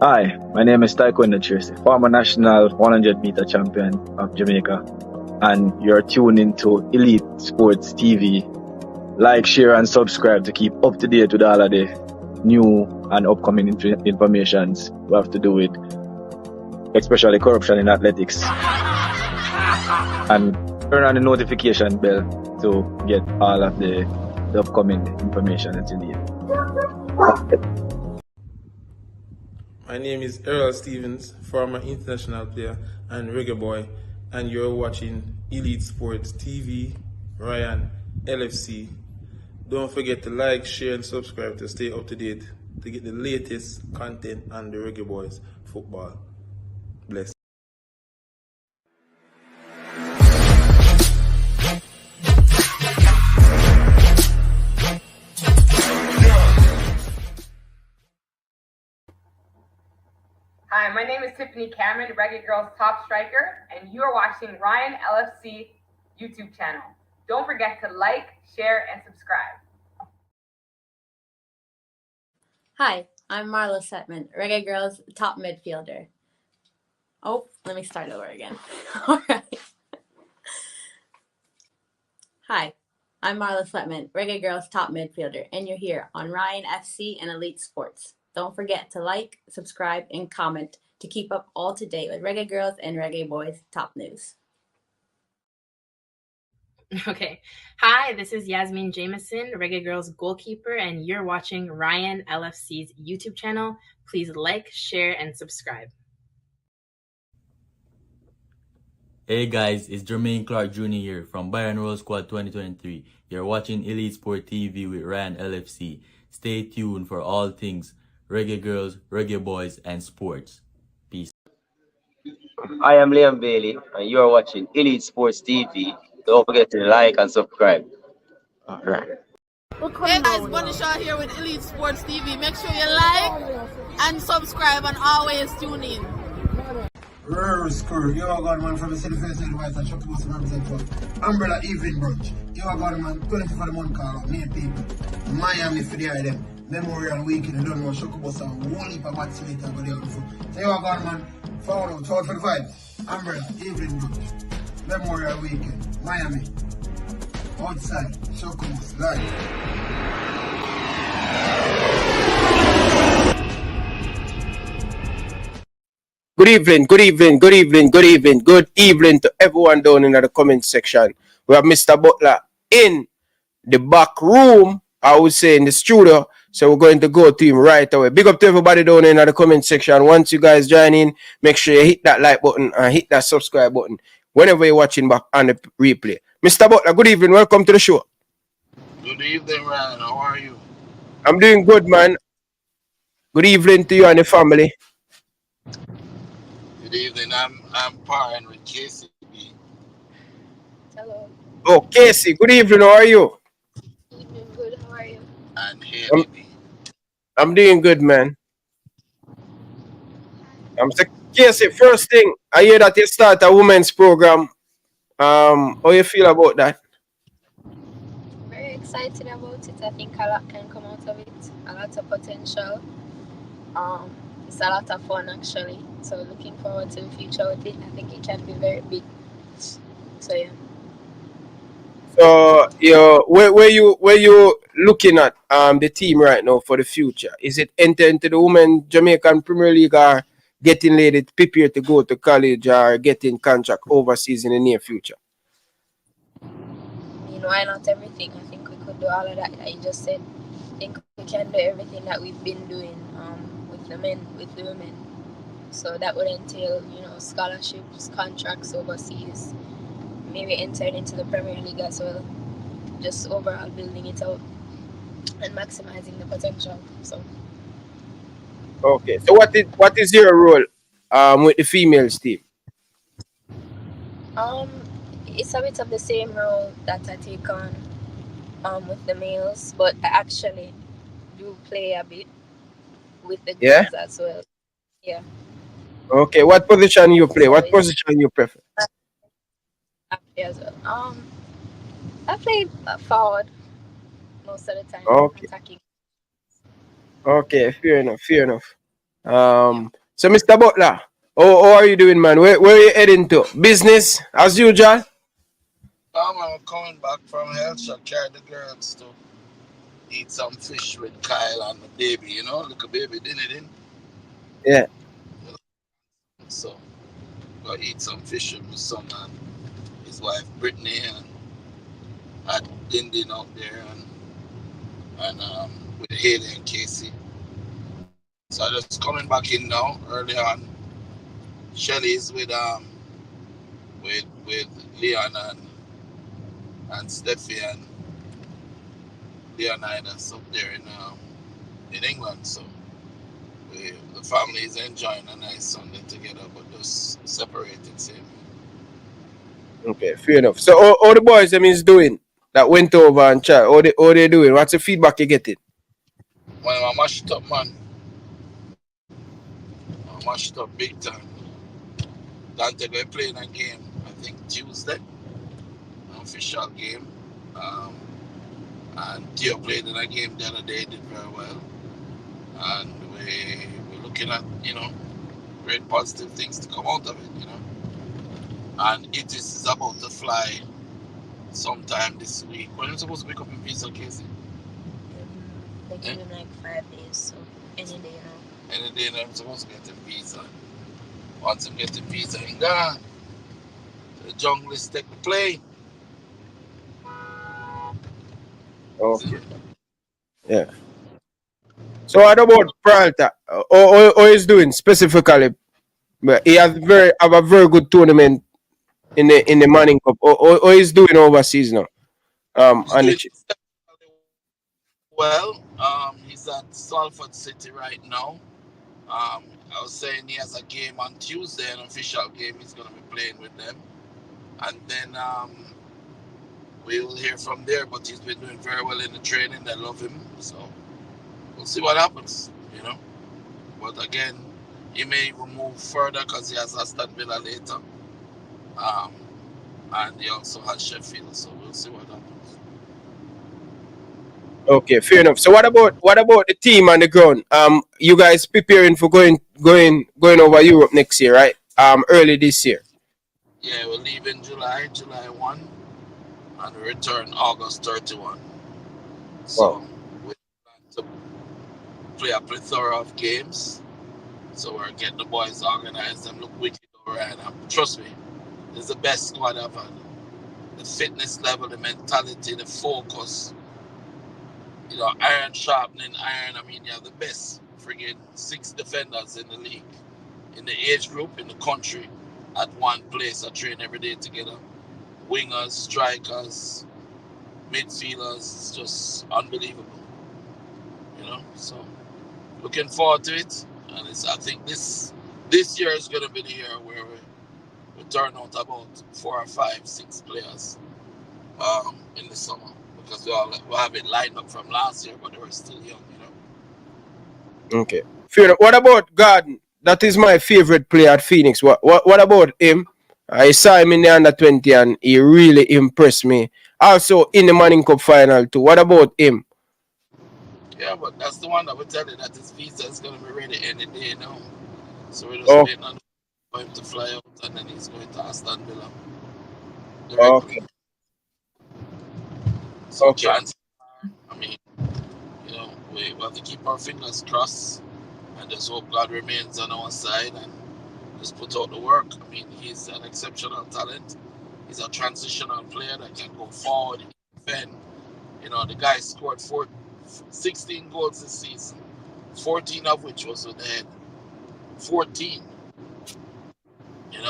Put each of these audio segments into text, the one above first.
Hi, my name is Taekwondo Tracy, former national 100-meter champion of Jamaica, and you're tuned into Elite Sports TV. Like, share, and subscribe to keep up to date with all of the new and upcoming informations we have to do with, especially corruption in athletics. And turn on the notification bell to get all of the upcoming information that you need. My name is Errol Stevens, former international player and reggae boy, and you're watching Elite Sports TV, Ryan, LFC. Don't forget to like, share, and subscribe to stay up to date to get the latest content on the Reggae Boyz football. Bless. Hi, my name is Tiffany Cameron, Reggae Girls top striker, and you are watching Ryan LFC YouTube channel. Don't forget to like, share, and subscribe. Hi, I'm Marla Setman, Reggae Girls top midfielder. Oh, let me start over again. All right. Hi, I'm Marla Setman, Reggae Girls top midfielder, and you're here on Ryan FC and Elite Sports. Don't forget to like, subscribe, and comment to keep up all to date with Reggae Girls and Reggae Boyz top news. Okay. Hi, this is Yasmin Jameson, Reggae Girls goalkeeper, and you're watching Ryan LFC's YouTube channel. Please like, share, and subscribe. Hey guys, it's Jermaine Clark Jr. here from Byron Roll Squad 2023. You're watching Elite Sport TV with Ryan LFC. Stay tuned for all things Reggae Girls, Reggae Boyz, and sports. Peace. I am Liam Bailey, and you are watching Elite Sports TV. Don't forget to like and subscribe. All right. Hey guys, Bunny Shaw here with Elite Sports TV. Make sure you like and subscribe and always tune in. Score. You are God man from the city face and white and shop post represent for Umbrella Evening Brunch. You are God man 20 for the month call out, main people. Miami for the them. Memorial Weekend, you don't know Shokubos and one heap of match later go there before. So you are God man, forward out for the vibes. Umbrella Evening Brunch. Memorial Weekend, Miami. Outside, Shokubos, live. Good evening to everyone down in the comment section. We have Mr. Butler in the back room, I would say in the studio. So we're going to go to him right away. Big up to everybody down in the comment section. Once you guys join in, make sure you hit that like button and hit that subscribe button whenever you're watching back on the replay. Mr. Butler, good evening. Welcome to the show. Good evening, Ryan. How are you? I'm doing good, man. Good evening to you and the family. Good evening. I'm partying with Casey. Hello. Oh, Casey, good evening. How are you? Evening, good. How are you? And here I'm doing good, man. I'm saying, Casey, first thing, I hear that you start a women's program. How you feel about that? Very excited about it. I think a lot can come out of it. A lot of potential. It's a lot of fun actually. So looking forward to the future with it. I think it can be very big. So yeah. So where you looking at the team right now for the future? Is it enter into the Women Jamaican Premier League or getting lady prepared to go to college or getting contract overseas in the near future? Why not everything? I think we could do all of that you just said. I think we can do everything that we've been doing with the men, with the women. So that would entail, scholarships, contracts overseas, maybe entering into the Premier League as well. Just overall building it out and maximizing the potential. So. Okay. So what is your role with the females team? It's a bit of the same role that I take on with the males, but I actually do play a bit with the girls as well. Yeah. Okay. What position you play? What position you prefer? As well. I play forward most of the time. Okay. Attacking. Okay. Fair enough. So Mr. Butler, how are you doing, man? Where are you heading to? Business as usual? I'm coming back from health shop, carry the girls to eat some fish with Kyle and the baby, you know, like a baby dinner then. Yeah. So go eat some fish with my son and his wife Brittany and at Dindin out there and with Haley and Casey. So I'm just coming back in now early on. Shelly's with Leon and Steffi and Leonidas up there in England. So the family is enjoying a nice Sunday together, but just separated same. Okay, fair enough. So all the boys them is doing that went over and chat. All they doing? What's the feedback you getting? Well, I mashed up, man. I mashed up big time. Dante going playing a game, I think Tuesday, an official game. And Theo played in a game the other day, did very well. And we're looking at, great positive things to come out of it, And it is about to fly sometime this week. When are you supposed to pick up in visa, Casey? They give him like 5 days, so any day now. Any day now, I'm supposed to get a visa. Once I get the visa, I'm gone. The junglist take the plane. Okay. Yeah. So what about Peralta? How is doing specifically? But he has have a very good tournament in the Manning Cup. How is doing overseas now? Well, he's at Salford City right now. I was saying he has a game on Tuesday, an official game. He's going to be playing with them. And then we will hear from there. But he's been doing very well in the training. They love him. So we'll see what happens, But again, he may even move further because he has Aston Villa later. And he also has Sheffield. So we'll see what happens. Okay, fair enough. So what about the team on the ground? You guys preparing for going over Europe next year, right? Early this year. Yeah, we'll leave in July 1, and we return August 31. So we plan to play a plethora of games. So we're getting the boys organized and look wicked over and trust me, this is the best squad I've had. The fitness level, the mentality, the focus. Iron sharpening iron. I mean, you have the best friggin' 6 defenders in the league, in the age group, in the country, at one place. I train every day together. Wingers, strikers, midfielders. It's just unbelievable. So looking forward to it. And I think this year is going to be the year where we turn out about 4 or 5, 6 players in the summer. Because we have it lined up from last year, but they were still young, Okay. Fair enough. What about Garden? That is my favorite player at Phoenix. What about him? I saw him in the under-20 and he really impressed me. Also in the Manning Cup final too. What about him? Yeah, but that's the one that will tell you that his visa is going to be ready any day now. So we're just waiting on for him to fly out and then he's going to Aston Villa. Okay. So chances are, we have to keep our fingers crossed and just hope God remains on our side and just put out the work. I mean, he's an exceptional talent. He's a transitional player that can go forward, defend. The guy scored 16 goals this season, 14 of which was with the head. 14.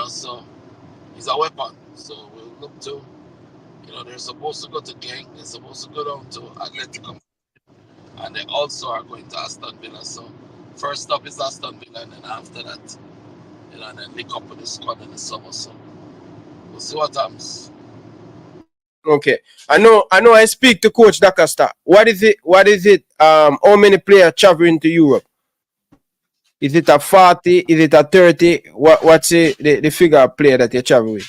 So he's a weapon. So we'll look to, they're supposed to go to Genk, they're supposed to go down to Atletico, and they also are going to Aston Villa. So first stop is Aston Villa, and then after that, and then link up with the squad in the summer. So we'll see what happens. Okay. I know I speak to Coach Dacosta. What is it? How many players traveling to Europe? Is it a 40? Is it a 30? What's the figure of player that you travel with?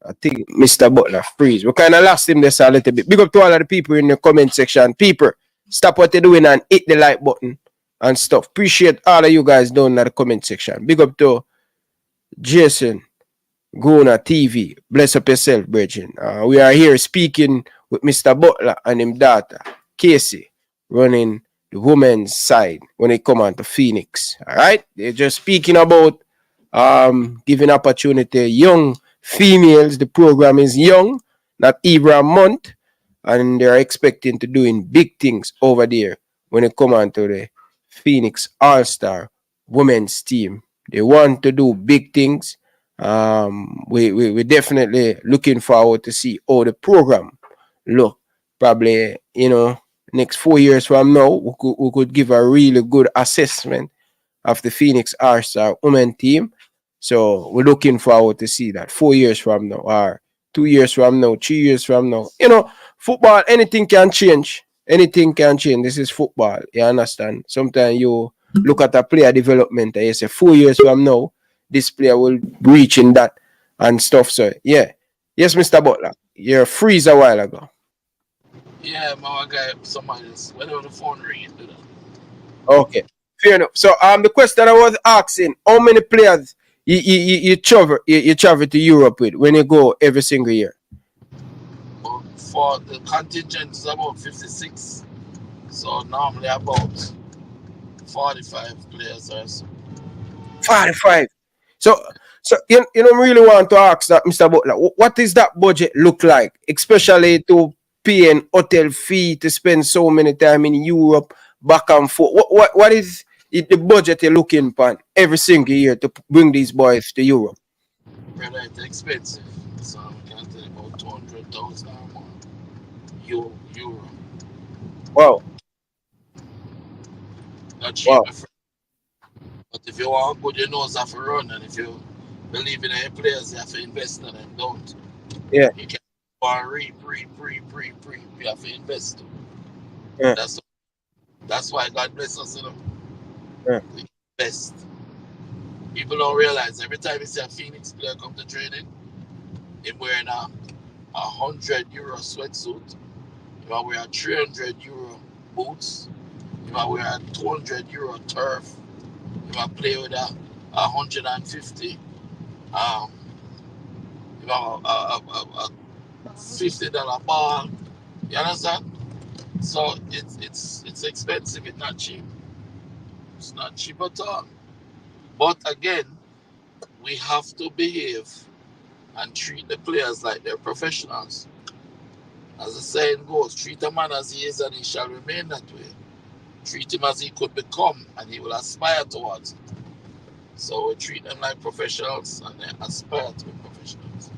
I think Mr. Butler freeze. We kind of lost him this a little bit. Big up to all of the people in the comment section. People, stop what you're doing and hit the like button. and stuff. Appreciate all of you guys down in the comment section. Big up to Jason, Guna TV. Bless up yourself, Bridget. We are here speaking with Mr. Butler and his daughter, Casey, running the women's side when it come on to Phoenix. All right? They're just speaking about giving opportunity young females. The program is young, not even a month, and they're expecting to doing big things over there when it come on to the Phoenix All-Star women's team. They want to do big things. We're definitely looking forward to see how the program look. Probably, next 4 years from now, we could give a really good assessment of the Phoenix All-Star women team. So we're looking forward to see that 4 years from now, or 2 years from now, 3 years from now. Football, anything can change. Anything can change. This is football. You understand? Sometimes you look at a player development and you say 4 years from now, this player will reach in that and stuff. So, yeah. Yes, Mr. Butler. You're freeze a while ago. Yeah, my guy, somebody just whenever the phone ringing, do that. Okay. Fair enough. So, the question I was asking, how many players you travel to Europe with when you go every single year? For the contingent is about 56. So normally about 45 players or so. 45. So you don't really want to ask that, Mr. Butler. What does that budget look like, especially to pay an hotel fee to spend so many time in Europe, back and forth? What is the budget you're looking for every single year to bring these boys to Europe? Brother, it's expensive. So we can tell you about 200,000 or more. Euro. Wow. Not cheap, my friend. But if you want good, you know it's have to run, and if you believe in your players, you have to invest in them. Don't. Yeah. You can't go and reap. You have to invest. Yeah. That's why God bless us, Yeah. We invest. People don't realize every time you see a Phoenix player come to training, him wearing a €100 sweatsuit, you might wear a €300 boots, you might wear a €200 turf, you might play with a 150, you know, a $50 ball. You understand? So it's expensive. It's not cheap. It's not cheap at all. But again, we have to behave and treat the players like they're professionals. As the saying goes, treat a man as he is and he shall remain that way. Treat him as he could become and he will aspire towards it. So we treat them like professionals and they aspire to be professionals.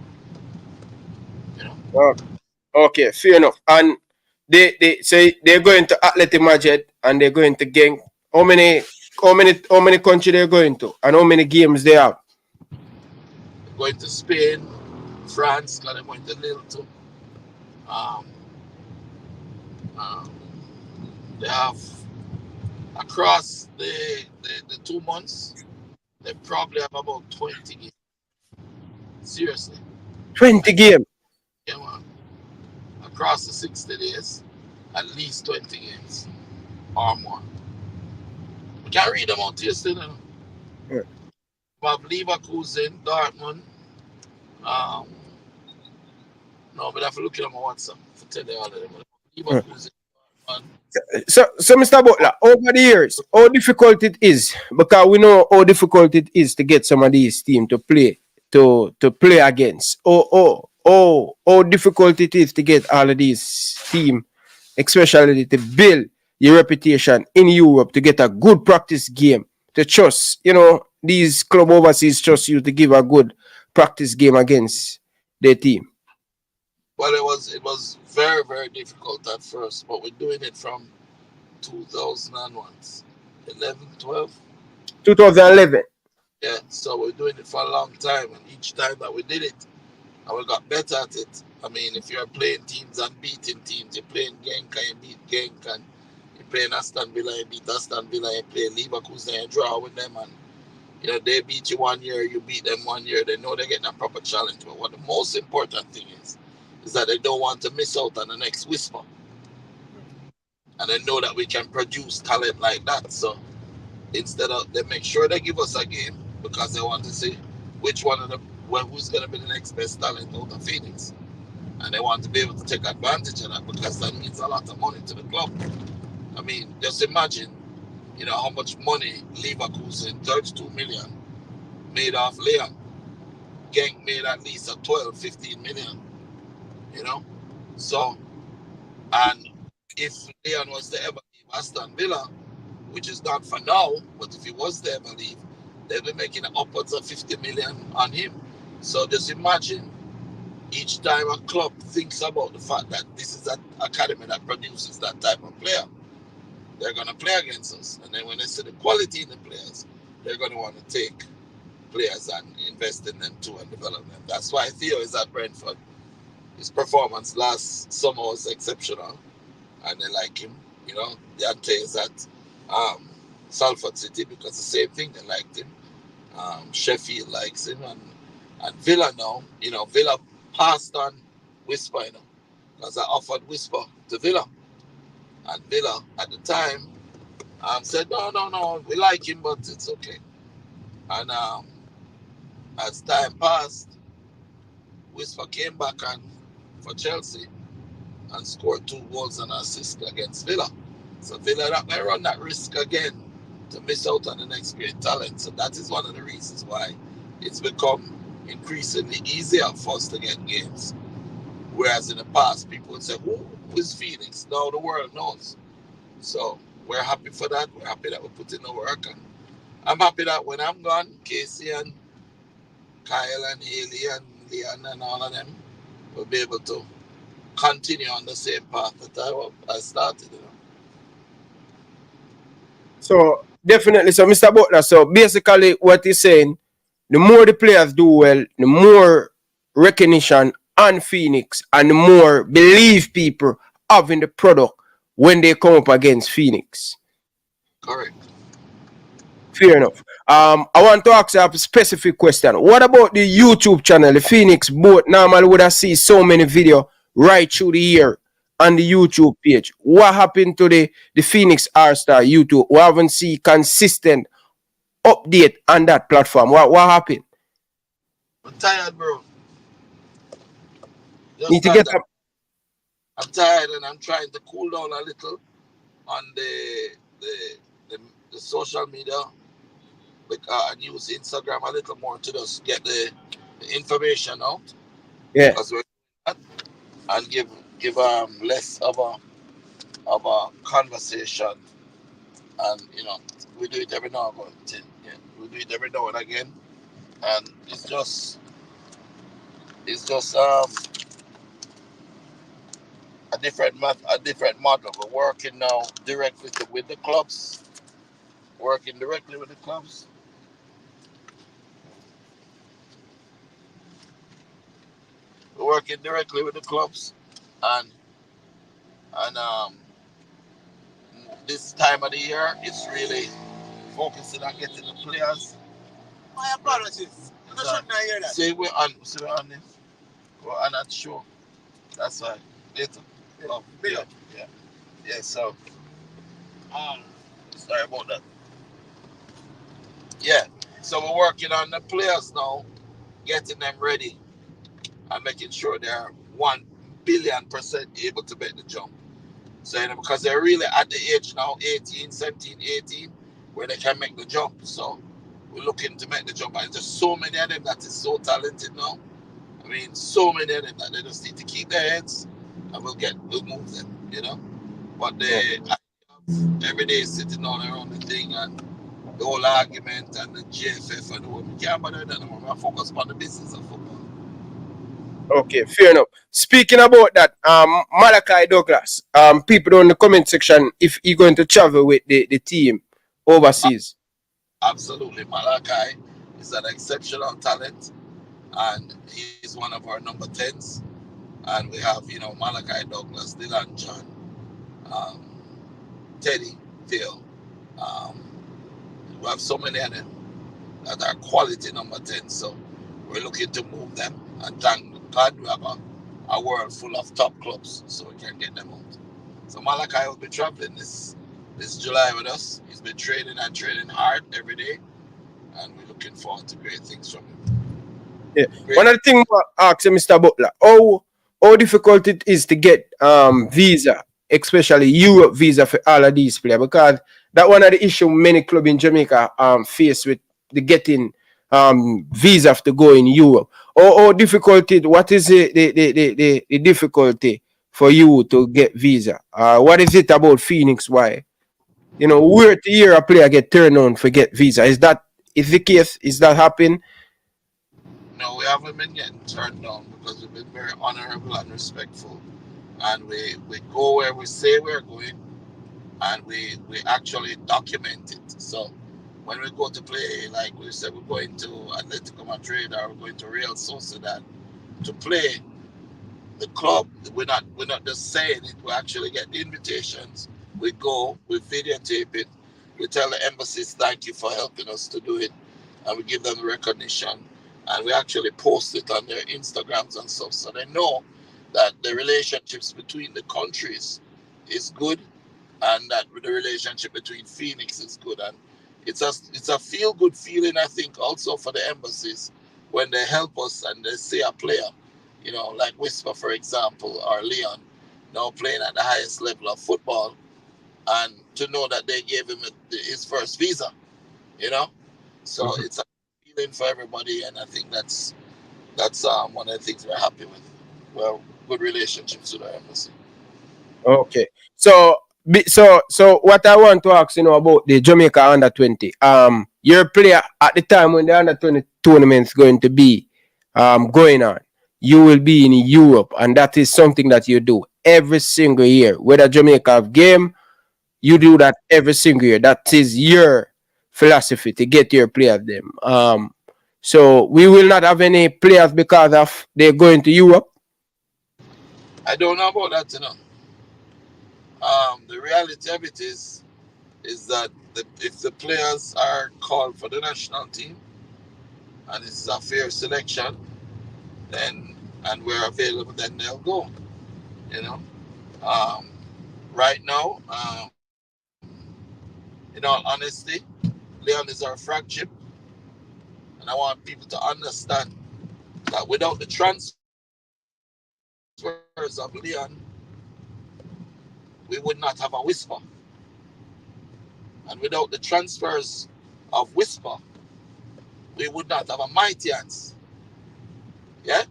Okay, fair enough. And they say they're going to Athletic Madrid and they're going to Genk. How many countries they're going to and how many games they have? They're going to Spain, France, and they're going to Lille too. They have across the 2 months, they probably have about 20 games. Seriously. 20 games? Yeah, man. Across the 60 days, at least 20 games or more. We can read them out to you still. Yeah. We have Leverkusen, Dortmund. No, but I have to look at them on WhatsApp to tell you all of them. Leverkusen, Dortmund. So Mr. Butler, over the years, how difficult it is, because we know how difficult it is to get some of these teams to play against. How difficult it is to get all of these teams, especially to build your reputation in Europe, to get a good practice game, to trust, these club overseas trust you to give a good practice game against their team. Well, it was very, very difficult at first, but we're doing it from 2001, 2011. Yeah, so we're doing it for a long time, and each time that we did it, and we got better at it. I mean, if you're playing teams and beating teams, you're playing Genk and you beat Genk, and you're playing Aston Villa, you beat Aston Villa, you play Leverkusen, you draw with them, and they beat you 1 year, you beat them 1 year, they know they're getting a proper challenge. But what the most important thing is that they don't want to miss out on the next Whisper. And they know that we can produce talent like that. So instead of they make sure they give us a game because they want to see which one of the who's going to be the next best talent out of Phoenix, and they want to be able to take advantage of that because that means a lot of money to the club. I mean, just imagine, how much money Leverkusen, 32 million, made off Leon. Genk made at least a 12, 15 million, So, and if Leon was to ever leave Aston Villa, which is not for now, but if he was to ever leave, they'll be making upwards of 50 million on him. So just imagine each time a club thinks about the fact that this is an academy that produces that type of player, they're going to play against us. And then when they see the quality in the players, they're going to want to take players and invest in them too and develop them. That's why Theo is at Brentford. His performance last summer was exceptional, and they like him. Deontay is at Salford City because the same thing, they liked him. Sheffield likes him, and Villa now, Villa passed on Whisper, because I offered Whisper to Villa, and Villa at the time said no, we like him, but it's okay. And as time passed, Whisper came back for Chelsea and scored 2 goals and an assist against Villa. So Villa may run that risk again to miss out on the next great talent. So that is one of the reasons why it's become increasingly easier for us to get games. Whereas in the past, people would say, who is Phoenix? Now the world knows. So we're happy for that. We're happy that we put in the work. And I'm happy that when I'm gone, Casey and Kyle and Haley and Leon and all of them will be able to continue on the same path that I started. So definitely, so Mr. Butler, so basically what he's saying, the more the players do well, the more recognition on Phoenix and the more believe people have in the product when they come up against Phoenix. Correct. Fair enough. I want to ask you a specific question. What about the YouTube channel, the Phoenix Boat? Normally would have seen so many videos right through the year on the YouTube page. What happened to the Phoenix R-Star YouTube? We haven't seen consistent update on that platform. What happened? I'm tired, bro. Need to get up. I'm tired and I'm trying to cool down a little on the social media. I use Instagram a little more to just get the information out. Yeah. Because and give less of a conversation, and we do it every now and again. Yeah, we do it every now and again, and it's just a different model. We're working now directly with the clubs. Working directly with the clubs. We're working directly with the clubs, and this time of the year, it's really focusing on getting the players. My apologies. I'm not sure I hear that. See, we're on this. We're on that show. That's why. Later. Yeah. So, sorry about that. Yeah. So we're working on the players now, getting them ready, and making sure they're 1 billion% able to make the jump. So, because they're really at the age now, 17, 18, where they can make the jump. So we're looking to make the jump. And there's so many of them that is so talented now. I mean, so many of them that they just need to keep their heads, and we'll move them, But they every day sitting on their own thing, and the whole argument and the GFF and the whole, we can't bother that anymore. We're focused on the business of football. Okay, fair enough. Speaking about that, Malachi Douglas, people down in the comment section, if you're going to travel with the team overseas. Absolutely. Malachi is an exceptional talent, and he's one of our number 10s. And we have, Malachi Douglas, Dylan John, Teddy, Phil. We have so many of them that are quality number 10. So we're looking to move them, and thank God we have a world full of top clubs so we can get them out. So Malachi will be traveling this this July with us. He's been training and training hard every day, and we're looking forward to great things from him. Yeah. One of the things I ask Mr. Butler, how difficult it is to get visa, especially Europe visa for all of these players, because that one of the issue many clubs in Jamaica face with the getting visa to go in Europe. How difficult it, what is the difficulty for you to get visa? What is it about Phoenix? Why? You know, where to year a player get turned on for get visa? Is the case? Is that happening? No, we haven't been getting turned down because we've been very honorable and respectful. And we go where we say we're going, and we actually document it. So when we go to play, like we said, we're going to Atletico Madrid or we're going to Real Sociedad to play the club. We're not just saying it. We actually get the invitations. We go, we videotape it. We tell the embassies thank you for helping us to do it, and we give them the recognition. And we actually post it on their Instagrams and stuff, so they know that the relationships between the countries is good, and that the relationship between Phoenix is good. And it's a feel good feeling, I think, also for the embassies when they help us and they see a player, you know, like Whisper, for example, or Leon, now playing at the highest level of football, and to know that they gave him his first visa, you know. So it's a feeling for everybody, and I think that's one of the things we're happy with. Well, good relationships with our embassy. Okay. So what I want to ask, about the Jamaica under 20. Your player at the time when the under 20 tournament's going to be going on, you will be in Europe, and that is something that you do every single year. Whether Jamaica have game, you do that every single year. That is your philosophy to get your players them. So we will not have any players because of they're going to Europe. I don't know about that, The reality of it is that if the players are called for the national team and it's a fair selection, then and we're available, then they'll go. Right now, in all honesty, Leon is our flagship, and I want people to understand that without the transfers of Leon, we would not have a Whisper. And without the transfers of Whisper, we would not have a Mighty Ants. Yeah?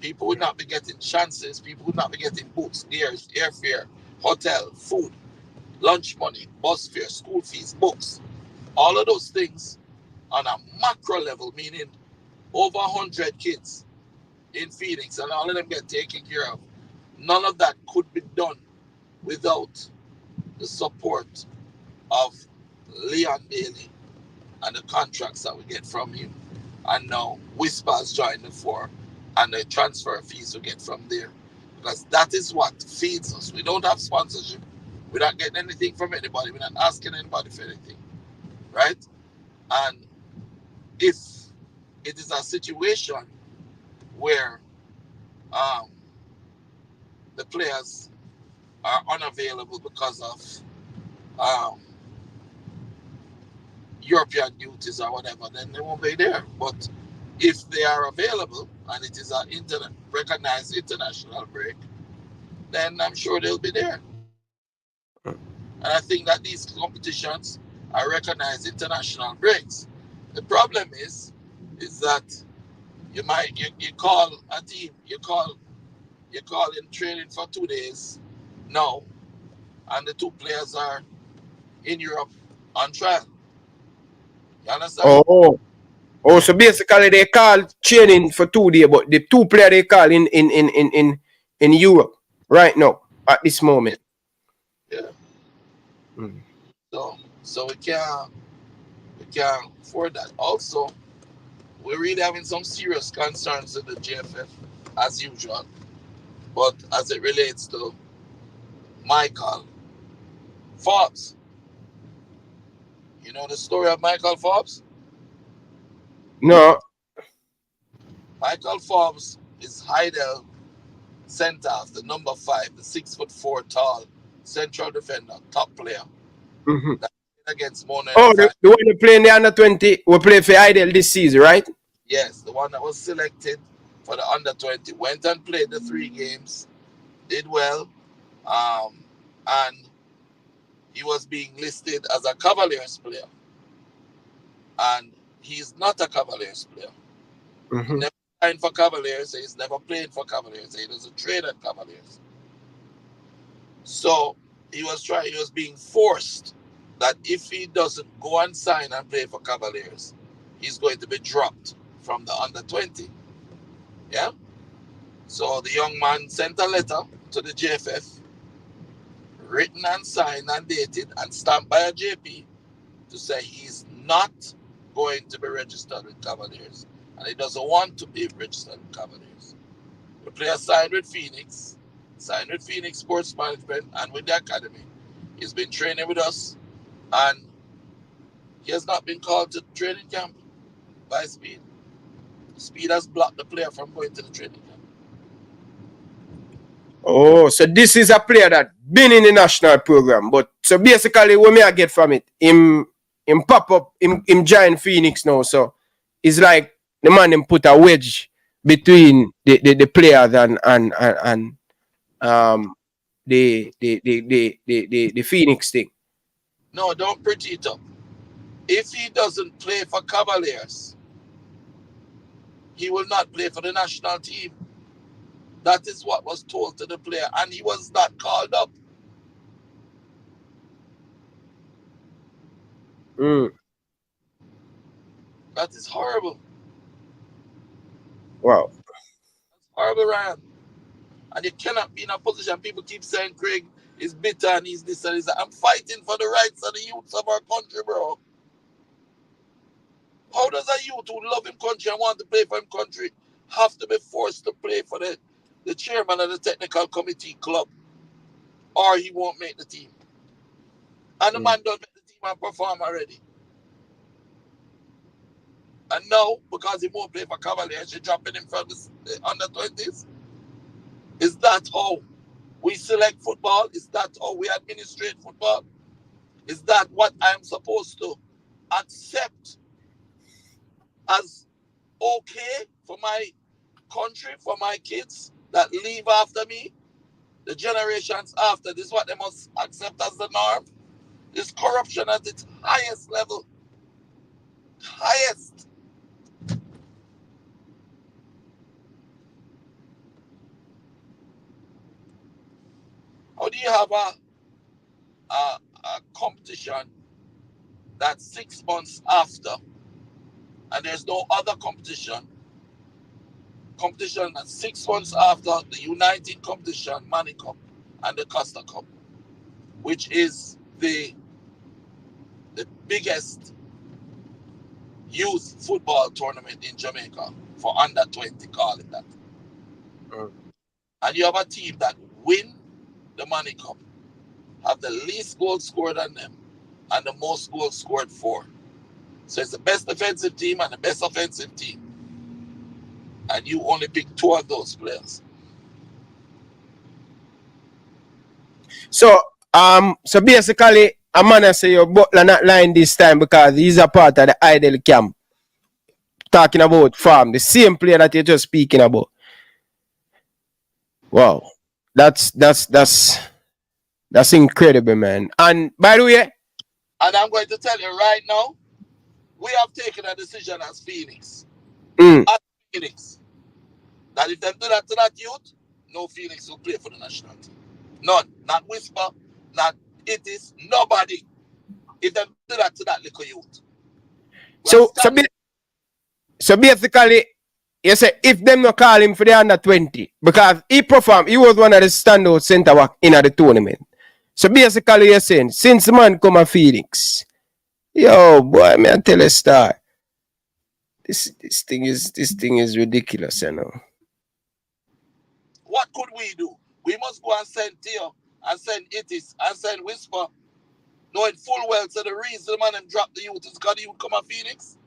People would not be getting chances. People would not be getting boots, airfare, hotel, food, lunch money, bus fare, school fees, books. All of those things on a macro level, meaning over 100 kids in Phoenix, and all of them get taken care of. None of that could be done without the support of Leon Bailey and the contracts that we get from him. And now Whispers join the fore, and the transfer fees we get from there. Because that is what feeds us. We don't have sponsorship. We're not getting anything from anybody. We're not asking anybody for anything. Right? And if it is a situation where the players are unavailable because of European duties or whatever, then they won't be there. But if they are available and it is an recognized international break, then I'm sure they'll be there. And I think that these competitions are recognized international breaks. The problem is that you call a team, you call in training for 2 days now, and the two players are in Europe on trial. You understand? So basically they call training for 2 days, but the two players they call in Europe right now at this moment. Yeah. So we can't afford that. Also, we're really having some serious concerns with the JFF as usual. But as it relates to Michael Forbes, you know the story of Michael Forbes? No. Michael Forbes is Heidel centre, the number 5, the 6'4" tall central defender, top player. Mm-hmm. Against Mona. Oh, the one you play in the under 20, we play for Idle this season, right? Yes, the one that was selected for the under 20 went and played the 3 games, did well, and he was being listed as a Cavaliers player, and he's not a Cavaliers player. Mm-hmm. He never signed for Cavaliers. He's never played for Cavaliers. He doesn't trade at Cavaliers. So he was being forced that if he doesn't go and sign and play for Cavaliers, he's going to be dropped from the under 20. Yeah. So the young man sent a letter to the JFF, written and signed and dated and stamped by a JP, to say he's not going to be registered with Cavaliers and he doesn't want to be registered with Cavaliers. The player signed with Phoenix Sports Management and with the academy. He's been training with us and he has not been called to training camp by Speid. Speid has blocked the player from going to the training camp. Oh, so this is a player that been in the national program, but so basically what me I get from it, him pop up, him join Phoenix now, so it's like the man him put a wedge between the players and the Phoenix thing. No, don't pretty it up. If he doesn't play for Cavaliers, he will not play for the national team. That is what was told to the player, and he was not called up. That is horrible. Wow. That's horrible, Ryan. And you cannot be in a position. People keep saying Craig is bitter and he's this and that. I'm fighting for the rights of the youths of our country, bro. How does a youth who love him country and want to play for him country have to be forced to play for the chairman of the technical committee club, or he won't make the team? And the man don't make the team and perform already. And now, because he won't play for Cavaliers, you're dropping him from the under 20s? Is that how we select football? Is that how we administrate football? Is that what I'm supposed to accept as okay for my country, for my kids that leave after me? The generations after, this is what they must accept as the norm? Is corruption at its highest level. Highest. How do you have a competition that's 6 months after and there's no other competition that's 6 months after the United competition, Money Cup and the Costa Cup, which is the biggest youth football tournament in Jamaica for under 20, call it that. And you have a team that win the Money Cup, have the least goals scored on them, and the most goals scored for. So it's the best defensive team and the best offensive team. And you only pick 2 of those players. So basically, a man say your Butler not lying this time because he's a part of the Idle camp. Talking about farm, the same player that you're just speaking about. Wow. That's incredible, man. And by the way, and I'm going to tell you right now, we have taken a decision as Phoenix. As Phoenix. That if they do that to that youth, no Phoenix will play for the national team. None. Not Whisper, not It Is, nobody. If they do that to that little youth. So basically, you say if them not call him for the under 20, because he performed, he was one of the standout centre back in the tournament. So basically, you're saying since the man come a Phoenix, yo boy, me I tell a star. This thing is ridiculous, you know. What could we do? We must go and send Theo and send It Is and send Whisper, knowing full well so the reason the man them drop the youth is because he would come a Phoenix.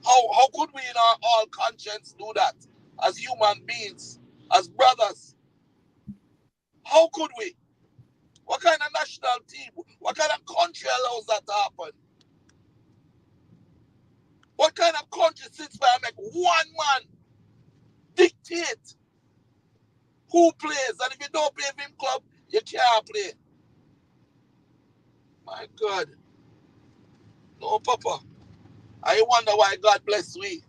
How could we in our all conscience do that as human beings, as brothers? How could we? What kind of national team? What kind of country allows that to happen? What kind of country sits by and make one man dictate who plays? And if you don't play for him club, you can't play. My God. No, Papa. I wonder why God bless we.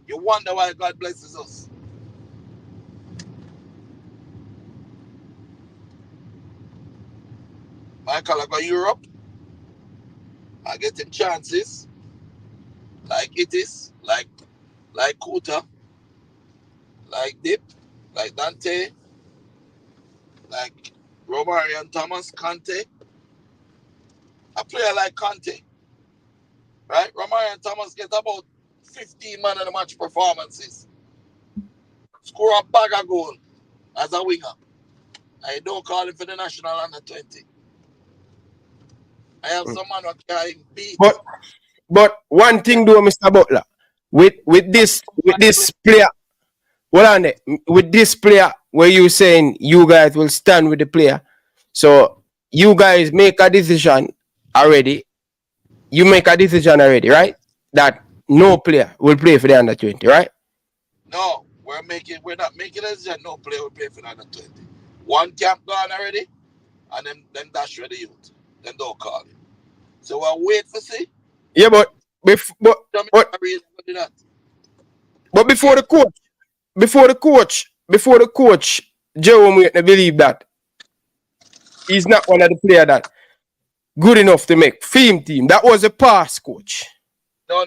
You wonder why God blesses us. Michael, I go Europe. I get him chances. Like it is. Like Kuta. Like Dip. Like Dante. Like Romarian Thomas, Conte. A player like Conte. Right? Romarian Thomas get about 15 man of the match performances. Score a bag of goal as a winger. I don't call him for the national under 20. I have some man who can beat. But one thing though, Mr. Butler, with this player, with this player where you saying you guys will stand with the player. So you guys make a decision already. You make a decision already, right? That no player will play for the under 20, right? No, we're not making a decision. No player will play for the under 20. One camp gone already, and then dash with the youth. Then don't call it. So we'll wait for see. Yeah, but before the coach, Jerome will believe that he's not one of the players that good enough to make film team. That was a pass coach. No.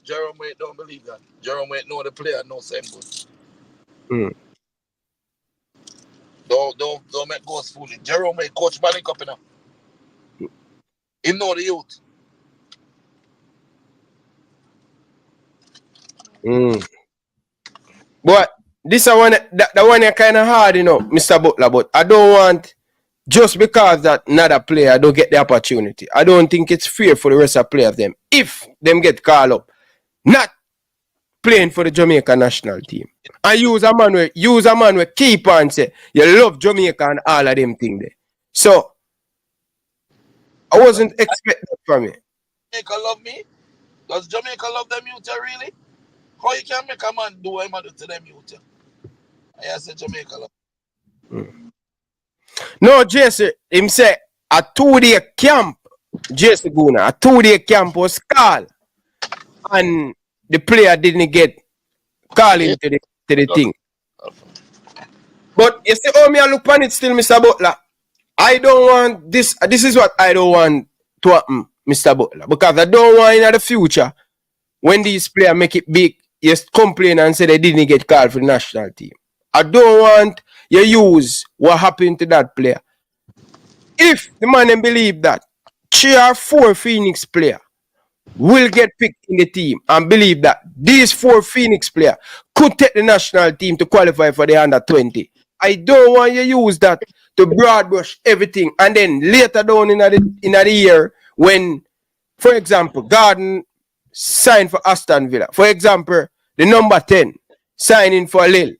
Jerome Wade don't believe that. Jerome Wade know the player, no same good. Don't make ghost fooling. Jerome Wade coach Pinnock up enough. He know the youth. But this one, the one kind of hard, Mr. Butler. But I don't want just because that another player don't get the opportunity. I don't think it's fair for the rest of the players them if them get called up, not playing for the Jamaica national team. And use a man where keep on say you love Jamaica and all of them things there. So I wasn't expecting that from you. Jamaica love me? Does Jamaica love them youth really? How you can make a man do what he do to them youth? I say Jamaica love. No, Jesse, him say a 2-day camp, Jesse Guna, a 2-day camp was called. And the player didn't get called into the thing. But you see how me I look on it still, Mr. Butler. I don't want this. This is what I don't want to happen, Mr. Butler. Because I don't want in the future, when these players make it big, you complain and say they didn't get called for the national team. I don't want you use what happened to that player. If the man believe that 3 or 4 Phoenix players will get picked in the team and believe that these 4 Phoenix players could take the national team to qualify for the under 20. I don't want you use that to broad brush everything and then later down in the year when, for example, Garden signed for Aston Villa. For example, the number 10 signing for Lille.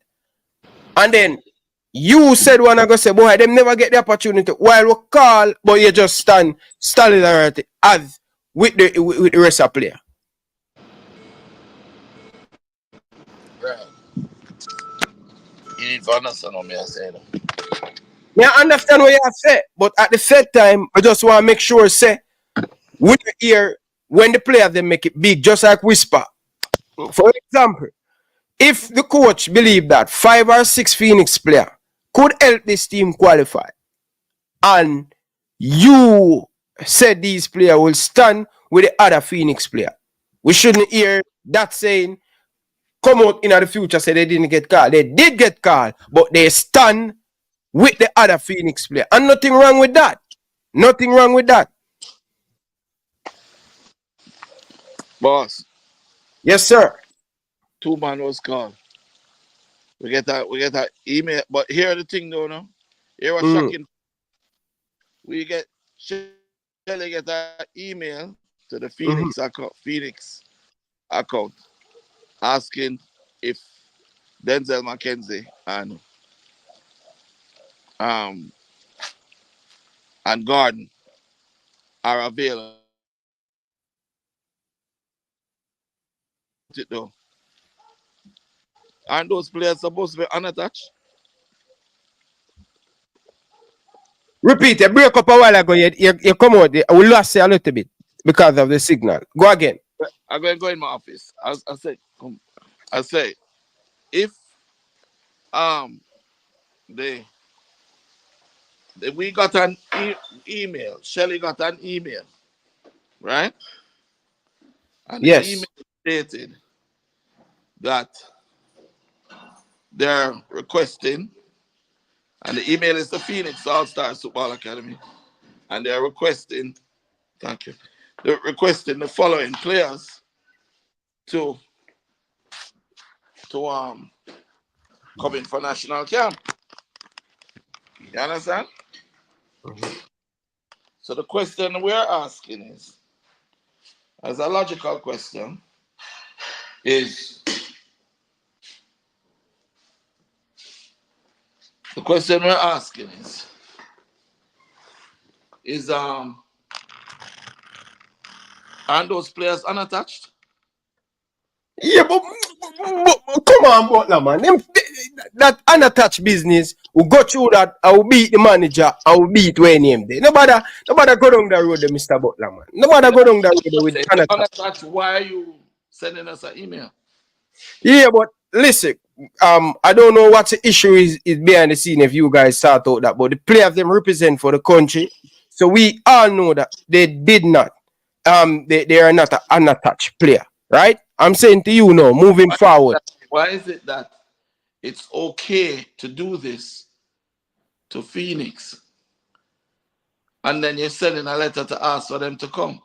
And then you said one I go say, boy, them never get the opportunity while we call, but you just stand solidarity as with the rest of the player. Right. You need to understand what I say. Yeah, I understand what you have said, but at the same time, I just want to make sure say with the ear when the players they make it big, just like Whisper. For example, if the coach believe that 5 or 6 Phoenix players could help this team qualify, and you said these players will stand with the other Phoenix player, we shouldn't hear that saying come out in the future say they didn't get called. They did get called, but they stand with the other Phoenix player. And nothing wrong with that. Nothing wrong with that. Boss. Yes, sir. 2 man was called. We get that email. But here the thing though, no? Here was shocking. We get Shelly get that email to the Phoenix account asking if Denzel McKenzie and and Gordon are available. Though. Aren't those players supposed to be unattached? Repeat, you break up a while ago. You come out. We lost you a little bit because of the signal. Go again. I'm going to go in my office. I say, if we got an email, Shelly got an email, right? And the Yes. email stated that they're requesting, and the email is the Phoenix All-Stars Football Academy, and they're requesting, thank you, they're requesting the following players to come in for national camp. You understand? So the question we're asking is, as a logical question, is the question we're asking is aren't those players unattached? Yeah, but come on, Butler, man. That unattached business, we go through that. I will beat the manager. I will beat where name there. Nobody go down the road, Mr. Butler, man. Nobody go down the road with unattached. Why are you sending us an email? Yeah, but listen, I don't know what the issue is behind the scene if you guys sort out that, but the players them represent for the country, so we all know that they did not. They are not an unattached player, right? I'm saying to you now, moving forward. Why is it that it's okay to do this to Phoenix, and then you're sending a letter to ask for them to come?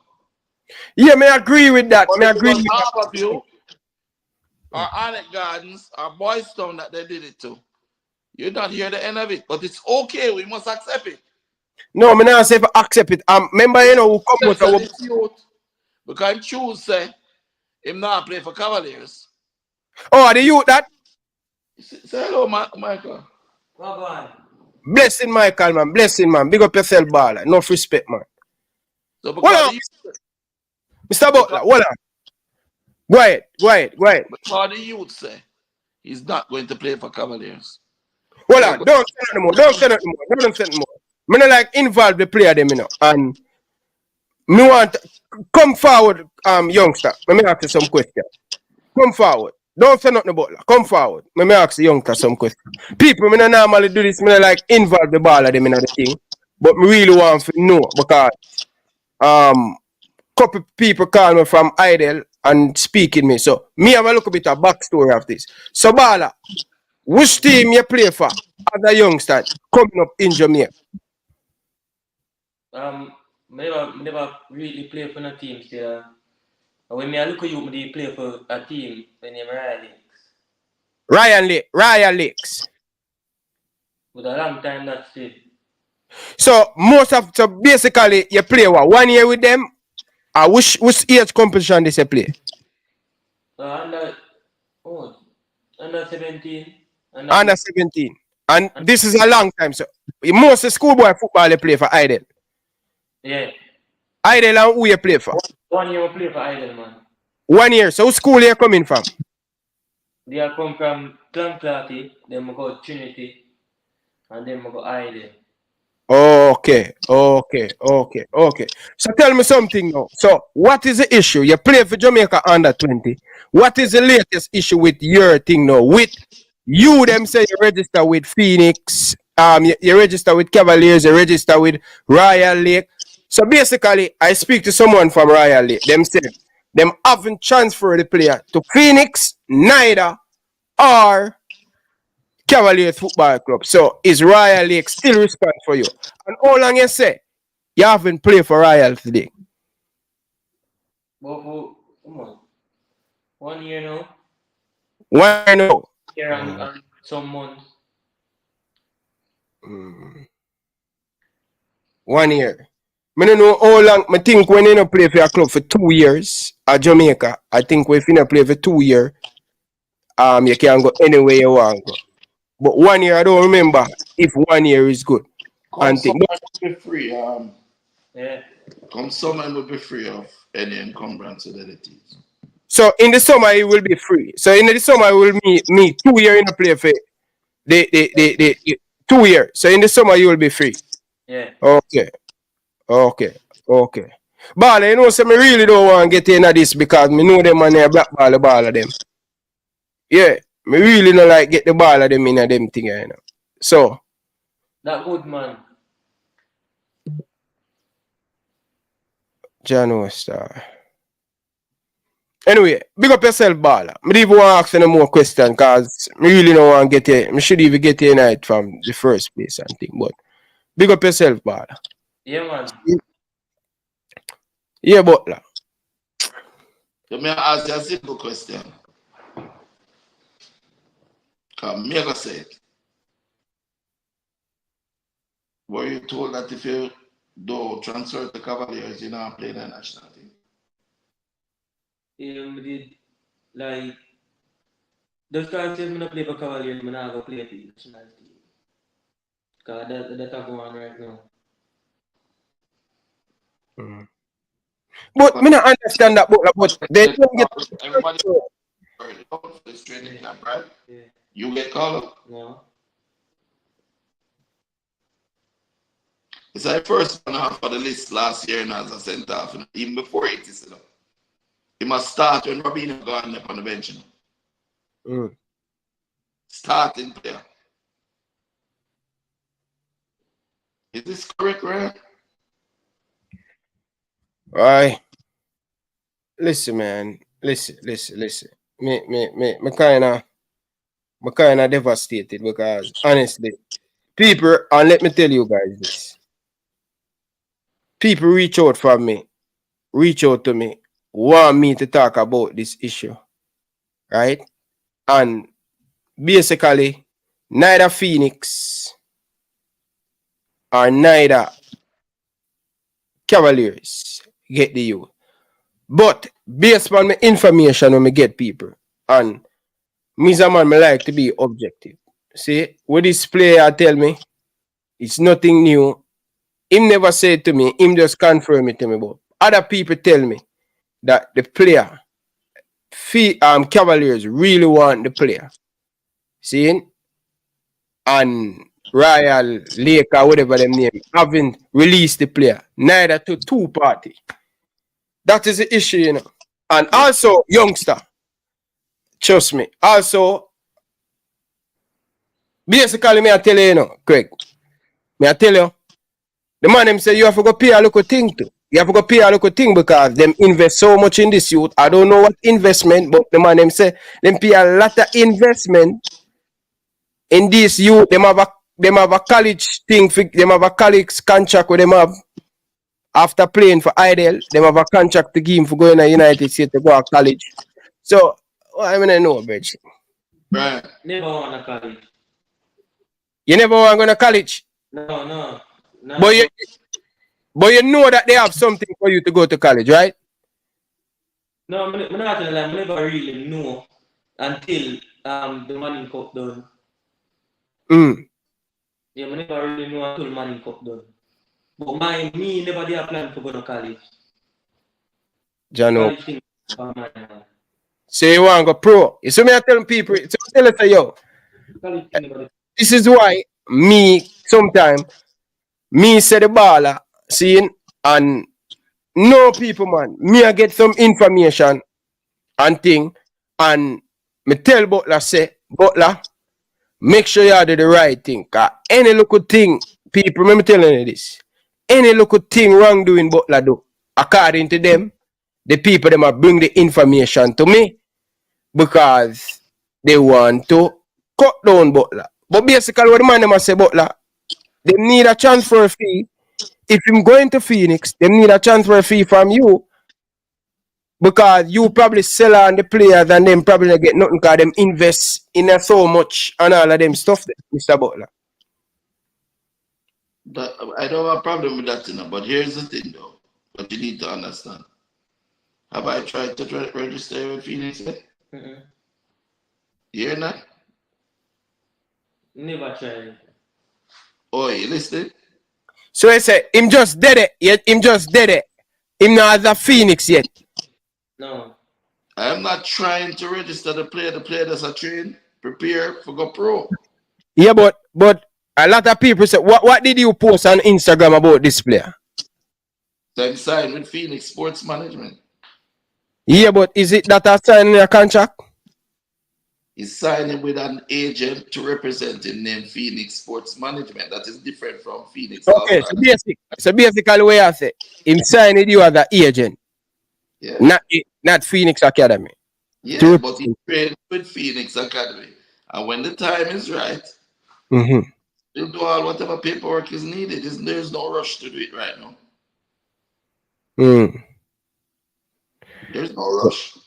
Yeah, I agree with that. I agree with half of you are Alec Gardens, or Boys Town that they did it to. You're not hear the end of it, but it's okay. We must accept it. No, I'm not saying accept it. Remember, you know, who come out of youth, because choose say him not play for Cavaliers. Oh, the youth that? Say hello, Michael. Go on. Blessing, Michael, man. Blessing, man. Big up yourself, baller. Enough respect, man. So Mr. Butler, hold on. Go ahead. Because the youth say he's not going to play for Cavaliers. Hold on. Don't say nothing more. Don't say nothing more. I don't like involve the player them, you know. And me want come forward, youngster. Let me ask you some questions. Come forward. Don't say nothing about that. Come forward. Let me ask the youngster some questions. People, me not normally do this. Me not like involve the ball of them in the thing. But me really want to know because couple people call me from Idle and speaking me. So me have a little bit of backstory of this. So Bala, which team you play for as a youngster coming up in Jamaica? Never really play for a team still. When I look at you, I play for a team when I'm Ryan Lakes. With a long time that's it. So basically you play what 1 year with them? Which age competition this you play? Under 17. Under 17. And this is a long time. So most of schoolboy football you play for Idle. Yeah. Idle and who you play for? 1 year I play for Idle, man. 1 year. So what school you coming from? They are come from Cloncarty, then I go Trinity, and then I go Idle. Okay. So tell me something now. So what is the issue? You play for Jamaica under 20. What is the latest issue with your thing now? With you, them say you register with Phoenix, you register with Cavaliers, you register with Royal Lake. So basically, I speak to someone from Royal Lake. Them said them haven't transferred the player to Phoenix, neither or Cavaliers Football Club. So is Royal Lake still responsible for you? And how long you say you haven't played for Royal today? Well, come on. 1 year now. 1 year now. Here and some months. 1 year. I don't know how long. I think when you play for a club for 2 years at Jamaica, I think if you play for 2 years, you can go anywhere you want to go. But 1 year, I don't remember if 1 year is good. Come summer will be free. Come summer will be free of any encumbrance with the teams. So in the summer it will be free. So in the summer it will meet 2 years in a play for the 2 years. So in the summer you will be free. Yeah. Okay. Ball, you know, so me really don't want to get into this because me know them and they blackball the ball of them. Yeah, me really don't like get the ball of them in a them thing, you know. So that good man. Jano Star. Anyway, big up yourself, baller. Me don't even want to ask any more questions because me really don't want to get here. Me should even get here tonight from the first place and thing. But big up yourself, baller. Yeah, man. Yeah, Butler. Let me ask you a simple question. Because Mega said, were you told that if you do transfer to Cavaliers, you're not playing the national team? Yeah, we did. Like, the start says I'm not play for Cavaliers, I'm not going to play for the national team. Because that's going on right now. But me not understand that, but they don't get everybody is training camp, right? Yeah. You get called up? No. It's our first one half of the list last year and as a centre half, even before it is up. He must start when Robinho gone up on the bench. Starting player. Is this correct, right? Right. Listen, man. Listen. Me kinda devastated because honestly, people, and let me tell you guys this. People reach out to me, want me to talk about this issue. Right? And basically, neither Phoenix or neither Cavaliers get the youth. But based on my information when I get people, and me as a man, I like to be objective. See, what this player tell me, it's nothing new. Him never said to me, him just confirm it to me. But other people tell me that the player, Cavaliers really want the player. See? And Royal, Lake, or whatever them name, haven't released the player. Neither to two party. That is the issue, you know. And also, youngster, trust me. Also, basically, me I tell you, you know, Craig. Me I tell you, the man him say you have to go pay a local thing too. You have to go pay a local thing because them invest so much in this youth. I don't know what investment, but the man him say them pay a lot of investment in this youth. Them have a college thing, them have a college contract with them have. After playing for Idle, them have a contract to give him for going to United States to go to college. So, I mean, I know, bitch. Right. Never want to college. You never want to go to college? No. But you know that they have something for you to go to college, right? No, I'm not gonna lie, I never really know until the Manning Cup done. Yeah, I never really know until the Manning Cup done. But me never did a plan to go to college. Jano. So you want to go pro? You see me I tell people, so I tell it to you. This is why me sometimes say the baller, seeing and no people, man. Me I get some information and thing, and me tell Butler say, Butler, make sure you do the right thing. Cause any little thing, people, remember telling you this. Any little thing wrongdoing Butler do, according to them, the people them are bring the information to me because they want to cut down Butler. But basically what the man them say Butler, they need a transfer fee. If I'm going to Phoenix, they need a transfer fee from you because you probably sell on the players and them probably not get nothing because them invest in so much and all of them stuff, Mr. Butler. I don't have a problem with that, you know, but here's the thing, though. What you need to understand. Have I tried to register with Phoenix yet? Mm-hmm. You hear that? Never tried. Oh, you listening? So I say him just did it. Yet him just did it. Him not as a Phoenix yet. No. I am not trying to register the player. The player that's a train, prepare for go pro. Yeah, but a lot of people say, what did you post on Instagram about this player? Then sign with Phoenix Sports Management. Yeah, but is it that a signing a contract? He's signing with an agent to represent him named Phoenix Sports Management. That is different from Phoenix. Okay, so basically what I say, him signing you as an agent. Yeah. Not Phoenix Academy. Yeah, but he trained with Phoenix Academy. And when the time is right, he'll do all whatever paperwork is needed. There's no rush to do it right now. There's no rush.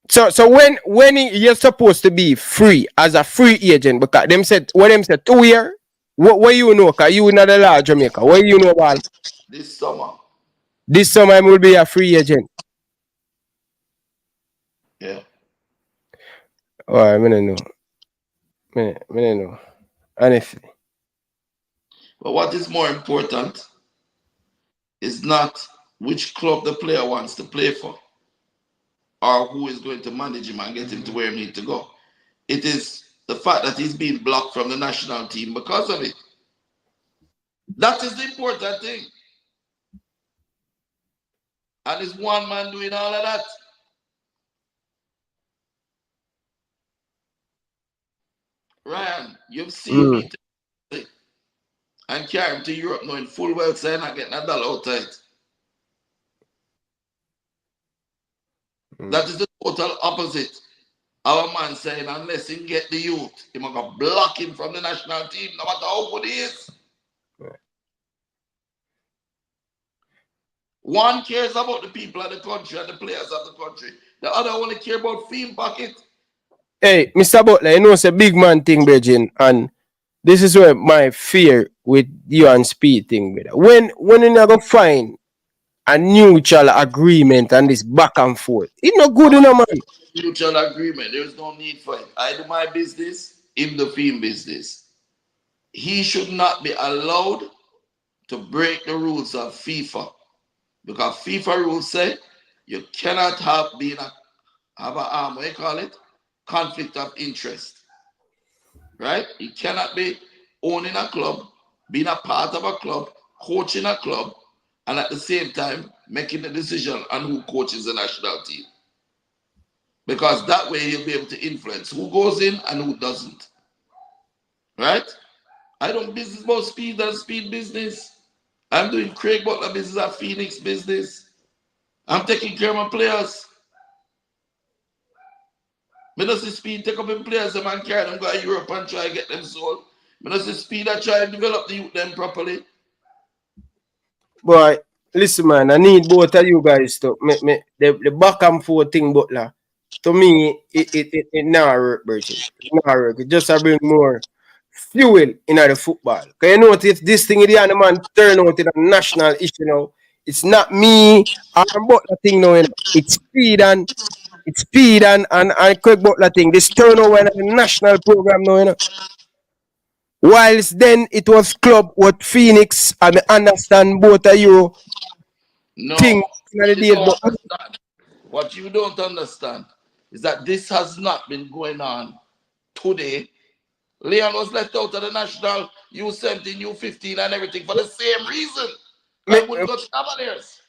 So when you're supposed to be free as a free agent, because them said 2 years, what you know, because you not the law Jamaica. What you know about this summer? This summer I will be a free agent. Yeah. Alright, I don't know. I don't know. Honestly. But what is more important is not which club the player wants to play for or who is going to manage him and get him to where he needs to go. It is the fact that he's being blocked from the national team because of it. That is the important thing. And it's one man doing all of that. Ryan, you've seen me and carry him to Europe knowing full well saying I get $1 out of it. That is the total opposite. Our man saying unless he get the youth, he must block him from the national team, no matter how good he is. One cares about the people of the country and the players of the country. The other only care about fame pocket. Hey, Mr. Butler, you know it's a big man thing, Bridging, and this is where my fear with you and Speed thing, brother. When you're going to find a mutual agreement and this back and forth, it's not good enough, man. Mutual agreement, there's no need for it. I do my business, him the film business. He should not be allowed to break the rules of FIFA. Because FIFA rules say you cannot have what you call it? Conflict of interest. Right? You cannot be owning a club, being a part of a club, coaching a club, and at the same time making the decision on who coaches the national team. Because that way you'll be able to influence who goes in and who doesn't. Right? I don't business about Speed and Speed business. I'm doing Craig Butler business and Phoenix business. I'm taking care of my players. I don't see Speed take up in players and man carry them go to Europe and try to get them sold. I don't see Speed that try to develop the youth them properly. Boy, listen man, I need both of you guys to make the back and forth thing, Butler. To me, it not work, Bridget. It not work. It just bring more fuel in the football. Because you know if this thing is the man turn out in a national issue now, it's not me or Butler thing now. It's Speed and Craig Butler thing. This turnover in a national program now. You know. Whilst then it was club with Phoenix, and I understand both of you. No, thing what you don't understand is that this has not been going on today. Leon was left out of the national U17, U15 and everything for the same reason. I wouldn't go to Cavaliers.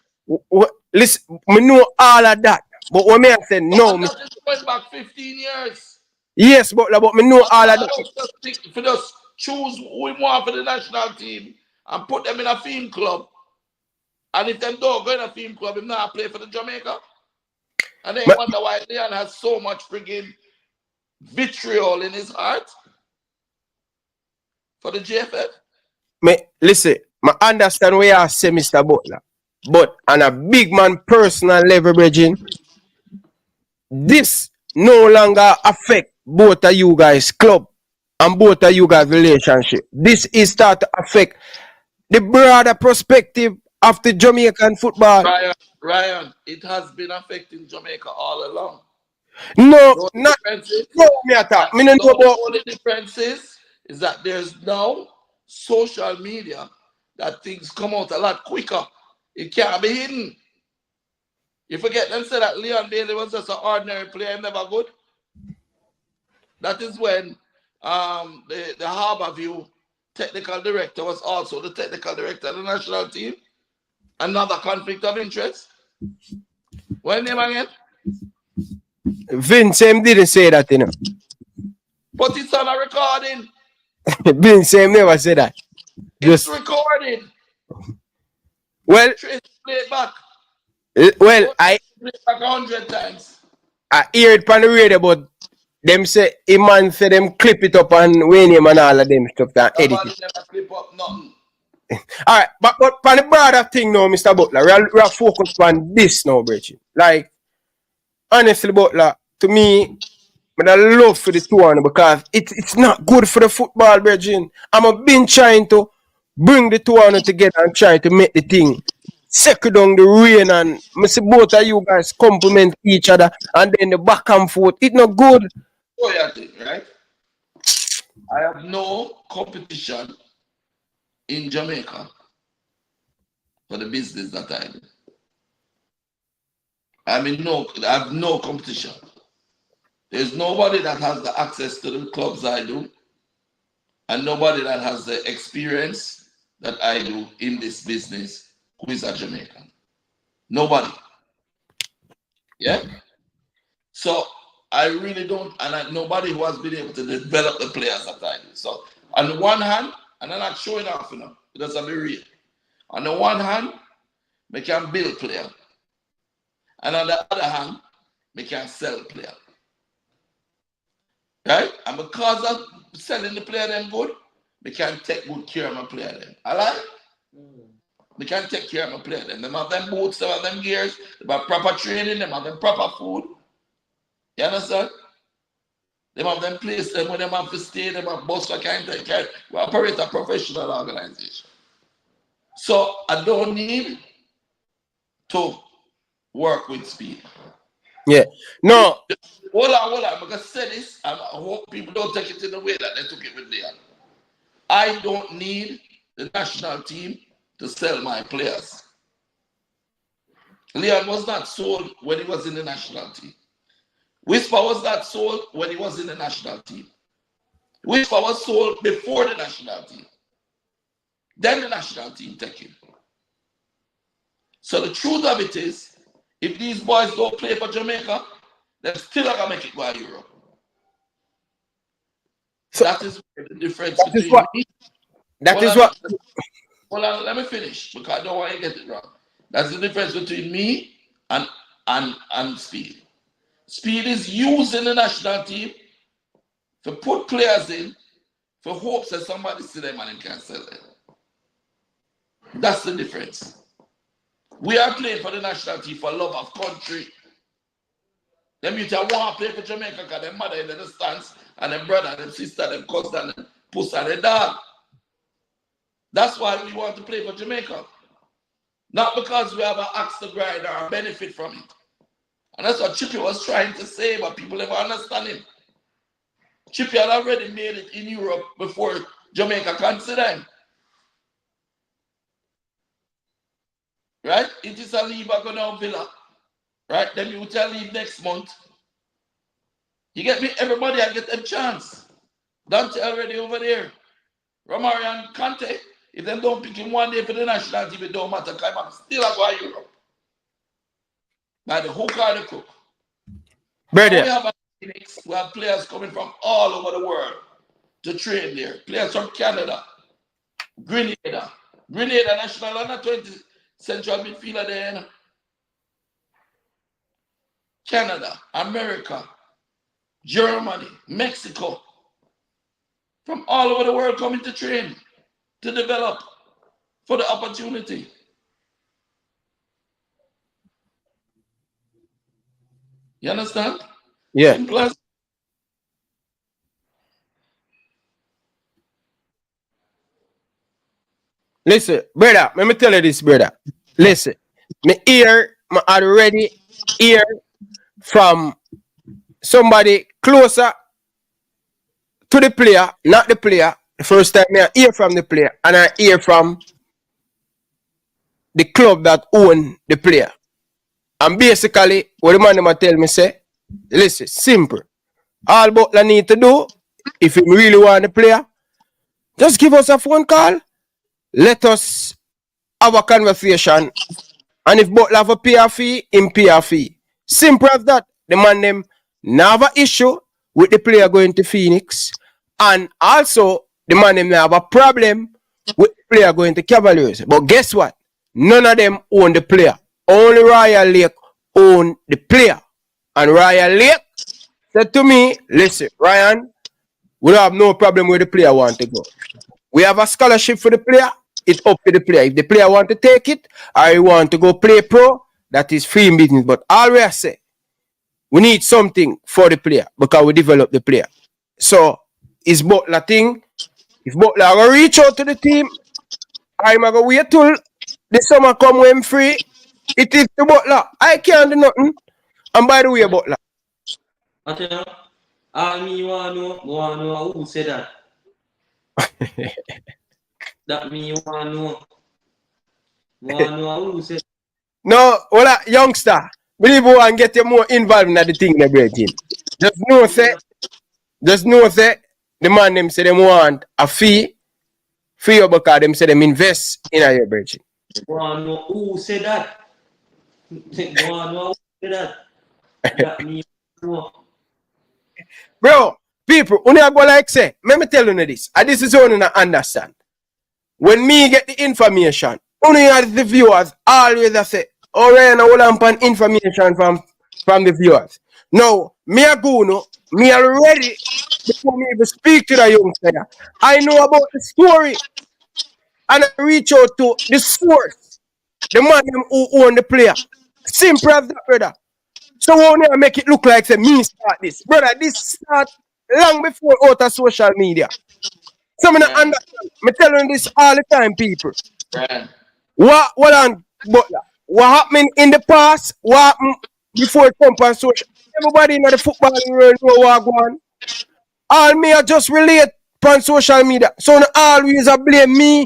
Listen, I know all of that. But when I say no, that is going back 15 years. Yes, but I know all of that. If you just choose who we want for the national team and put them in a theme club, and if them don't go in a theme club, him not play for the Jamaica. And then wonder why Leon has so much friggin' vitriol in his heart for the JFF. Listen, I understand where you say, Mr. Butler. But on a big man personal level, Bridging, this no longer affect both of you guys' club and both of you guys' relationship. This is start to affect the broader perspective of the Jamaican football. Ryan, it has been affecting Jamaica all along. No, No not differences. no me attack. Me no know No, the about only difference is that there's now social media that things come out a lot quicker. It can't be hidden. You forget them say that Leon Bailey was just an ordinary player, never good. That is when the Harborview technical director was also the technical director of the national team. Another conflict of interest. What name again? Vince didn't say that, you know. But it's on a recording. Vince never said that. It's recorded. Well, Trace play it back. Well, I play it back 100 times. I hear it on the radio, but them say a man say them clip it up and Wayne him and all of them stuff that edit Nobody it. never clip up nothing. All right, but on the broader thing now, Mr. Butler, we are focused on this now, Bridget. Like, honestly, Butler, to me, I love for the tournament because it's not good for the football, Bridget. I'm been trying to bring the tournament together and try to make the thing settle down the rain, and I see both of you guys compliment each other and then the back and forth. It's not good. Oh, yeah, right? I have no competition in Jamaica for the business that I do. I have no competition. There's nobody that has the access to the clubs I do, and nobody that has the experience that I do in this business who is a Jamaican. Nobody. Yeah? So I really don't, and nobody who has been able to develop the players that I do. So on the one hand, and I'm not showing off, because I'm real. On the one hand, we can build player. And on the other hand, we can sell player. Right? And because of selling the player them good, we can take good care of my player them. I like? We can take care of my player them. They have them boots, they have them gears, they have proper training, they have them proper food. You understand? They have them place them when they have to stay, they have bus for kind of care. We operate a professional organization. So I don't need to work with Speid. Yeah. No. Hold on. I'm going to say this, and I hope people don't take it in the way that they took it with Leon. I don't need the national team to sell my players. Leon was not sold when he was in the national team. Whisper was not sold when he was in the national team. Whisper was sold before the national team. Then the national team take him. So the truth of it is, if these boys don't play for Jamaica, they're still not going to make it go to Europe. So that is the difference between me. Hold on, let me finish because I don't want to get it wrong. That's the difference between me and Speid. Speid is using the national team to put players in for hopes that somebody see them and can sell them. That's the difference. We are playing for the national team for love of country. Them youth want to play for Jamaica because their mother in the stands and their brother, their sister, their cousin, and puss and their dog. That's why we want to play for Jamaica. Not because we have an axe to grind or a benefit from it. And that's what Chippy was trying to say, but people never understand him. Chippy had already made it in Europe before Jamaica considered him. Right? It is a leave I go down Villa. Right? Then you tell leave next month. You get me? Everybody I get them chance. Dante already over there. Romario and Conte, if them don't pick him one day for the national team, it don't matter. I'm still going to Europe. By the hook or the crook. Brother. We have players coming from all over the world to train there. Players from Canada, Grenada national under 20 central midfielder there. Canada, America, Germany, Mexico. From all over the world coming to train, to develop for the opportunity. You understand? Yeah. Simple as. Listen, brother, let me tell you this, brother. Listen, me already hear from somebody closer to the player, not the player. The first time I hear from the player and I hear from the club that own the player. And basically, what the man them tell me say, listen, simple. All Butler need to do, if he really want the player, just give us a phone call. Let us have a conversation. And if Butler have a pay a fee, him pay a fee. Simple as that. The man them never have an issue with the player going to Phoenix. And also, the man them have a problem with the player going to Cavaliers. But guess what? None of them own the player. Only Royal Lake own the player. And Royal Lake said to me, listen, Ryan, we don't have no problem where the player want to go. We have a scholarship for the player. It's up to the player. If the player want to take it or he want to go play pro, that is free business. But always I say, we need something for the player because we develop the player. So, it's Butler thing. If Butler will reach out to the team, I'm going to wait till the summer come when free. It is the Butler. I can't do nothing. And by the way, Butler. I tell you, all me want to know who said that. That me want to know who said. No, well, youngster, believe you want to get you more involved in the thing, the breaking. Just know, say, the man them say them want a fee for you because them say them invest in your breaking. Want to know who said that? Want to know who said that? That me know. Bro, people, when you go like say, let me tell you this, and this is only to understand. When me get the information, only as the viewers always I say, oh, Ryan, I will have information from the viewers. Now, me a go no, me already, before me even speak to the youngster, I know about the story, and I reach out to the source, the man who own the player. Simple as that, brother. So when you make it look like say me start this, brother, this start long before out of social media. So me not understand. Me telling this all the time, people. What happened in the past? What happened before it come on social? Everybody in the football world know what go on. All me are just relate on social media. So not always I blame me.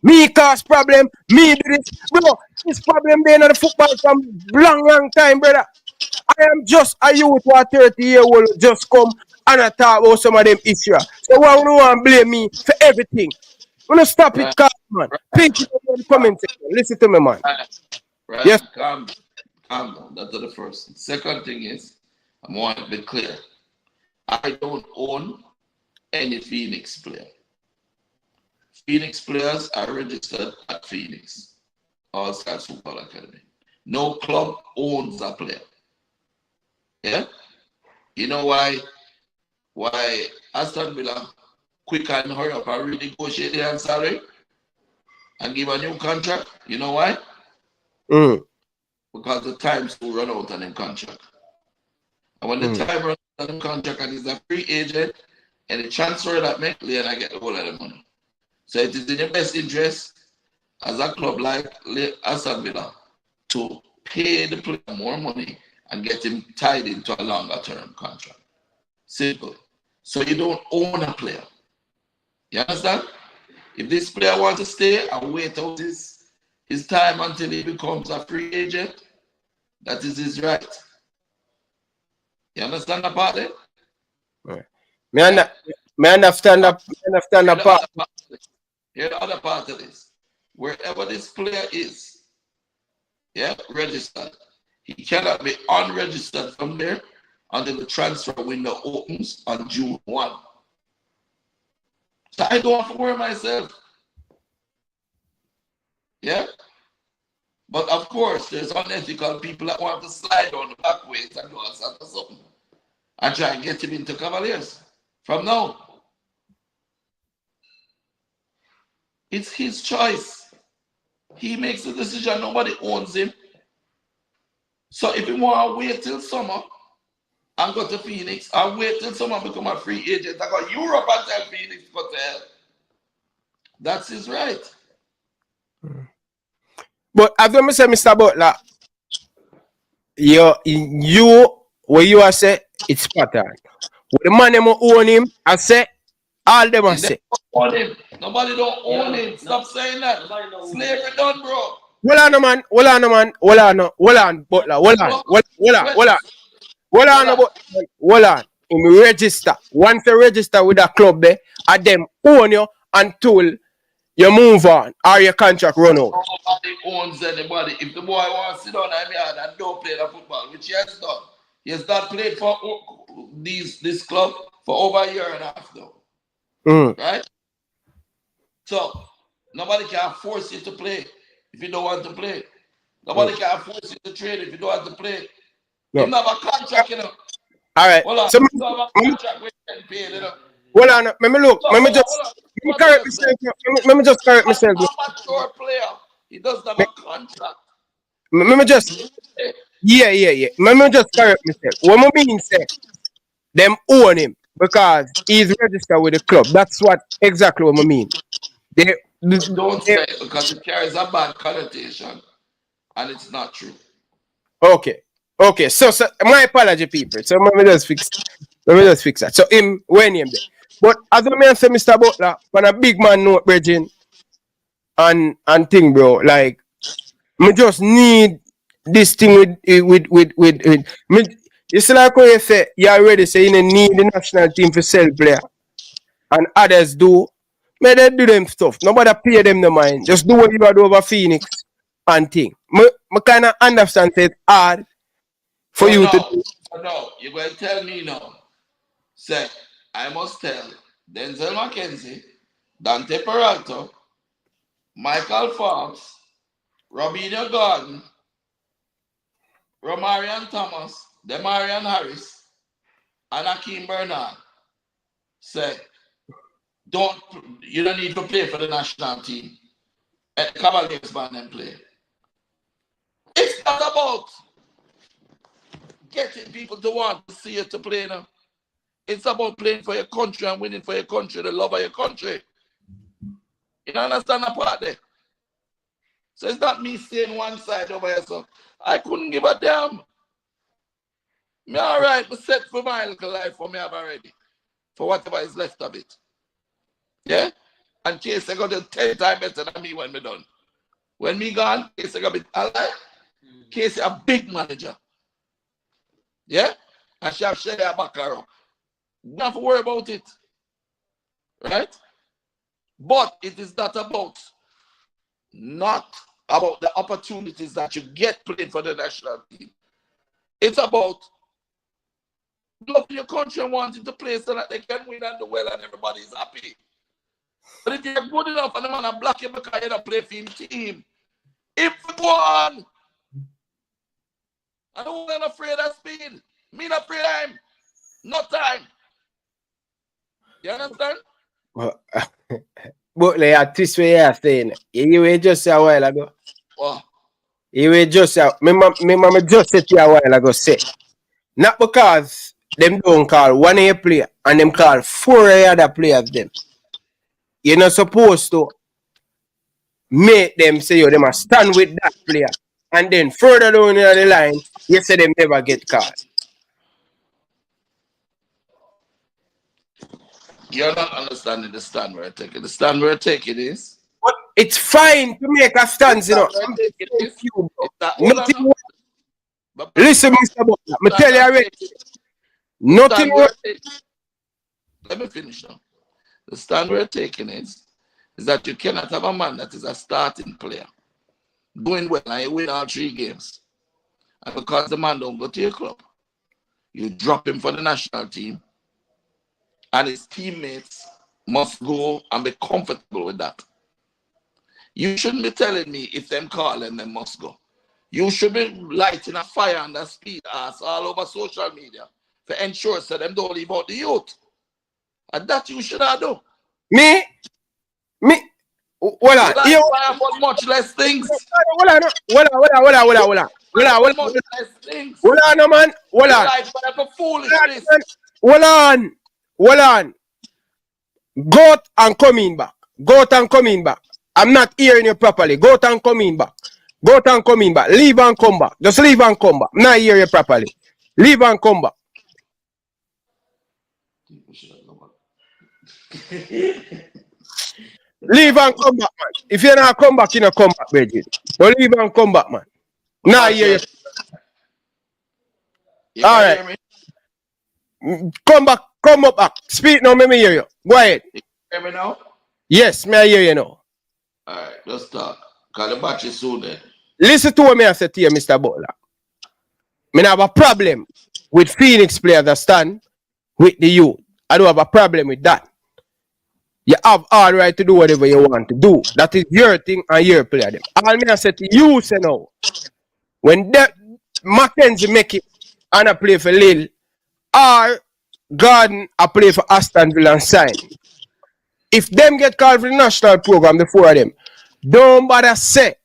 Me cause problem. Me do this. Bro, this problem been in the football from long time, brother. I am just a youth who are 30-year-old just come and I talk about some of them issues. So why would you want to blame me for everything? I'm going to stop it, man. People in the comment section. Listen to me, man. Right. Yes. Calm down. That's the first. Second thing is, I want to be clear. I don't own any Phoenix player. Phoenix players are registered at Phoenix, All Stars Football Academy. No club owns a player. Yeah? You know why Aston Villa quick and hurry up and renegotiate their salary and give a new contract? You know why? Because the time will run out on them contract. And when the time runs out on the contract and he's a free agent, and the transfer that make, then I get the whole of the money. So it is in your best interest as a club like Aston Villa to pay the player more money and get him tied into a longer term contract. Simple. So you don't own a player. You understand? If this player wants to stay and wait out his time until he becomes a free agent, that is his right. You understand that part there? Right. Me understand that part. Here's the other part of this. Wherever this player is, registered, he cannot be unregistered from there until the transfer window opens on June 1. So I don't have to worry myself. Yeah? But of course, there's unethical people that want to slide on the back ways and do something and try and get him into Cavaliers from now. It's his choice. He makes the decision. Nobody owns him. So if you want to wait till summer and go to Phoenix, or wait till summer and become a free agent, I go Europe and tell Phoenix to go to hell. That's his right. But as I say, Mr. Butler, you are say it's pattern. With the man them own him, I say, all them I say. Own him. Nobody don't own him. Stop saying that. Slavery done, bro. Hold on, man. Hold on, man. Hold on, Butler. Hold on. Register. Once you register with a club there, and them own you until you move on or your contract run out. Nobody owns anybody. If the boy wants to sit down in yard and don't play the football, which he has done. He has not played for this club for over a year and a half now. Right? So nobody can force you to play if you don't want to play. Nobody can force you to trade if you don't want to play. You have a contract, you know. All right. Hold on. So, you have a contract with paid, you know. Hold on. Let me just correct myself. A mature player. He doesn't have a contract. Let me just Yeah. Let me just correct myself. What I mean say them own him because he's registered with the club. That's what exactly what I mean. Don't say it because it carries a bad connotation and it's not true. Okay. So my apology, people. So let me just fix that. So him when him there. But as I say, Mr. Butler, when a big man note bridging and thing, bro, like me just need this thing with me. It's like when you say you already say you need the national team for sell player. And others do. May they do them stuff. Nobody pay them the mind. Just do what you do over Phoenix and thing. Me kind of understand it's hard for you to do. No, you're going to tell me now. Say, I must tell Denzel McKenzie, Dante Peralta, Michael Fox, Robinho Gordon, Romarian Thomas, Demarian Harris, and Akeem Bernard. Say, you don't need to play for the national team. Cavaliers ban and play. It's not about getting people to want to see you to play now. It's about playing for your country and winning for your country, the love of your country. You don't understand that part there? So it's not me staying one side over here. So I couldn't give a damn. Me all right, me set for my little life for me have already. For whatever is left of it. Yeah? And Case I got to 10 times better than me when me done. When me gone, Case I got it alive. Case a big manager. Yeah? And she have share her back around. Don't have to worry about it. Right? But it is not about the opportunities that you get playing for the national team. It's about loving your country and wanting to play so that they can win and do well and everybody is happy. But if you're good enough and the man block you because you don't play for him team, if you go on, I don't want afraid of Speid. Me not afraid of him. No time. You understand? Well, but like twist way you're saying, you were just say a while ago. What? You were just say, my mama just said to you a while ago, say, not because them don't call one A player and them call 4 other players them. You're not supposed to make them say you them a stand with that player. And then further down in the line, you say them never get called. You're not understanding the stand we're taking. The stand we're taking is. But it's fine to make a stand, you know. Nothing. Listen, Mr. Butler, I tell you already. Nothing. Let me finish now. The stand we're taking is that you cannot have a man that is a starting player doing well and you win all 3 games. And because the man don't go to your club, you drop him for the national team. And his teammates must go and be comfortable with that. You shouldn't be telling me if them call and them must go. You should be lighting a fire on that Speid ass all over social media to ensure so them don't leave out the youth. And that you should have done. Me? Hold on. Fire for much less things. Hold on, man. Hold on. Hold on. Go and coming back. I'm not hearing you properly. Go and coming back. Leave and come back. Just leave and come back. I'm not hearing you properly. Leave and come back. think we should have gone back. Leave and come back, man. If you're not come back, you not come back, Bridget. But leave and come back, man. Now you. All right. Come back, come up back. Speak now, let me hear you. Go ahead. You hear me now? Yes, may I hear you now. All right, let's talk. Because the battery is soon then. Listen to what I say to you, Mr. Butler. I have a problem with Phoenix players that stand with the youth. I don't have a problem with that. You have all right to do whatever you want to do. That is your thing and your player. All me I say to you, say now, when Mackenzie make it and I play for Lille, or Gordon I play for Aston Villa and sign. If them get called for the national program, the four of them, don't bother say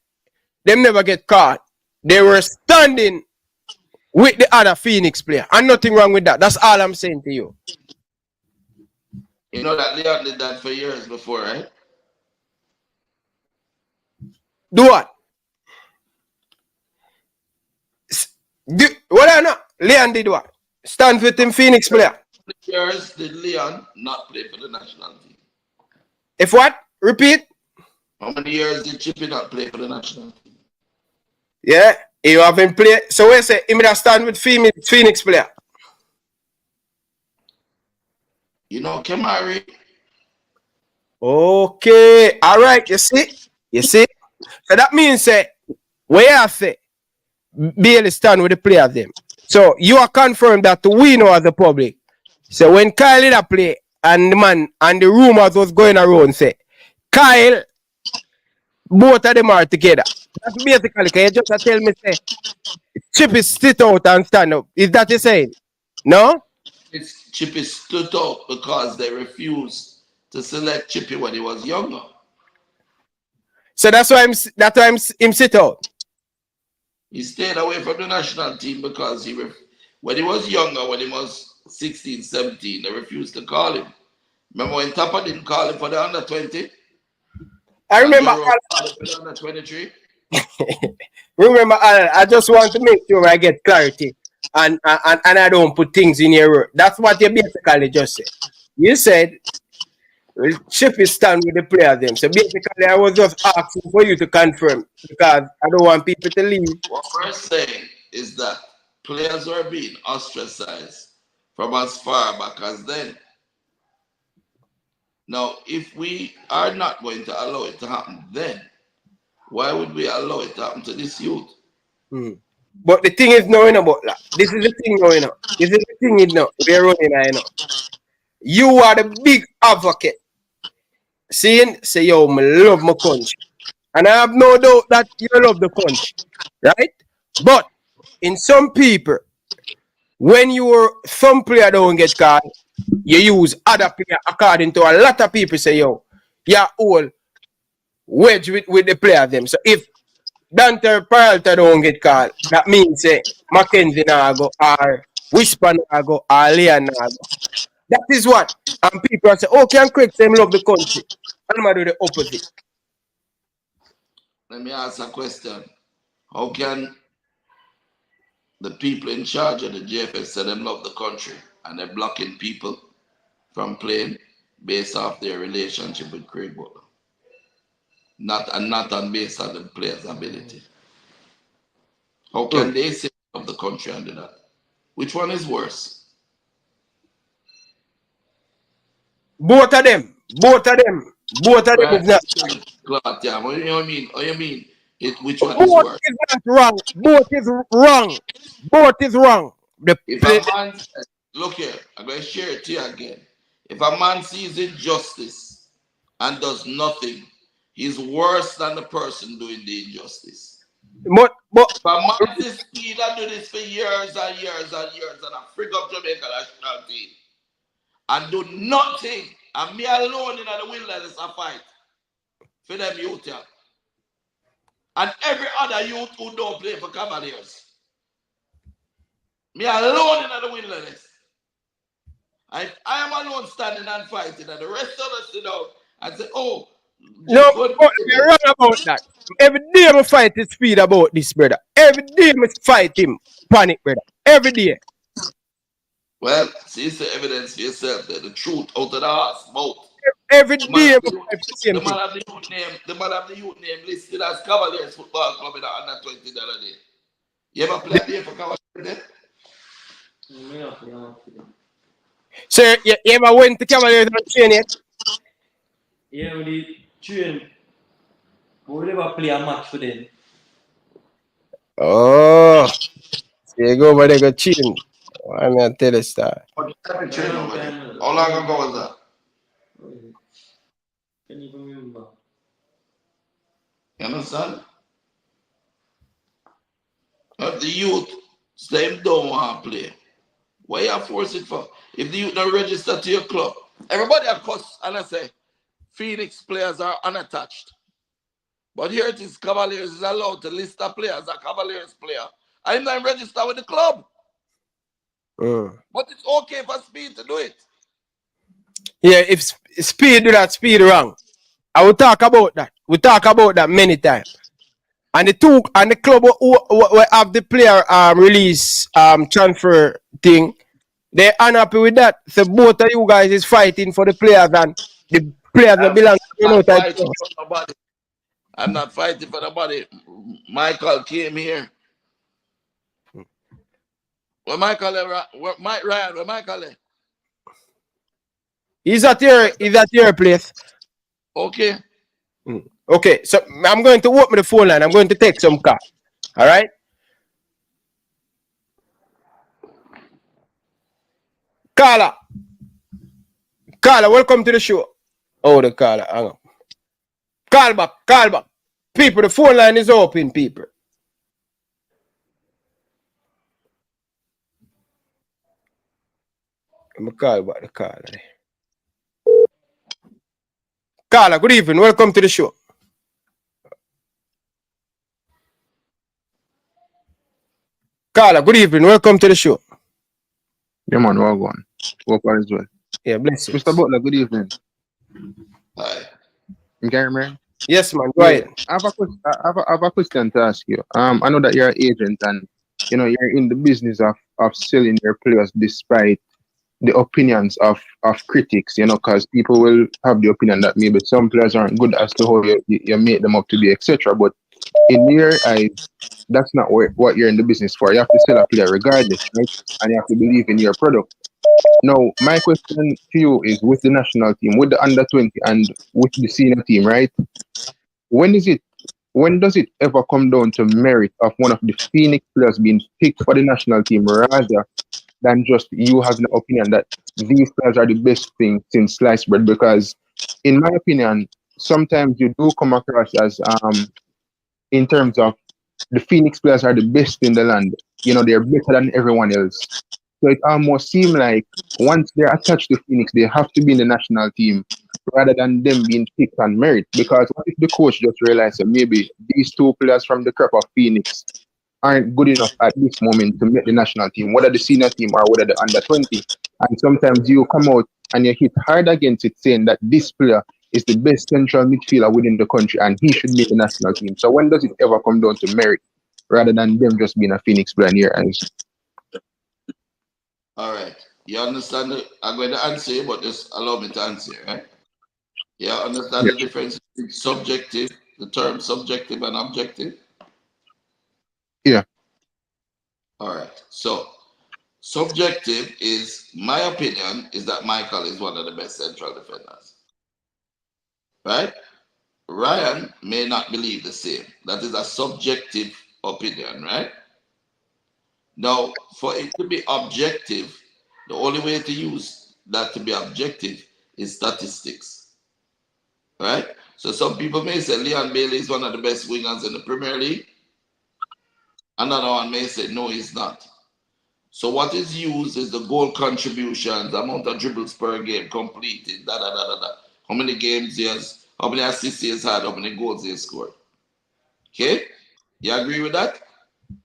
them never get called. They were standing with the other Phoenix player. And nothing wrong with that. That's all I'm saying to you. You know that Leon did that for years before, right? Do what? What I know? Leon did what? Stand with him Phoenix player. How many years did Leon not play for the national team? If what? Repeat? How many years did Chippy not play for the national team? Yeah, you haven't played. So we say him that stand with Phoenix player. You know, Kemari. Okay, all right. You see. So that means where I say Bailey stand with the player them. So you are confirmed that we know as the public. So when Kyle did a play and the man and the rumors was going around say Kyle, both of them are together. That's basically, can you just tell me say Chip is sit out and stand up? Is that you saying? No? Chippy stood out because they refused to select Chippy when he was younger. So that's why him sit out. He stayed away from the national team because when he was younger, when he was 16, 17, they refused to call him. Remember when Tapa didn't call him for the under 20? I remember. For the under 23? Remember, I just want to make sure I get clarity. And I don't put things in your word. That's what you basically just said. You said Chip is stand with the player them. So basically I was just asking for you to confirm because I don't want people to leave. What we're saying is that players are being ostracized from as far back as then. Now, if we are not going to allow it to happen then, why would we allow it to happen to this youth? But the thing is knowing about that. This is the thing going on. This is the thing you know. We're running, I know. You are the big advocate. Saying, say, yo, I love my country. And I have no doubt that you love the country. Right? But in some people, when some player don't get called, you use other player according to a lot of people say, yo, you're all wedge with the player them. So if Dante Peralta don't get called, that means Mackenzie Nago or Whisper Nago or Leon Nago. That is what. And people say, oh, can Craig say love the country? And I'm do the opposite. Let me ask a question. How can the people in charge of the JFS say them love the country and they're blocking people from playing based off their relationship with Craig Butler? Not on based on the player's ability. How can they say of the country and do that? Which one is worse? Both of them is not. Yeah, what do you mean? What do you mean? Which one Both is worse? is not wrong. Both is wrong. If a man, look here, I'm going to share it to you again. If a man sees injustice and does nothing, he's worse than the person doing the injustice. But if a man sees Speid and do this for years and years and years and a frig up Jamaica national team and do nothing, and me alone in the wilderness I fight for them youth here. And every other youth who don't play for Cavaliers. Me alone in the wilderness. I am alone standing and fighting, and the rest of us sit down and say, oh, no, you're wrong about that. Every day I fight his Speid about this, brother. Every day I fight him, panic, brother. Every day. Well, see the evidence for yourself there. The truth out of the horse mouth. Every day, The man of the youth name listed as Cavaliers Football Club in the under 20 the other day. You ever play a day for Cavaliers then? So you ever went to Cavaliers and train yet? Yeah, we train. But we never play a match for them. Oh, so you go over there go cheating. I'm gonna tell you that. How long ago was that? Can't even remember. You understand? If the youth them don't want to play, why you force it for? If the youth don't register to your club, everybody of course, and I say Phoenix players are unattached. But here it is, Cavaliers is allowed to list the players a Cavaliers player. I'm not registered with the club. But it's okay for Speid to do it. Yeah, if Speid do that, Speid wrong. I will talk about that. We talk about that many times. And the club who have the player release transfer thing, they're unhappy with that. So both of you guys is fighting for the players and the players that belong to I'm not fighting for nobody. Michael came here. Where Michael Ryan, where Michael? He's at your place. Okay. Okay, so I'm going to open the phone line. I'm going to take some call. All right? Carla, welcome to the show. Oh, the caller. Hang on. Call back. People, the phone line is open, people. I'm going to call back the caller. Carla, good evening. Welcome to the show. Carla, good evening. Welcome to the show. Yeah, man, well gone. Hope all is well. Yeah, bless you. Mr. Butler, good evening. Hi. You can hear me? Yes, man. Go ahead. I have a question to ask you. I know that you're an agent and you're in the business of selling your players despite the opinions of critics, because people will have the opinion that maybe some players aren't good as to how you make them up to be, etc. But in your eyes, that's not what you're in the business for. You have to sell a player regardless, right? And you have to believe in your product. Now, my question to you is with the national team, with the under 20 and with the senior team, right? When does it ever come down to merit of one of the Phoenix players being picked for the national team rather than just you having an opinion that these players are the best thing since sliced bread? Because in my opinion, sometimes you do come across as in terms of the Phoenix players are the best in the land. They're better than everyone else. So it almost seems like once they're attached to Phoenix, they have to be in the national team rather than them being picked on merit. Because what if the coach just realized that maybe these two players from the crop of Phoenix aren't good enough at this moment to make the national team, whether the senior team or whether the under 20. And sometimes you come out and you hit hard against it saying that this player is the best central midfielder within the country and he should make the national team. So when does it ever come down to merit rather than them just being a Phoenix player in your eyes? All right. You understand I'm going to answer you, but just allow me to answer, right? You understand the difference between subjective, the term subjective and objective? Yeah. All right. So subjective is, my opinion is that Michael is one of the best central defenders. Right? Ryan may not believe the same. That is a subjective opinion, right? Now, for it to be objective, the only way to use that to be objective is statistics. Right? So some people may say Leon Bailey is one of the best wingers in the Premier League. Another one may say no, he's not. So what is used is the goal contributions, the amount of dribbles per game completed, how many games he has, how many assists he has had, how many goals he has scored. Okay? You agree with that?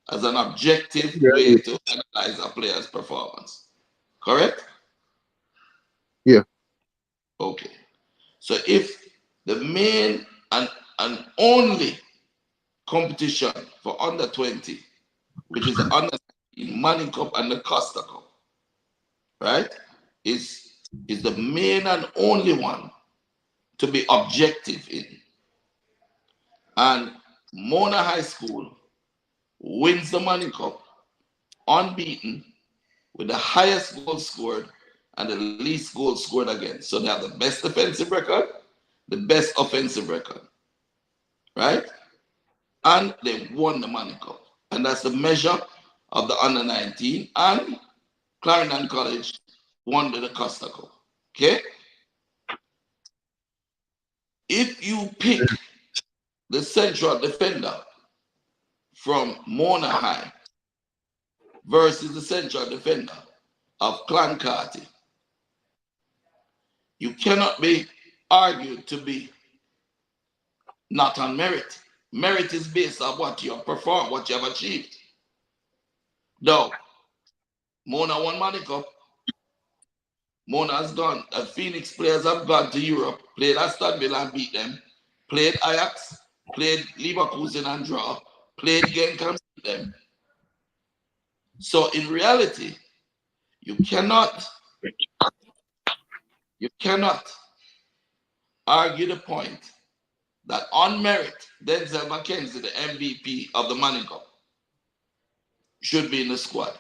As an objective way to analyze a player's performance. Correct? Yeah. Okay. So if the main and only competition for under 20, which is the under Manning Cup and the Costa Cup, right, is the main and only one to be objective in. And Mona High School wins the Money Cup unbeaten with the highest goals scored and the least goals scored against. So they have the best defensive record, the best offensive record, right? And they won the Money Cup. And that's the measure of the under 19. And Clarendon College won the Costa Cup. Okay? If you pick the central defender from Mona High versus the central defender of Clancarty, you cannot be argued to be not on merit. Merit is based on what you have performed, what you have achieved. Now, Mona won Money Cup. Mona has gone. Phoenix players have gone to Europe, played Aston Villa and beat them, played Ajax, played Leverkusen and draw, played Genk and beat them. So in reality, you cannot argue the point that on merit, Denzel McKenzie, the MVP of the Money Cup, should be in the squad.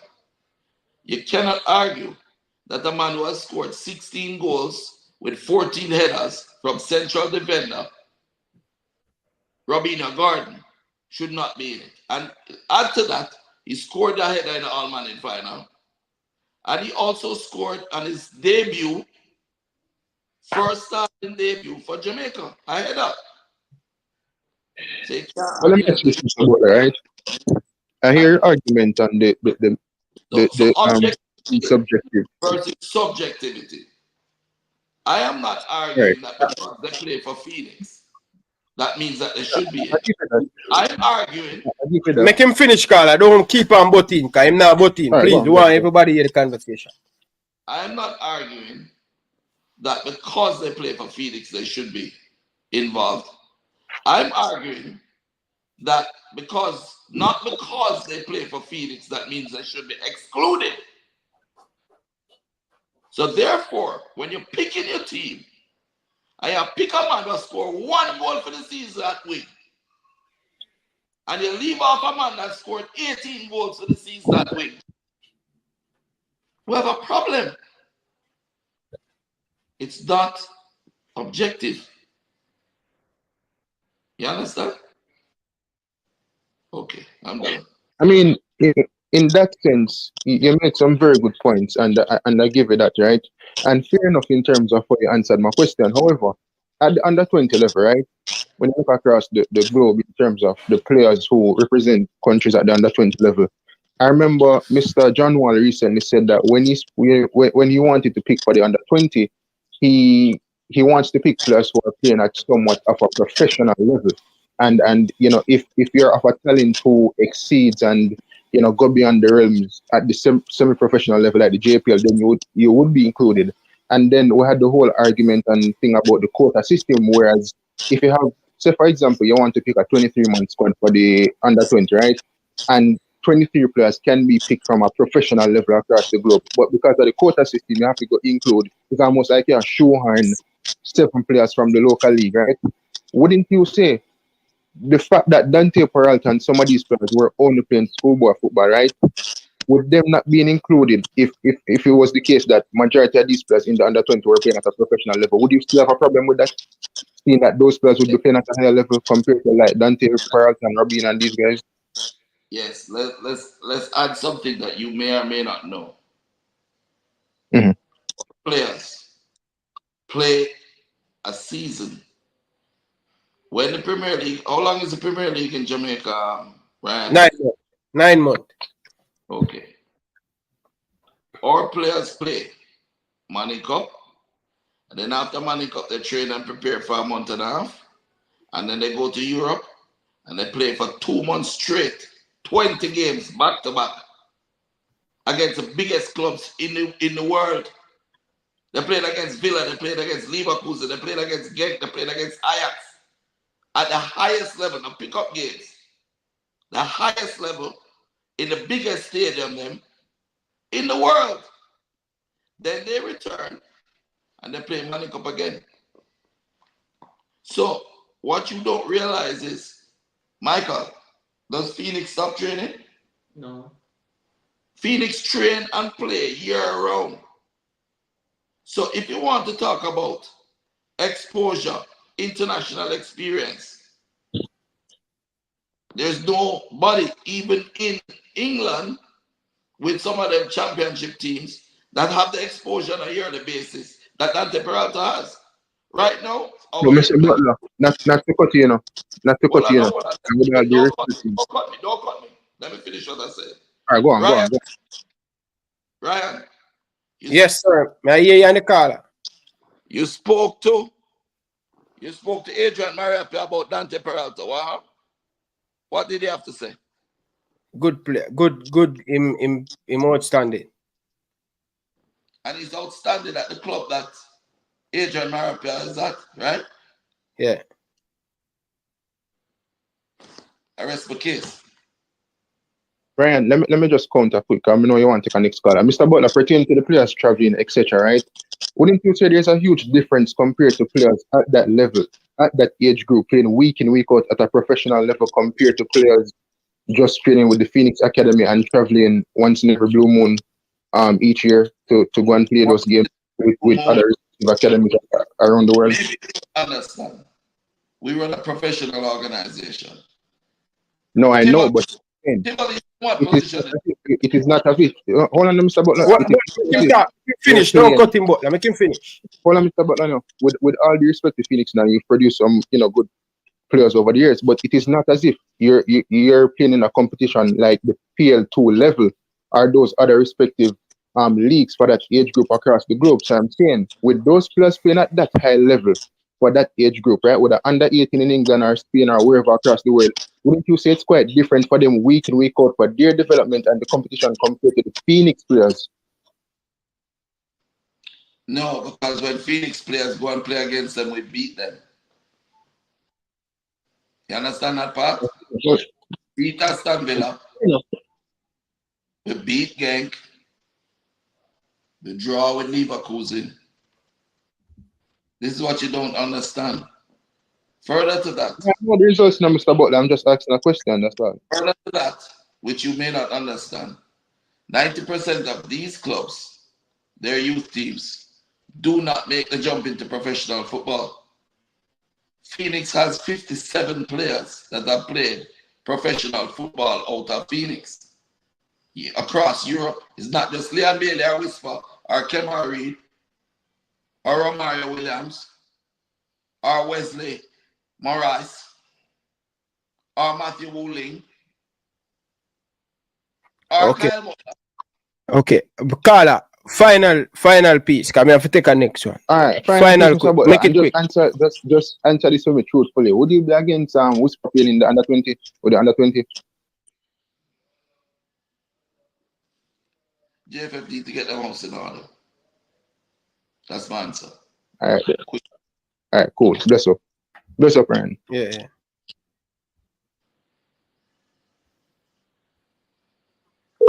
You cannot argue that a man who has scored 16 goals with 14 headers from central defender, Robina Gordon, should not be in it. And add to that, he scored a header in the All-Manning final. And he also scored on his debut, first starting debut for Jamaica, a header. So well, let me ask you something about that, right? I hear your argument on the subjective versus subjectivity. I am not arguing that because they play for Phoenix, that means that they should be in. I'm arguing. Make him finish, Carl. I don't keep on butting, because I'm not butting. Please, we want everybody hear the conversation. I'm not arguing that because they play for Phoenix, they should be involved. I'm arguing that not because they play for Phoenix, that means they should be excluded. So therefore, when you're picking your team, and you pick a man that score 1 goal for the season that week, and you leave off a man that scored 18 goals for the season that week, we have a problem. It's not objective. You understand? Okay, I'm done. I mean, in that sense, you made some very good points, and I give you that, right? And fair enough in terms of how you answered my question. However, at the under 20 level, right, when you look across the globe in terms of the players who represent countries at the under 20 level, I remember Mr. John Wall recently said that when he wanted to pick for the under 20, he wants to pick players who are playing at somewhat of a professional level. And you know, if you're of a talent who exceeds and go beyond the realms at the semi-professional level at the JPL, then you would be included. And then we had the whole argument and thing about the quota system, whereas if you have, say for example, you want to pick a 23-man squad for the under 20, right? And 23 players can be picked from a professional level across the globe. But because of the quota system, you have to include, it's almost like you're shoehorn 7 players from the local league, right? Wouldn't you say the fact that Dante Peralta and some of these players were only playing schoolboy football, right? Would them not being included if it was the case that majority of these players in the under 20 were playing at a professional level? Would you still have a problem with that? Seeing that those players would be playing at a higher level compared to like Dante Peralta and Robin and these guys? Yes, let's add something that you may or may not know. Mm-hmm. Players play a season. When the Premier League, how long is the Premier League in Jamaica, Ryan? 9 months. 9 months. Okay. Our players play Money Cup, and then after Money Cup, they train and prepare for a month and a half, and then they go to Europe, and they play for 2 months straight, 20 games back to back against the biggest clubs in the world. They played against Villa, they played against Leverkusen, they played against Genk, they played against Ajax. At the highest level, the pickup games, the highest level in the biggest stadium in the world. Then they return and they play Manning Cup again. So what you don't realize is, Michael, does Phoenix stop training? No. Phoenix train and play year round. So if you want to talk about exposure, international experience, there's nobody even in England with some of them championship teams that have the exposure on a yearly basis that Dante Peralta has. Right now, No, Mr. Butler, not to cut you, not to cut you, Don't cut me. Let me finish what I said. All right, go on. Ryan. Yes, sir. May I hear you on the caller? You spoke to Adrian Mariapia about Dante Peralta. What did he have to say? Good player. Good. Him outstanding. And he's outstanding at the club that Adrian Mariapia is at, right? Yeah. I rest my case. Brian, let me just counter quick. I know you want to take a next caller. Mr. Butler, pertaining to the players traveling, etc., right? Wouldn't you say there's a huge difference compared to players at that level, at that age group, playing week in, week out at a professional level compared to players just training with the Phoenix Academy and traveling once in every blue moon each year to go and play those games with other academies around the world? Maybe you don't understand. We run a professional organization. No, I know, but it is not a fit. Hold on, Mr. Butler. Finish. Don't cut him, Butler. Make him finish. Hold on, Mr. Butler. No. With all due respect to Phoenix, now you've produced some, good players over the years, but it is not as if you're playing in a competition like the PL2 level or those other respective leagues for that age group across the globe. So I'm saying, with those players playing at that high level for that age group, right, with the under 18 in England or Spain or wherever across the world, wouldn't you say it's quite different for them week in, week out for their development and the competition compared to the Phoenix players? No, because when Phoenix players go and play against them, we beat them. You understand that part? Beat Aston Villa. We beat Genk. We draw with Leverkusen. This is what you don't understand. Further to that. I know the results now, Mr. Butler. I'm just asking a question, that's all. Further to that, which you may not understand, 90% of these clubs, their youth teams, do not make the jump into professional football. Phoenix has 57 players that have played professional football out of Phoenix. Across Europe, it's not just Liam Bailey or Whisper or Kemar Reid or Romario Williams or Wesley Morris or Matthew Wooling or Kyle Moore. Okay. Carla, final piece. Come have to take a next one. All right. Final quick. Make it quick. Just answer this for me truthfully. Would you be against Whisper playing in the under 20 or the under 20? JFF need to get their house in order. That's my answer. All right, cool. Bless up. Bless up, Ryan. Yeah.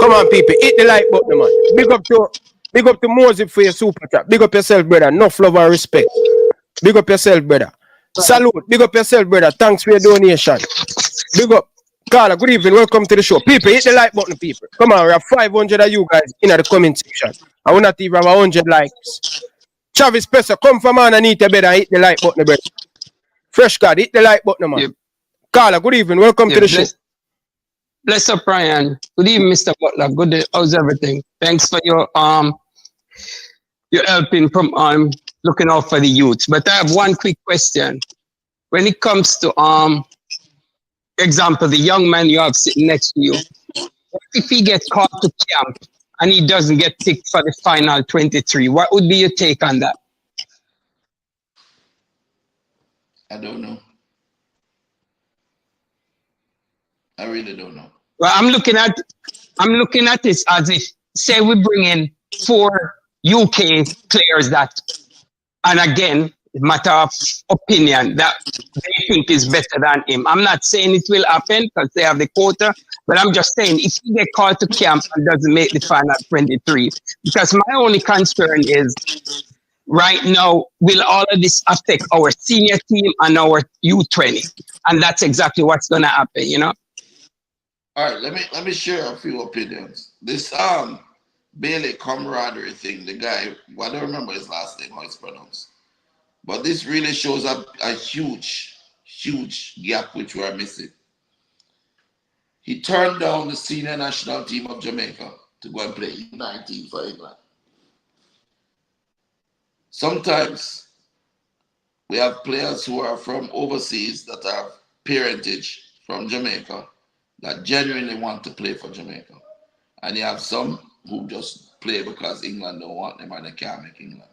Come on, people. Hit the like button, man. Big up to Mosey for your super chat. Big up yourself, brother. Enough love and respect. Big up yourself, brother. Salute. Big up yourself, brother. Thanks for your donation. Big up. Carla, good evening. Welcome to the show. People, hit the like button, people. Come on, we have 500 of you guys in the comment section. I will not even have 100 likes. Travis Pesser, come from underneath the bed and hit the like button, brother. Fresh God, hit the like button, man. Yep. Carla, good evening. Welcome to the show. Bless up, Brian. Good evening, Mr. Butler. Good day. How's everything? Thanks for your helping from looking out for the youths. But I have one quick question. When it comes to example, the young man you have sitting next to you, what if he gets called to camp and he doesn't get picked for the final 23? What would be your take on that? I don't know. I really don't know. Well, I'm looking at this as if, say we bring in 4 UK players and again, matter of opinion that they think is better than him. I'm not saying it will happen because they have the quota, but I'm just saying if he get called to camp and doesn't make the final 23, because my only concern is right now, will all of this affect our senior team and our U20? And that's exactly what's going to happen, you know? All right, let me share a few opinions. This Bailey camaraderie thing, the guy, I don't remember his last name, how it's pronounced. But this really shows up a huge gap which we are missing. He turned down the senior national team of Jamaica to go and play U19 for England. Sometimes we have players who are from overseas that have parentage from Jamaica that genuinely want to play for Jamaica. And you have some who just play because England don't want them and they can't make England.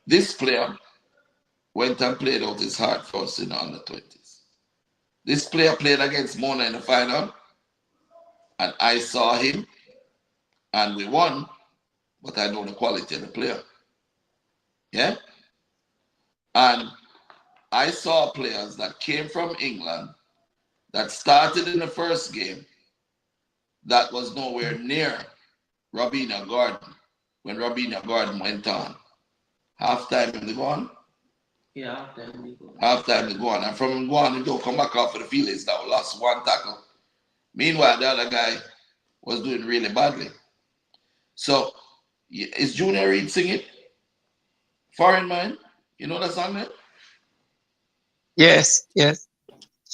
This player went and played out his heart for us in the under-20s. This player played against Mona in the final, and I saw him, and we won, but I know the quality of the player. Yeah? And I saw players that came from England that started in the first game that was nowhere near Robina Gordon when Robina Gordon went on. Half-time in the gone? Yeah, half-time in the gone. Half-time in the gone. And from gone, he don't come back off of the field. He's now lost one tackle. Meanwhile, the other guy was doing really badly. So, is Junior Reid singing Foreign Man? You know that song, man? Yes, yes.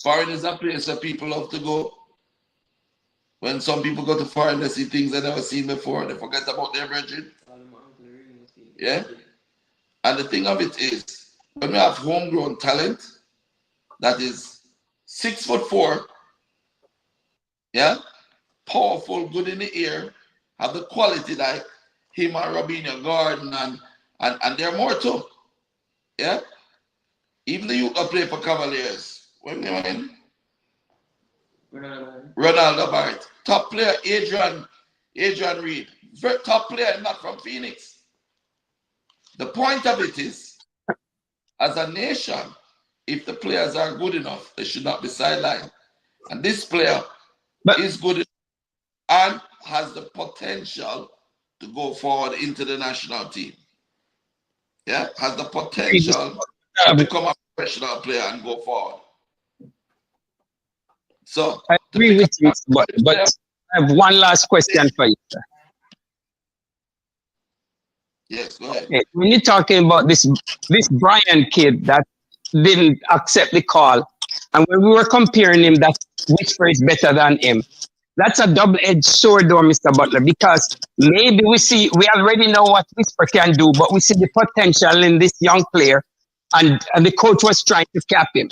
Foreign is a place that people love to go. When some people go to foreign, they see things they never seen before. They forget about their brethren. Yeah? And the thing of it is, when we have homegrown talent that is 6'4", yeah, powerful, good in the air, have the quality like him and Robina Gordon, and there are more too. Yeah? Even the youth that play for Cavaliers. When they win? Ronaldo Barrett. Top player, Adrian Reed. Top player, not from Phoenix. The point of it is, as a nation, if the players are good enough, they should not be sidelined. And this player is good enough and has the potential to go forward into the national team. Yeah, has the potential to become a professional player and go forward. So I agree with you, but I have one last question for you, sir. Yes, go ahead. Okay. When you're talking about this Brian kid that didn't accept the call, and when we were comparing him, that Whisper is better than him. That's a double-edged sword, though, Mr. Butler, because maybe we already know what Whisper can do, but we see the potential in this young player, and the coach was trying to cap him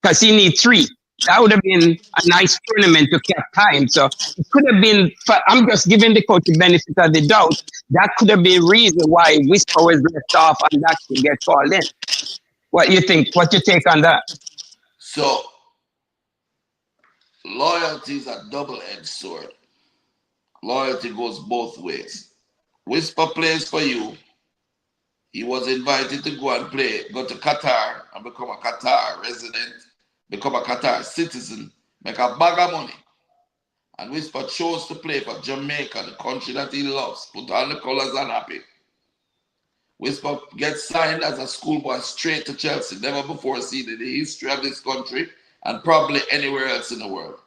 because he needs 3. That would have been a nice tournament to cap time. So it could have been, I'm just giving the coach the benefit of the doubt. That could have been a reason why Whisper was left off and that could get called in. What you think? What you take on that? So loyalty is a double-edged sword. Loyalty goes both ways. Whisper plays for you. He was invited to go and go to Qatar and become a Qatar resident, become a Qatar citizen, make a bag of money. And Whisper chose to play for Jamaica, the country that he loves, put on the colors and happy. Whisper gets signed as a schoolboy straight to Chelsea, never before seen in the history of this country and probably anywhere else in the world.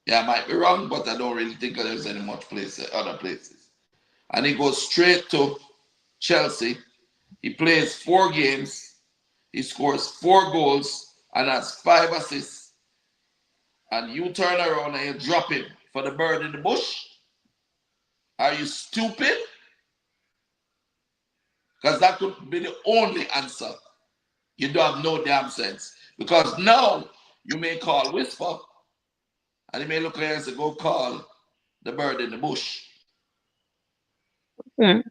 Yeah, I might be wrong, but I don't really think there's any much other places. And he goes straight to Chelsea. He plays 4 games. He scores 4 goals and has 5 assists. And you turn around and you drop him for the bird in the bush? Are you stupid? Because that could be the only answer. You don't have no damn sense. Because now you may call Whisper and he may look at you and say, go call the bird in the bush. Yeah.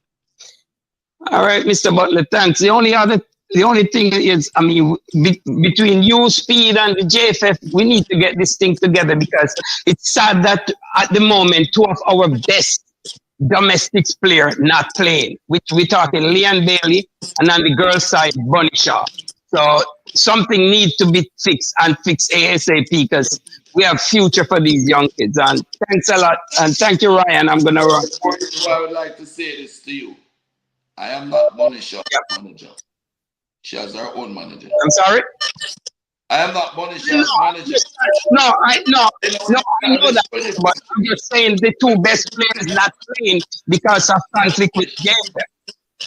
All right, Mr. Butler, thanks. The only thing is, I mean, between you, Speid, and the JFF, we need to get this thing together because it's sad that at the moment, 2 of our best domestic player not playing, which we talking Leon Bailey, and on the girls' side, Bunny Shaw. So something needs to be fixed and fixed ASAP because we have future for these young kids. And thanks a lot. And thank you, Ryan. I'm going to run. I would like to say this to you. I am not Bunny Shaw's manager. She has her own manager. I'm sorry? I am not Bunny Shaw's manager. I know that, but I'm just saying the two best players not playing because of conflict with game.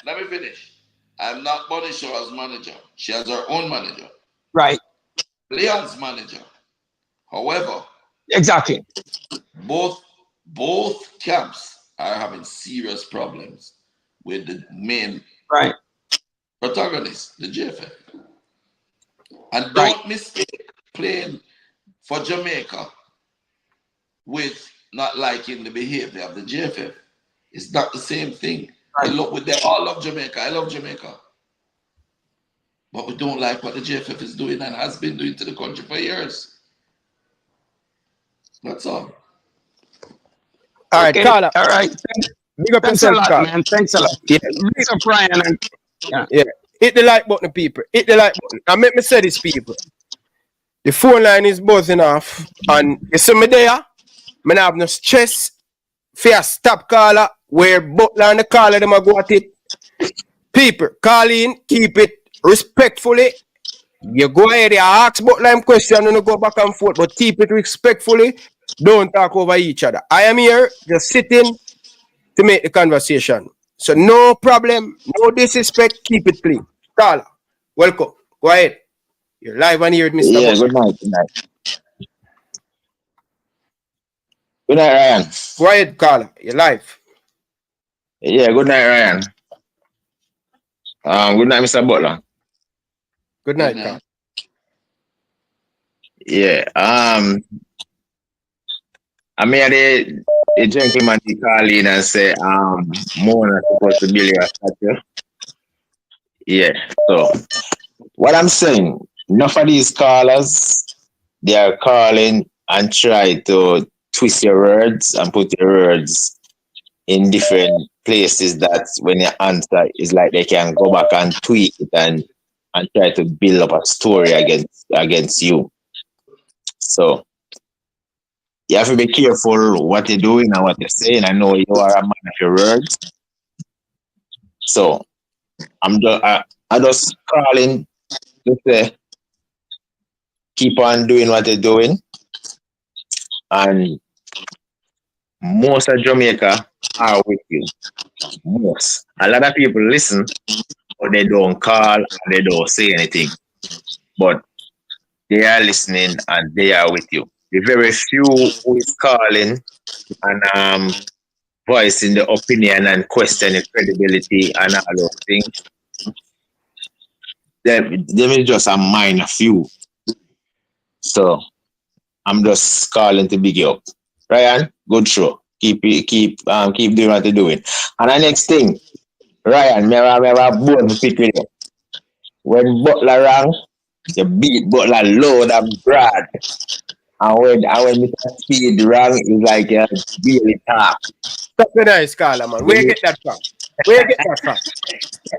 Let me finish. I'm not Bunny Shaw's manager. She has her own manager. Right. Leon's manager. However, exactly. Both camps are having serious problems with the main protagonist, the JFF. And don't mistake playing for Jamaica with not liking the behavior of the JFF. It's not the same thing. They all love Jamaica. I love Jamaica. But we don't like what the JFF is doing and has been doing to the country for years. That's all. All right, Carla. All right. Big up Thanks a yourself, lot, Carla. man. Thanks a lot. Yeah. Big up, Ryan. Yeah. Hit the like button, people. Hit the like button. And make me say this, people. The phone line is buzzing off. And you see me there? I have no stress for a stop caller where Butler and the caller them go at it. People, call in, keep it respectfully. You go ahead, you ask Butler them question and you go back and forth, but keep it respectfully. Don't talk over each other. I am here just sitting to make the conversation. So no problem, no disrespect, keep it clean. Caller, welcome. Go ahead. You're live on here with Mr. Yeah, Butler. good night. Good night, Ryan. Go ahead, caller. You're live. Yeah, good night, Ryan. Good night, Mr. Butler. Good night, caller. Yeah. I mean, the gentleman he call in and say, Mona supposed to build your statue. Yeah. So, what I'm saying, enough of these callers, they are calling and try to twist your words and put your words in different places that when you answer, it's like they can go back and tweak it and try to build up a story against you. So, you have to be careful what you're doing and what you're saying. I know you are a man of your words. So I'm just calling to say keep on doing what you're doing. And most of Jamaica are with you. Most. A lot of people listen, but they don't call and they don't say anything. But they are listening and they are with you. The very few who is calling and voicing the opinion and questioning credibility and all those things, them is just a minor few. So I'm just calling to big you up. Ryan, good show. Keep doing what you're doing. And the next thing, Ryan, me have a bone to pick with you. When Butler rang, you beat Butler loud and broad. And when Mr. Speid rang, it's like a really talk. Stop the nice caller, man. Where you get that from? Where you get that from?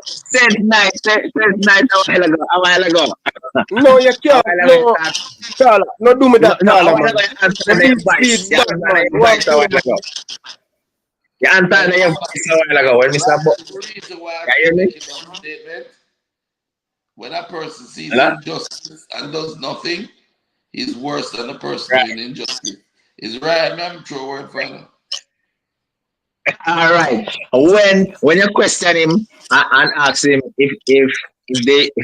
Said nice a while ago. No, you can't. No, caller. No, do me that, caller, man. You answered your voice a while ago when Mr. The reason why I make that statement, when a person sees injustice and does nothing, he's worse than the person doing injustice. Is right, man. Throw a word for him. All right. When you question him and ask him if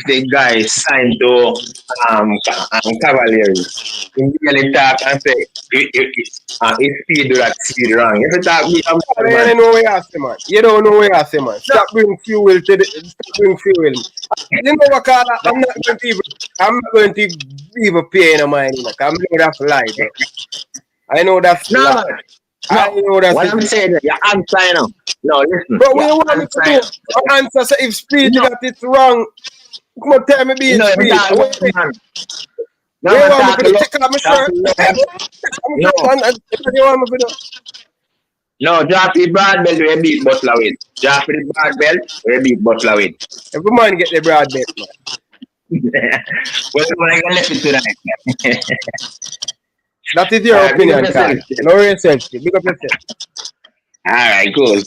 the guy signed to Cavaliers, he really talk and say if Speid do that Speid wrong. If you talk me, you don't know where you say, man. You don't know where you say, man. Stop bringing fuel to the. Stop bringing fuel. You know what, Carla? I'm not going to even pay no mind. I know that's lie, bro. I know that's lie. I know that's what I'm saying. You answer, you know. No, listen. But what you want me to do? I answer. So if Speid that it's wrong, come on, tell me being Speid. No, you want me to take off my shirt? No, Jaffy broad belt we beat Butler with. Jaffy the broad belt we beat Butler with. Every man get the broad belt, man. Well, I can left it tonight. That is your opinion, Carl. No yourself. Big up yourself. All right, cool.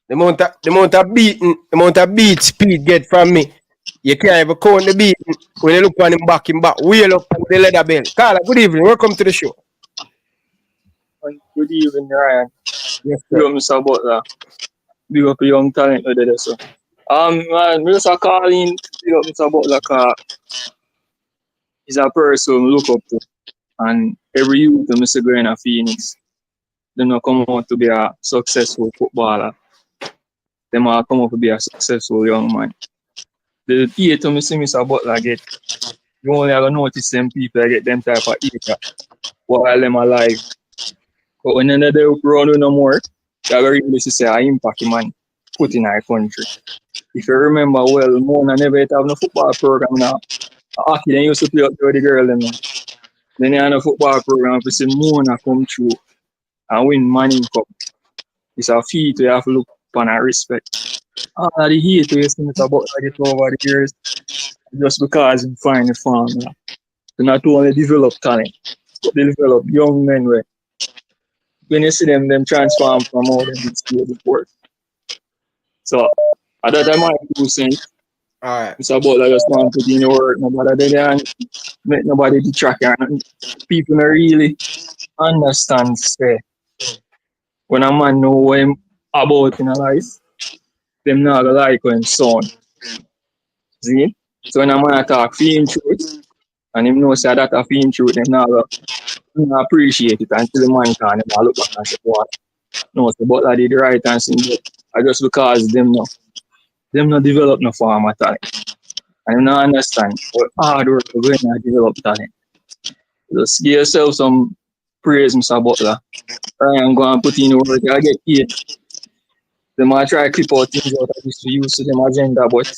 The amount of beat Speed get from me. You can't even count the beat when you look on him back, wheel up with the leather belt. Carla, good evening. Welcome to the show. Good evening, Ryan. Yes, Big up Mr. Butler. Big up a young talent over there, so. Man, we just calling big up Mr. Butler because he's a person I look up to. And every youth I see going to Phoenix, they not come out to be a successful footballer. They might come out to be a successful young man. The hate I see Mr. Butler get, you only have to notice them people get them type of hate while them alive. But when they run no more, they're going to really say an impact man put in our country. If you remember well, Mona never have no football program now. Hockey, they used to play up there with the girl them. Then they have a football program to see Mona come through and win Manning Cup. It's a feat you have to look upon and respect. All the hate you see Mr. Butler get over the years just because you find the farm. They not only develop talent, but they develop young men where when you see them transform from all them big skills before. So at that time I do say, alright, Mr. Butler just want to put in the work, nobody there and make nobody detract and people don't really understand say when a man know what him about in a life, them not gonna like when son. See? So when a man talk feeling truth and him know say that a feeling truth, them not gonna appreciate it until the man can never look back and say, what? No, so Butler did the right and thing, but just because them not develop no farmer talent. And you not understand what hard work to go in and develop talent. Just give yourself some praise, Mr. Butler. I'm going to put in the work, I get paid. They might try to clip out things out of this to use to them agenda, but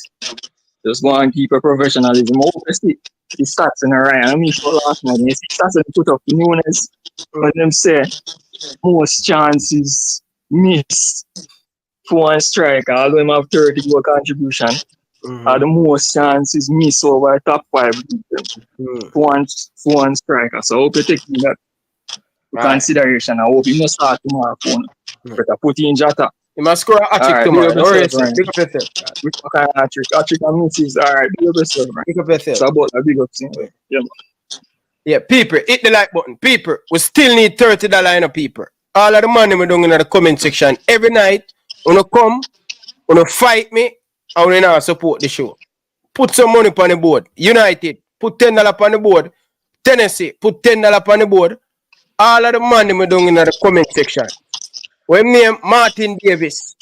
just go and keep a professionalism. Obviously, the stats in a Ryan. I mean, for last night, the stats that they put up in Nunes, when them say most chances miss for one striker, although him have 30 goal contribution, are the most chances miss over top 5 for one striker. So I hope you take that into consideration. I hope you must start tomorrow. But I put in Jata. You must score a hat-trick tomorrow. Don't worry yourself. Pick up yourself. Which kind of hat-trick? Hat-trick and misses. Alright, big up yourself, man. Pick up yourself. It's about a big up thing. Yeah, man. Yeah, people, hit the like button. People, we still need $30 in a people. All of the money we're doing in the comment section. Every night, when you come, when you fight me, and when you not support the show. Put some money on the board. United, put $10 on the board. Tennessee, put $10 on the board. All of the money we're doing in the comment section. When name Martin Davis,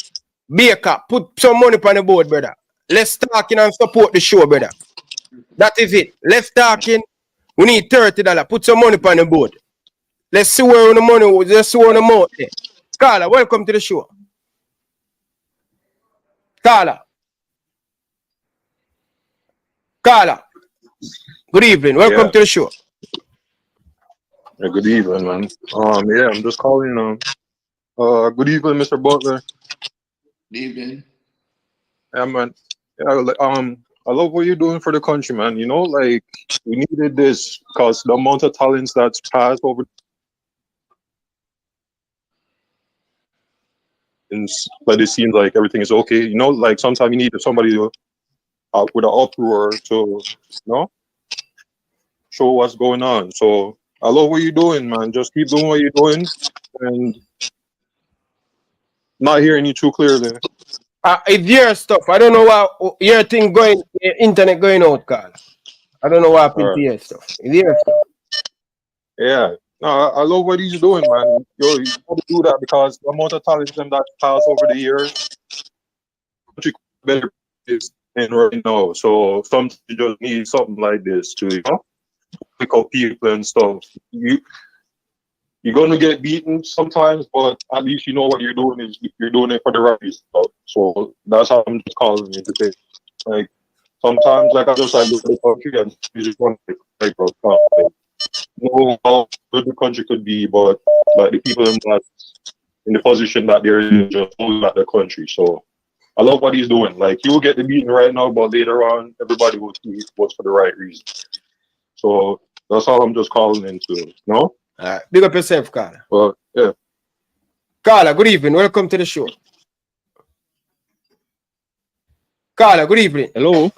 Baker, put some money on the board, brother. Let's talking and support the show, brother. That is it. Let's talking. We need $30. Put some money on the board. Let's see where the money was. Let's see where the money is. Carla, welcome to the show. Carla. Good evening. Welcome to the show. Yeah, good evening, man. Yeah, I'm just calling. Good evening, Mr. Butler. Good evening. Yeah, man. Yeah, I love what you're doing for the country, man. You know, like we needed this because the amount of talents that's passed over. But it seems like everything is okay. You know, like sometimes you need somebody to, with an uproar to, show what's going on. So I love what you're doing, man. Just keep doing what you're doing, and not hearing you too clearly. It's your stuff. I don't know why your thing going, your internet going out, Carl. I don't know what happened to your stuff. It's your stuff. Yeah. No, I love what he's doing, man. You got to do that because the amount of talent them that passed over the years, better is in right now. So sometimes you just need something like this to, pick up people and stuff. You're gonna get beaten sometimes, but at least you know what you're doing is you're doing it for the right reason. So that's how I'm just calling you today. Like sometimes, like I just look at the country and you just want to like, bro, know how good the country could be, but like the people in that in the position that they're in just holding back the country. So I love what he's doing. Like he will get the beating right now, but later on everybody will see it was for the right reason. So that's all I'm just calling into. No? Alright. Big up yourself, Carla. Well, yeah. Carla, good evening. Welcome to the show. Carla, good evening. Hello.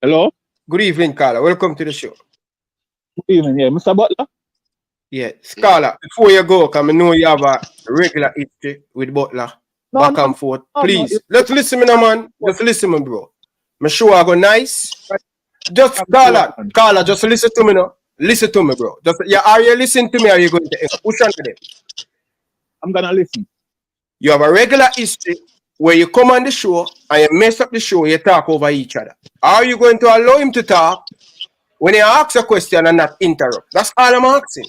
Hello. Good evening, Carla. Welcome to the show. Good evening, yeah. Mr. Butler? Yeah. Carla, before you go, because I know you have a regular history with Butler. Back and forth. Please, let's listen, man. Just listen, bro. I'm sure I go nice. Just, Carla, just listen to me now. Listen to me, bro. Just, yeah, are you listening to me or are you going to push on to them? I'm going to listen. You have a regular history where you come on the show and you mess up the show, you talk over each other. Are you going to allow him to talk when he asks a question and not interrupt? That's all I'm asking.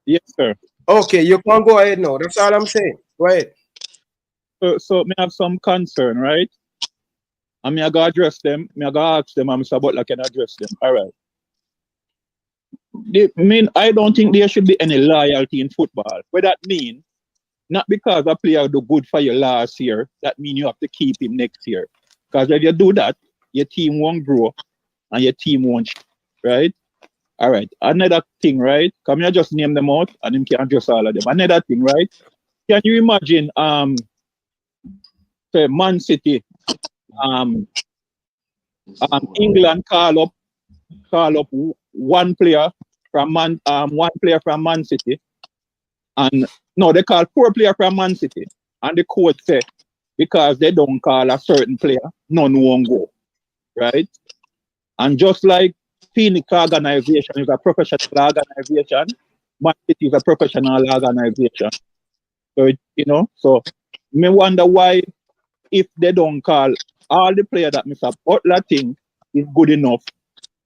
Yes, sir. Okay, you can go ahead now. That's all I'm saying. Go ahead. So me have some concern, right? And me I gotta address them. Me I gotta ask them and Mr. Butler can address them. All right. I don't think there should be any loyalty in football. What that mean? Not because a player do good for you last year, that means you have to keep him next year. Because if you do that, your team won't grow and your team won't, right? All right. Another thing, right? Come here, just name them out and him can address all of them. Another thing, right? Can you imagine say Man City, England call up one player from Man City, and no, they call 4 players from Man City, and the coach say because they don't call a certain player, none won't go, right? And just like Pinnock organization is a professional organization, Man City is a professional organization. So so me wonder why, if they don't call all the players that Mr. Butler think is good enough,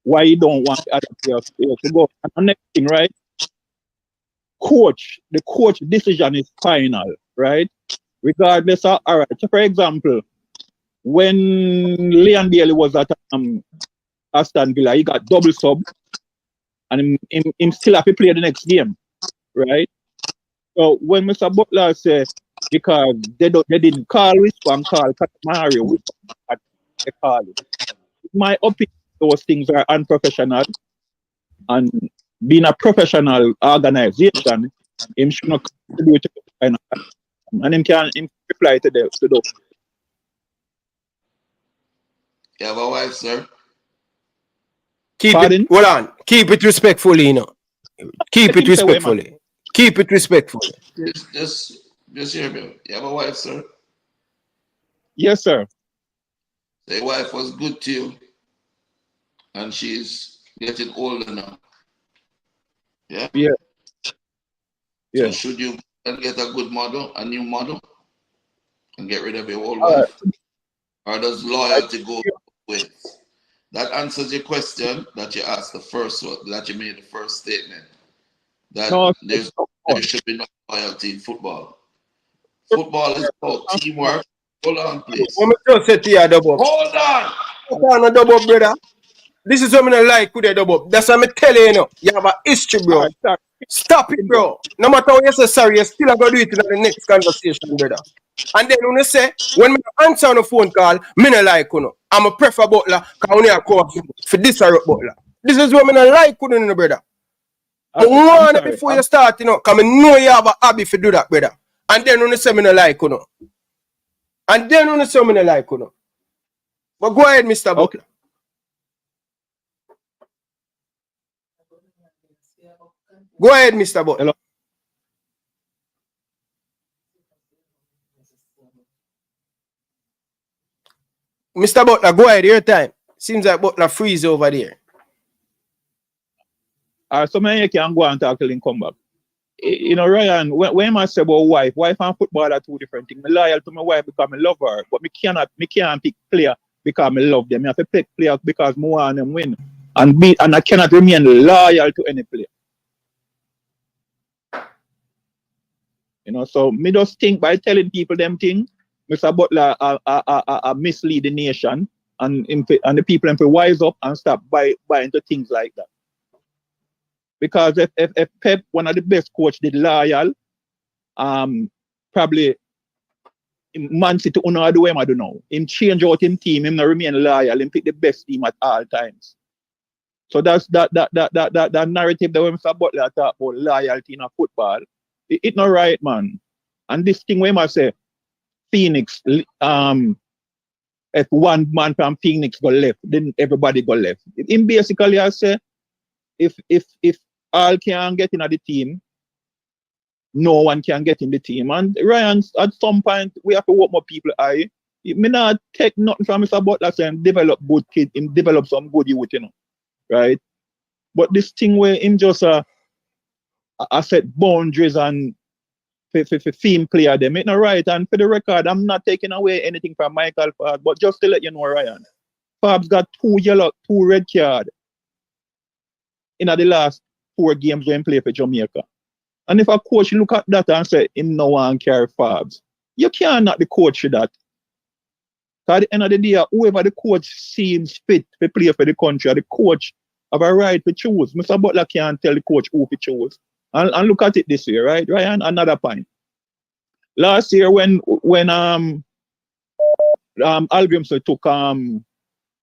why you don't want the other players to go. And the next thing, right? The coach decision is final, right? Regardless of, all right. So for example, when Leon Bailey was at Aston Villa, he got double sub, and him still have to play the next game, right? So when Mr. Butler says because they didn't call Whisper and call Mario Whisper, they call it. In my opinion, those things are unprofessional, and being a professional organization, him should not contribute to the kind of, and him can reply to those. You have a wife, sir? Hold on. Keep it respectfully, you know. Keep it respectfully. Keep it respectfully. Just hear me. You have a wife, sir? Yes, sir. The wife was good to you, and she's getting older now. Yeah? Yeah. Yeah. So should you get a good model, a new model, and get rid of your old wife? Or does loyalty go with? That answers your question that you asked the first one, that you made the first statement. That there should be no loyalty in football. Football is about teamwork. Hold on, please. Hold on. Hold on, double, brother. This is what I like with the double. That's what I'm telling you. You have a history, bro. Stop it, bro. No matter how you say sorry, you still going to do it in the next conversation, brother. And then when you say, when I answer on a phone call, I don't like you. I'm a prefer Butler because I call for this or Butler. This is what I like you, brother. I want before you start, because I know you have a hobby for do that, brother. And then when you say I don't like you. And then when you say I don't like you. But go ahead, Mr. Butler. Go ahead, Mr. Butler. Hello. Mr. Butler, go ahead, your time. Seems like Butler freeze over there. So many can go and talk till him come back. Ryan, when I say about wife and football are two different things. I'm loyal to my wife because I love her, but I can't pick player because I love them. I have to pick player because I want them win. And I cannot remain loyal to any player. So me just think by telling people them things, Mr. Butler mislead the nation and the people to wise up and stop buying into things like that. Because if Pep, one of the best coach, did loyal, probably Man City uno do him, I don't know. Him change out him team, him not remain loyal, him pick the best team at all times. So that's that narrative that when Mr. Butler talk about loyalty in a football, it's not right, man. And this thing when I say Phoenix, if one man from Phoenix go left, then everybody go left. In basically I say if all can get in at the team, no one can get in the team. And Ryan, at some point, we have to work more people. I may not take nothing from Mr. Butler saying develop good kids, him develop some good youth, you know, right? But this thing where him just I set boundaries and for team player them, it's not right. And for the record, I'm not taking away anything from Michael Farbs, but just to let you know, Ryan, Farbs got 2 red cards in the last 4 games when he played for Jamaica. And if a coach look at that and say, him no one carry Farbs, you cannot the coach for that. At the end of the day, whoever the coach seems fit to play for the country, the coach have a right to choose. Mr. Butler can't tell the coach who to choose. And look at it this year, right, Ryan? Another point. Last year when Hallgrímsson took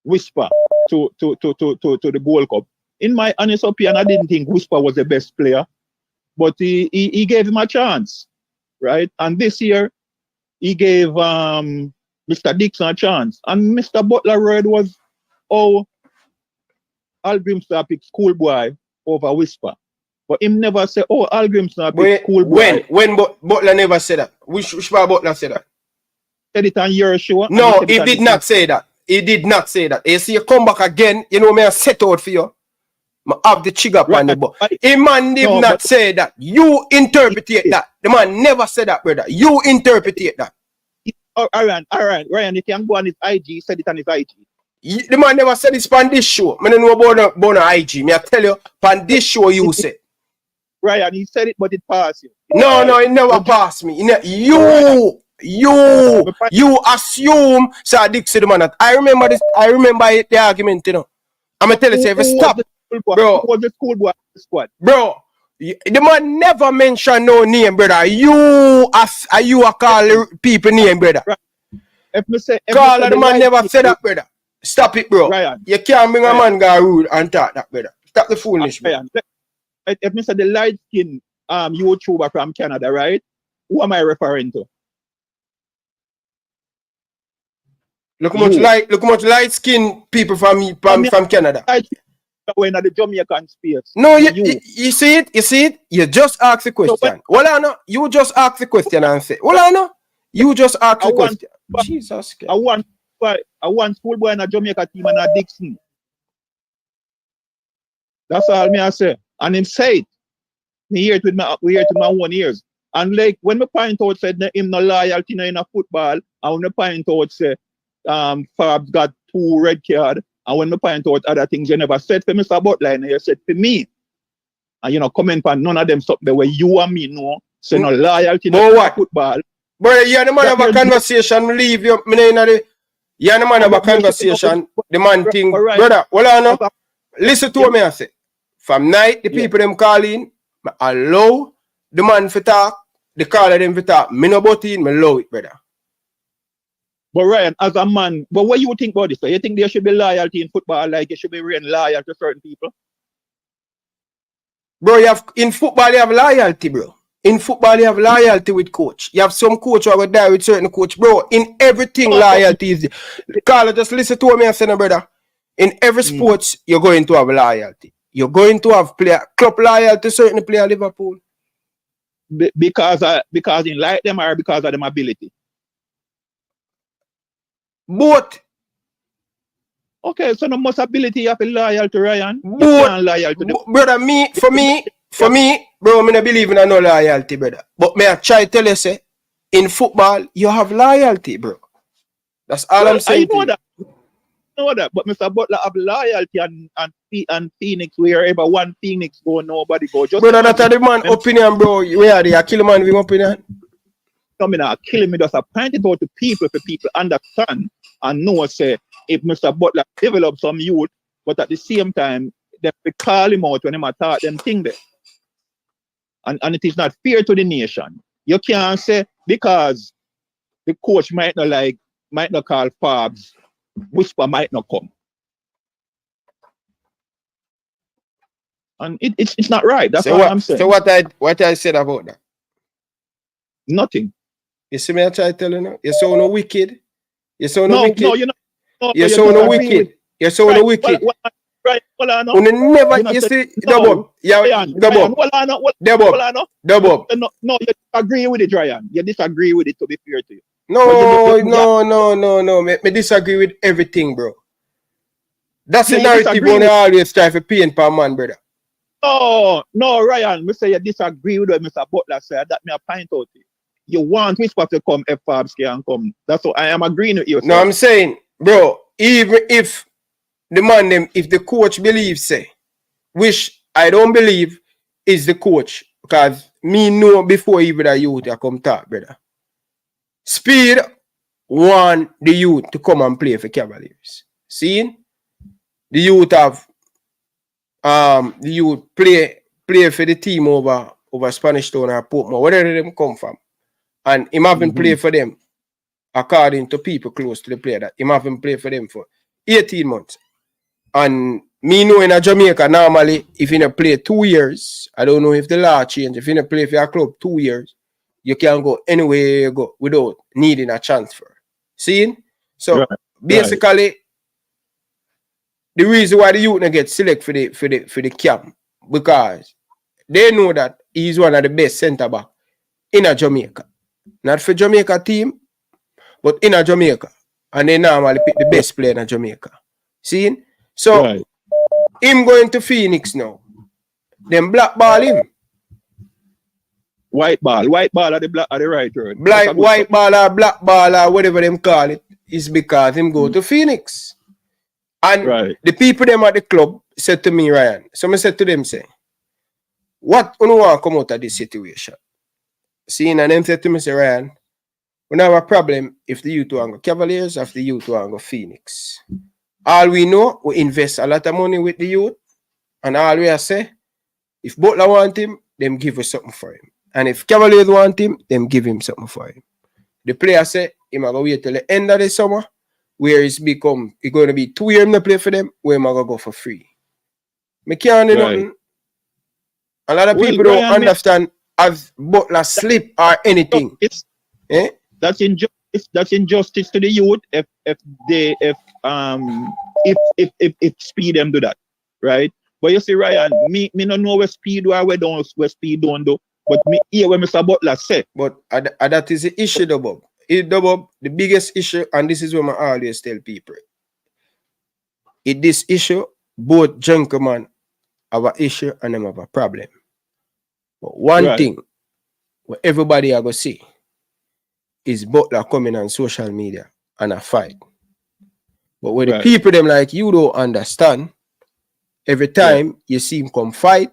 Whisper to the Gold Cup, in my honest opinion, I didn't think Whisper was the best player. But he gave him a chance, right? And this year, he gave Mr. Dixon a chance. And Mr. Butler read was, Hallgrímsson picked Schoolboy over Whisper. But him never said, Hallgrímsson picked Schoolboy. When Butler never said that? Which part Butler said that? Said it on your show. No, he did not say that. He did not say that. You see, you come back again, you know, me I set out for you. I have the chig up on the book. A man did not say that. You interpretate that. The man never said that, brother. You interpretate that. All right, Ryan, you can go on his IG. He said it on his IG. The man never said this on this show. I don't know about IG. Me I tell you, on this show you said. Ryan, he said it, but it passed you. No, it never passed me. You assume Sir Dick said the man that. I remember this. I remember the argument, you know. I'm going to tell you, if you stop. Bro, was the schoolboy squad? Bro, the man never mentioned no name, brother. You a call people name, brother. Right. If me say, call the man never said that, brother. Stop it, bro. Ryan. You can't bring a man go rude and talk that, brother. Stop the foolishness, bro. If me say the light skin YouTuber from Canada, right? Who am I referring to? Look how much light skin people from Canada. When at the Jamaican space. No, you see it? You just ask the question. You just ask the question and say, you just ask the question. Jesus Christ. I want Schoolboy in a Jamaica team and a Dixon. That's all me I say. And him say it. We hear it with my own ears. And like when me point out said him no loyalty in a football, and when me point out say Farbs got 2 red cards. And when I point out other things you never said for Mr. Butler, and you said for me, and you know, comment on none of them something the way you and me know, so no loyalty no football. But you're the man of a conversation, leave you, you're the man of a conversation, the man thing, brother, listen to me I say. From night, the people them calling, I allow the man for talk, the caller them for talk, me no about it, me allow it, brother. But Ryan, as a man, but what you think about this? So you think there should be loyalty in football, like you should be really loyal to certain people? Bro, in football you have loyalty, bro. In football you have loyalty with coach. You have some coach who will die with certain coach, bro. In everything loyalty is. Carla, just listen to me and say, no, brother. In every sports you're going to have loyalty. You're going to have club loyalty to certain player Liverpool. Because in like them or because of them ability. Both. Okay, so no most ability you have to loyal to Ryan. Both. Loyal to them. Brother, for me, bro, I don't believe in no loyalty, brother. But may I try to tell you, say, in football, you have loyalty, bro. That's all I'm saying. I know that. But Mr. Butler have loyalty and Phoenix, wherever one Phoenix go, nobody go. Just brother, that's the man opinion, bro. Where are they? I kill a man with opinion. No, me not killing me. Just a point it out to people for people understand and know say if Mr. Butler develop some youth, but at the same time, they call him out when him attack them thing there. And it is not fair to the nation. You can't say because the coach might not call Fabs, Whisper might not come. And it's not right. That's what I'm saying. So what I said about that? Nothing. You see me I try to tell you now? You're so no wicked. You're so no wicked. No, you're not. No, you're so no wicked. You're so no wicked. Right, well, I know. You see, double. Yeah, double. Double. No, you disagree with it, Ryan. You disagree with it, to be fair to you. No. Me disagree with everything, bro. That's the narrative when I always try to paint per man, brother. No, Ryan. Me say you disagree with what Mr. Butler said. That me a point out to you. You want Whisper to come if Fabs can come. That's what I am agreeing with you. No, I'm saying, bro, even if the man them, if the coach believes, say, which I don't believe is the coach, because me know before even the youth I come talk, brother. Speid want the youth to come and play for Cavaliers. See? The youth have the youth play for the team over Spanish Town or Portmore, wherever them come from. And him haven't played for them, according to people close to the player, that him haven't played for them for 18 months. And me know in Jamaica, normally, if you play 2 years, I don't know if the law changed, if you play for your club 2 years, you can go anywhere you go without needing a transfer. See? So basically, the reason why the youth not get selected for the camp, because they know that he's one of the best centre back in Jamaica. Not for Jamaica team, but in Jamaica. And they normally pick the best player in Jamaica. See? So, him going to Phoenix now. Then blackball him. White ball are the right word. White ball or black ball or whatever them call it is because him go to Phoenix. And the people them at the club said to me, Ryan, so I said to them, say, what you want to come out of this situation? See, and them said to me, say, Ryan, we have a problem if the youth want to go Cavaliers, if the youth want to go Phoenix. All we know, we invest a lot of money with the youth, and all we say, if Butler want him, them give us something for him. And if Cavaliers want him, them give him something for him. The player say, he might go wait till the end of the summer, where it's going to be 2 years to play for them, where he might go for free. Me can't do nothing. A lot of people don't understand as Butler slip or anything. That's injustice to the youth if Speid them do that, right? But you see, Ryan, me don't know where Speid or where Speid don't do, but me hear what Mr. Butler said. But that is the issue, Bob. The biggest issue, and this is what I always tell people. In this issue, both gentlemen have an issue and them have a problem. But one thing what everybody are going to see is Butler coming on social media and a fight. But when the people them like you don't understand, every time you see him come fight,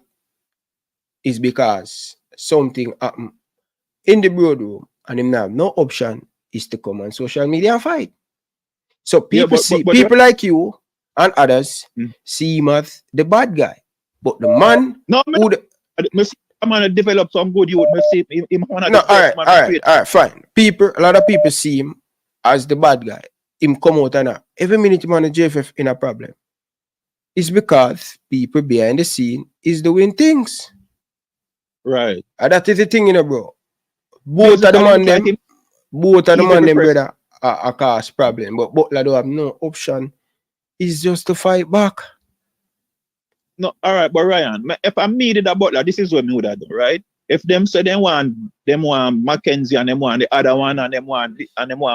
is because something happened in the boardroom and him have no option is to come on social media and fight. So people people like you and others see him as the bad guy. But the man I'm gonna develop some good youth. All right, fine. A lot of people see him as the bad guy. Him come out and every minute him on the JFF in a problem. It's because people behind the scene is doing things. Right. And that is the thing, bro. Both of the man them, brother, are cause problem. But Butler don't have no option. It's just to fight back. No, all right, but Ryan, if I needed a Butler, this is what me would have done, right? If them say they want Mackenzie and them want the other one and them want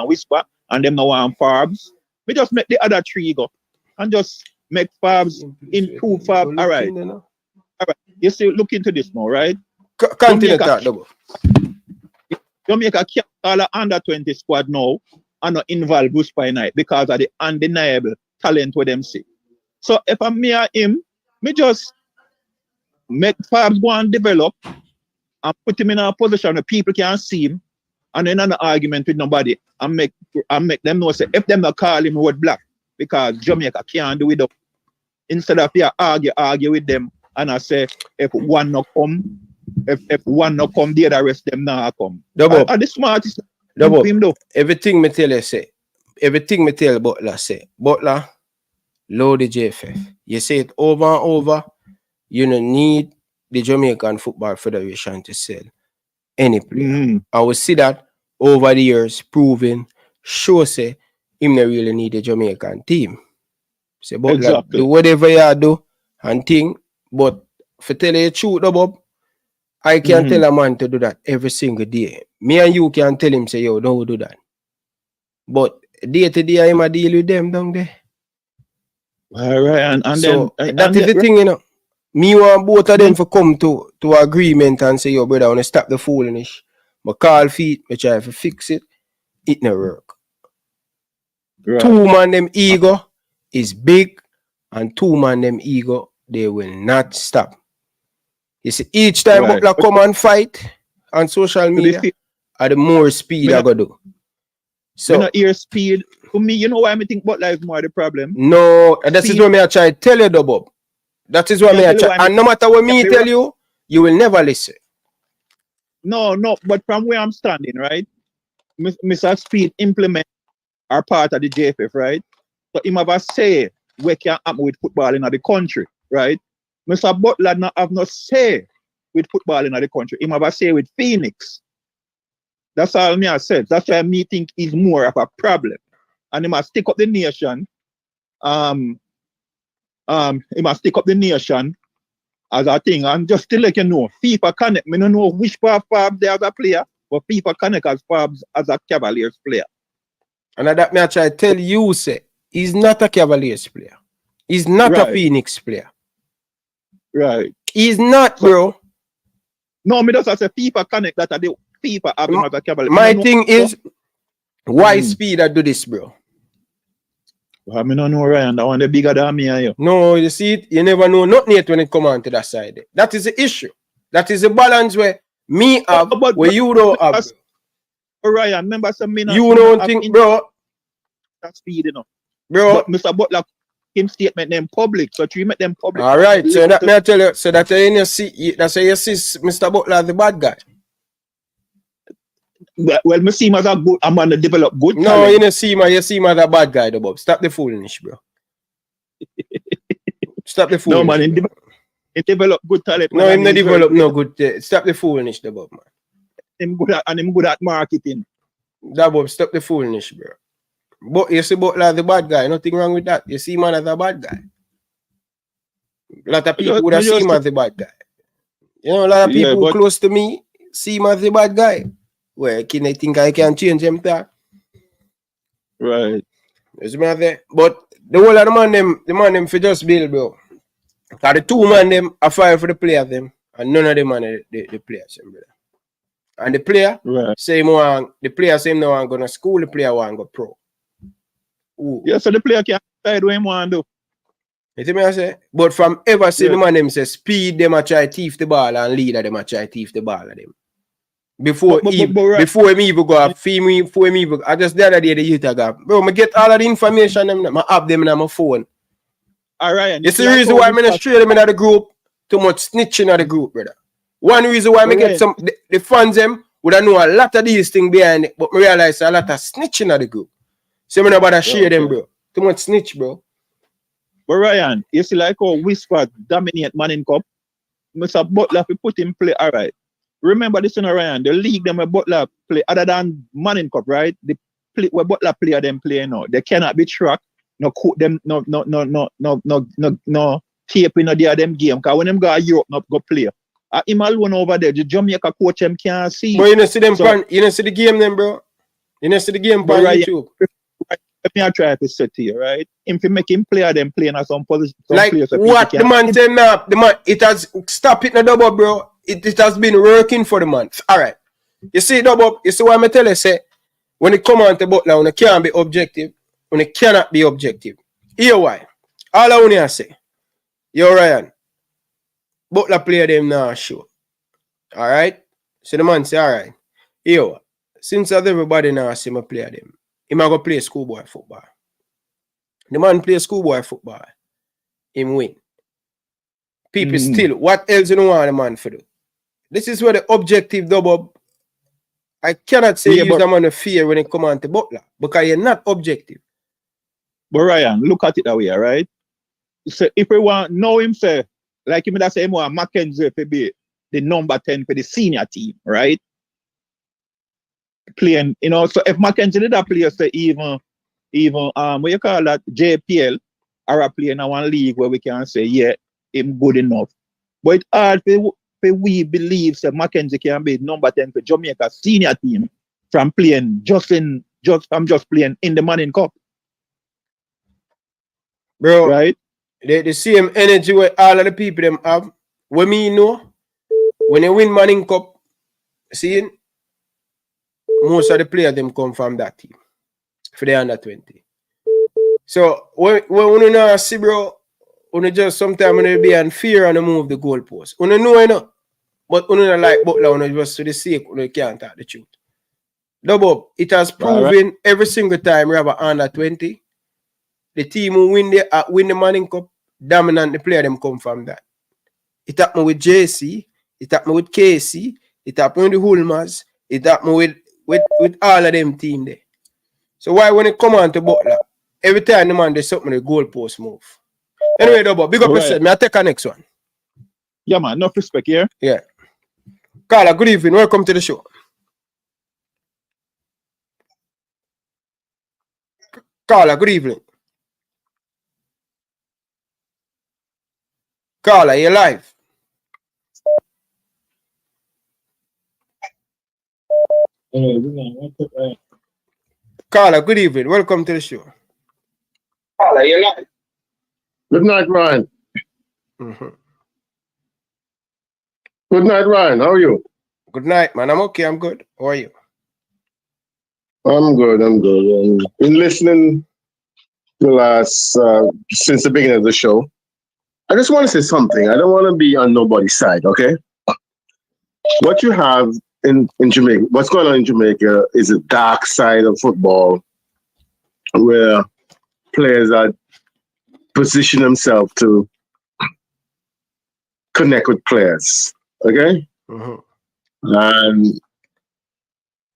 Whisper and them no want Farbs, we just make the other three go and just make Farbs improve Farbs. All right. You see, look into this now, right? Continue that, double. Jamaica can't call an under 20 squad now and not involve Whisper night because of the undeniable talent what them see. So if I'm me or him, me just make Fabs go and develop and put him in a position where people can see him and then an argument with nobody and make them know say if them not call him word black because Jamaica can't do it up. Instead of you argue with them, and I say if one not come, if one not come, the other rest them not come. And the smartest him though. Everything me tell you say, everything me tell Butler say, Butler, load the JFF. You say it over and over, you don't need the Jamaican Football Federation to sell any player. I will see that over the years proving, sure say, him not really need a Jamaican team. Say, Butler, do whatever you do and think, but for tell you the truth, Bob, I can tell a man to do that every single day. Me and you can tell him, say, yo, don't do that. But day to day, I'm a deal with them down there. All right, and so then that is the thing, you know. Me want both of them to come to agreement and say, yo, brother, I want to stop the foolishness. But call feet, I try to fix it. It no work. Right. 2 man them ego is big, and 2 man them ego, they will not stop. You see, each time Butler come and fight on social media, the more speed I go do. So you know, ear speed. For me, you know why I think Butler is more the problem? No, that is what me I try to tell you, Bob. That is what me I try. And no matter what me tell you, you will never listen. No, but from where I'm standing, right? Mr. Speed implement are part of the JFF, right? So him have a say what can happen with football in the country, right? Mr. Butler not have no say with football in the country. Him have a say with Phoenix. That's all me I said. That's why me think is more of a problem. And he must stick up the nation. He must stick up the nation as a thing. And just to let you know, FIFA Connect, I don't know which part Fabs there as a player, but FIFA Connect as Fabs as a Cavaliers player. And that me I try to tell you, say, he's not a Cavaliers player. He's not a Phoenix player. Right. He's not, bro. No, me just say FIFA Connect that are the FIFA have him as a Cavaliers. My thing is, why Speed I do this, bro? I mean, I don't know, Ryan. That one the bigger than me and you. No, you see it, you never know nothing yet when it come on to that side. That is the issue. That is the balance where me have, where you don't have. Ryan, remember some minutes. You don't think, bro. That Speed, you know. Bro. But Mr. Butler, him statement them public, so you make them public. All right, so that may I tell you, so that you see, that's why you see Mr. Butler the bad guy. Well, me see him as a good, I'm gonna develop good. No, talent. you see him as a bad guy, though, Bob. Stop the foolishness, bro. Stop the foolishness. No, man, he develop good talent. No, him not develop no good. Stop the foolishness, though, Bob, man. Him good at marketing. That Bob, stop the foolishness, bro. But you see Butler the bad guy, nothing wrong with that. You see him as a bad guy. A lot of people would have seen him as the bad guy. You know, a lot of people close to me see him as the bad guy. Well, can I think I can change him that? Right. You see me there? But the whole of the man them for just build, bro. Because the 2 man them are fired for the player them, and none of them are the players, brother. And the player say the player say him no want go to school, the player want go pro. Ooh. Yeah, so the player can decide what he want to do. You see me I say? But from ever see the man them say Speed them a try thief the ball and Leader them a try thief the ball of them. Before him even go up, before him even I just the other day the youth I got. Bro, I get all of the information them, I have them in my phone. Alright. It's the reason why I'm not straight them in the group. Too much snitching in the group, brother. One reason why I get some the fans them would I know a lot of these things behind it, but I realize a lot of snitching in the group. So I'm not about to share them, bro. Too much snitch, bro. But Ryan, you see like how Whisper dominate Manning Cup. Mr. Butler if put him play alright. Remember this, Ryan, the league them where Butler play other than Manning Cup, right? The play where Butler player them play now. They cannot be tracked. No cook them no tape in the them game. Because when them go to Europe not go play. Him alone over there, the Jamaica coach them can't see. But you don't see them you don't see the game them, bro. You don't see the game on YouTube. Let me try to say to you, right? If you make him play them playing at some position. Like what the man saying now, the man it has stop it in the double, bro. It has been working for the month. Alright. You see, double, you see what I tell you, say when it come on to Butler, when it can't be objective, when it cannot be objective. Here why? All I want to say, yo Ryan, Butler play them now show. Alright? So the man say, alright. Yo, since everybody now see me play them, he might go play schoolboy football. The man play schoolboy football. Him win. People still, what else you don't want the man for do? This is where the objective double. I cannot say use the man of fear when it come on to Butler because you're not objective. But Ryan, look at it that way, right? So if we want know him say, like him that say him want Mackenzie to be the number 10 for the senior team, right? Playing, you know, so if Mackenzie did that play, say even what you call that, JPL, or a play in one league where we can say, yeah, him good enough. But it's hard for we believe that Mackenzie can be number 10 for Jamaica senior team from playing just playing in the Manning Cup. Bro, right? The same energy where all of the people them have. When me know, when they win Manning Cup, see, most of the players them come from that team for the under 20. So when you know see, bro, you just sometimes you be in fear and move the goalpost. You know, you know, but you don't like Butler, you just to the sake you can't talk the truth. Double, it has proven every single time we have an under 20. The team who win the Manning Cup, dominant the player them come from that. It happened with JC, it happened with KC, it happened with the Hulmers, it happened with all of them team there. So why when it come on to Butler, every time the man does something, the goalpost move. Anyway, Double, big up yourself. May I take a next one? Yeah, man, enough respect here. Yeah. Carla, good evening. Welcome to the show. Carla, good evening. Carla, you're live. Carla, good evening. Welcome to the show. Carla, you're live. Good night, Ryan. Good night, Ryan. How are you? Good night, man. I'm okay. I'm good. How are you? I'm good. Been listening the last since the beginning of the show. I just want to say something. I don't want to be on nobody's side, okay? What you have in Jamaica, what's going on in Jamaica is a dark side of football where players are position themselves to connect with players, okay? And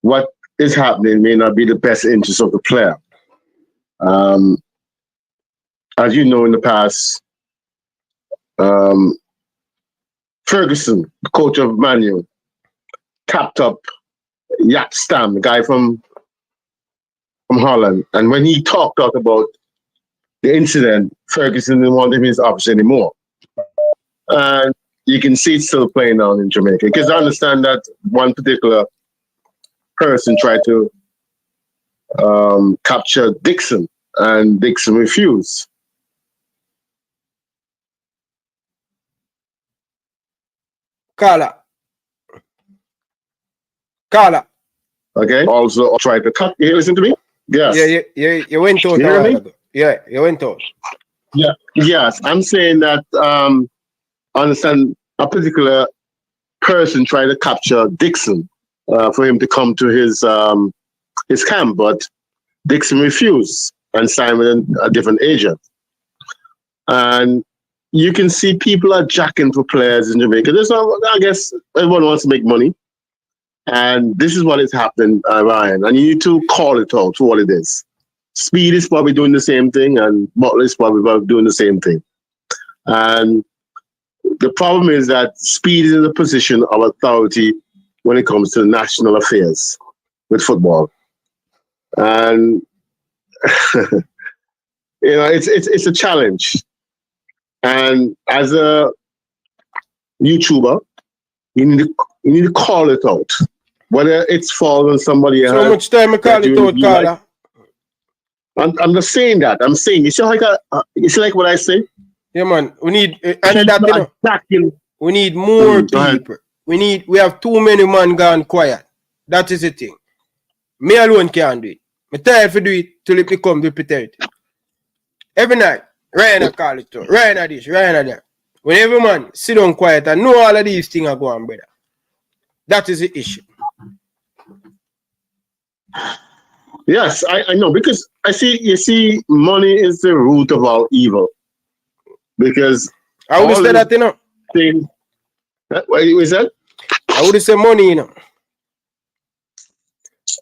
what is happening may not be the best interest of the player. As you know, in the past, Ferguson, the coach of Man U, tapped up Jaap Stam, the guy from Holland. And when he talked out about the incident, Ferguson didn't want him in his office anymore. And you can see it's still playing out in Jamaica. Because I understand that one particular person tried to capture Dixon, and Dixon refused. Carla. Okay. Also tried to cut. You listen to me? Yes. Yeah, you went out. You hear me? Yeah, you went out. Yeah. Yes. I'm saying that I understand a particular person tried to capture Dixon for him to come to his camp, but Dixon refused and signed with a different agent. And you can see people are jacking for players in Jamaica. I guess everyone wants to make money. And this is what is happening, Ryan. And you need to call it out for what it is. Speid is probably doing the same thing, and Butler is probably doing the same thing. And the problem is that Speid is in a position of authority when it comes to national affairs with football. And, it's a challenge. And as a YouTuber, you need to call it out. Whether it's falling on somebody else. So much time I call it out, Carla. I'm just saying that. I'm saying, you see like what I say? Yeah, man. We need we need more people. We have too many man gone quiet. That is the thing. Me alone can't do it. I'm tired for do it till it becomes repetitive. Every night, Ryan call it out. Ryan this, Ryan that. When every man sit down quiet and know all of these things are going, brother. That is the issue. Yes, I know, because you see, money is the root of all evil. Because I would all say the that, you know. things. What is that? I would say money, you know.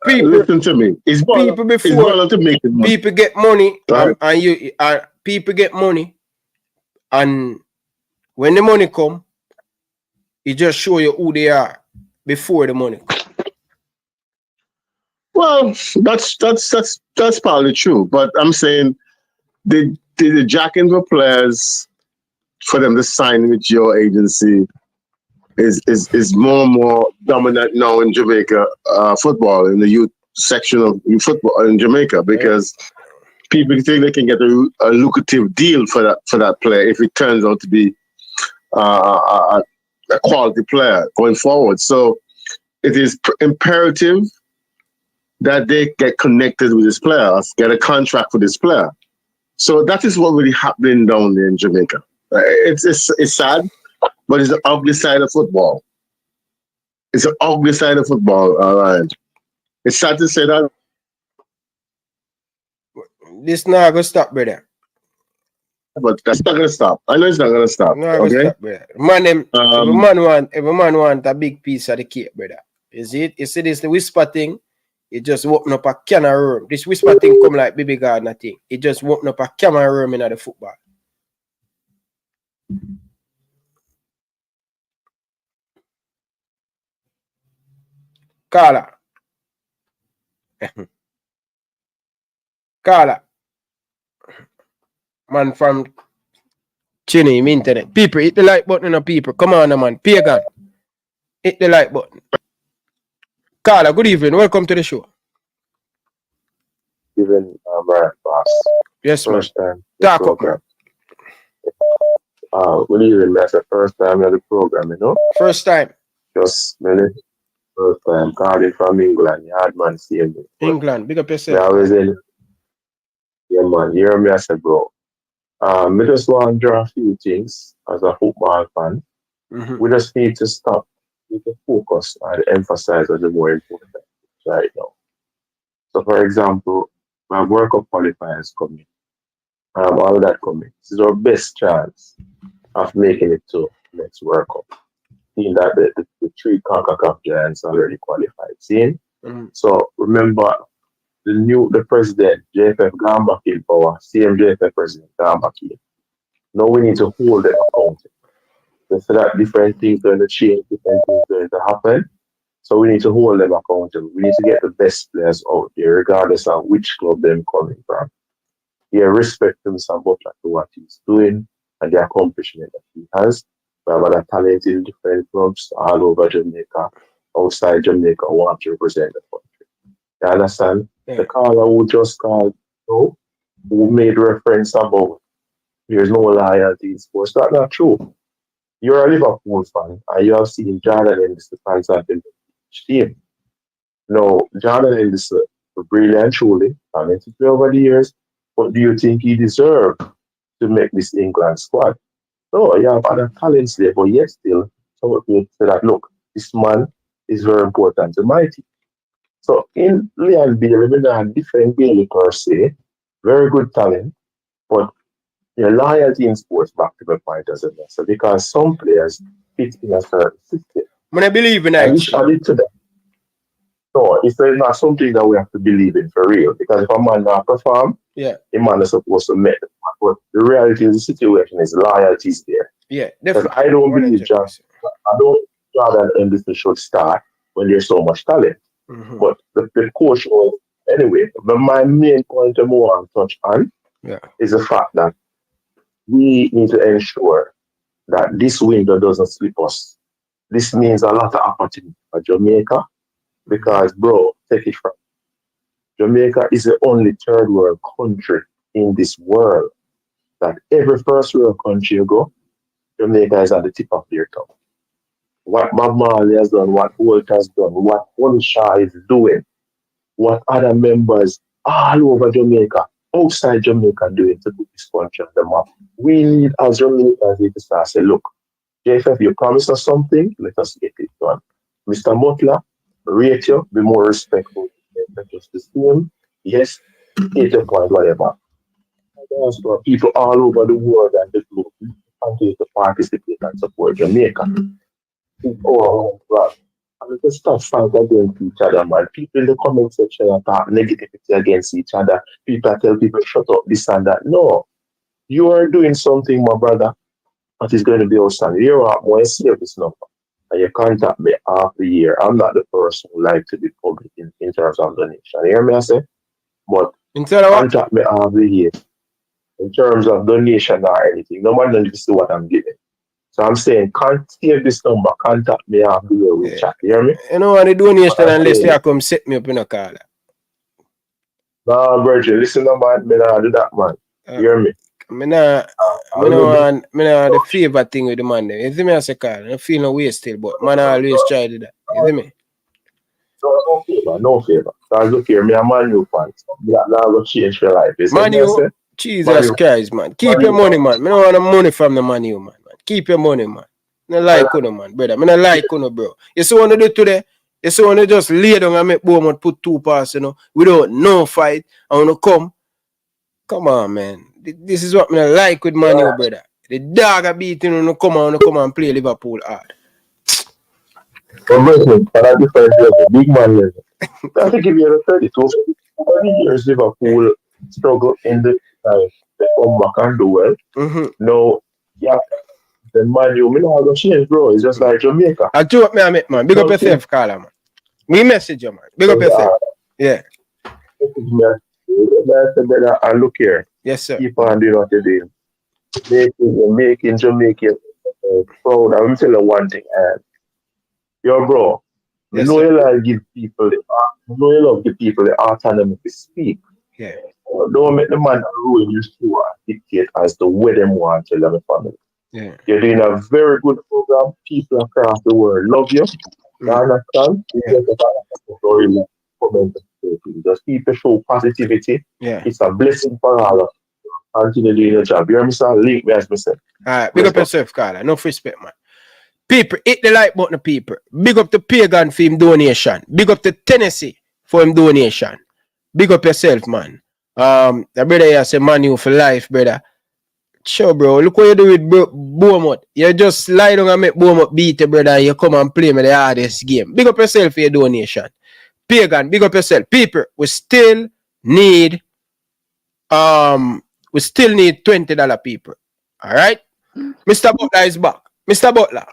People, listen to me. It's people before to make it money. people get money, Right. and you people get money, and when the money come, it just show you who they are before the money come. Well, that's probably true, but I'm saying the jacking for players for them to sign with your agency is more and more dominant now in Jamaica football, in the youth section of football in Jamaica, because people think they can get a lucrative deal for that player if it turns out to be a quality player going forward. So it is imperative that they get connected with this player, get a contract for this player. So that is what really happening down there in Jamaica. It's sad, but it's the ugly side of football. It's the ugly side of football, Ryan. It's sad to say that. This not gonna stop, brother. But that's not gonna stop. I know it's not gonna stop. No, Okay. stop, brother. Every man want a big piece of the cake, brother. You see it? You see this the whisper thing? It just open up a can of room. This whisper thing come like baby gardener thing. It just open up a can of room in the football. Carla. Carla. Man from Chini, internet. People, hit the like button, people. Come on, man. Pagan. Hit the like button. Carla, good evening. Welcome to the show. Even right, boss. Yes, first man. time. Talk up, man. Good evening, that's the first time of the program, you know? First time. Just minute. First time. Calling from England. You had man seeing me. England, big up I yourself. always in. Yeah, man. You hear me, I said, bro. I just want to draw a few things as a football fan. Mm-hmm. We just need to stop. We need to focus and emphasize on the more important right now. So, for example, my World Cup qualifiers coming. All of that coming. This is our best chance of making it to next World Cup. Seeing that the three Concacaf giants already qualified. Seeing? Mm-hmm. So remember the president, JFF gone back in power, same JFF president gone back in. Now we need to hold them accountable. So that different things going to change, different things going to happen. So we need to hold them accountable. We need to get the best players out there, regardless of which club they're coming from. Yeah, respect him some Butler to what he's doing and the accomplishment that he has. We have other talent in different clubs all over Jamaica, outside Jamaica, who want to represent the country. You understand? Yeah. The caller who just called, who made reference about there's no loyalty in sports. That's not true. You're a Liverpool fan and you have seen Jordan Henderson fans have been team. No, Jordan Henderson, brilliant, truly, talented over the years. But do you think he deserves to make this England squad? No, you have other talents there, but yet still, someone will say that, look, this man is very important to my team. So in Leon Bailey, we have different Bailey per se, very good talent, but your loyalty in sports, back to the point, doesn't matter because some players fit in a certain system. When I believe in that. No, it's not something that we have to believe in for real. Because if a man not perform, yeah, a man is supposed to make it. But the reality of the situation is loyalty is there. Yeah, because definitely. I don't believe Jordan Henderson should start when there's so much talent. Mm-hmm. But the coach was anyway. But my main point I want to touch on is the fact that we need to ensure that this window doesn't slip us. This means a lot of opportunity for Jamaica. Because, bro, take it from Jamaica is the only third world country in this world that every first world country you go, Jamaica is at the tip of their tongue. What Bob Marley has done, what Holt has done, what Shaw is doing, what other members all over Jamaica, outside Jamaica doing to put this country on the map. We need, as Jamaicans, to start say, look, JFF, you promised us something, let us get it done. Mr. Butler, rate you, be more respectful, just the same. Yes, 80 point, whatever. Also, people all over the world and the globe continue to participate and support Jamaica. Oh, God. And just stop fight against each other, man. People in the comment section are talk negativity against each other. People tell people shut up, this and that. No, you are doing something, my brother, that is going to be outstanding. You are more serious number. And you contact me half the year. I'm not the person who like to be public in terms of donation. You hear me, I say? But contact me half the year in terms of donation or anything. No one knows what I'm giving. So I'm saying, can't save this number, contact me half the year with chat. You hear me? You know, the donation unless they come set me up in a car. Nah, Virgin, listen to man, me nah do that, man. You hear me? Me nah the favor thing with the man. You see me as a car? I feel no way still, but man always try to do that. You see me? No favor. Because look here, me a Man U fan. That will change your life. Man U, Jesus Christ, man. Keep your money, man. Me don't want the money from the Man U, man. Keep your money, man. Me no like you, man, brother. Me no like you, bro. You see what I do today? You see when they just lay down and make Beaumont put 2 passes, you know, without no fight. I want to come. Come on, man. This is what me no like with Man U, brother. The dog are beating when you come and play Liverpool hard. But listen, for that different level, big man level. I think if you're 32, 30 years Liverpool struggle in the time, they come back and do well. No, yeah, the Man U, me not gonna change, bro. It's just like Jamaica. I do what me, man. Big up yourself, Carla, man. We message you, man. Big up yourself. Yeah. And look here. Yes, sir. Keep on doing what you're doing. Making Jamaica proud. I'm telling you one thing, yo, bro. Yes, you know you like give people the autonomy to speak. Yeah. Don't make the man ruin you to dictate as to where them want to tell them family. Yeah. You're doing a very good program. People across the world love you. You understand? Just keep the show positivity. Yeah. It's a blessing for all of us. Continue doing your job. You hear me, sir? Link me as me say. Alright, big up yourself, Carla. No respect, man. People, hit the like button, people. Big up the Pagan for him donation. Big up the Tennessee for him donation. Big up yourself, man. The brother here say Man U for life, brother. Sure, bro. Look what you do with Beaumont. You just lie down and make Beaumont beat you, brother, and you come and play me the hardest game. Big up yourself for your donation. Pagan, big up yourself. People, we still need $20, people. Alright? Mr. Butler is back. Mr. Butler.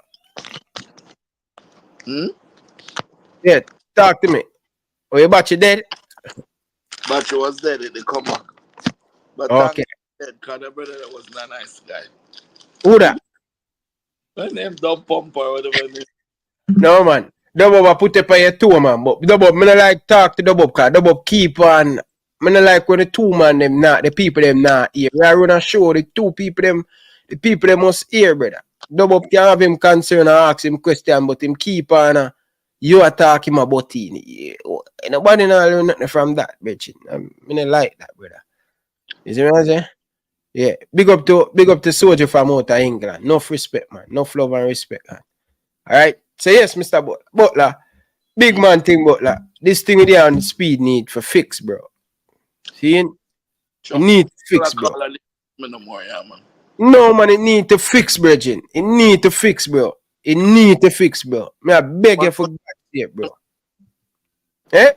Yeah, talk to me. Oh, your battery dead? Battery was dead, it come back. But okay. Because the brother that was not a nice guy. Who that? My name Dub Pumper or whatever it is. No, man. Dub put up on your two, man. But Dub, I don't like talk to Dub because Dub keep on. I don't like when the two man them not, the people them not here. We are run a show, the people them must hear, brother. Dub can have him concern and ask him question, but him keep on. You attack him about it. Nobody learn nothing from that, bitch. I don't like that, brother. You see what I'm saying? Yeah. Big up to soldier from out of England. Enough respect, man. Enough love and respect, man. Alright? So yes, Mr. Butler. Big man thing, Butler. This thing with on speed need for fix, bro. See? It need to fix, bro. No, man, it need to fix, Virgin. It need to fix, bro. It need to fix, bro. I beg you for God's sake, bro. Eh?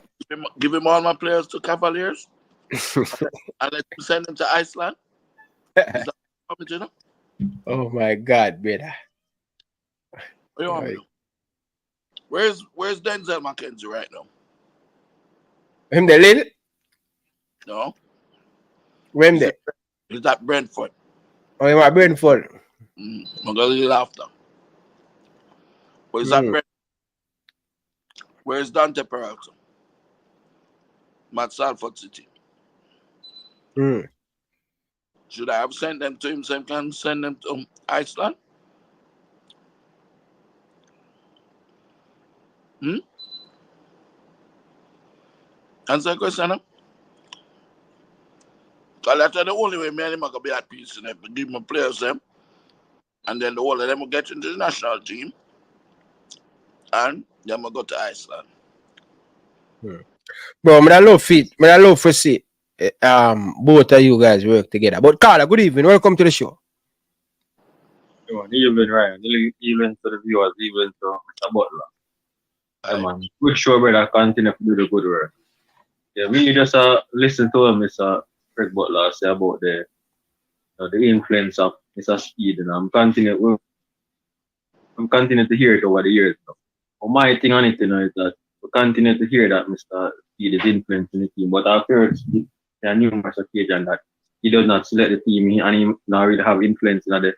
Give him all my players to Cavaliers and let him send them to Iceland. Is that what you know? Oh my God, brother. What do you want me to do? Where's Denzel McKenzie right now? Him the little? No. When there? He's at Brentford. Oh, he's at Brentford. I'm going to leave after. Where's that Brentford? Where's Dante Peralta? Matt Salford City. Should I have sent them to him so he can send them to Iceland? Answer the question, huh? Because that's the only way me and him are going to be at peace. And give my players them. And then the whole of them will get into the national team. And then we'll go to Iceland. Bro, I love it. I love to see both of you guys work together. But Carla, good evening. Welcome to the show. Evening, Ryan. Evening to the viewers, evening to Mr. Butler. Yeah, man. Good show, brother. Continue to do the good work. Yeah, we just listen to Mr. Fred Butler say about the influence of Mr. Speid, and I'm continuing to hear it over the years. But my thing on it, is that we continue to hear that Mr. Speid is influencing the team, but I've heard on numerous occasions that he does not select the team and he not really have influence in the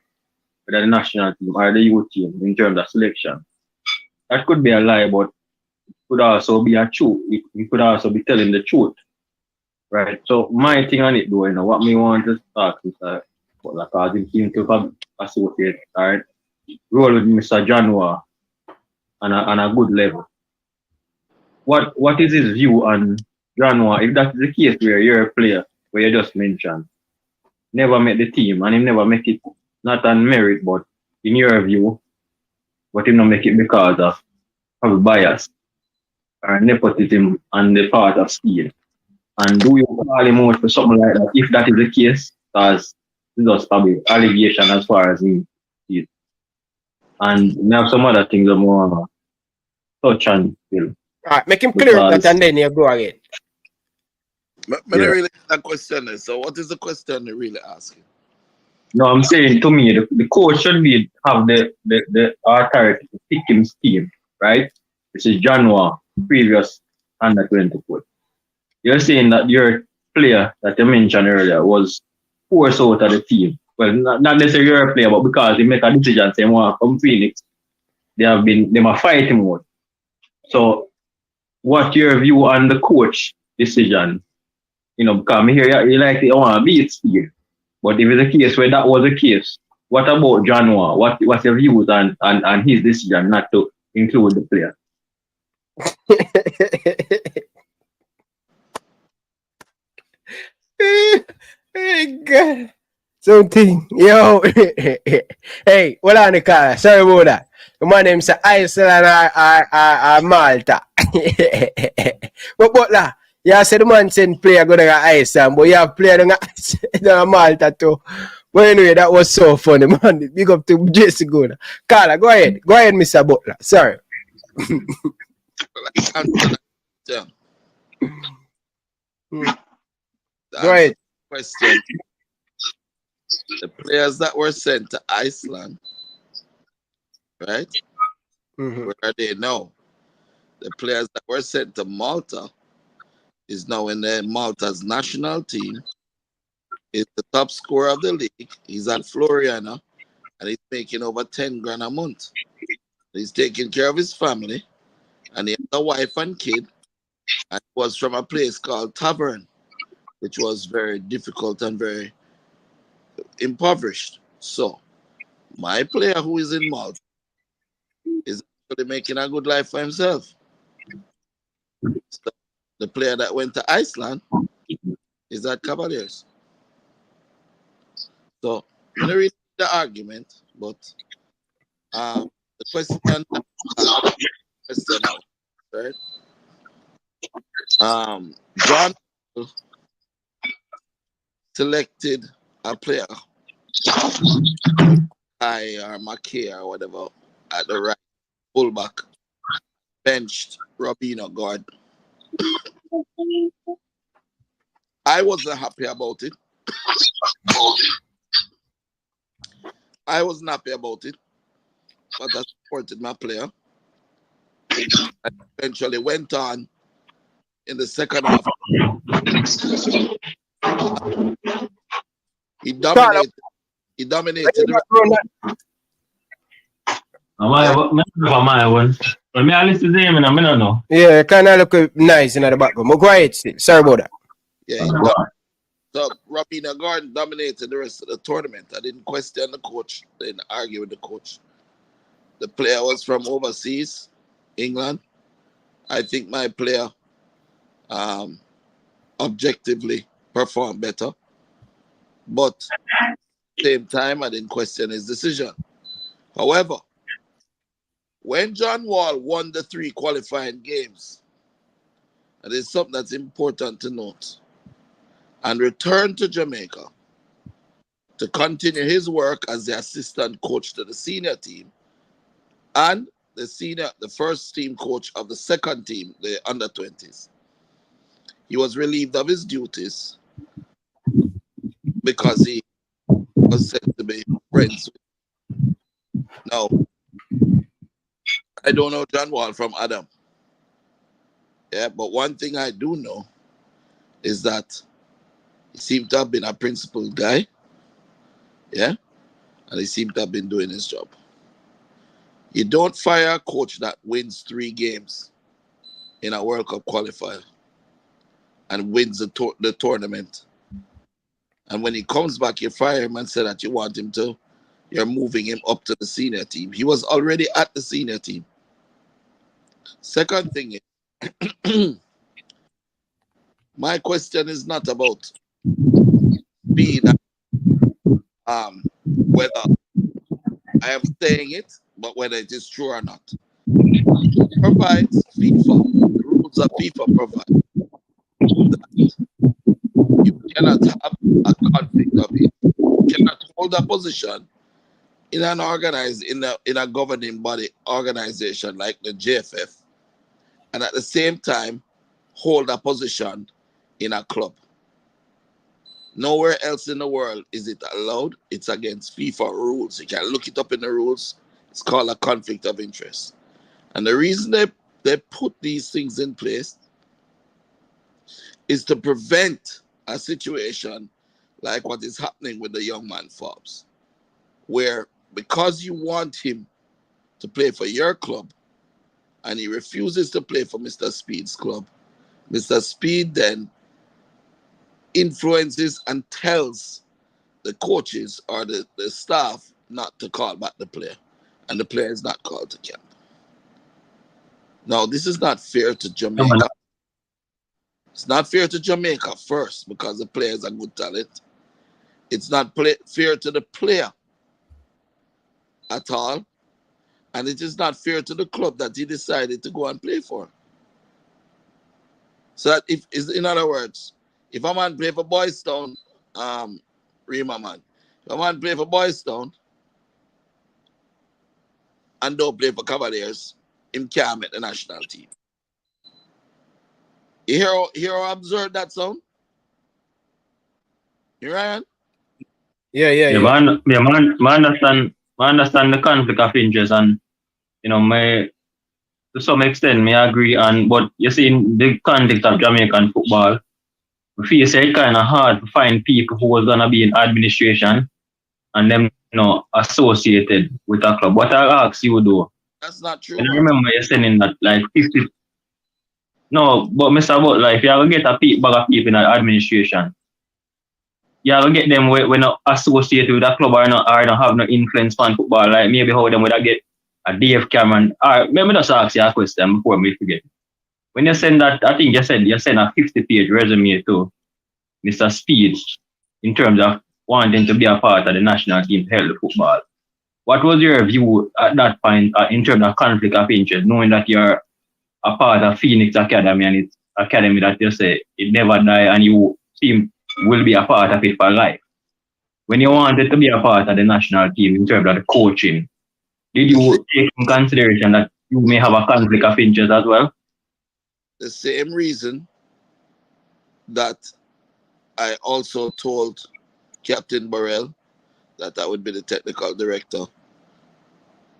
national team or the youth team in terms of selection. That could be a lie, but it could also be a truth. He could also be telling the truth. Right? So my thing on it though, what me want to start is because he seems to associate, right? Roll with Mr. January on a good level. What is his view on January? If that is the case where you're a player, where you just mentioned, never met the team and he never make it, not on merit, but in your view, but he not make it because of a bias or nepotism on the part of Speid. And do you call him out for something like that if that is the case? Because it's just probably allegation as far as he is. And we have some other things that more touch on. Alright, make him clear that and then you go again. I really that question. So what is the question you're really asking? No, I'm saying to me, the coach should have the authority to pick his team, right? This is January, previous under 20 coach. You're saying that your player that you mentioned earlier was forced out of the team. Well, not necessarily your player, but because he make a decision saying, "Want to come Phoenix," they are fighting more. So, what's your view on the coach decision? Because me hear you like you want to beat Speid. But if it's a case where that was the case, what about January? What's your views on his decision not to include the player? Hey, God. Something. Yo. Hey, hold on the car. Sorry about that. My name's Iceland or Malta. But Butler, you said the man send player go to Iceland, but you have player to Malta too. But anyway, that was so funny, man. Big up to Jesse Good. Carla, go ahead. Go ahead, Mr. Butler. Sorry. Go ahead. Question. The players that were sent to Iceland, right? Where are they now? The players that were sent to Malta is now in Malta's national team. Is the top scorer of the league. He's at Floriana and he's making over 10 grand a month. He's taking care of his family and he has a wife and kid, and was from a place called Tavern, which was very difficult and very impoverished. So my player who is in Malta is actually making a good life for himself. So the player that went to Iceland is at Cavaliers. So I'm going to read the argument, but the question right? John selected a player, or Mackay or whatever, at the right fullback, benched Robinho guard. I wasn't happy about it. I wasn't happy about it, but I supported my player. I eventually went on in the second half. He dominated. He dominated. Yeah, kind of look nice in the background. But go ahead, still. Sorry about that. Yeah, so Robinho Gordon dominated the rest of the tournament. I didn't question the coach. I didn't argue with the coach. The player was from overseas, England. I think my player objectively performed better. But at the same time, I didn't question his decision. However, when John Wall won the 3 qualifying games and it's something that's important to note, and returned to Jamaica to continue his work as the assistant coach to the senior team and the first team coach of the second team, the under 20s. He was relieved of his duties because he was said to be friends with. Now, I don't know John Wall from Adam. Yeah, but one thing I do know is that he seemed to have been a principled guy. Yeah, and he seemed to have been doing his job. You don't fire a coach that wins 3 games in a World Cup qualifier and wins the tournament. And when he comes back, you fire him and say that you want him to, you're moving him up to the senior team. He was already at the senior team. Second thing is, my question is not about Speid, whether I am saying it, but whether it is true or not. It provides FIFA, the rules of FIFA provide that you cannot have a conflict of it. You cannot hold a position in an in a governing body organization like the JFF, and at the same time hold a position in a club. Nowhere else in the world is it allowed. It's against FIFA rules. You can look it up in the rules. It's called a conflict of interest. And the reason they put these things in place is to prevent a situation like what is happening with the young man Forbes, where because you want him to play for your club and he refuses to play for Mr. Speid's club, Mr. Speid then influences and tells the coaches or the staff not to call back the player, and the player is not called to camp. Now, this is not fair to Jamaica. It's not fair to Jamaica first because the player is a good talent. It's not fair to the player at all, and it is not fair to the club that he decided to go and play for. So that in other words, if a man play for Boys Town, Rima man, if a man play for Boys Town and don't play for Cavaliers, him can't make the national team. You hear how absurd that sound? You Ryan? Yeah, I understand the conflict of interest, and to some extent, I agree. But you see, in the context of Jamaican football, we feel it's kind of hard to find people who was gonna be in administration and them, associated with a club. What I ask you do? That's not true. And I remember you saying that like 50. No, but Mr. Butler, if you ever get a bag of people in the administration, you ever get them when not associated with a club or not have no influence on football, like maybe how them would get a Dave Cameron. Or let me just ask you a question before we forget. When you send that, I think you send a 50-page resume to Mr. Speid in terms of wanting to be a part of the national team to help the football. What was your view at that point in terms of conflict of interest, knowing that you're a part of Phoenix Academy and it's academy that you say it never die and you will be a part of it for life? When you wanted to be a part of the national team in terms of the coaching, did you take in consideration that you may have a conflict of interest as well? The same reason that I also told Captain Burrell that I would be the technical director,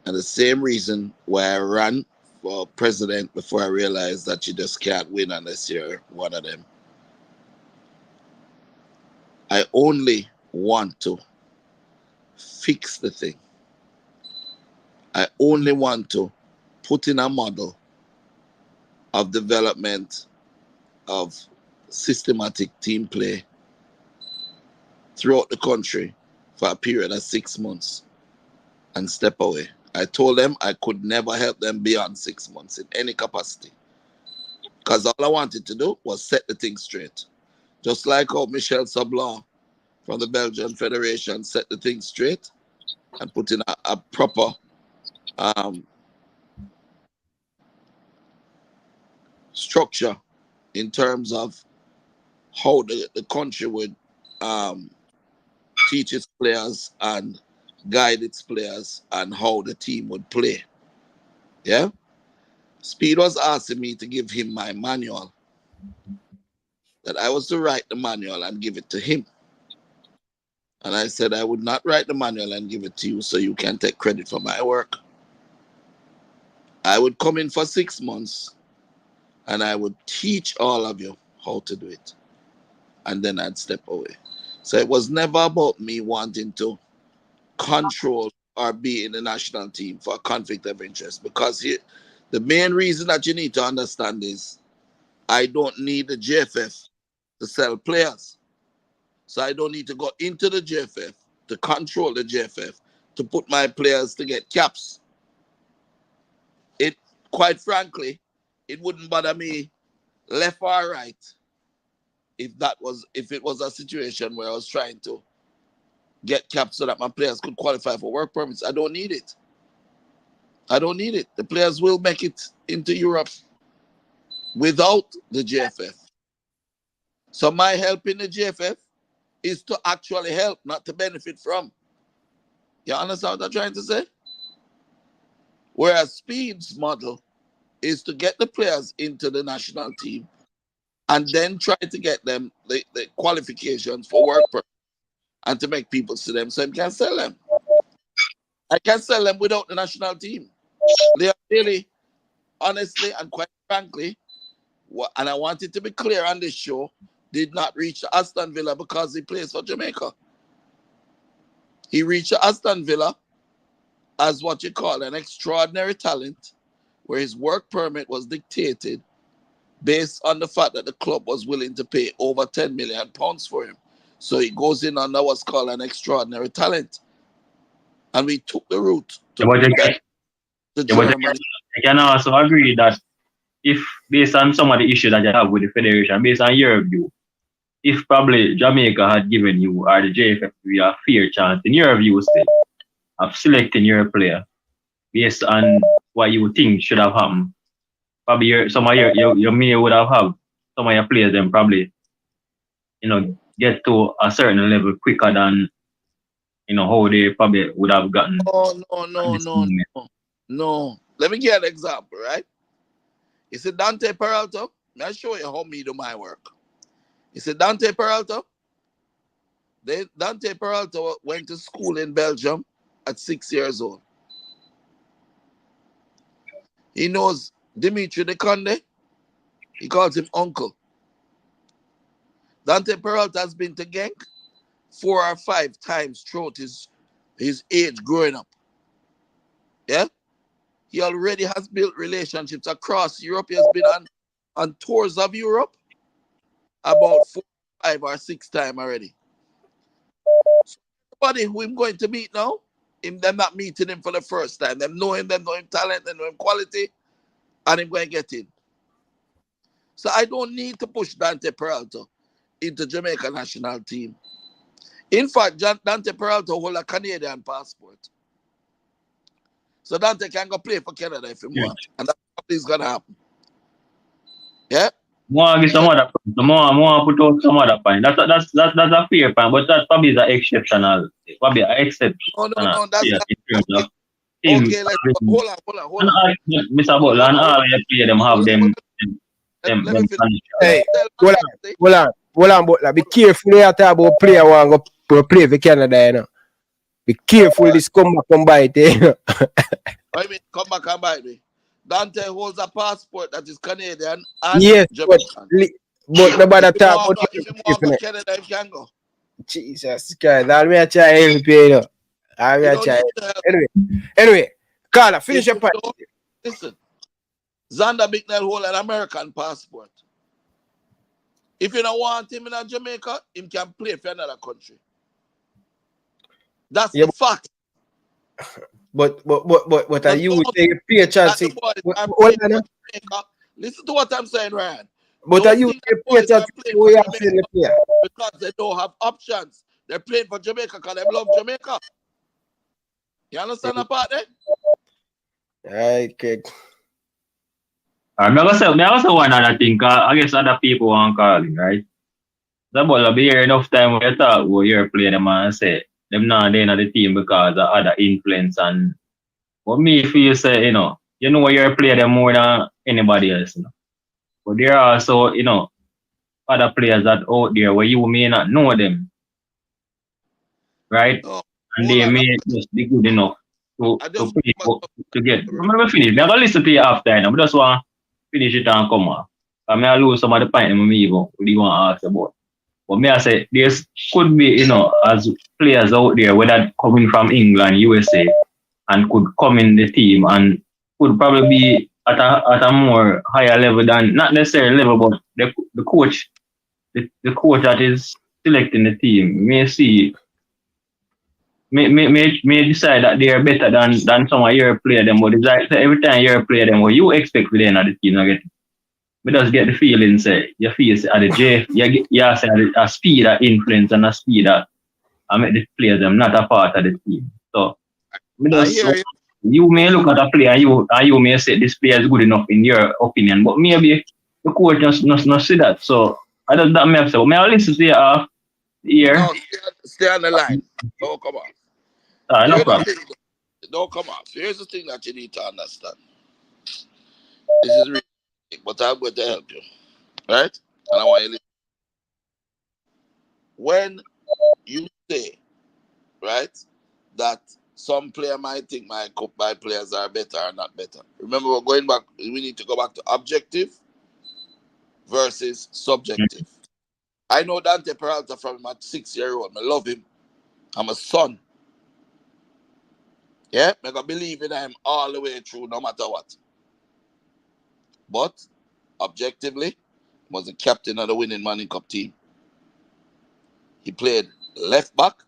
and the same reason why I ran for president before I realized that you just can't win unless you're one of them. I only want to fix the thing. I only want to put in a model of development of systematic team play throughout the country for a period of 6 months and step away. I told them I could never help them beyond 6 months in any capacity, because all I wanted to do was set the thing straight. Just like how Michel Sablon from the Belgian Federation set the thing straight and put in a proper structure in terms of how the country would teach its players and guide its players and how the team would play. Yeah? Speid was asking me to give him my manual, that I was to write the manual and give it to him. And I said I would not write the manual and give it to you so you can take credit for my work. I would come in for 6 months and I would teach all of you how to do it. And then I'd step away. So it was never about me wanting to control or be in the national team for a conflict of interest. Because the main reason that you need to understand is I don't need the JFF to sell players. So I don't need to go into the JFF to control the JFF to put my players to get caps. It, quite frankly, it wouldn't bother me left or right if it was a situation where I was trying to get caps so that my players could qualify for work permits. I don't need it. I don't need it. The players will make it into Europe without the JFF. So my help in the JFF is to actually help, not to benefit from. You understand what I'm trying to say? Whereas Speid's model is to get the players into the national team and then try to get them the qualifications for work permit and to make people see them so you can sell them. I can sell them without the national team. They are really, honestly and quite frankly, and I want it to be clear on this show, did not reach Aston Villa because he plays for Jamaica. He reached Aston Villa as what you call an extraordinary talent, where his work permit was dictated based on the fact that the club was willing to pay over £10 million for him. So he goes in under what's called an extraordinary talent. And we took the route to Germany. I can also agree that if, based on some of the issues that you have with the federation, based on your view, if probably Jamaica had given you or the JFF a fair chance, in your view still, of selecting your player based on what you think should have happened, probably some of your may would have some of your players then probably, get to a certain level quicker than, how they probably would have gotten. No. Let me give an example, right? You see Dante Peralta? I'll show you how me do my work. You see Dante Peralta? Dante Peralta went to school in Belgium at 6 years old. He knows Dimitri de Conde. He calls him uncle. Dante Peralta has been to Genk 4 or 5 times throughout his age growing up. Yeah? He already has built relationships across Europe. He has been on tours of Europe about 4, 5 or 6 times already. So everybody who I'm going to meet now, them not meeting him for the first time. Them know him talent, them know him quality, and I'm going to get in. So I don't need to push Dante Peralta into Jamaica national team. In fact, Dante Peralta holds a Canadian passport. So Dante can go play for Canada if he wants. And that's what is going to happen. Yeah? More give some other point. More put out some other point. That's a fair point, but that probably is an exceptional. Probably an exception. No, that's not. Okay, let's hold on. Mr. Butler and all your players them have them. Hey, hold on, Butler. Be careful when you talk about player want go play for Canada, you know. Be careful this come bite, you know. I mean, come back and bite me. Dante holds a passport that is Canadian and yes, Jamaican. but nobody talk about if you want to Canada, you can go. Jesus Christ, I'll be a try help you, know. I'll be a try. Anyway, Carla, finish your point. Listen, Xander Bicknell hold an American passport. If you don't want him in Jamaica, he can play for another country. That's the fact. But are you take a pay chance? Listen to what I'm saying, Ryan. But are you take a pay chance? Because they don't have options. They're playing for Jamaica because they love Jamaica. You understand that part there? Right, kid. I'm also one other thing, 'cause I guess other people want calling, right? The ball be here enough time when you talk about your play them and say them not there in the team because of other influence and what me feel say, you know your play them more than anybody else, But there are also, other players that out there where you may not know them, right? And they may just be good enough to play to get. Remember finish. I'm gonna listen to you after, I just want to finish it and come on. I may lose some of the point me even what do you want to ask about. But me I say there could be, as players out there, whether coming from England, USA, and could come in the team and could probably be at a more higher level than not necessarily level, but the coach, the coach that is selecting the team may decide that they are better than some of your player them, but it's like every time you play them, what you expect with them at the team, I get. We just get the feeling, say, you feel say, at the J, you say a speed that influence and a speed that I make the players them not a part of the team. So, you may look at a player and you may say this player is good enough in your opinion, but maybe the coach just not see that. So, I don't that may have said, may I listen to you here? No, stay on the line. Don't come off. No problem. Don't come off. Here's the thing that you need to understand. This is really, but I'm going to help you. Right? And I want you to listen. When you say, right, that some player might think my players are better or not better. Remember, we're going back, we need to go back to objective versus subjective. I know Dante Peralta from my 6-year-old. I love him. I'm a son. Yeah, I can believe in him all the way through, no matter what. But objectively, was the captain of the winning Manning Cup team. He played left back,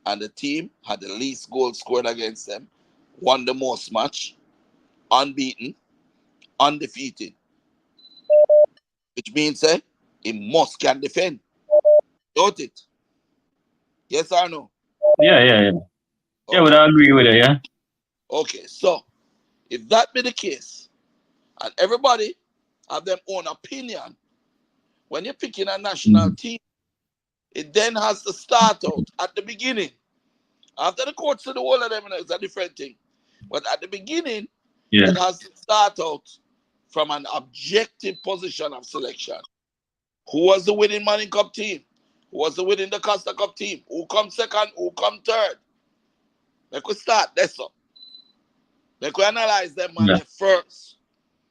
and the team had the least goals scored against them, won the most match, unbeaten, undefeated. Which means he must can defend. Don't it? Yes or no? Yeah. Yeah, would I agree with it, yeah? Okay, so if that be the case, and everybody have their own opinion, when you're picking a national team, it then has to start out at the beginning. After the coach to the whole of them, it's a different thing. But at the beginning, it has to start out from an objective position of selection. Who was the winning Manning Cup team? Who was the winning the Costa Cup team? Who come second? Who come third? They could start that's up. They could analyze them first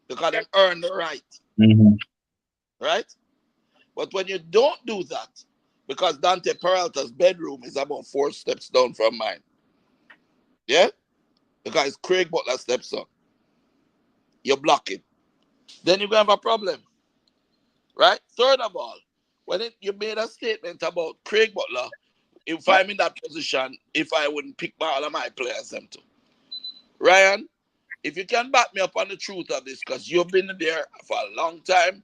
because they earn the right. Right? But when you don't do that, because Dante Peralta's bedroom is about 4 steps down from mine. Yeah? Because Craig Butler steps up. You block it. Then you're going to have a problem. Right? Third of all, when you made a statement about Craig Butler, if I'm in that position, if I wouldn't pick all of my players them too. Ryan, if you can back me up on the truth of this, because you've been there for a long time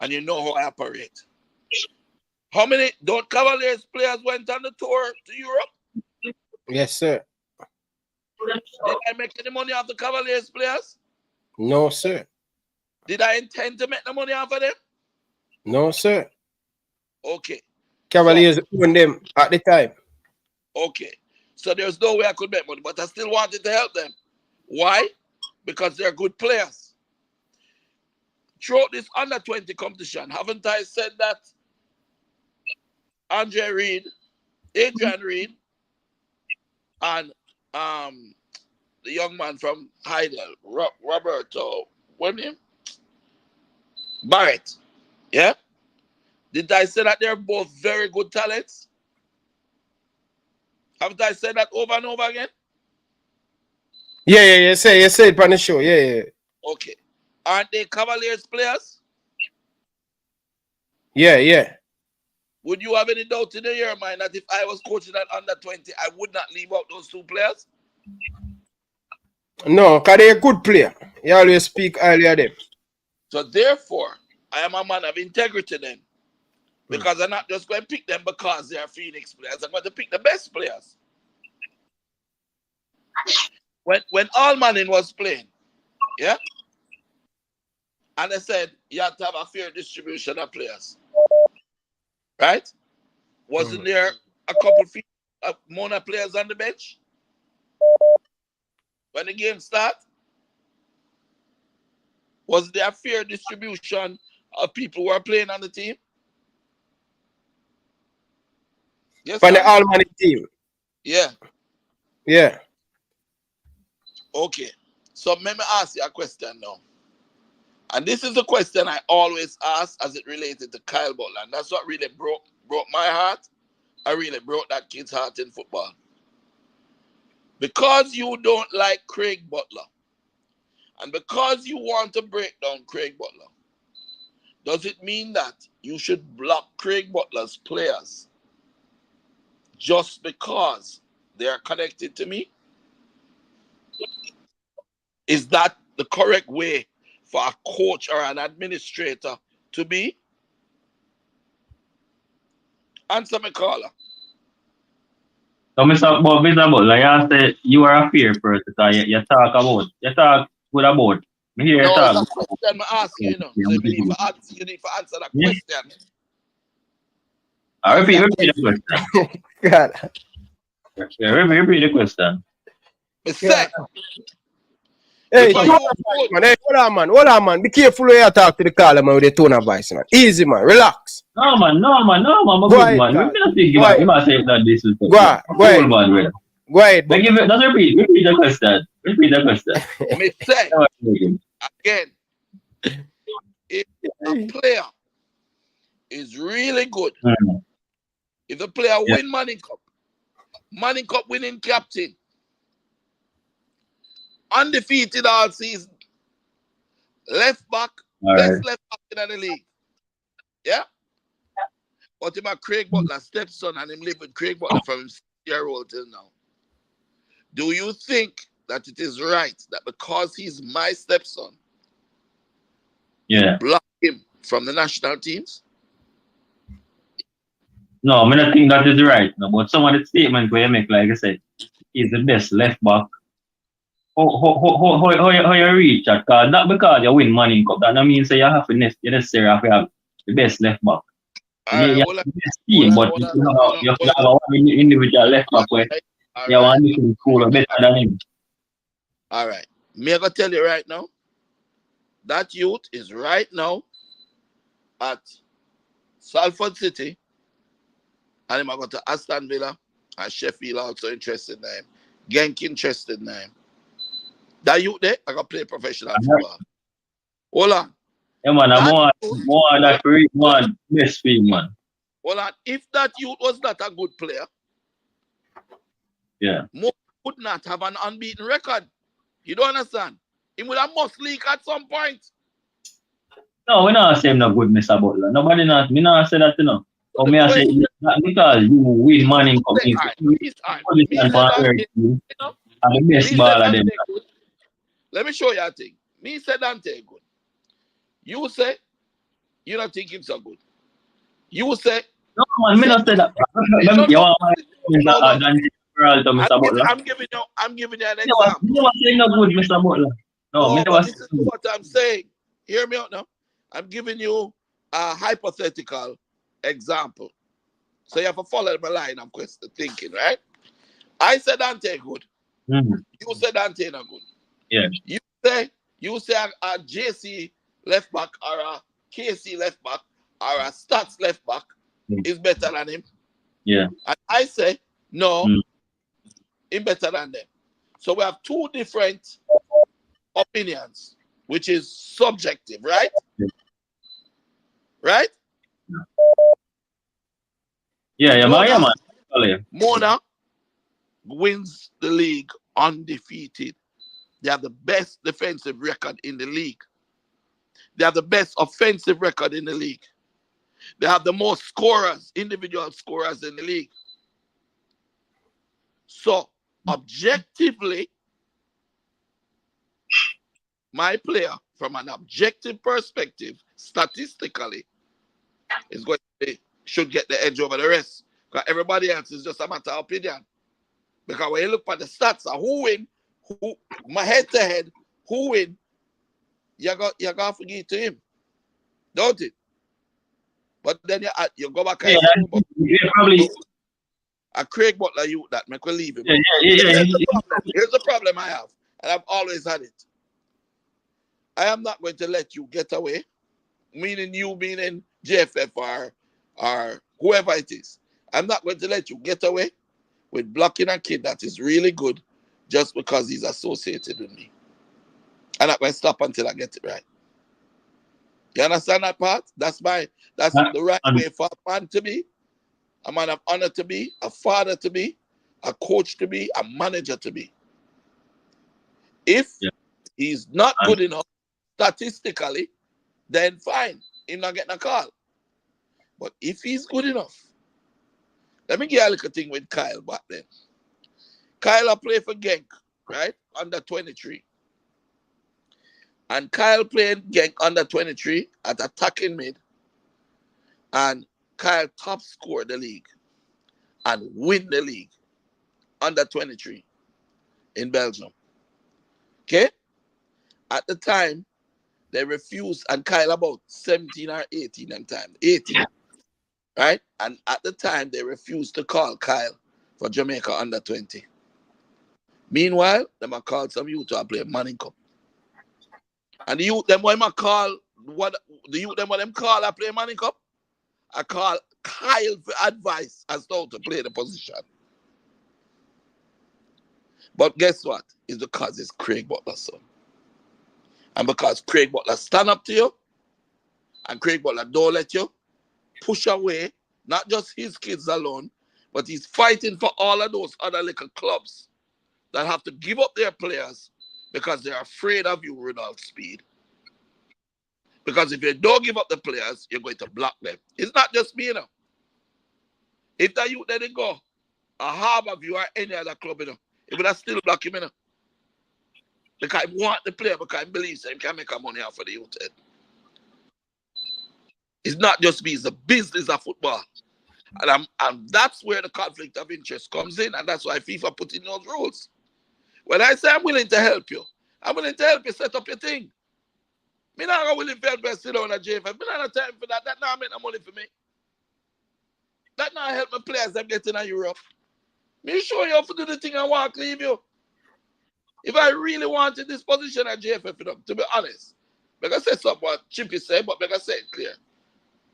and you know how I operate. How many Cavaliers players went on the tour to Europe? Yes, sir. Did I make any money off the Cavaliers players? No, sir. Did I intend to make the money off of them? No, sir. Okay. Cavaliers own them at the time. Okay. So there's no way I could make money, but I still wanted to help them. Why? Because they're good players. Throughout this under-20 competition, haven't I said that Adrian Reed, and the young man from Heidel, Roberto, what's his name? Barrett. Yeah? Did I say that they're both very good talents? Haven't I said that over and over again? Yeah. Say it on the show. Yeah. Okay. Aren't they Cavaliers players? Yeah. Would you have any doubt in your mind that if I was coaching at under-20, I would not leave out those 2 players? No, because they're a good player. You always speak highly of them. So therefore, I am a man of integrity then. Because I'm not just going to pick them because they are Phoenix players. I'm going to pick the best players. When All Manning was playing, yeah, And they said you have to have a fair distribution of players. Right? Wasn't there a couple of Mona players on the bench when the game started? Was there a fair distribution of people who are playing on the team? Yes, For the all-money team. Yeah. Yeah. Okay. So let me ask you a question now. And this is the question I always ask as it related to Kyle Butler. And that's what really broke my heart. I really broke that kid's heart in football. Because you don't like Craig Butler, and because you want to break down Craig Butler, does it mean that you should block Craig Butler's players just because they are connected to me? Is that the correct way for a coach or an administrator to be? Answer me, caller. So, Mr. Butler, you say you are a fair person. You talk good about. Me hear you No, talk. it's a question I ask you, So you need to answer that question. I repeat the question. God. Yeah, repeat the question. Hey, hold on, man. Be careful when you talk to the caller, man, with the tone of voice, man. Easy, man. Relax. No, man. I'm a good man. We don't think you must say that this is Go ahead. Go ahead. Just repeat the question. Repeat the question. Me say, again, if a player is really good, if the player win Manning Cup winning captain, undefeated all season, left back, best left back in the league. Yeah? But him a Craig Butler stepson and him live with Craig Butler from his 6-year-old till now. Do you think that it is right that because he's my stepson, block him from the national teams? No, I don't think that is right. No, but some of the statements where you make, like I said, he's the best left back. How you reach that? Not because you win Manning Cup. That means you have to necessarily have to have the best left back. You have the best team, but you have to have one individual left back where you want to cool better than him. All right. Me I gonna tell you right now, that youth is right now at Salford City, and him I go to Aston Villa and Sheffield also interested in him. Genk interested in him. That youth there, I gonna play professional football. Hold on. Yeah, man, I'm more like one best thing, man. Hold on. If that youth was not a good player, Mo would not have an unbeaten record. You don't understand? He would have must leak at some point. No, we're not saying no good, Mr. Butler. Nobody not. Me not say that, you know. But me I say that because you win Manning Cup in position for and the best ball of them. Let me show you a thing. Me said Dante good. You say you don't think him so good. You say no, man. Me not say that. I'm giving you an example. You never say no good, Mr. Butler. No, this is what I'm saying. Hear me out now. I'm giving you a hypothetical example. So you have to follow my line of thinking, right? I said Dante good. You said Dante not good. Yeah. You say a JC left back or a KC left back or a Stats left back is better than him. Yeah. And I say no, he's better than them. So we have two different opinions, which is subjective, right? Right? Yeah, man. Mona wins the league undefeated. They have the best defensive record in the league. They have the best offensive record in the league. They have the most scorers, individual scorers in the league. So, objectively, my player, from an objective perspective, statistically, is going to be, should get the edge over the rest. Because everybody else is just a matter of opinion. Because when you look at the stats, who win, my head-to-head, who win you got to give to him, don't it? But then you go back and probably. A Craig Butler you that make we leave him. Yeah. Here's the problem I have, and I've always had it. I am not going to let you get away, meaning JFF or whoever it is. I'm not going to let you get away with blocking a kid that is really good just because he's associated with me. I'm not going to stop until I get it right. You understand that part? That's the right way for a man to be, a man of honor to be, a father to be, a coach to be, a manager to be. If he's not good enough statistically, then fine, he's not getting a call. But if he's good enough, let me get a little thing with Kyle back then. Kyle played for Genk, right? Under 23. And Kyle played Genk under 23 at attacking mid. And Kyle top scored the league and win the league under 23 in Belgium. Okay? At the time, they refused, and Kyle about 17 or 18 at the time. 18. Right? And at the time, they refused to call Kyle for Jamaica under 20. Meanwhile, they might call some youth to play Manning Cup. And the youth them when I call what the youth them when them call I play Manning Cup, I call Kyle for advice as to how to play the position. But guess what? It's because it's Craig Butler's son. And because Craig Butler stand up to you, and Craig Butler don't let you push away, not just his kids alone, but he's fighting for all of those other little clubs that have to give up their players because they're afraid of you, Rudolph Speid. Because if you don't give up the players, you're going to block them. It's not just me, you know. If that youth didn't go, a half of you or any other club, you know, it would have still block him, you know. Because I want the player, because I believe he can make money off of the youth. It's not just me, it's the business of football. And that's where the conflict of interest comes in, and that's why FIFA put in those rules. When I say I'm willing to help you, I'm willing to help you set up your thing. Me not willing to help you sit down at JFF. Me not have time for that. That not make no money for me. That not help my players them getting in Europe. Me show you how to do the thing I want to leave you. If I really wanted this position at JFF, to be honest, because I say something what Chippy said, but I say it clear.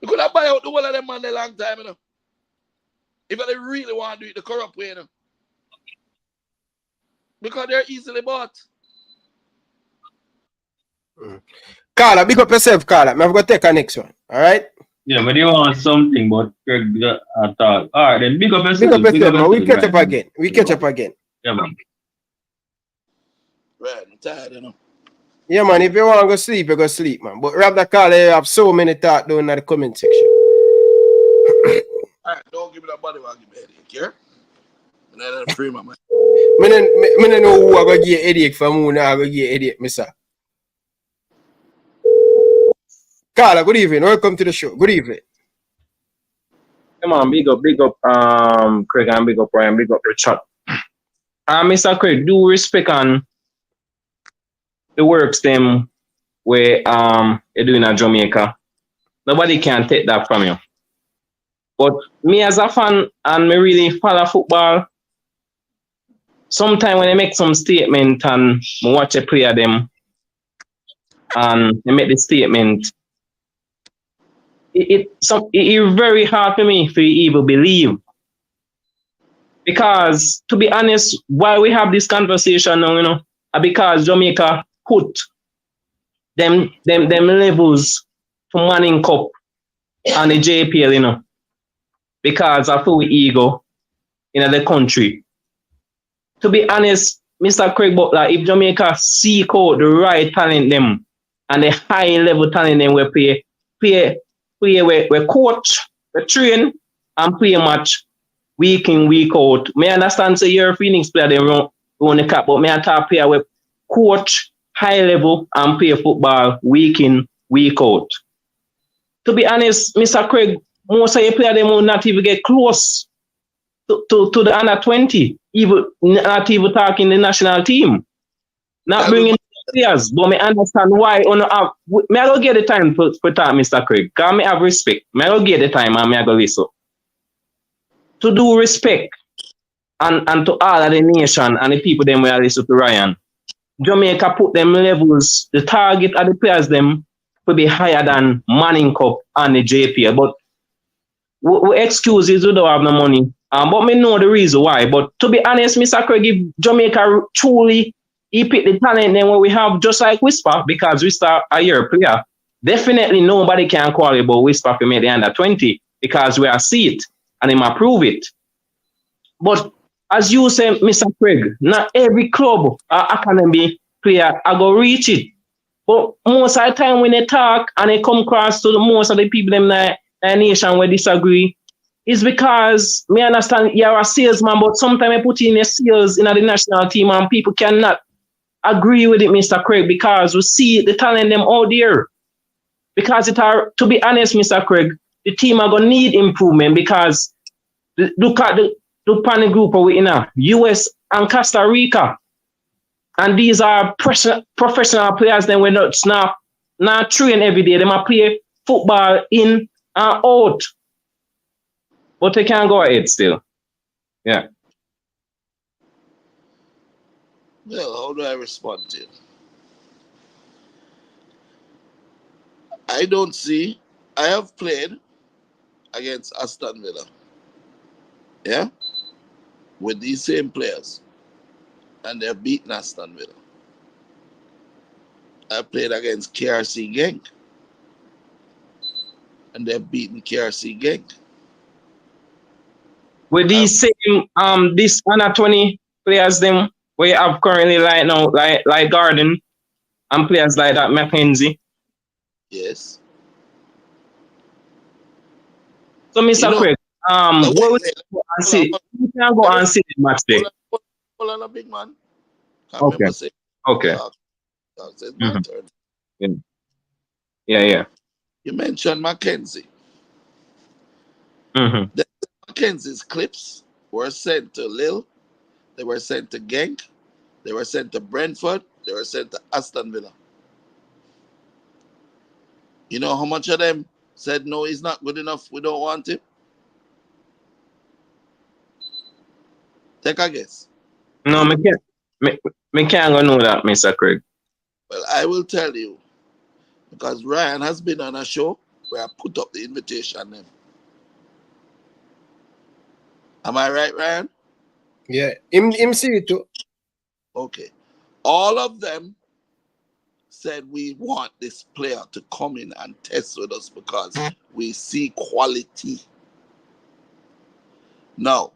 You could have buy out the whole of them man a long time, you know. If I really want to do it the corrupt way, you know. Because they're easily bought. Carla, big up yourself, Carla. I'm going to take a next one. All right? Yeah, but you want something, but Craig at all. All right, then big up yourself. Big up yourself, man. We catch up again. We catch up again. Yeah, man. Right, I'm tired, you know. Yeah, man. If you want to go sleep, you go sleep, man. But rather, Carla, you have so many thoughts down in the comment section. All right, don't give me that body while I give me a headache, yeah? And then I'm free, my man. I don't know who I go get headache from who now I go get headache, mister. Carla, good evening. Welcome to the show. Good evening. Come on, big up, Craig, and big up Ryan, big up Richard. Mr. Craig, do respect on the works them where you're doing at Jamaica. Nobody can take that from you. But me as a fan and me really follow football, sometimes when they make some statement and I watch a player them and they make the statement, it's very hard for me to even believe. Because to be honest, why we have this conversation now, you know, because Jamaica put them levels for Manning Cup and the JPL, you know, because of our ego in the country. To be honest, Mr. Craig Butler, if Jamaica seek out the right talent them and the high level talent them we we coach, we train and play match week in, week out. Me understand say you're a Phoenix player they run the cap, but me a top player we coach high level and play football week in, week out. To be honest, Mr. Craig, most of your players they will not even get close to the under 20, even not even talking the national team. Not bringing players, but me understand why on have. Me I go get the time for talk, Mr. Craig. Cause me have respect. Me I go get the time and me I go listen. To do respect and to all of the nation and the people them where listen to Ryan. Jamaica put them levels, the target of the players them will be higher than Manning Cup and the JPL. But we excuses we don't have no money. But me know the reason why. But to be honest, Mr. Craig, if Jamaica truly he pick the talent then what we have just like Whisper, because Whisper a year player. Definitely nobody can call it about Whisper to make the under 20 because we are see it and him approve it. But as you say, Mr. Craig, not every club or academy player I go reach it. But most of the time when they talk and they come across to the most of the people in the nation where disagree, it's because me understand you're a salesman, but sometimes I put in a sales in the national team and people cannot agree with it, Mr. Craig, because we see the talent them out there. Because it are, to be honest, Mr. Craig, the team are gonna need improvement because look at the panel group we in US and Costa Rica. And these are professional players then we're not train every day. They might play football in and out. But they can't go ahead still. Yeah. Well, how do I respond to it? I don't see. I have played against Aston Villa. Yeah? With these same players. And they're beating Aston Villa. I played against KRC Genk. And they're beating KRC Genk. With these same this under 20 players them we have currently right now, like Garden and players like that Mackenzie. Yes. So Mr. Craig, what would you and see? You can go and see the match day. Hold on a big man. Okay. Okay. It's my turn. Yeah. You mentioned Mackenzie. Mm-hmm. Mackenzie's clips were sent to Lille, they were sent to Genk, they were sent to Brentford, they were sent to Aston Villa. You know how much of them said, no, he's not good enough, we don't want him? Take a guess. No, me can't go know that, Mr. Craig. Well, I will tell you, because Ryan has been on a show where I put up the invitation then. Am I right, Ryan? Yeah, him see it too. Okay. All of them said we want this player to come in and test with us because we see quality. Now,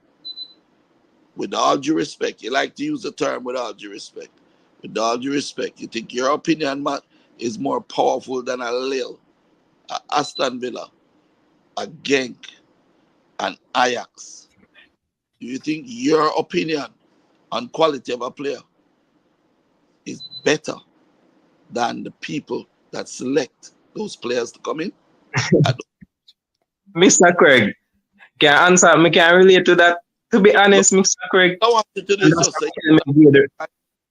with all due respect, you like to use the term with all due respect. With all due respect, you think your opinion, man, is more powerful than a Lille, a Aston Villa, a Genk, and Ajax. Do you think your opinion on quality of a player is better than the people that select those players to come in? Mr. Craig, can I answer? Me can relate to that. To be honest, Mr. Craig. I want you to do just say,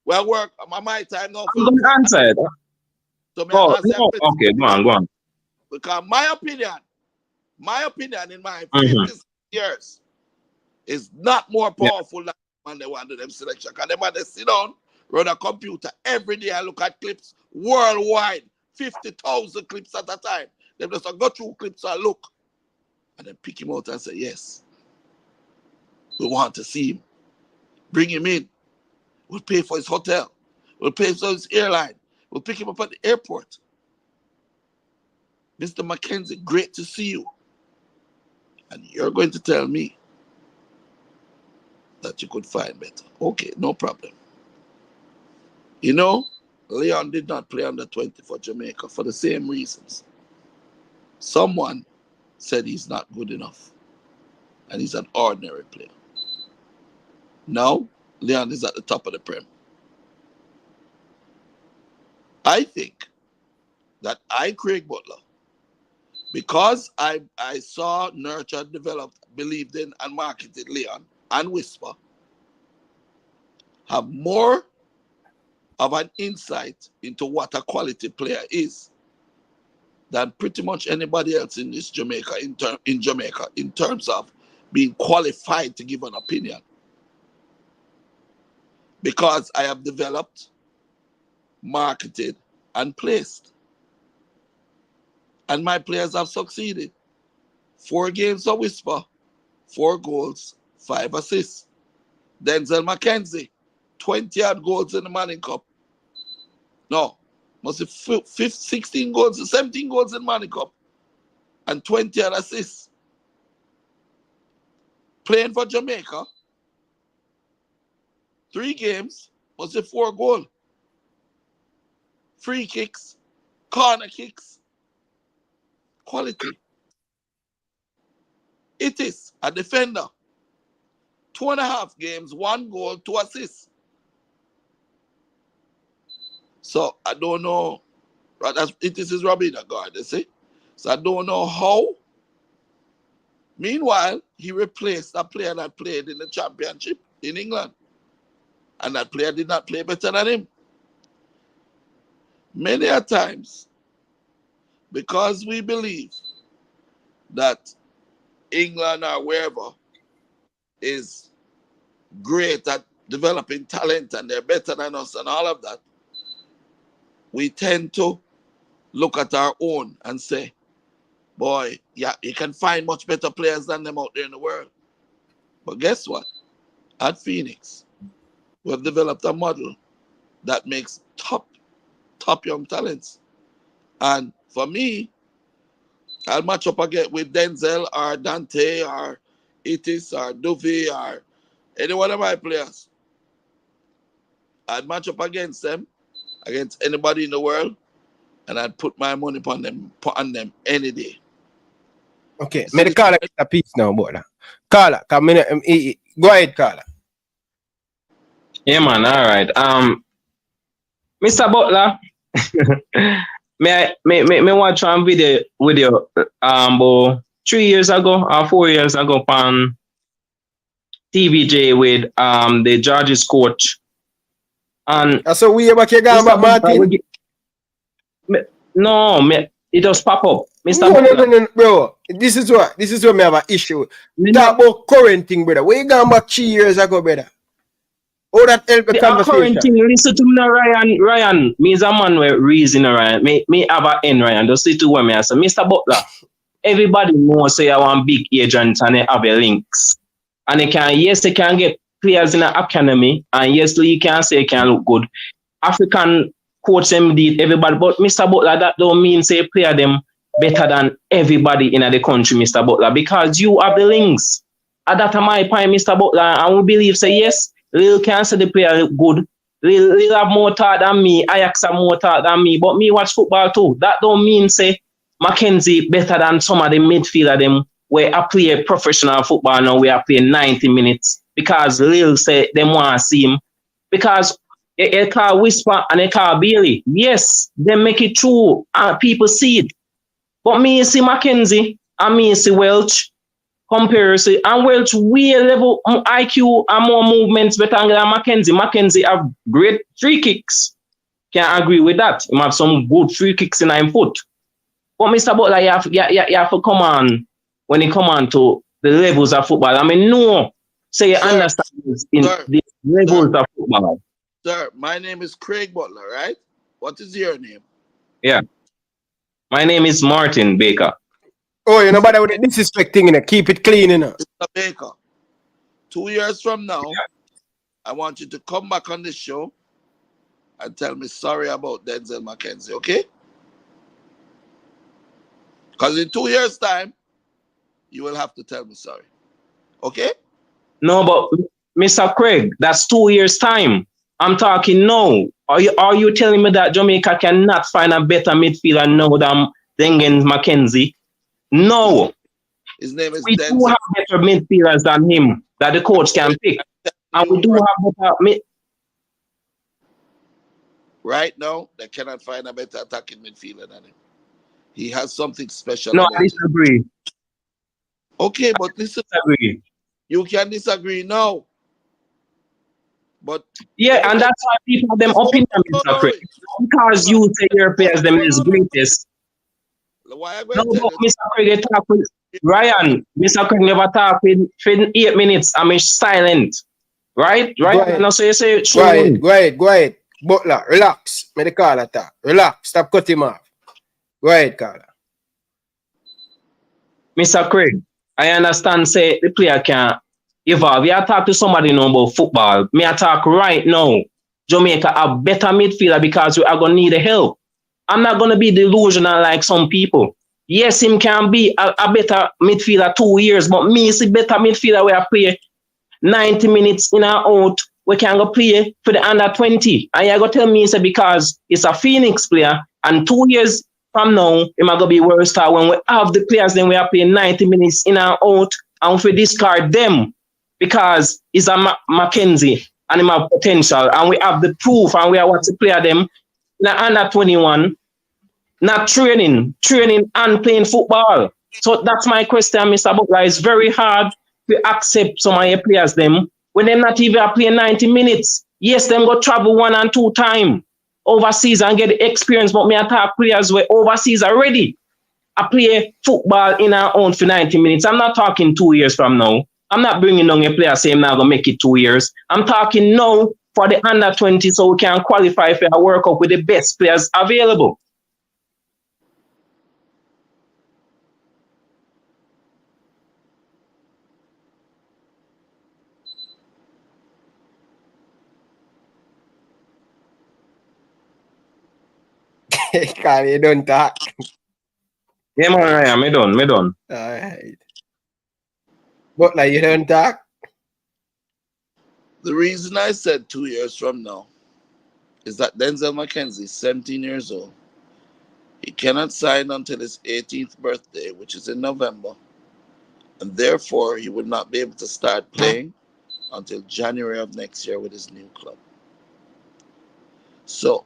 well, work. My time now. I'm going to answer it. So okay, go on. Because my opinion in my 50 years is not more powerful than when they want to do them selection. Because they want to sit down, run a computer every day and look at clips worldwide, 50,000 clips at a time. They just go through clips and look, and then pick him out and say, yes, we want to see him. Bring him in. We'll pay for his hotel. We'll pay for his airline. We'll pick him up at the airport. Mr. Mackenzie, great to see you. And you're going to tell me that you could find better. Okay, no problem. You know, Leon did not play under 20 for Jamaica for the same reasons. Someone said he's not good enough. And he's an ordinary player. Now, Leon is at the top of the Prem. I think that Craig Butler, because I saw, nurtured, developed, believed in, and marketed Leon and Whisper, have more of an insight into what a quality player is than pretty much anybody else in this Jamaica, in Jamaica, in terms of being qualified to give an opinion. Because I have developed, marketed, and placed. And my players have succeeded. 4 games of Whisper, 4 goals, 5 assists. Denzel McKenzie, 20-odd goals in the Manning Cup. No, must have 16 goals, 17 goals in the Manning Cup. And 20-odd assists. Playing for Jamaica, 3 games, must have 4 goals. Free kicks, corner kicks. Quality. It is a defender. 2.5 games, 1 goal, 2 assists. So I don't know. It is his Robin guard, you see. So I don't know how. Meanwhile, he replaced a player that played in the championship in England. And that player did not play better than him. Many a times, because we believe that England or wherever is great at developing talent and they're better than us and all of that, we tend to look at our own and say, boy, yeah, you can find much better players than them out there in the world. But guess what? At Phoenix, we have developed a model that makes top young talents. And for me, I'll match up again with Denzel or Dante or Itis or Duffy or any one of my players. I'd match up against them, against anybody in the world, and I'd put my money upon them any day. Okay, may the caller get a piece now, Butler. Caller, come in. Go ahead, caller. Yeah, man. All right. Mr. Butler, may watch one video with you about 3 years ago or 4 years ago on TVJ with the Georges coach. And so we ever can go back, Martin? No, it just pop up. Mr. No, bro. This is what me have an issue. Talk about current thing, brother. Where you going back 3 years ago, brother? Oh, that help the conversation. Current thing, listen to me now, Ryan. Me is a man with reason, Ryan. Me have a end, Ryan. Just see to what me I say. Mr. Butler, everybody knows say I want big agents and they have a links. And they can get players in the academy, and yes, you can say it can look good. African coach them did everybody, but Mr. Butler, that don't mean say player them better than everybody in the country, Mr. Butler, because you have the links. At that time, my point, Mr. Butler, and we believe say yes, Lil can say the player look good. Lil have more talent than me. Ajax have more talent than me. But me watch football too. That don't mean say Mackenzie better than some of the midfielder them where I play professional football now. We are playing 90 minutes because Lil say them want to see him. Because they call Whisper and they call Bailey. Yes, they make it true and people see it. But me see Mackenzie and me see Welch. Comparison and Welch way level IQ and more movements better than Mackenzie. Mackenzie have great free kicks. Can agree with that. He have some good free kicks in his foot. But Mr. Butler, you have to come on when you come on to the levels of football. I mean, no, say you understand this in the levels of football. Sir, my name is Craig Butler, right? What is your name? Yeah. My name is Martin Baker. Oh, you know, but with the disrespecting, you know, keep it clean, you know. Mr. Baker, 2 years from now, I want you to come back on this show and tell me sorry about Denzel McKenzie, okay? Because in 2 years' time, you will have to tell me sorry, okay? No, but Mr. Craig, that's 2 years' time. I'm talking now. Are you telling me that Jamaica cannot find a better midfielder now than Dengen McKenzie? No. His name is we Denzel. do have better midfielders than him that the coach can pick. And we do have better Right now, they cannot find a better attacking midfielder than him. He has something special. No, I disagree. Okay, but listen. Disagree. You can disagree now. But yeah, and that's why people have them opinion, Mr. Craig. Because you say your players them is greatest. Why am No, but Mr. Craig, they talk with Ryan. Mr. Craig never talk with 8 minutes. I'm silent. Right? Right? No, so you say Go ahead. Butler, relax. May the call attack. Relax. Stop cutting him off. Go ahead, Carla. Mr. Craig, I understand say the player can evolve. You talk to somebody now about football. Me I talk right now. Jamaica a better midfielder because we are gonna need the help. I'm not gonna be delusional like some people. Yes, him can be a better midfielder 2 years, but me is a better midfielder where I play 90 minutes in and out. We can go play for the under 20. And you go tell me say because it's a Phoenix player and 2 years from now, it might go be worse star when we have the players then we are playing 90 minutes in and out and we discard them because it's a Mackenzie and him have potential and we have the proof and we are what to play them in the under 21, not training and playing football. So that's my question, Mr. Butler. It's very hard to accept some of your players them when they're not even playing 90 minutes. Yes, them go travel 1 and 2 times overseas and get the experience, but me attack players were overseas already. I play football in our own for 90 minutes. I'm not talking 2 years from now. I'm not bringing on a player saying now going to make it 2 years. I'm talking now for the under 20 so we can qualify for a World Cup with the best players available. Carla, you don't talk. Yeah, man, Ryan, me done. All right. Butler, you don't talk? The reason I said 2 years from now is that Denzel McKenzie, 17 years old, he cannot sign until his 18th birthday, which is in November, and therefore he would not be able to start playing until January of next year with his new club. So,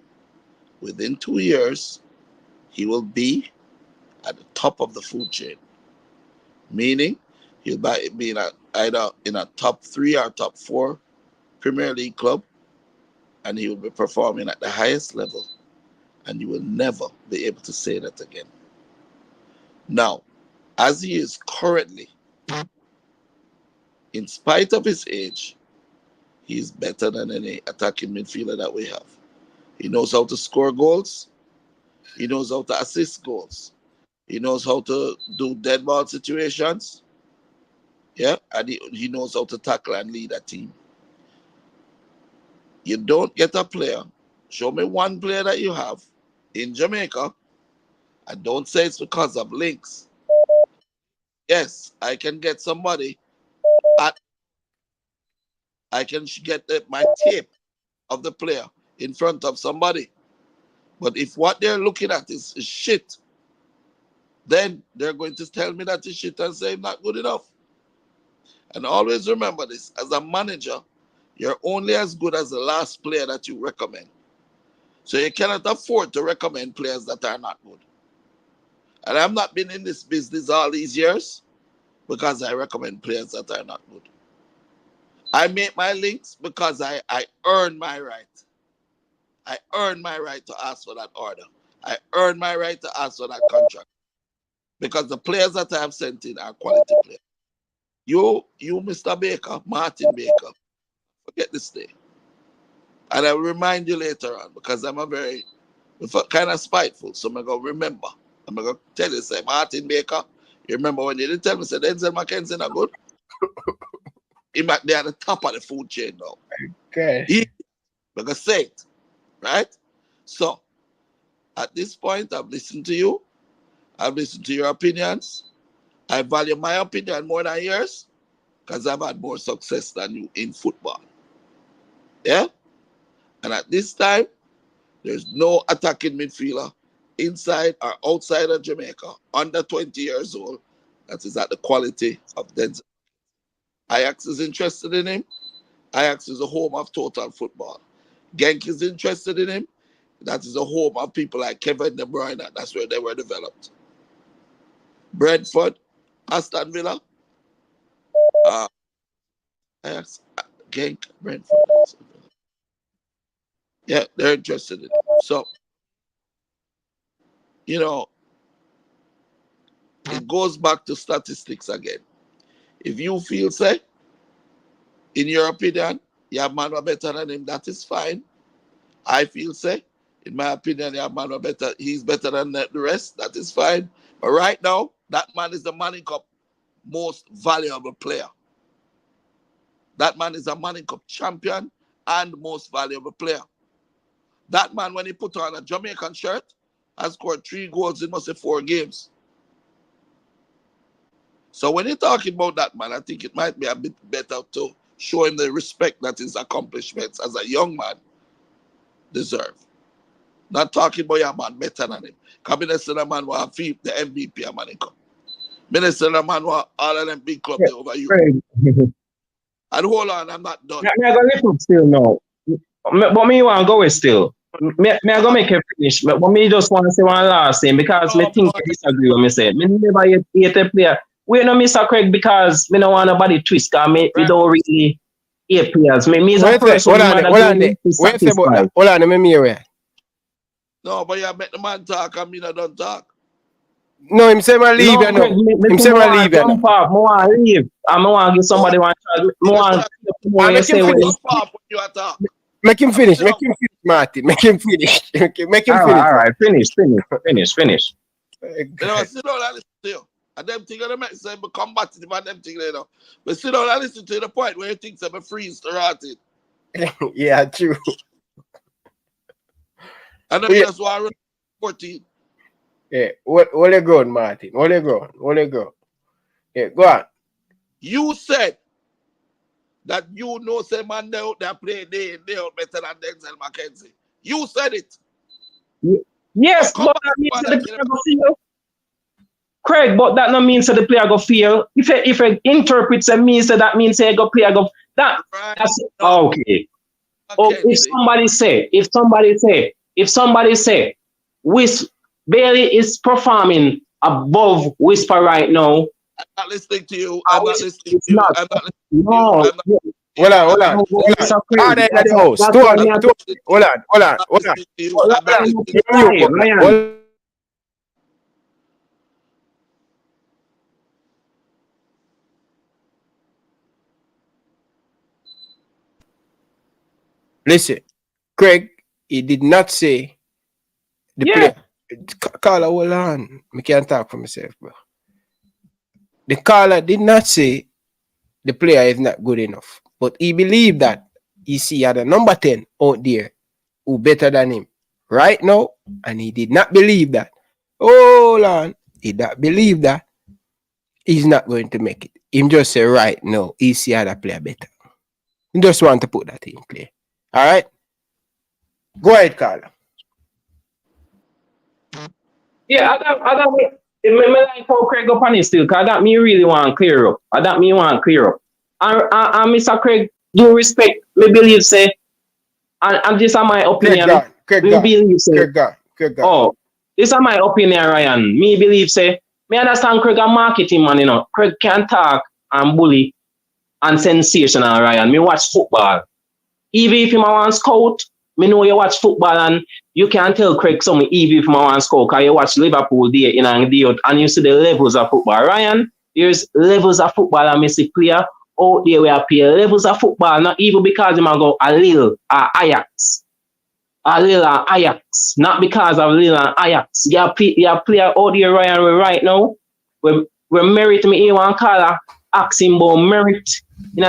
within 2 years, he will be at the top of the food chain, meaning he'll be either in a top 3 or top 4 Premier League club, and he will be performing at the highest level, and you will never be able to say that again. Now, as he is currently, in spite of his age, he is better than any attacking midfielder that we have. He knows how to score goals. He knows how to assist goals. He knows how to do dead ball situations. Yeah, and he knows how to tackle and lead a team. You don't get a player. Show me one player that you have in Jamaica, and don't say it's because of links. Yes, I can get somebody I can get my tape of the player in front of somebody. But if what they're looking at is shit, then they're going to tell me that it's shit and say it's not good enough. And always remember this, as a manager, you're only as good as the last player that you recommend. So you cannot afford to recommend players that are not good. And I've not been in this business all these years because I recommend players that are not good. I make my links because I earn my right. I earn my right to ask for that order. I earn my right to ask for that contract. Because the players that I have sent in are quality players. You, Mr. Baker, Martin Baker, forget this day. And I will remind you later on because I'm kind of spiteful. So I'm going to remember. I'm going to tell you, say, Martin Baker, you remember when you didn't tell me, say, Denzel McKenzie not good? He might be at the top of the food chain now. Okay. Like I say it, right? So, at this point, I've listened to you. I've listened to your opinions. I value my opinion more than yours because I've had more success than you in football. Yeah? And at this time, there's no attacking midfielder inside or outside of Jamaica under 20 years old that is at the quality of Denzel. Ajax is interested in him. Ajax is a home of total football. Genk is interested in him. That is a home of people like Kevin De Bruyne. That's where they were developed. Brentford, Aston Villa, Ajax, Genk, Brentford. Yeah, they're interested in him. So, you know, it goes back to statistics again. If you feel, say, in your opinion, your man was better than him, that is fine. I feel, say, in my opinion, your man was better, he's better than the rest, that is fine. But right now, that man is the Manning Cup most valuable player. That man is a Manning Cup champion and most valuable player. That man, when he put on a Jamaican shirt, has scored 3 goals in must say 4 games. So when you're talking about that man, I think it might be a bit better to show him the respect that his accomplishments as a young man deserve. Not talking about your man better than him. Because Minister the man will feel the MVP of Manning Cup. Minister the man will all of them big clubs over you. And hold on, I'm not done. Me I go listen still now. But me want to go with still. Me I go make it finish. But me just want to say one last thing because me think I disagree with me say. Me never hate a player. We no Mr. Craig because me don't want nobody twist because me we don't really hate players. Me is a person hold on, let me hear. No, but you make the man talk and me not done talk. No, him say man leave, you know. Him say man leave, you know. I want to leave. I want to give somebody one chance. Make him finish, Martin. Make him finish. Make him finish. All right, finish. You know, sit down and listen to you. And them things that make say become combative and them things, you know. But sit down and listen to the point where you think some freeze to rot it. Yeah, true. And then that's why I run 14. Yeah, what you going, Martin? What you going? Yeah, go on. You said that you know say man they out there play they out better than Denzel McKenzie. You said it. Yes, but that means that the player go feel. Craig, but that no means that the player go feel. If it interprets and means that means say go player go that that's okay. Oh, if somebody say Bailey is performing above Whisper right now. I'm not listening to you. I'm not listening to you. I'm not listening to you. Hold on. Hold on. Listen, Craig, he did not say the player. Caller, hold on. I can't talk for myself, bro. The caller did not say the player is not good enough, but he believed that he see had a number 10 out there who better than him right now, and he did not believe that. Hold on. He did not believe that he's not going to make it. Him just say right now, he see other player better. He just want to put that in play. All right? Go ahead, caller. Yeah, I got like how Craig up on it still, because that me really want to clear up. And And Mr. Craig, do respect, me believe say, and this is my opinion. Craig, oh, this is my opinion, Ryan. Me believe say, me understand Craig a marketing man, you know. Craig can talk and bully and sensational, Ryan. Me watch football. Even if you want scout, me know you watch football and you can tell Craig something even if you want scout, because you watch Liverpool day in and day out and you see the levels of football. Ryan, there's levels of football and me see player out there where I play levels of football, not even because you might go a Lille or Ajax. A Lille or Ajax. Not because of Lille and Ajax. You have player out there, Ryan, right now. We merit me here one caller asking about merit. You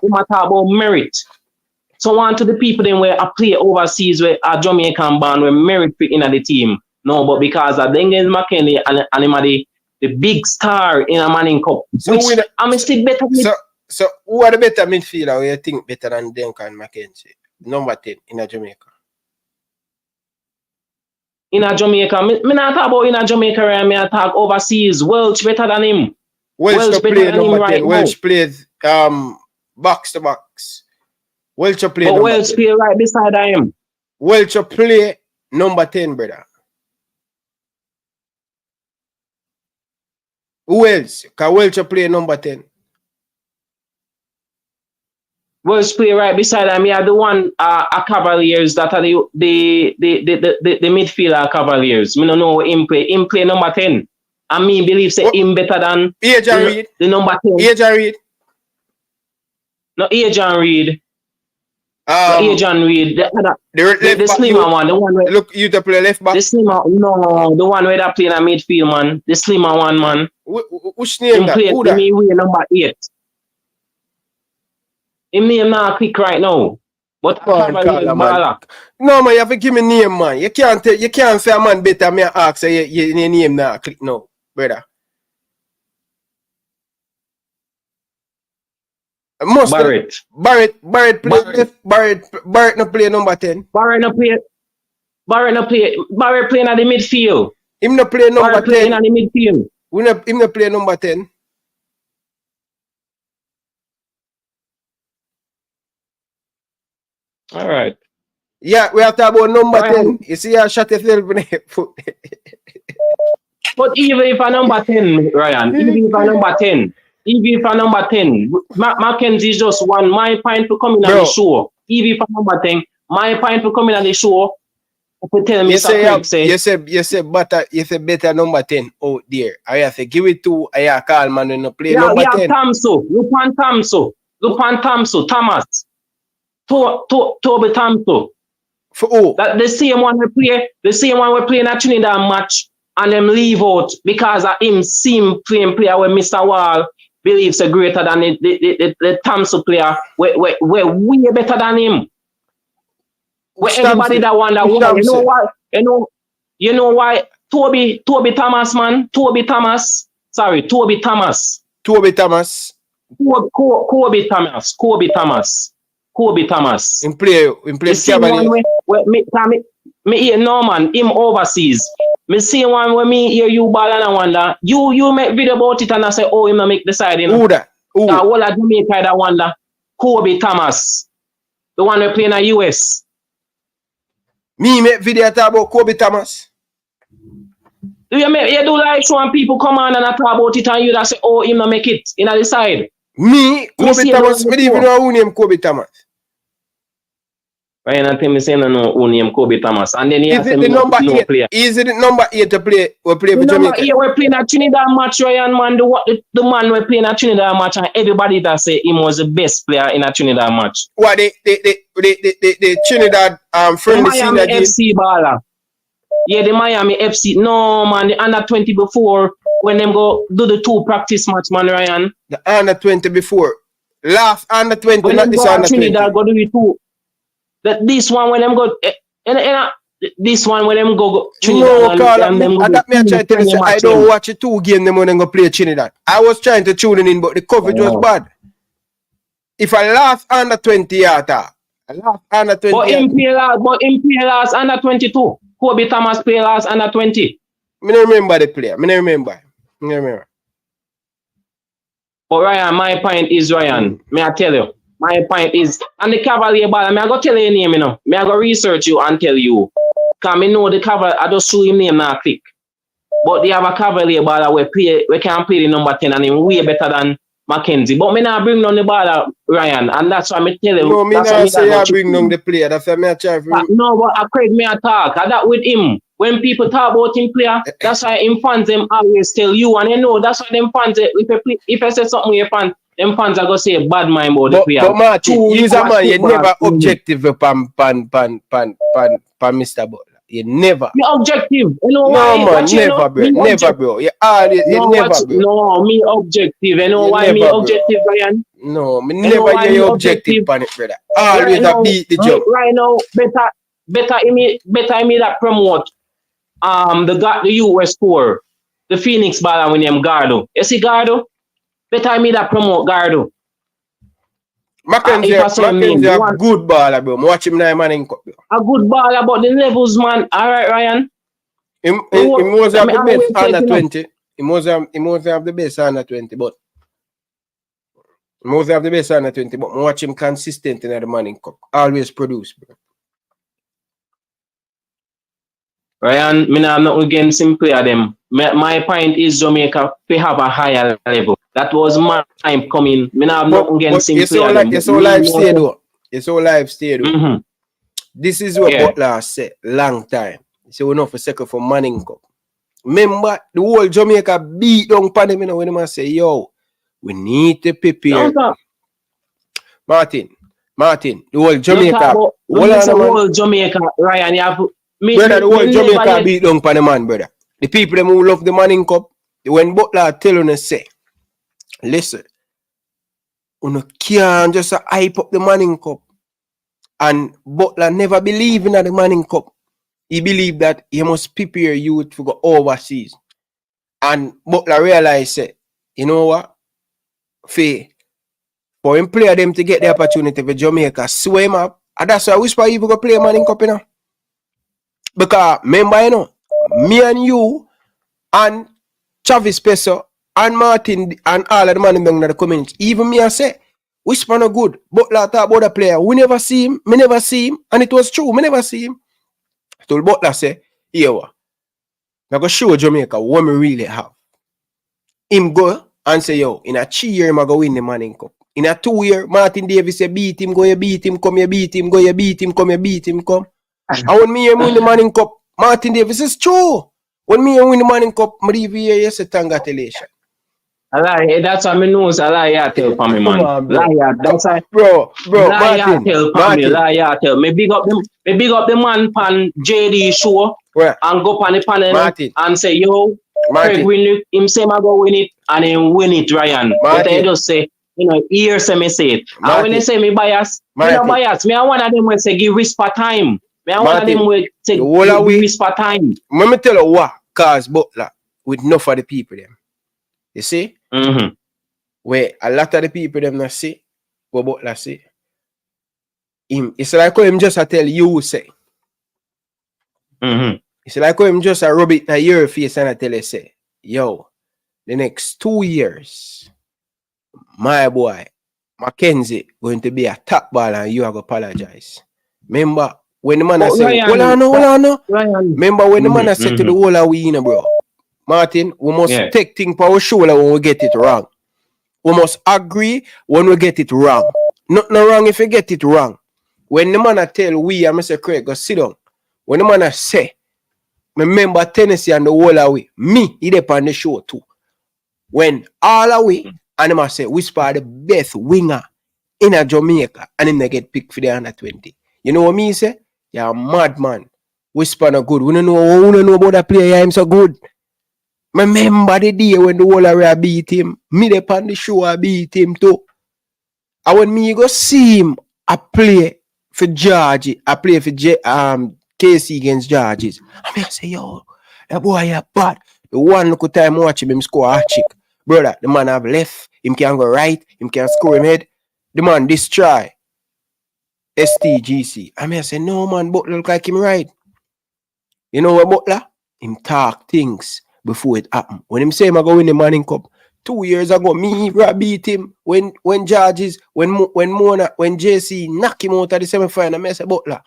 might talk about merit. So on to the people then where I play overseas where a Jamaican band where merit in the team. No, but because of Denzel McKenzie and him the big star in a Manning Cup. So which I'm still better. So who are the better midfielder who you think better than Duncan McKenzie? Number 10 in a Jamaica. In a Jamaica, me not talk about in a Jamaica, and me talk overseas. Welsh better than him. Welsh better than him right now. Welsh plays box to box. Welsh play. But Welsh play right beside him. Welsh play number 10, brother. Who else? Can Welsh play number 10? Boys play right beside him. Yeah, the one a Cavaliers that are the midfielder Cavaliers. Me don't know him play. Him play number 10. And me believe say him better than Reed. The number 10. Reed. No, Adrian Reed. Adrian Reed. The slimmer one. The one where, look, you to play left back. The slimmer, no, the one where they play in a midfield, man. The slimmer one, man. Which name that? Who that? Me number 8. Him name now quick right now. But No, man, you have to give me name, man. You can't say a man better. Me ask say your name now click now, brother. Barrett play left. Barrett no play number 10. Barrett play in the midfield. Him no play number 10. Playing in the midfield. Him no play number 10. All right. Yeah, we have to talk about number 10. You see, I shot yourself in the foot. But even if a number 10, Ryan, even if a number 10, Mackenzie is just one. My point for coming on the show. Even if a number 10, my point for coming on the show. Tell me, you say better number 10 out there. I have to give it to I call man when no play number 10. Lupan Tamso, Thomas. Toby Tamso. For who? That the same one we play in a Trinidad match and them leave out because of him seem playing player where Mr. Wall believes are greater than the Tamso player. We're way better than him. Where everybody that wonder why, you know why Toby Thomas, man. Kobe Thomas. Kobe Thomas. In play Cavalier. Me hear Norman, him overseas. Me see one when me hear you ball and I wonder. You make video about it and I say, oh, him not make the side. You know? Who that? Who? All of Jamaica that wonder. Kobe Thomas. The one we play in the US. Me make video talk about Kobe Thomas. You do like showing people come on and I talk about it and you that say, oh, him not make it in the side. Me, Kobe Thomas, me even know who name Kobe Thomas. Right, and tell me saying no who name Kobe Thomas. And then he is it the number 8? Player. Is it the number 8 to play? We play for Jamaica. We're playing a Trinidad match, Ryan, man. The man we're playing a Trinidad match, and everybody that say he was the best player in a Trinidad match. What the Trinidad friendly Miami FC baller. Yeah, the Miami FC. No, man, the under 20 before when them go do the 2 practice match, man, Ryan. The under 20 before. Last under 20, when not this under 20. Trinidad go do the 2. That this one when them go this one when them go Trinidad. I don't watch the 2 games them when them go play Trinidad. I was trying to tune in, but the coverage was bad. If I last under 20 yata, I last under 20. But in play last under 22. Kobe Thomas play last under 20. I don't remember the player. I don't remember. But Ryan, my point is Ryan. May I tell you? My point is, and the Cavalier ball, I go tell you name, you know. I go research you and tell you. Because I know the Cavalier, I just show him name now click. But they have a Cavalier ball we can play the number 10 and him way better than Mackenzie. But me not bring down the ball, Ryan, and that's why I tell him. No, me not say I bring down the player. That's why I try for him. No, but I Craig me a talk. I that with him. When people talk about him player, that's why him fans them always tell you, and you know that's why them fans if I say something with your fans, them fans are gonna say bad mind about the player. But Martin, he's a man, you never objective pan Mr. Butler. You never. You objective. You know why? No man, never, bro. Never, bro. You always, you never, bro. No, me objective. You know why me objective, Ryan? No, me never hear you objective pan it, brother. Always a beat the job. Right now, better me that promote the US tour, the Phoenix ball when him Gardo. You see Gardo? Better me that promote Gardo. Mackenzie a good baller, bro. Watch him now, man. A good baller, but the levels, man. All right, Ryan. He must have the best under 20. He must have the best under 20, but he must have the best under 20. But watch him consistent in the Manning Cup. Always produce, bro. Ryan, me not against him player them. My point is Jamaica they have a higher level. that was mine coming. Me not have nothing against him. It's all live stay though. It's all live stay though. This is what Butler said long time. So we know for second for Manning Cup. Remember the whole Jamaica beat down Panama, you know, when they say, yo, we need to prepare. Martin, the whole Jamaica. The whole Jamaica, Ryan, you have brother, the whole Jamaica beat down Panama, brother. The people them who love the Manning Cup, when Butler tell you say, listen, you can't just hype up the Manning Cup. And Butler never believed in the Manning Cup. He believed that he must prepare youth to go overseas. And Butler realized, you know what? For him play them to get the opportunity for Jamaica, swim up. And that's why Whisper even go play Manning Cup, you know. Because remember, you know, me and you and Travis Peso and Martin and all of the man in the community, even me I say, Whisper no good. Butler talk about the player. We never see him. Me never see him. And it was true. Me never see him. So Butler say, here, I'm going to show Jamaica what we really have. Him go and say, yo, in a 3 year, I'm going to win the Manning Cup. In a 2 year, Martin Davis say, beat him, go, you beat him, come, you beat him, go, you beat him, come, you beat him, come. And when me win the Manning Cup, Martin Davis is true. When me win the Manning Cup, I leave here, you say, congratulations. I lie, that's what I know. I lie, I tell for me, man. Lie, that's why. Bro, lie, Martin, tell for me, lie, I tell. Me big up the man pan JD show and go pan the panel and say, yo, Craig win it. Him say I go win it and him win it, Ryan. But I just say, you know, here say me say it. And when they say me bias, me no bias. Me I one of them will say give Whisper time. Me I one of them will say give Whisper time. Let me tell you what cause Butler with enough of the people them. You see? Where a lot of the people them not see what Butler say. It's like him just I tell you say. It's like him just I rub it in your face and I tell you say, yo, the next 2 years, my boy, Mackenzie going to be a top baller and you have to apologize. Remember when the man say, hold on. Remember when the man said to the whole of we, you know, bro. Martin, we must take things for our shoulder when we get it wrong. We must agree when we get it wrong. Nothing wrong if you get it wrong. When the man tell we, and Mr. Craig, go sit down. When the man say, remember Tennessee and the whole of we, me, he dey on the show too. When all of we, and the man say, Whisper the best winger in a Jamaica, and him they get picked for the under 20. You know what me say? You're a madman. Whisper no good. We don't know about that player, him so good. Remember the day when the whole area beat him. Me dey on the show I beat him too. And when me go see him, I play for Georgie. I play for KC against Georges. I mean I say, yo, that boy is bad. The one look time watch him score a chick. Brother, the man have left. Him can go right. Him can score him head. The man destroy STGC. I mean I say, no man, Butler look like him right. You know what Butler? Him talk things before it happen. When him say him go win the Manning Cup, 2 years ago, me beat him when Georges, when Mona, when JC knock him out of the semi-final. I say Butler.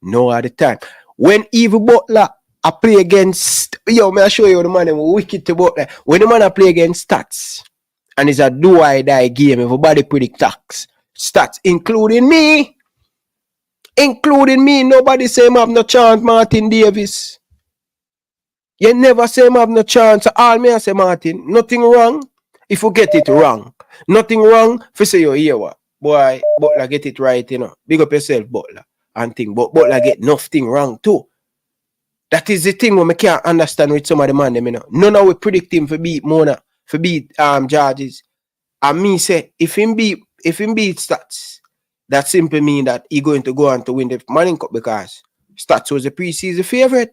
No at the time. When Evil Butler I play against, yo, may I show you the man who wicked to Butler. When the man I play against stats, and it's a do I die game, everybody predict stats, including me. Nobody say him have no chance, Martin Davis. You never say him have no chance. All me I say, Martin, nothing wrong if you get it wrong. Nothing wrong if you say, yo, here what? Boy, Butler get it right, you know. Big up yourself, Butler. And thing, but Butler get nothing wrong too. That is the thing when I can't understand with some of the man them, you know. None of we predict him for beat Mona, for beat Georges. And me say, if him beat stats, that simply mean that he going to go on to win the Manning Cup because stats was a preseason favorite.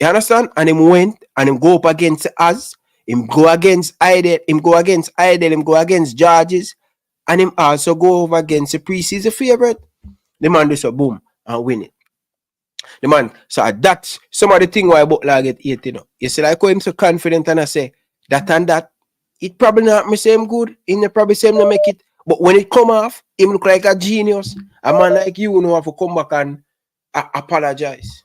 You understand? And him went and him go up against us. Him go against Idle. Him go against Georges. And him also go over against the preseason favorite. The man do so boom and win it. The man, so that's some of the thing why Butler get 8, you know. You see, like how him so confident and I say that and that, it probably not me same good. He probably same to make it. But when it come off, him look like a genius. A man like you know have to come back and apologize.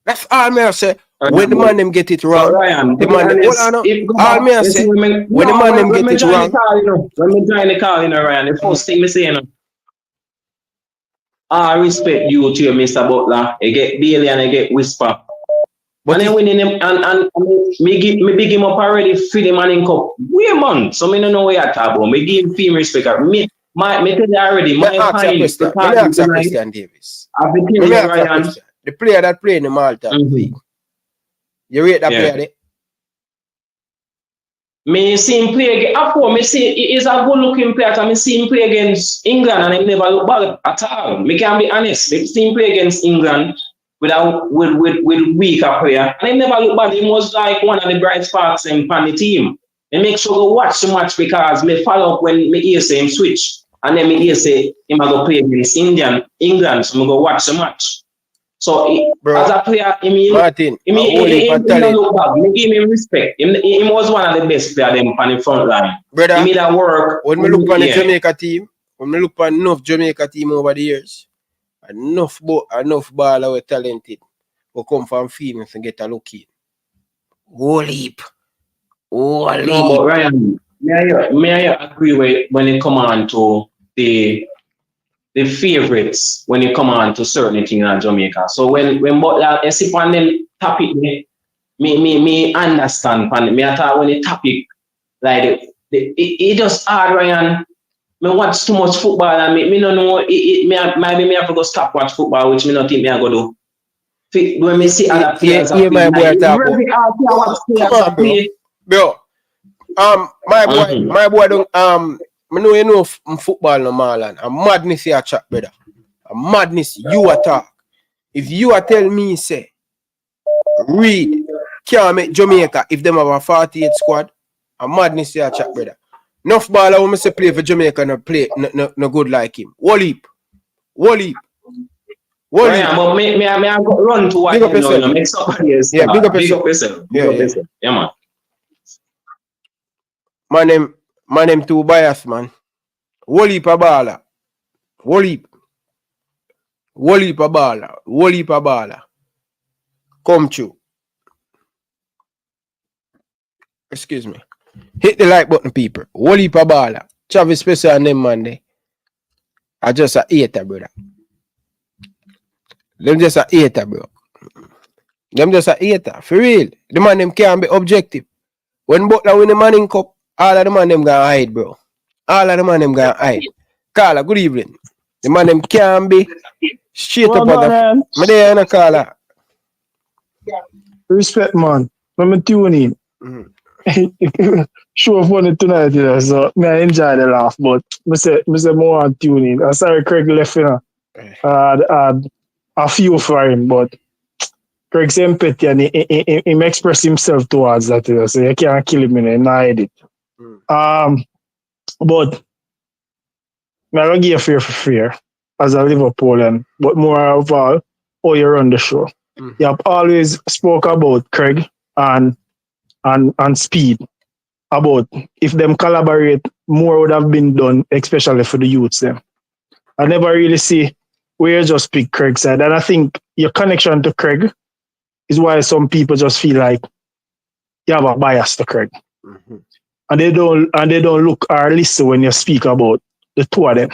That's all me I say. when the man them get it wrong, Ryan, the man hold on, all me I say, when the man them get it wrong. When me join the call, Ryan, the first thing me say, I respect you to Mr. Butler. I get Bailey and I get Whisper. But and then winning him and me big him up already for the Manning Cup. Wait man, so me don't know what you're talking about. Me give him female respect. Me tell you already, my ask a question, Davis. Ryan. The player that play in the Malta league. You rate that player there? Me see him play against Afro, me see he is a good looking player. I see him play against England and he never look bad at all. Me can be honest. Me see him play against England with weaker player. And he never look bad. He was like one of the bright sparks in the team. And make sure go watch the match because me follow up when me hear say him switch. And then me hear say him go play against England. So me go watch the match. So as a player, he look bad. Me give him respect. He was one of the best players on the front line. Brother, he made that work. When we look on the Jamaica team, when we look on enough Jamaica team over the years, enough baller were talented will come from females and get a look in. Whole heap. No, but Ryan, may I agree with when it come on to the favorites when it come on to certain things in Jamaica. So when Butler sit on them topic, me understand. Me I thought when the topic like it just hard, Ryan. Me watch too much football and me don't know. Maybe me have to go stop watch football, which me not think me I go do. When me see other players, my boy talk bro. My boy don't I know you know football no Marlon. A madness here chat, brother. A madness you attack. If you are tell me say Reed can't make Jamaica if them have a 48 squad, a madness here chat, brother. Enough baller when I say play for Jamaica no play no good like him. Wallip. Ryan, but me I go run to what make somebody else. Yeah, big up yourself. Yeah, man. My name too biased, man. Wallip a baller. Wallip a baller. Come true. Excuse me. Hit the like button, people. Wallip a baller. Travis Special and them man there. I just a hater, brother. Them just a hater, bro. Them just a hater. For real. The man them can't be objective. When Butler win the Manning Cup, all of the man them gonna hide, bro. All of the man them gonna hide. Carla, good evening. The man them can't be straight up on the... Me there in a Carla. Respect, man. Let me tune in. Show funny tonight, you know, so I enjoy the laugh, but I say more on tune in. I'm sorry Craig left, you know. A few for him, but Craig's empathy and he express himself towards that, you know, so you can't kill him in a edit. But I'm gonna give you fear for fear as a Liverpoolian, but more of all, how you run the show. You have always spoke about Craig and Speed, about if them collaborate, more would have been done, especially for the youths them. I never really see where you just pick Craig's side, and I think your connection to Craig is why some people just feel like you have a bias to Craig. And they don't look or listen when you speak about the two of them.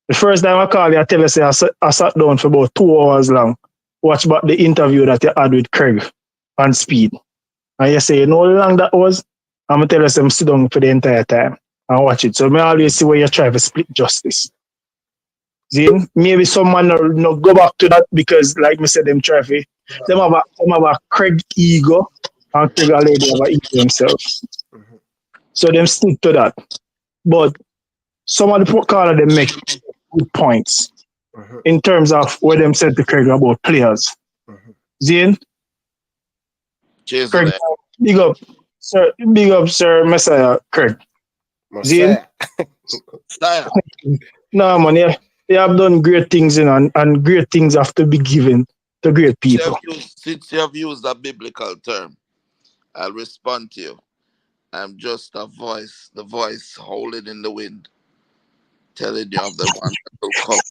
The first time I call you, I tell you, say I sat down for about 2 hours long, watch about the interview that you had with Craig and Speed. And you say, you know how long that was? I'm going to tell you, I'm sit down for the entire time and watch it. So I always see where you try to split justice. See? Maybe someone no go back to that because, like me said, them try to, them have a Craig ego and Craig already have a ego themselves. So them stick to that. But some of the caller them make good points in terms of what them said to Craig about players. Zane? Cheers, Craig, big up, Sir Messiah Craig. Zane? No, man, you have done great things, you know, and great things have to be given to great people. Since you have used a biblical term, I'll respond to you. I'm just a voice, the voice holding in the wind, telling you of the one that will come.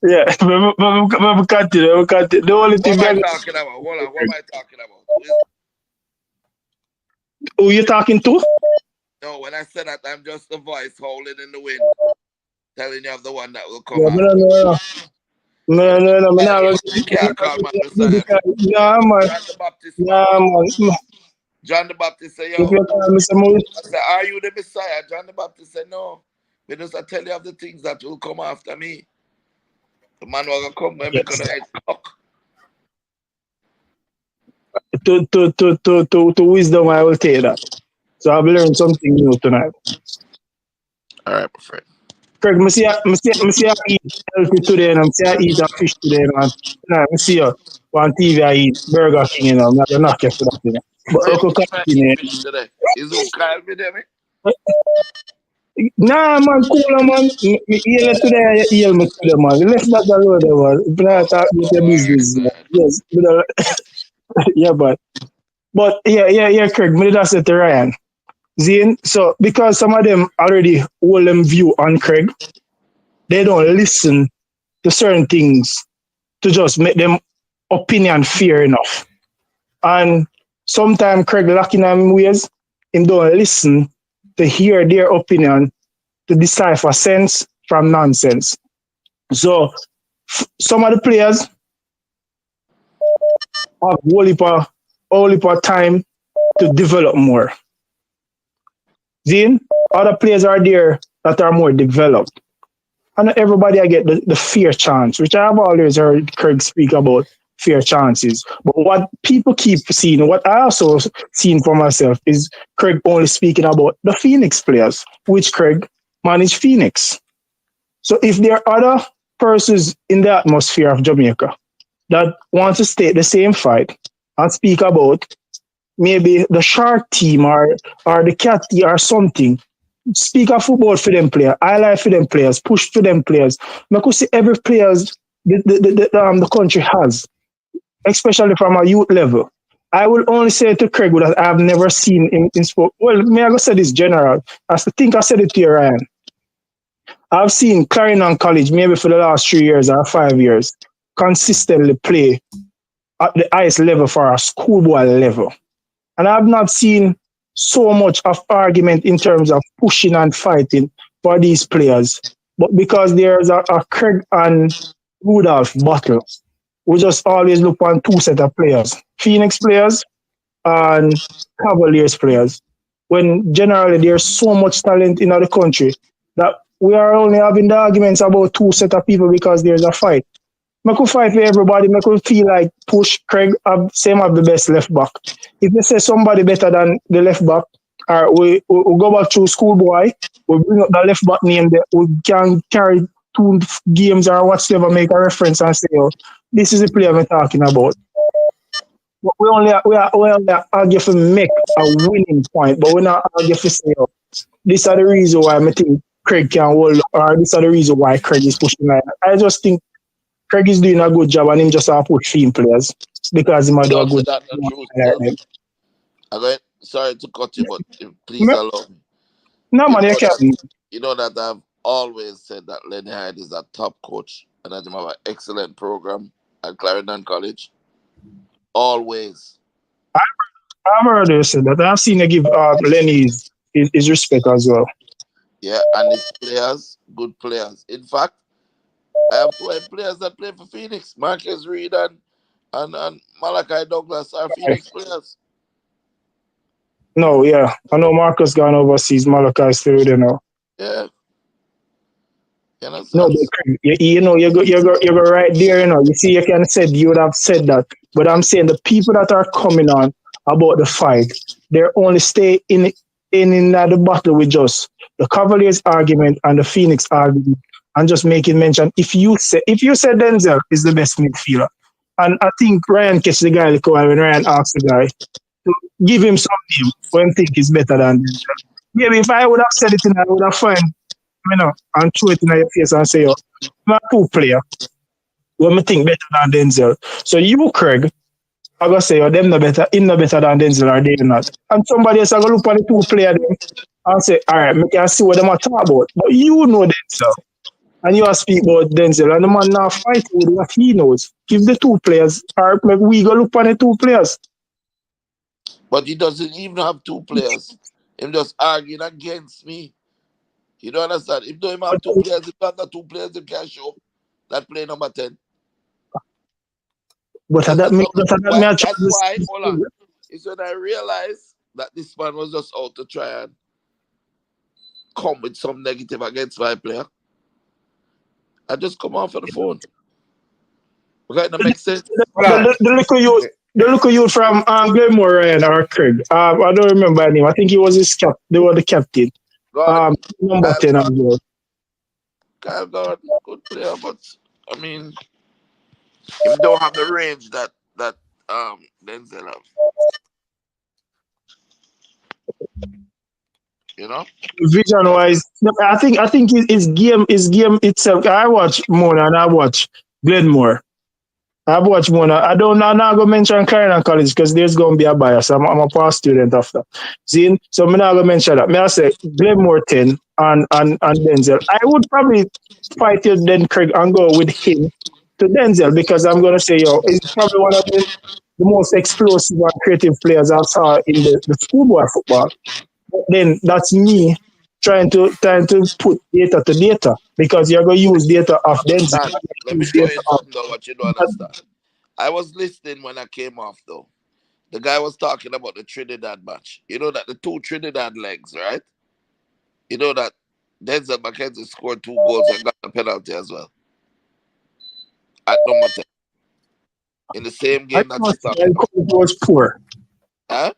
Yeah, we continue. The only thing What am I talking about? Hold on, what am I talking about? Who you talking to? No, when I said that, I'm just the voice howling in the wind, telling you of the one that will come Yeah, after. No. You can't call man Messiah. Nah, man. John the Baptist. Nah, man. John the Baptist say, If yo. you call me some more, I said, are you the Messiah? John the Baptist said, no. We just tell you of the things that will come after me. The man will come when we gonna head cock. To wisdom, I will take that. So I've learned something new tonight. All right, my friend. Craig, I see you eat healthy today, and I see you eat a fish today, man. I see you on TV, I eat Burger King, you know. I'm not going to knock you for that, you know. But Where Uncle you continue. fish today? Is who Kyle me there, Nah, man, cooler, man. Me eat today, I eat me today, man. Let's not alone there, man. If not talk about your business, man. Yes. Yeah, but yeah, Craig, me that's it to Ryan. Zane, so because some of them already hold them view on Craig, they don't listen to certain things to just make them opinion fair enough. And sometimes Craig lacking in ways, him don't listen to hear their opinion to decipher sense from nonsense. So some of the players have whole heap of time to develop more. Then other players are there that are more developed. And everybody I get the fair chance, which I've always heard Craig speak about fair chances. But what people keep seeing, what I also seen for myself, is Craig only speaking about the Phoenix players, which Craig managed Phoenix. So if there are other persons in the atmosphere of Jamaica that want to state the same fight and speak about maybe the Shark team or the Cat team or something, speak of football for them players, highlight for them players, push for them players. I could see every players the country has, especially from a youth level. I will only say to Craig that I've never seen in sport. Well, may I go say this general? I think I said it to you, Ryan. I've seen Clarendon College maybe for the last 3 years or 5 years consistently play at the highest level for a schoolboy level. And I've not seen so much of argument in terms of pushing and fighting for these players. But because there's a Craig and Rudolph Butler, we just always look on two set of players, Phoenix players and Cavaliers players. When generally there's so much talent in the country that we are only having the arguments about two set of people because there's a fight. I could fight for everybody. I could feel like push Craig same have the best left back. If you say somebody better than the left back, or we go back to schoolboy, we bring up the left back name that we can carry 2 games or whatever, make a reference and say, oh, this is the player we're talking about. But we only argue for make a winning point, but we're not argue for say, oh, these are the reason why I think Craig can hold, or these are the reason why Craig is pushing like that. I just think Craig is doing a good job and him just push team players because he might do a good job. Sorry to cut you, but please allow me. No, man, you can't. You know that I've always said that Lenny Hyde is a top coach and that he have an excellent program at Clarendon College. Always. I've heard you say that. I've seen you give Lenny his respect as well. Yeah, and his players, good players. In fact, I have 2 players that play for Phoenix. Marcus Reed and Malachi Douglas are Phoenix players. No, yeah. I know Marcus gone overseas. Malachi still there now. Yeah. No, but you know, you go right there, you know. You see, you would have said that. But I'm saying the people that are coming on about the fight, they're only stay in the battle with just the Cavaliers argument and the Phoenix argument, and just making mention. If you say Denzel is the best midfielder, and I think Ryan catch the guy when Ryan asks the guy to give him some name when he think he's better than Denzel. Maybe if I would have said it, I would have found, you know, and throw it in your face and say, "Oh, I'm a two player. When I think better than Denzel." So you, Craig, I gonna say, "Oh, them no better. Him no better than Denzel, or they not." And somebody else I gonna look at the two player and say, "All right, we can see what them are talking about." But you know Denzel. And you are speak about Denzel, and the man now fight with what he knows. Give the two players, or maybe we go look on the two players. But he doesn't even have two players. Him just arguing against me. You don't understand? If don't have two players, if not the two players, he can show that play number 10. But that me That's why, hold on. It's when I realized that this man was just out to try and come with some negative against my player. I just come off of the phone. Okay, that makes sense. The local youth from Glenmore, Ryan or Craig. I don't remember his name. I think he was his they were the captain. Number 10 as well. Kyle Gordon, good player, but I mean, he don't have the range that Denzel have. You know? Vision wise, I think his game itself. I watch Mona and I watch Glenmore. I've watched Mona. I'm not going to mention Carolina College because there's going to be a bias. I'm a past student after. See, so I'm not going to mention that. I say Glenmore 10 and Denzel. I would probably fight you then Craig and go with him to Denzel because I'm going to say, he's probably one of the most explosive and creative players I saw in the schoolboy football. But then that's me trying to put data to data because you're going to use data of Denzel. Let me show you something though, what you don't understand. I was listening when I came off though. The guy was talking about the Trinidad match. You know that the two Trinidad legs, right? You know that Denzel McKenzie scored 2 goals and got a penalty as well. At number 10. In the same game that he's talking about. The quality was poor. Huh?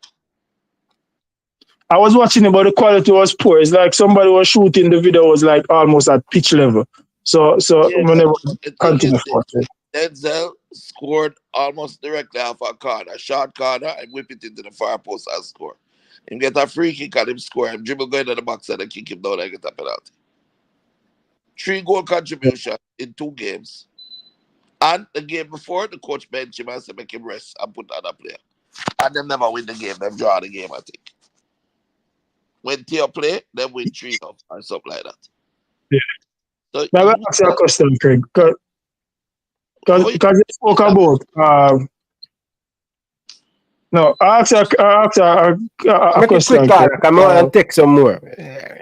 I was watching it, but the quality was poor. It's like somebody was shooting the video was like almost at pitch level. So whenever continue watching. Denzel scored almost directly off a corner, a short corner, and whip it into the far post and score. Him get a free kick and him score. Him dribble go into the box and then kick him down and get a penalty. 3-goal contribution in 2 games. And the game before, the coach bench him and said make him rest and put another player. And them never win the game. Them draw the game, I think. When Theo play, them win 3-0 or something like that. Yeah. So now let me ask you a question, Craig. Because you spoke about no, I asked a question. Come on and take some more.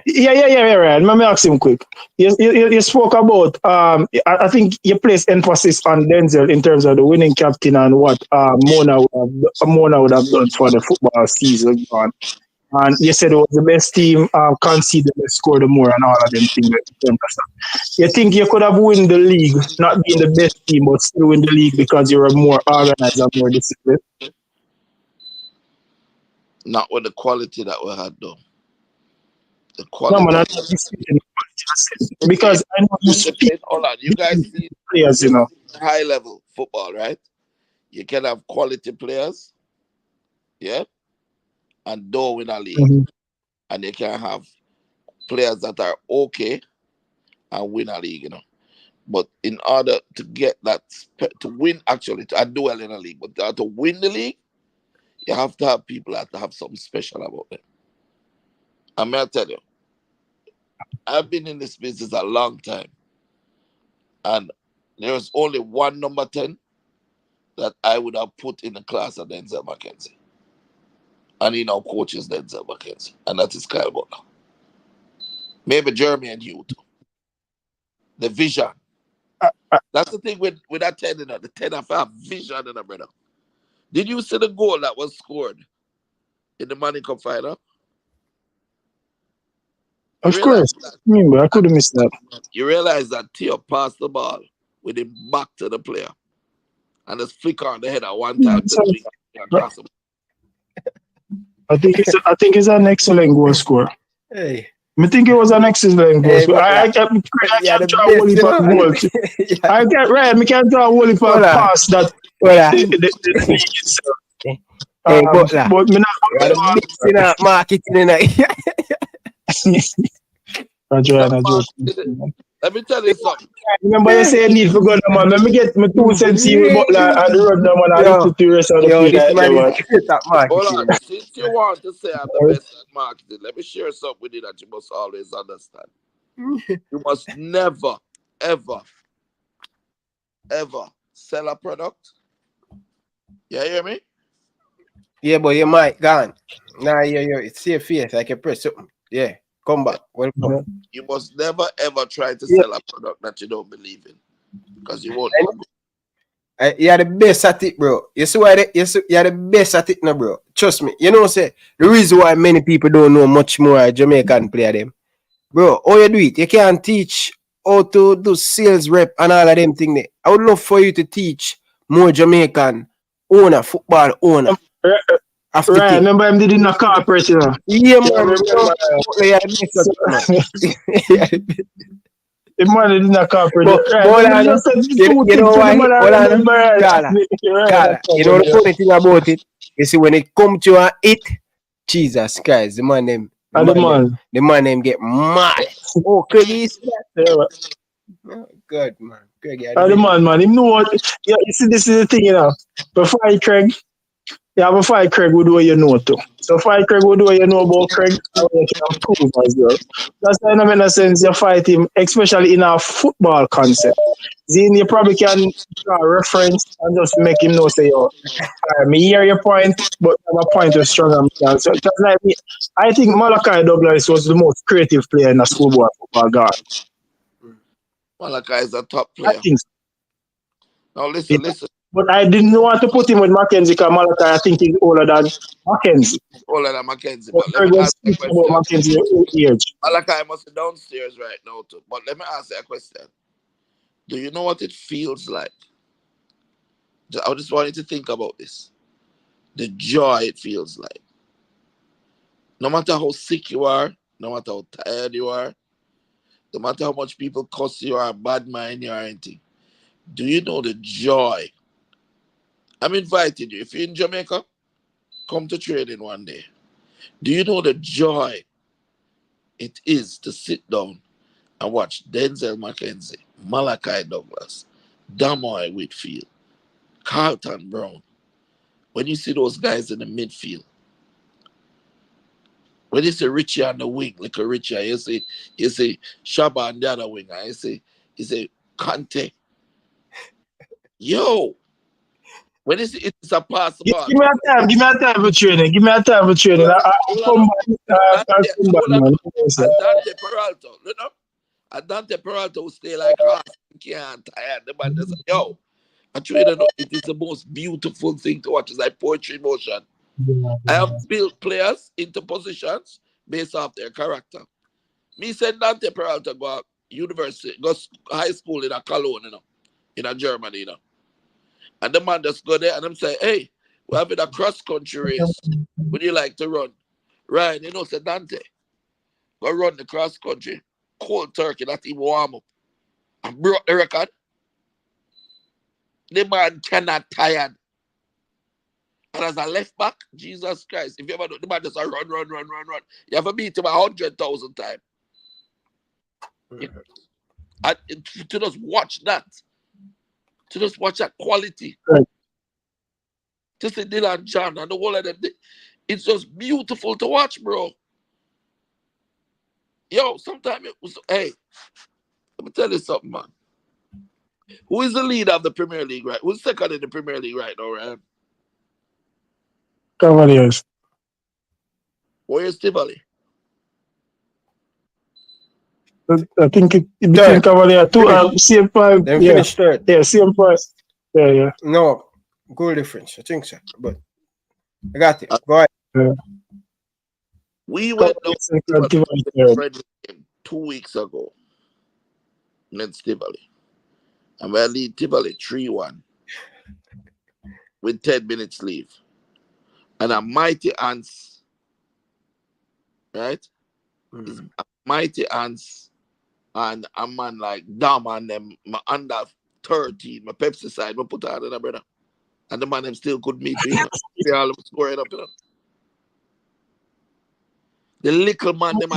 Yeah, right. Let me ask him quick. You spoke about I think you placed emphasis on Denzel in terms of the winning captain and what Mona would have done for the football season. And you said it was the best team, conceded, scored more, and all of them things. You think you could have won the league, not being the best team, but still win the league because you were more organized and more disciplined? Not with the quality that we had, though. The quality. No, man, I'm not disputing because I know you speak. Hold on, you guys see players, you know, high level football, right? You can have quality players, yeah, and don't win a league, and you can have players that are okay and win a league, you know. But in order to get that, to win, actually, to do well in a league, but to win the league, you have to have people that have something special about them. And may I tell you, I've been in this business a long time, and there's only one number 10 that I would have put in the class of Denzel McKenzie. And he now coaches Denzel McKenzie, and that is Kyle Butler. Maybe Jeremy and you too. The vision. That's the thing with that 10, you know, the 10 have vision in a brother. Did you see the goal that was scored in the Manning Cup final? Of course. I could have missed that. You realize that Theo passed the ball with him back to the player and just flick on the head at one time. I think it's an excellent goal score. Hey. I think it was an excellent goal score. I can't draw a whole heap of goals. I can't draw a whole heap of pass that. Hey, Butler. But me not mixing up marketing in Let me tell you something. Remember you say need for God, man. Let me get my 2 cents here with Butler and the road man and listen to the rest of the Hold on. Since you want to say I'm the best at marketing, let me share something with you that you must always understand. You must never, ever sell a product? You hear me? Yeah, but your mic gone. Nah, it's your face. I can press something. Yeah, come back. Welcome. You must never ever try to sell a product that you don't believe in, because you won't never go. You're the best at it, bro. You see why you're the best at it now, bro. Trust me. You know, say the reason why many people don't know much more Jamaican player them. Bro, how you do it? You can't teach how to do sales rep and all of them things. I would love for you to teach more Jamaican football owner. Right, remember him did in a corporate, you know. Yeah, man. The man did in a corporate. Hold on. You know why? Hold on. Gala. You know the funny thing about it? You see, when it comes to it, Jesus Christ, the man them get mad. Oh, Craig is good, man. Craig, the man, him know what? Yeah, you see, this is the thing, you know. Before Craig would do what you know too. So fight Craig would do what you know about Craig, and you can prove as well. That's why in a sense you fight him, especially in a football concept. Then you probably can draw a reference and just make him know, say, yo, me hear your point, but my point is stronger. So that's like me. I think Malachi Douglas was the most creative player in the schoolboy football guard. Malachi is a top player. I think so. Now listen. But I didn't want to put him with Mackenzie because Malachi, I think, he's older than Mackenzie. Older than Mackenzie. But let me ask you a question. Malachi must be downstairs right now too. But let me ask you a question. Do you know what it feels like? I just want you to think about this. The joy it feels like. No matter how sick you are, no matter how tired you are, no matter how much people cuss you or bad mind you or anything, do you know the joy? I'm inviting you. If you're in Jamaica, come to training one day. Do you know the joy it is to sit down and watch Denzel McKenzie, Malachi Douglas, Damoy Whitfield, Carlton Brown? When you see those guys in the midfield, when you see Richie on the wing, like a Richie, you say Shaba on the other wing, you say Conte. Yo, when it's a pass ball. Give me a time for training. I come back. Dante Peralta, you know? Dante Peralta will stay like us. Can't tired. The man does, yo, I tell you, it is the most beautiful thing to watch. It's like poetry in motion. I have built players into positions based off their character. Me said Dante Peralta go university, go high school in a Cologne, you know, in Germany, you know. And the man just go there and I'm say, hey, we're having a cross-country race. Would you like to run? Ryan, you know, say Dante, go run the cross-country. Cold turkey, not even warm up. And broke the record. The man cannot tired. And as a left back, Jesus Christ, if you ever do, the man just run. You have to beat him 100,000 times. And to just watch that. To just watch that quality. Right. To see Dylan John and the whole of them. It's just beautiful to watch, bro. Yo, sometimes it was, hey, let me tell you something, man. Who is the leader of the Premier League, right? Who's second in the Premier League right now, Ryan? Cavaliers. Where's Tivoli? I think it between Cavalier two CM5. Then finish third. Yeah, CM5. Yeah. No, goal difference. I think so. But I got it. Go ahead. Yeah. We went down to 2 weeks ago against Tivoli. And we lead Tivoli 3-1 with 10 minutes leave. And a mighty ants, right? A mighty ants and a man like Dam and them, my under 13, my Pepsi side, my put out in a brother. And the man them still could meet me. They all scoring up, you know. The little man, them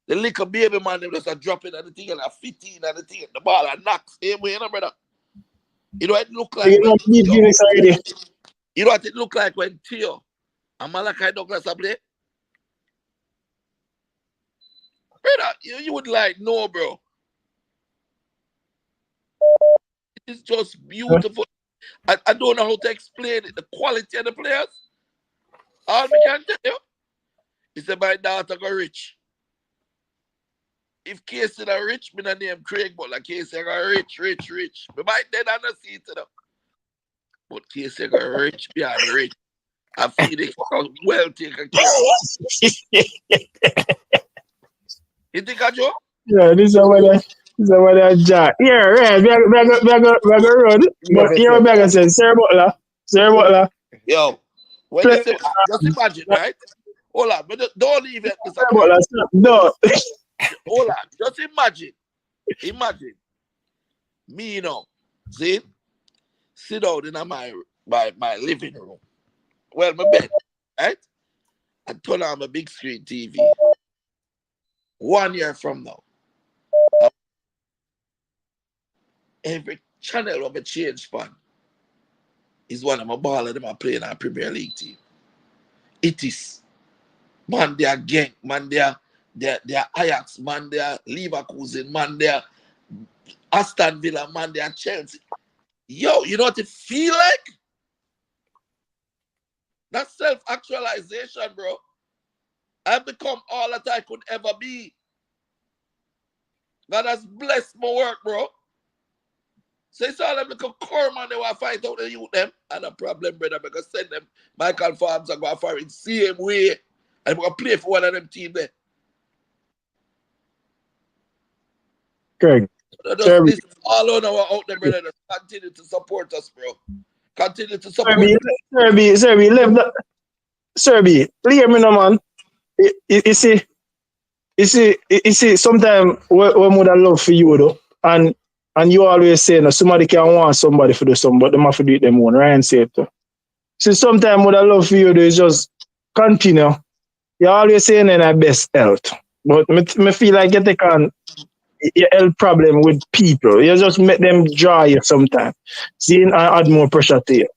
the little baby man, them just a dropping at the thing and a 15 at the thing, the ball and knocks. Same way, you know, brother. You know what it look like? You know what it look like when Theo and Malachi Douglas are play? Brother, you would like, no, bro. It's just beautiful. I don't know how to explain it. The quality of the players. All we can tell you is that my daughter go rich. If Casey are rich, me not name Craig, but like Casey go rich. Me might then I not see it enough. But Casey go rich beyond rich. I feel it well taken care of. You think I joke? Yeah, this is what I jack. Yeah, right. We are run. But here we are saying, Sir Butler. Yo, when you say, just imagine, right? Hold on, but don't leave it. Sir Butler, no. Hold on, just imagine. Imagine. Me, you know, see? Sit down in my living room. Well, my bed, right? I turn on my big screen TV. 1 year from now, every channel of a change span is one of my ballers that I play in our Premier League team. It is. Man, they are Genk, man, they are Ajax, man, they are Leverkusen, man, they are Aston Villa, man, they are Chelsea. Yo, you know what it feel like? That's self-actualization, bro. I've become all that I could ever be. God has blessed my work, bro. So it's all them little core man they want to fight out the youth them. And a problem, brother, because send them Michael Farms and go for it same way. And we're going to play for one of them team there. Craig. Just listen, all on our out there, brother. Just continue to support us, bro. Continue to support us. Serbi, leave that. Serbi, leave me no, man. You see, sometimes we would have love for you, though. And you always say, no, somebody can want somebody to do something, but they have to do it them own. Ryan said, too. See, sometimes what I love for you, though, is just continue. You always saying in our best health. But me feel like you take on your health problem with people. You just make them draw you sometimes. See, and add more pressure to you.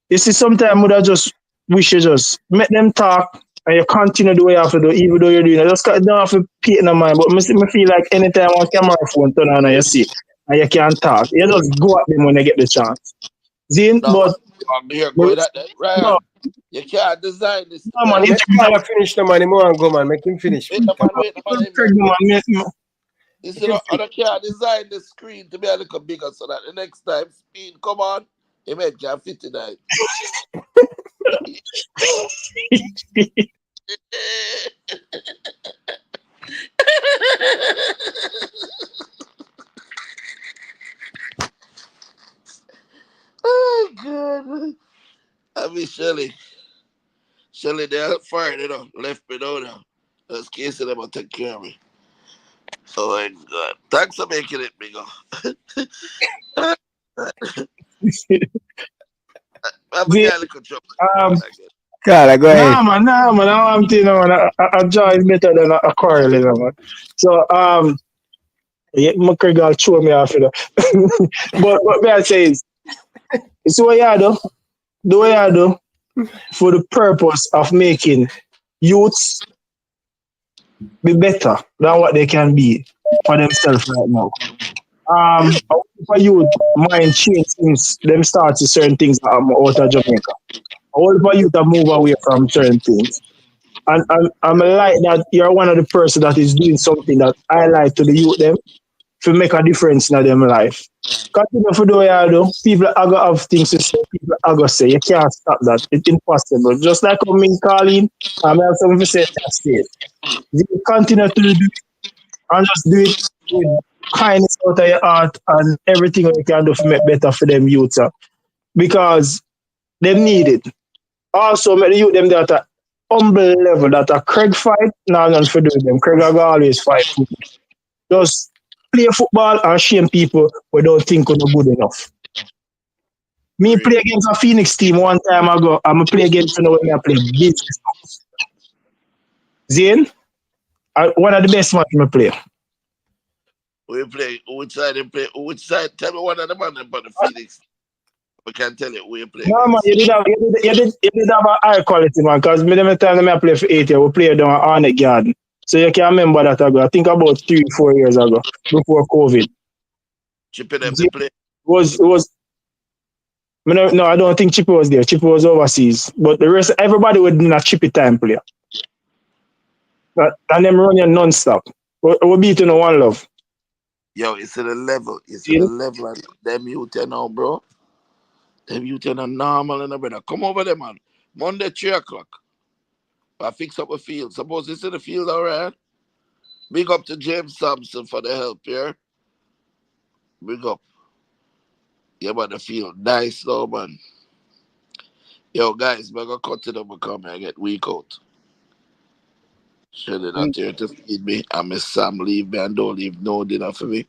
You see, sometimes would I just wish you just make them talk and you continue the way you have to do, even though you're doing it. Just don't have to pay it in mind. But me feel like anytime one camera phone turn on and you see and you can't talk, you just go at them when you get the chance. Zine, no, but here, go that, right? No. You can't design this. No, man, Let him finish the man. He want to go, man. Make him finish. Wait, man. You see, I can't design the screen to be a little bigger so that the next time Speed come on, he can fit in that. Oh, God. I mean, Shelly, they're fired, left me down now. That's Casey, they're going to take care of me. Oh, my God. Thanks for making it bigger. I'm a little trouble. Carla, go ahead. Nah, man. I'm telling you, man, a jaw is better than a quarrel, you know, man. So, yeah, my Craig will show me after that. but what I say is, it's what you do. The way I do, for the purpose of making youths be better than what they can be for themselves right now. For youth, mind change since them start to certain things out of Jamaica. All for you to move away from certain things. And I'm like that you're one of the person that is doing something that I like to the youth them to make a difference in their life. Continue for the way I do. People are going to have things to say. People are going to say. You can't stop that. It's impossible. Just like how me calling, I have something to say. That's it. You continue to do it and just do it with kindness out of your heart and everything you can do to make better for them youths. Because they need it. Also, make the youth them that at humble level that a Craig fight, not for doing them. Craig will always fight. Just play football and shame people who don't think we're good enough. Me play against a Phoenix team one time ago. I'm play against when I play business. Zane, one of the best matches I play. We play which side they play? Which side? Tell me one of the man about the Phoenix. We can't tell you who you play. No man, you did have a high quality man. Because me the time I play for 8 years, we played down at Arnett Garden. So you can remember that ago. I think about 3-4 years ago, before COVID. Chipping them to play. No, I don't think Chippy was there. Chippy was overseas. But the rest, everybody would be a Chippy time player. And them running non-stop. We beat in one love. Yo, it's at a level. It's at a level. And them youth now, bro. Them youth are normal and brother. Come over there, man. Monday, 3 o'clock. I fix up a field. Suppose it's in the field, all right? Big up to James Thompson for the help here. Big up. Yeah, man, the field. Nice, though, man. Yo, guys, I'm going to cut it up and come here and get weak out. Shelley not here to feed me. And Miss Sam leave me and don't leave no dinner for me.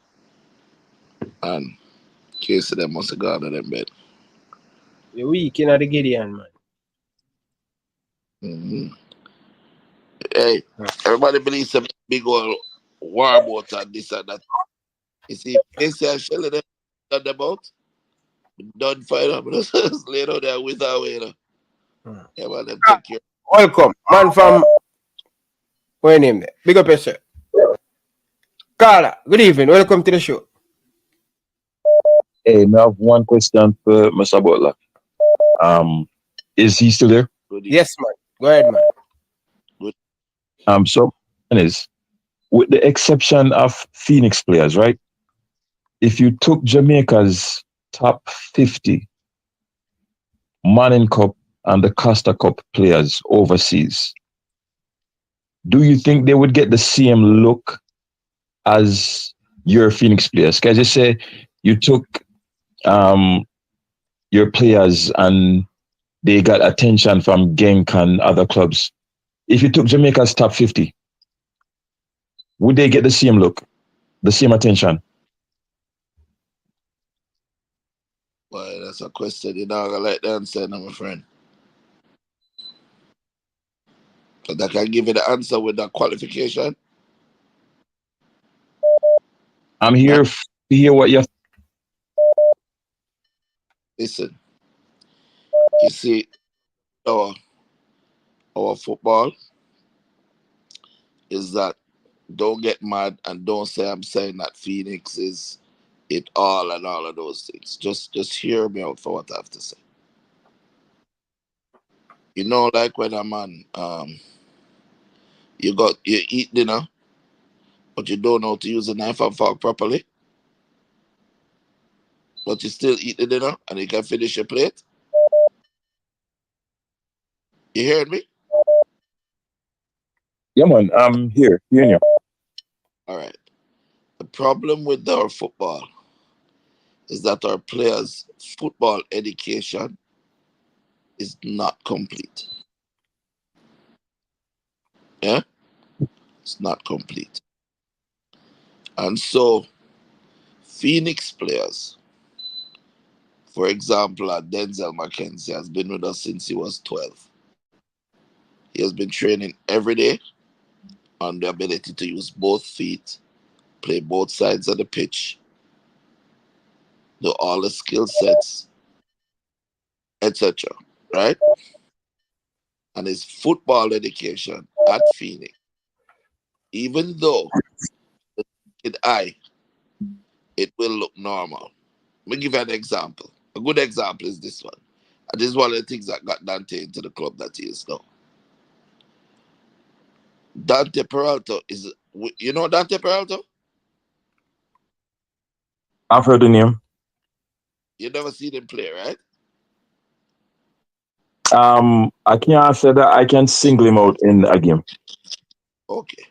And Casey them must have gone to them bed. You're weak in the Gideon, man. Mm-hmm. Hey, everybody believes some big old war boat and this and that. You see, Casey and Shelley them done the boat. Done fine up. Just lay down there with our way. You know. Yeah, man, them take care. Welcome, man from where name there? Big up yourself. Carla, good evening. Welcome to the show. Hey, I have one question for Mr. Butler. Is he still there? Yes, man. Go ahead, man. So is with the exception of Phoenix players, right? If you took Jamaica's top 50 Manning Cup and the Costa Cup players overseas, do you think they would get the same look as your Phoenix players? Can I just say you took your players and they got attention from Genk and other clubs. If you took Jamaica's top 50, would they get the same look, the same attention? Well, that's a question you're not going to like the answer, no, my friend. But I can give you the answer with that qualification. I'm here to hear what you're... Listen, you see, our football is that don't get mad and don't say I'm saying that Phoenix is it all and all of those things. Just hear me out for what I have to say. You know, like when a man, you eat dinner, but you don't know how to use a knife and fork properly, but you still eat the dinner and you can finish your plate. You heard me? Yeah, man, I'm here, hearing you. All right. The problem with our football is that our players' football education is not complete. Yeah? It's not complete. And so, Phoenix players, for example, Denzel McKenzie has been with us since he was 12. He has been training every day on the ability to use both feet, play both sides of the pitch, do all the skill sets, etc. Right? And his football education at Phoenix, even though the naked eye, it will look normal. Let me give you an example. A good example is this one. And this is one of the things that got Dante into the club that he is now. Dante Peralta is, you know Dante Peralta? I've heard the name. You never seen him play, right? I can't say that I can single him out in a game. Okay.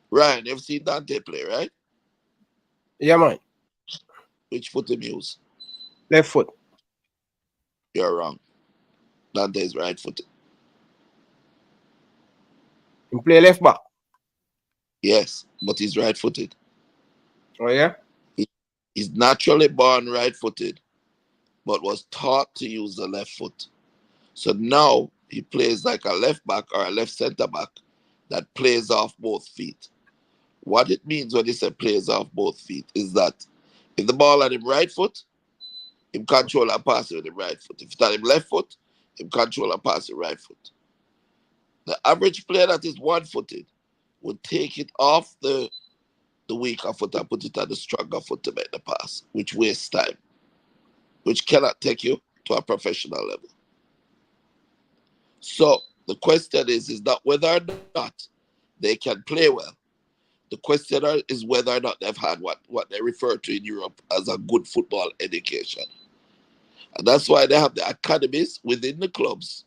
Ryan, you've seen Dante play, right? Yeah, man. Which foot him use? Left foot. You're wrong. Dante is right footed. He play left back. Yes, but he's right footed. Oh, yeah? He's naturally born right footed, but was taught to use the left foot. So now he plays like a left back or a left center back that plays off both feet. What it means when he says plays off both feet is that if the ball at him right foot, him control and pass it with him right foot. If it's at him left foot, him control and pass it right foot. The average player that is one-footed would take it off the weaker foot and put it on the stronger foot to make the pass, which wastes time. which cannot take you to a professional level. So the question is not whether or not they can play well. The question is whether or not they've had what they refer to in Europe as a good football education. And that's why they have the academies within the clubs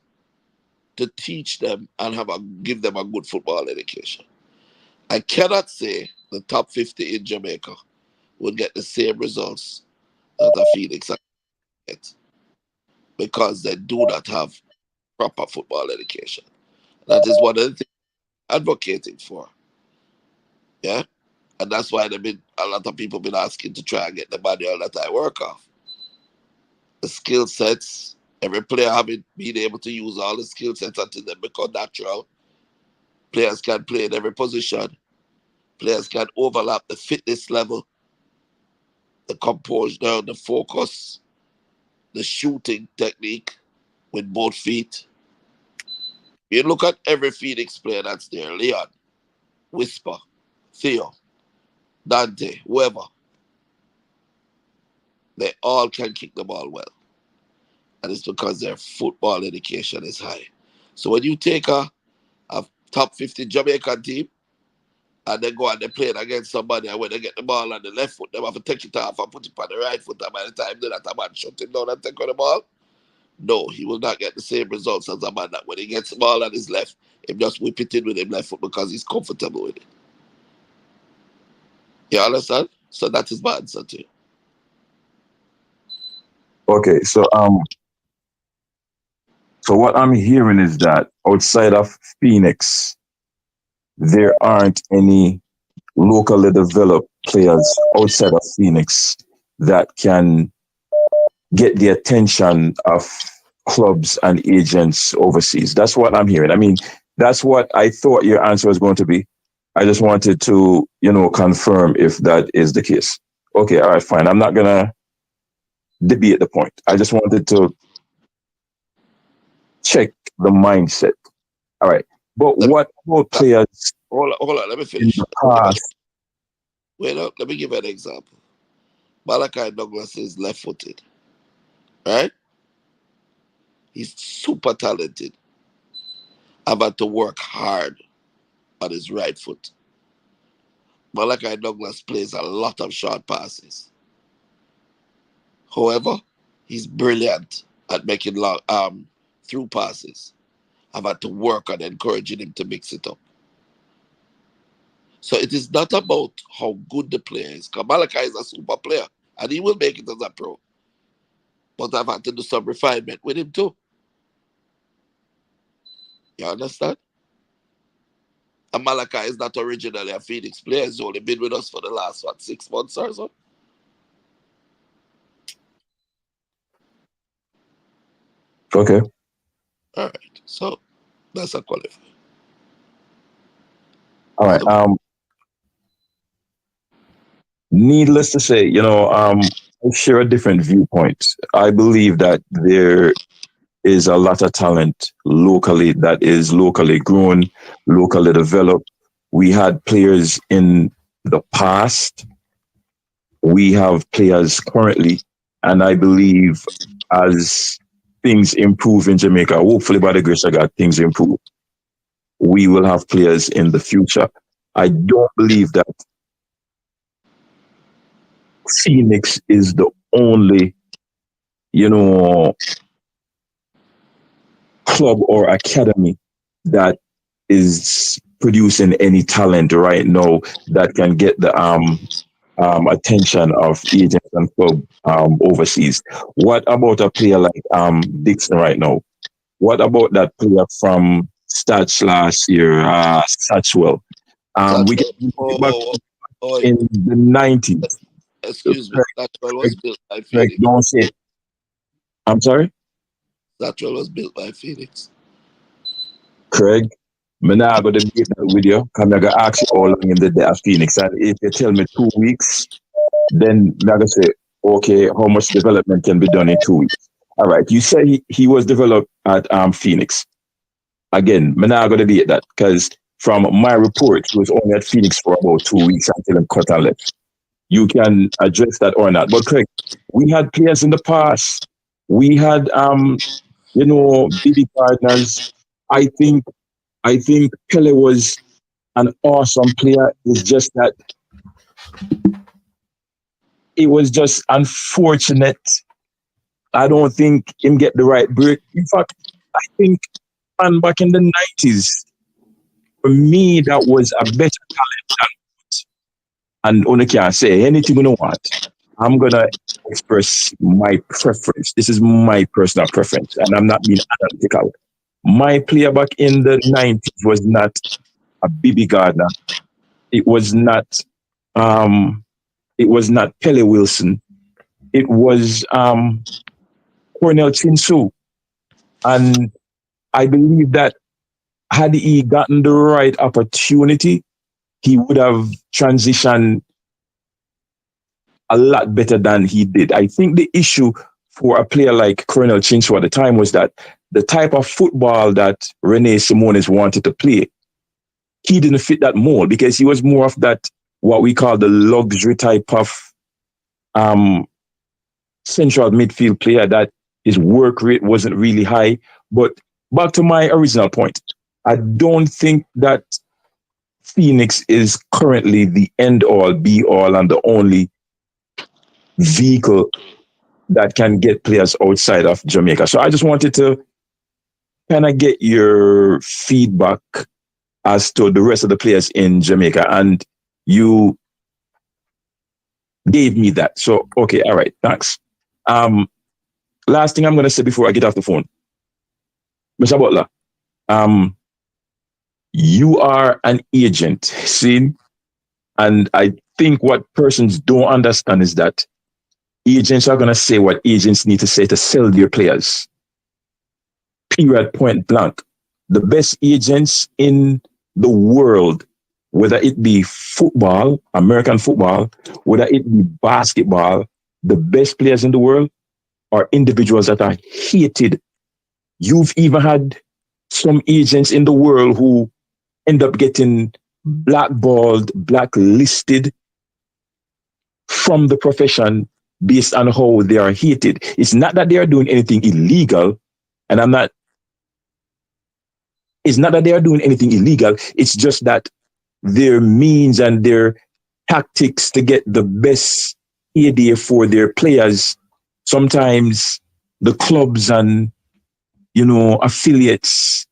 to teach them and give them a good football education. I cannot say the top 50 in Jamaica will get the same results that a Phoenix get because they do not have proper football education. That is one of the things I'm advocating for. Yeah? And that's why a lot of people been asking to try and get the manual that I work off. The skill sets, every player having been able to use all the skill sets until they become natural. Players can play in every position. Players can overlap the fitness level, the composure, the focus, the shooting technique with both feet. You look at every Phoenix player that's there, Leon, Whisper, Theo, Dante, whoever. They all can kick the ball well. And it's because their football education is high. So when you take a top 50 Jamaican team and they go and they play it against somebody, and when they get the ball on the left foot, they have to take it off and put it on the right foot, and by the time they that a man shut him down and take on the ball, no, he will not get the same results as a man that when he gets the ball on his left, he just whip it in with his left foot because he's comfortable with it. You understand? So that is my answer to you. Okay, so what I'm hearing is that outside of Phoenix, there aren't any locally developed players outside of Phoenix that can get the attention of clubs and agents overseas. That's what I'm hearing. I mean, that's what I thought your answer was going to be. I just wanted to, confirm if that is the case. Okay, all right, fine. I'm not going to debate the point. I just wanted to check the mindset. All right. But what about players? Hold on, let me finish. Wait up, let me give you an example. Malachi Douglas is left-footed, right? He's super talented. I've had to work hard on his right foot. Malachi Douglas plays a lot of short passes. However, he's brilliant at making long through passes. I've had to work on encouraging him to mix it up. So it is not about how good the player is. Because Malachi is a super player, and he will make it as a pro. But I've had to do some refinement with him too. You understand? And Malachi is not originally a Phoenix player. He's only been with us for the last, 6 months or so? Okay. All right. So that's a qualifier. All right. Needless to say, I share a different viewpoint. I believe that there is a lot of talent locally that is locally grown, locally developed. We had players in the past. We have players currently. And I believe as things improve in Jamaica, hopefully by the grace of God, things improve, we will have players in the future. I don't believe that Phoenix is the only, club or academy that is producing any talent right now that can get the attention of agents and club overseas. What about a player like Dixon right now? What about that player from Stats last year, Satchwell? We can go back in the 90s. Excuse me, Satchwell was built by Phoenix. Don't say it. I'm sorry? Satchwell was built by Phoenix. Craig, I'm not going to debate that with you. I'm going to ask you how long in the day of Phoenix. And if you tell me 2 weeks, then I'm going to say, okay, how much development can be done in 2 weeks? All right, you say he was developed at Phoenix. Again, I'm not going to debate that because from my report, he was only at Phoenix for about 2 weeks until he cut and left. you can address that or not. But Craig, we had players in the past. We had Billy Gardner's. I think Pele was an awesome player. It's just that it was just unfortunate. I don't think him get the right break. In fact, I think back in the 90s, for me, that was a better talent than Wood. And only can say anything you don't want. I'm gonna express my preference. This is my personal preference, and I'm not being analytical. My player back in the 90s was not a Bibi Gardner. It was not Pele Wilson. It was Cornel Chinsu. And I believe that had he gotten the right opportunity, he would have transitioned a lot better than he did. I think the issue for a player like Cornel Chinsu at the time was that the type of football that Rene Simonis wanted to play, he didn't fit that mold because he was more of that, what we call the luxury type of central midfield player that his work rate wasn't really high. But back to my original point, I don't think that Phoenix is currently the end all, be all, and the only vehicle that can get players outside of Jamaica. So I just wanted to kind of get your feedback as to the rest of the players in Jamaica. And you gave me that. So, okay, all right, thanks. Last thing I'm going to say before I get off the phone. Mr. Butler, you are an agent, see? And I think what persons don't understand is that agents are going to say what agents need to say to sell their players. Period, point blank. The best agents in the world, whether it be football, American football, whether it be basketball, the best players in the world are individuals that are hated. You've even had some agents in the world who end up getting blackballed, blacklisted from the profession based on how they are hated. It's not that they are doing anything illegal, and it's not that they are doing anything illegal, it's just that their means and their tactics to get the best idea for their players, sometimes the clubs and affiliates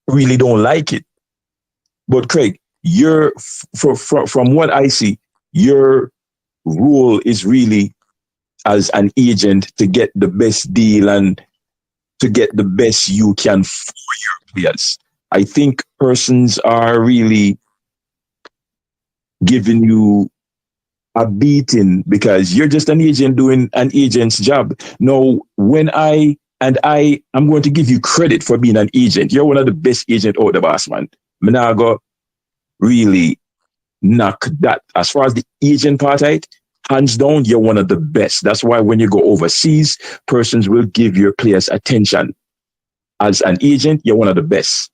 really don't like it. But Craig, from what I see, your role is really as an agent to get the best deal and to get the best you can for your players. I think persons are really giving you a beating because you're just an agent doing an agent's job. Now, I'm going to give you credit for being an agent. You're one of the best agents out the boss, man. Minago really knock that. As far as the agent part, right, hands down, you're one of the best. That's why when you go overseas, persons will give your players attention. As an agent, you're one of the best.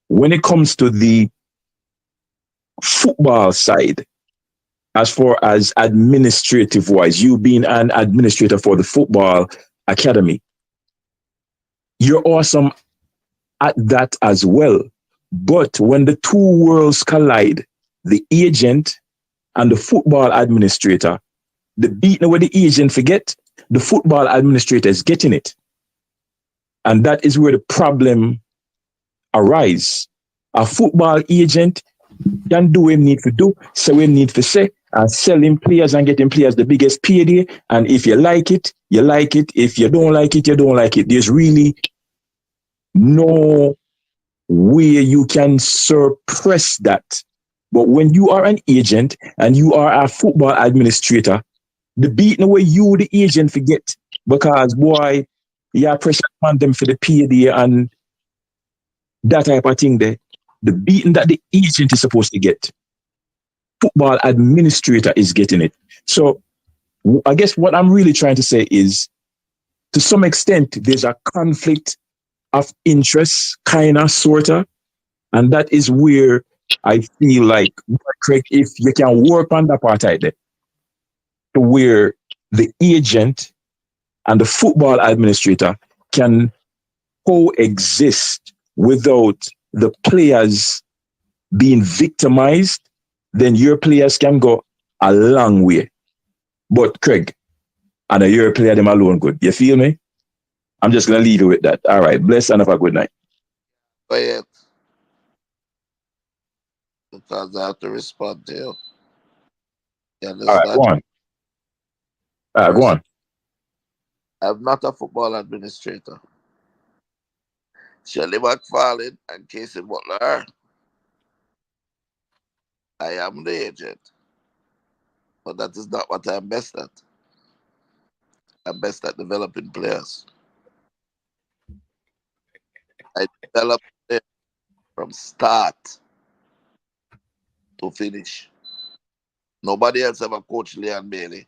When it comes to the football side, as far as administrative wise, you being an administrator for the football academy, you're awesome at that as well. But when the two worlds collide, the agent and the football administrator, the beating where the agent forget, the football administrator is getting it. And that is where the problem arises. A football agent can do what he need to do, say what he need to say, and selling players and getting players the biggest payday. And if you like it, you like it. If you don't like it, you don't like it. There's really no way you can suppress that. But when you are an agent and you are a football administrator, the beating away you, the agent, forget. Because, boy, you are pressure on them for the payday and that type of thing there. The beating that the agent is supposed to get, football administrator is getting it. So I guess what I'm really trying to say is, to some extent, there's a conflict of interest, kind of, sort of, and that is where I feel like, Craig, if you can work on that part right there, to where the agent and the football administrator can coexist without the players being victimized, then your players can go a long way. But Craig, I know you're a player, them alone good. You feel me? I'm just going to leave you with that. All right. Bless and have a good night. Quiet. Because I have to respond to you. You understand? All right, go on. All right, go on. I'm not a football administrator. Shirley McFarlane and Casey Butler. I am the agent. But that is not what I'm best at. I'm best at developing players. I develop players from start to finish. Nobody else ever coached Leon Bailey.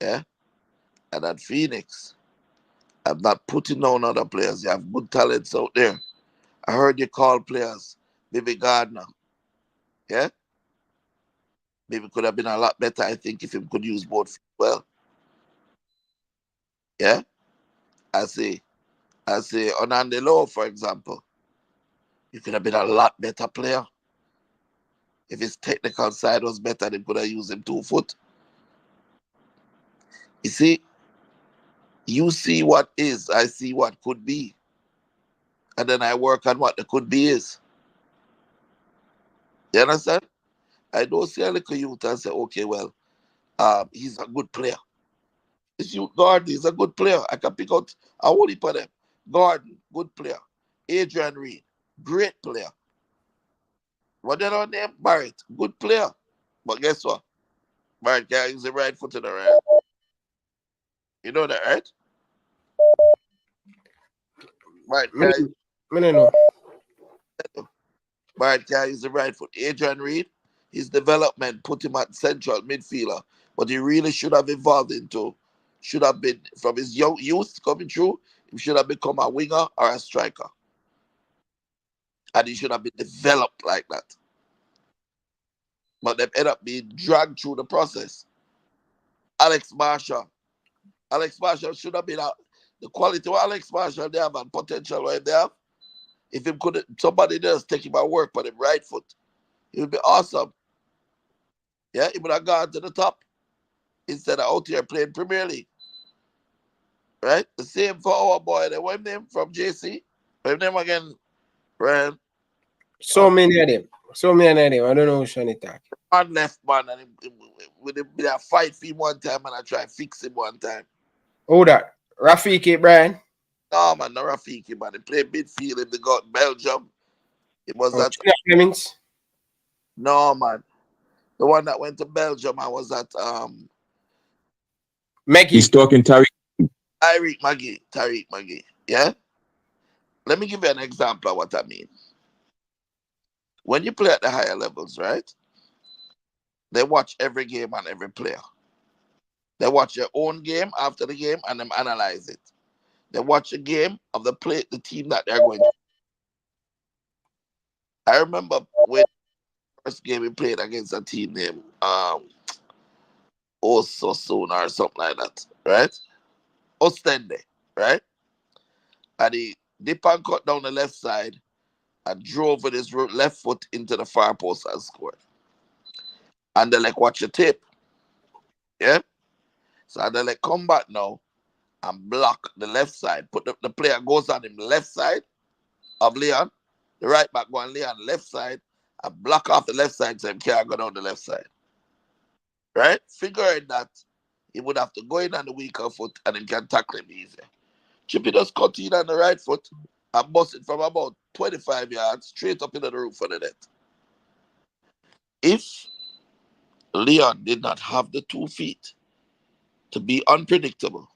Yeah? And at Phoenix, I'm not putting down other players. You have good talents out there. I heard you call players Baby Gardner. Yeah? Maybe could have been a lot better, I think, if he could use both well. Yeah? I say, on Andy Lowe, for example, he could have been a lot better player. If his technical side was better, they could have used him 2 foot. You see, you see what is, I see what could be. And then I work on what the could be is. You understand? I don't see a little youth and say, okay, well, he's a good player. This youth Gordon is a good player. I can pick out a whole heap of them. Gordon, good player. Adrian Reed, great player. What they don't name? Barrett, good player. But guess what? Barrett can't use the right foot in the right. You know that, right? Barrett can't. know. Barrett can't use the right foot. Adrian Reed, his development put him at central midfielder, but he really should have evolved into, should have been, from his young youth coming through, he should have become a winger or a striker. And he should have been developed like that. But they end up being dragged through the process. Alex Marshall should have been the quality of Alex Marshall they have and potential where they have. If him could, somebody else take him at work for him right foot, it would be awesome. Yeah, he would have gone to the top instead of out here playing Premier League. Right? The same for our boy. What's his name from JC? What's his name again? Brian. So many of them. I don't know which one it talk. One left man and with a fight for him one time and I try to fix him one time. Who that? Rafiki, Brian? No man, not Rafiki, man. He played midfield in the Belgium. It was that Clemens? No man. The one that went to Belgium, I was at Maggie. He's talking Tariq Maggie. Yeah? Let me give you an example of what I mean. When you play at the higher levels, right? They watch every game and every player. They watch their own game after the game and then analyze it. They watch a game of the team that they're going to. I remember when the first game we played against a team named Osasuna or something like that, right? Ostende, right? And he dip and cut down the left side and drove with his left foot into the far post and scored. And they watch the tape. Yeah? So they come back now and block the left side. Put the player goes on him left side of Leon. The right back go on Leon left side and block off the left side so he can't go down the left side. Right? Figuring that he would have to go in on the weaker foot and he can tackle him easier. Chippy just cut in on the right foot and bust it from about 25 yards straight up into the roof of the net. If Leon did not have the 2 feet to be unpredictable,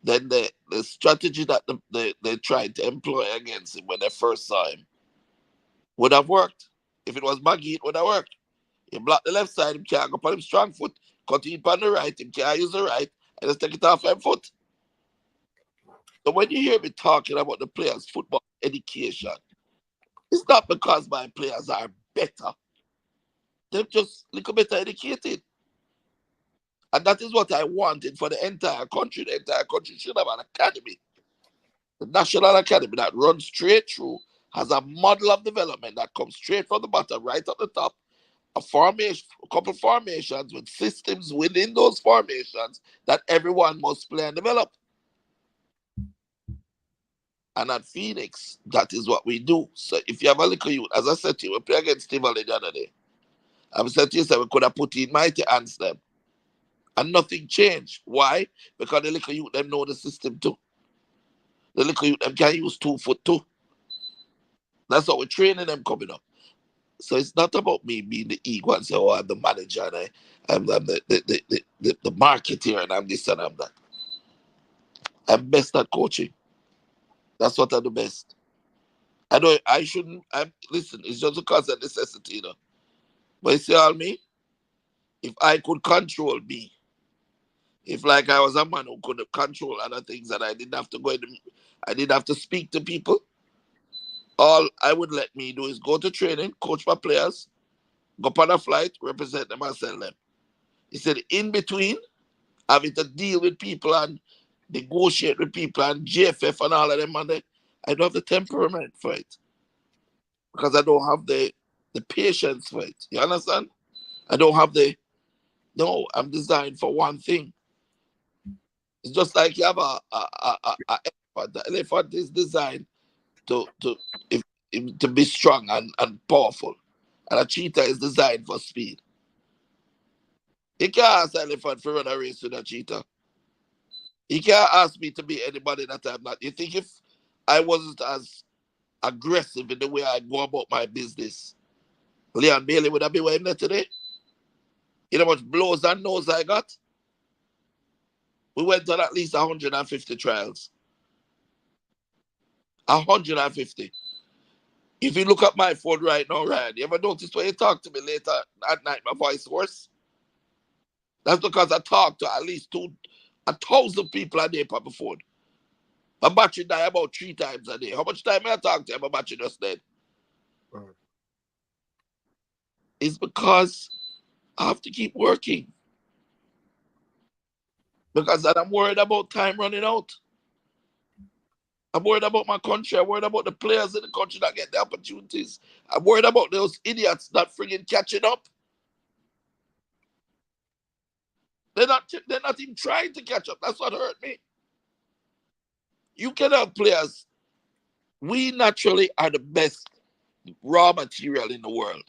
then the strategy that they tried to employ against him when they first saw him would have worked. If it was Maggie, it would have worked. He blocked the left side, he can't go on him strong foot, cut in on the right, he can't use the right, and just take it off him foot. So when you hear me talking about the players' football education, It's not because my players are better. They're just a little better educated. And that is what I wanted for the entire country. The entire country should have an academy. The National Academy that runs straight through, has a model of development that comes straight from the bottom, right at the top. A formation, a couple formations with systems within those formations that everyone must play and develop. And at Phoenix, that is what we do. So if you have a little youth, as I said to you, we play against Tivoli the other day. I said to you, we could have put in mighty hands them. And nothing changed. Why? Because the little youth, them know the system too. The little youth, them can use 2 foot too. That's how we're training them coming up. So it's not about me being the ego and say, oh, I'm the manager and I'm the marketeer and I'm this and I'm that. I'm best at coaching. That's what I do best. I shouldn't, listen, it's just because of necessity, you know. But you see all me? If I could control me, if like I was a man who could control other things and I didn't have to I didn't have to speak to people, all I would let me do is go to training, coach my players, go on a flight, represent them and sell them. He said, in between, having to deal with people and negotiate with people and GFF and all of them, and I don't have the temperament for it. Because I don't have the patience for it. You understand? I don't have no, I'm designed for one thing. It's just like you have a elephant. The elephant is designed to be strong and powerful. And a cheetah is designed for speed. You can't ask an elephant to run a race with a cheetah. You can't ask me to be anybody that I'm not. You think if I wasn't as aggressive in the way I go about my business, Leon Bailey would have been wearing that today? You know how much blows and nose I got? We went on at least 150 trials. 150. If you look at my phone right now, Ryan, you ever notice when you talk to me later at night, my voice hoarse? That's because I talk to at least 1,000 people a day on my phone. My battery die about 3 times a day. How much time I talk to you, my battery just dead? It's because I have to keep working. Because I'm worried about time running out. I'm worried about my country. I'm worried about the players in the country that get the opportunities. I'm worried about those idiots not friggin' catching up. They're not even trying to catch up. That's what hurt me. You can have players. We naturally are the best raw material in the world.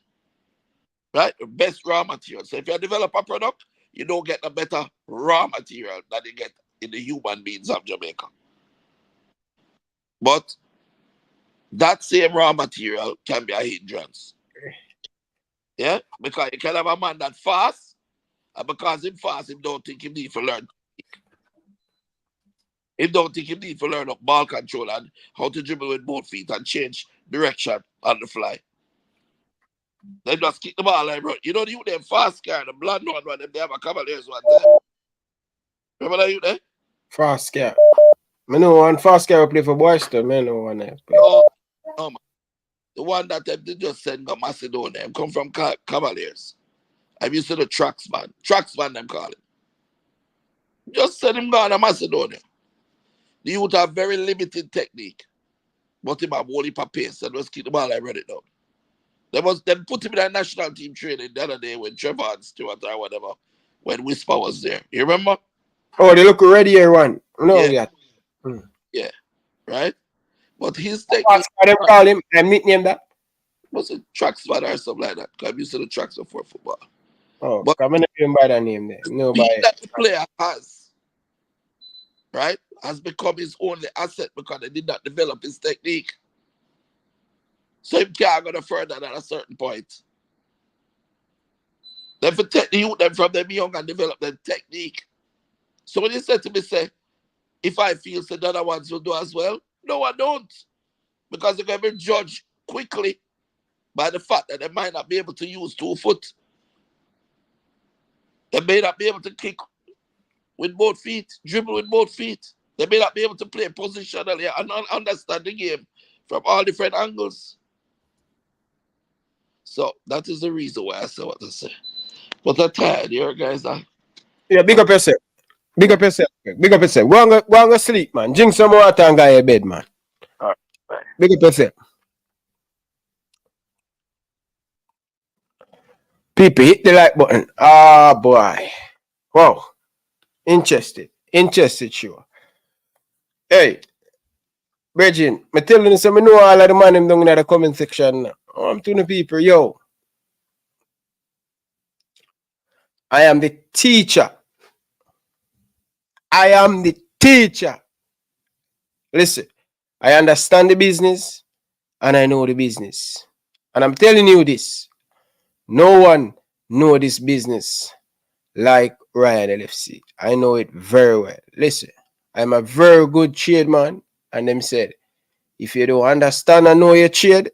Right? The best raw material. So if you develop a product, you don't get a better raw material than you get in the human beings of Jamaica. But that same raw material can be a hindrance. Yeah? Because you can have a man that fast, and because him fast, him don't think he need to learn. He don't think he need to learn ball control and how to dribble with both feet and change direction on the fly. They just kick the ball like, bro. You know, you them fast car, the blonde one, they have a Cavaliers one time. Remember that you there? Fast car. I know one fast car play for Boston. I know one there. No, man. The one that they just send to Macedonia, them come from Cavaliers. I'm used to the Tracksman. Tracksman, them call it. Just send him down to Macedonia. The youth have very limited technique. But him have whole heap of pace and just keep the ball like run it down. They put him in a national team training the other day when Trevor and Stewart or whatever, when Whisper was there. You remember? Oh, they look ready here, one. No, yeah. Yeah. Right? But his technique. They call him and nickname that. Was it Tracksman or something like that? Because I'm used to the tracks for football. Oh, but I'm not even by that name there. No, that the player has, right, has become his only asset because they did not develop his technique. So he can't go further than a certain point. Then for take the youth them from them young and develop their technique. So when you said to me, say, if I feel so the other ones will do as well, no, I don't. Because they're going to be judged quickly by the fact that they might not be able to use 2 foot. They may not be able to kick with both feet, dribble with both feet. They may not be able to play positionally and understand the game from all different angles. So that is the reason why I say what I say. But I'm tired here, guys. Yeah, big up yourself. Big up yourself. Big up yourself. Go and go sleep, man. Drink some water and go to your bed, man. All right. Big up yourself. People, hit the like button. Ah, boy. Wow. Interested, sure. Hey, Bridging, I tell you, so I know all of the man them down in the comment section. I'm telling the people, yo. I am the teacher. I am the teacher. Listen, I understand the business and I know the business. And I'm telling you this. No one know this business like Ryan LFC. I know it very well. Listen, I'm a very good trade man. And them said, if you don't understand and know your trade,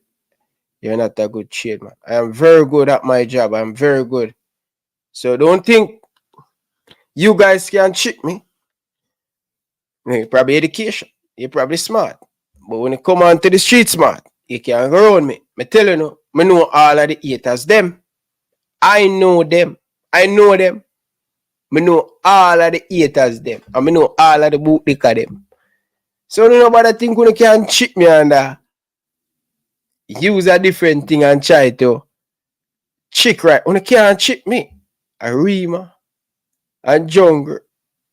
you're not a good trade man. I am very good at my job. I'm very good. So don't think you guys can trick me. You're probably education. You're probably smart. But when you come on to the street smart, you can't go around me. I tell you no, I know all of the haters them. I know them. I know them. I know all of the haters them. And I know all of the bootlicker them. So nobody think you can cheat me and use a different thing and try to trick right. You can't cheat me. A Rima and Jungle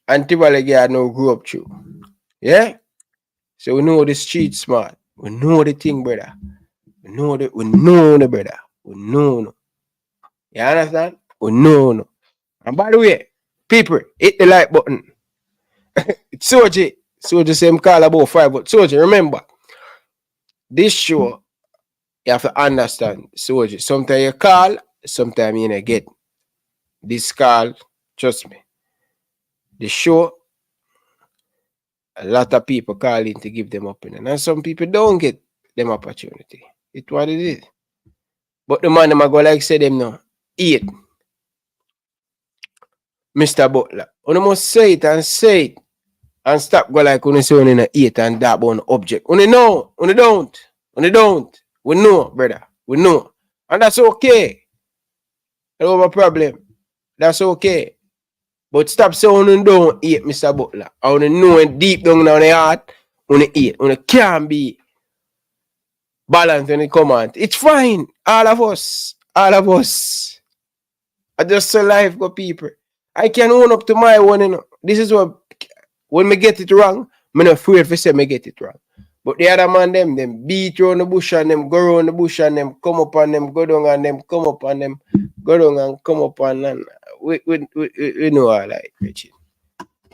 and Tibalagi no grow up through. Yeah? So we know the street smart. We know the thing, brother. We know the brother. We know. You understand? We know. And by the way, people, hit the like button. It's Soji. Soji same call about 5, but Soji, remember, this show, you have to understand, Soji. Sometimes you call, sometimes you don't get. This call, trust me. The show, a lot of people call in to give them opinion. And some people don't get them opportunity. It's what it is. But the man them go like say them now. 8. Mr. Butler. You must say it and stop go like you say on 8 and dab on object. You know, you don't. We know, brother. We know. And that's okay. No have a problem. That's okay. But stop saying you don't eat Mr. Butler. I want to know deep down in the heart, you eat. You can't be balanced when it come out. It's fine. All of us. I just say life go people. I can own up to my one, you know. This is what, when me get it wrong, I'm not afraid to say me get it wrong. But the other man, them beat around the bush and them go around the bush and them come up and them go down and them come up and them go down and come up and we know all that, Richard.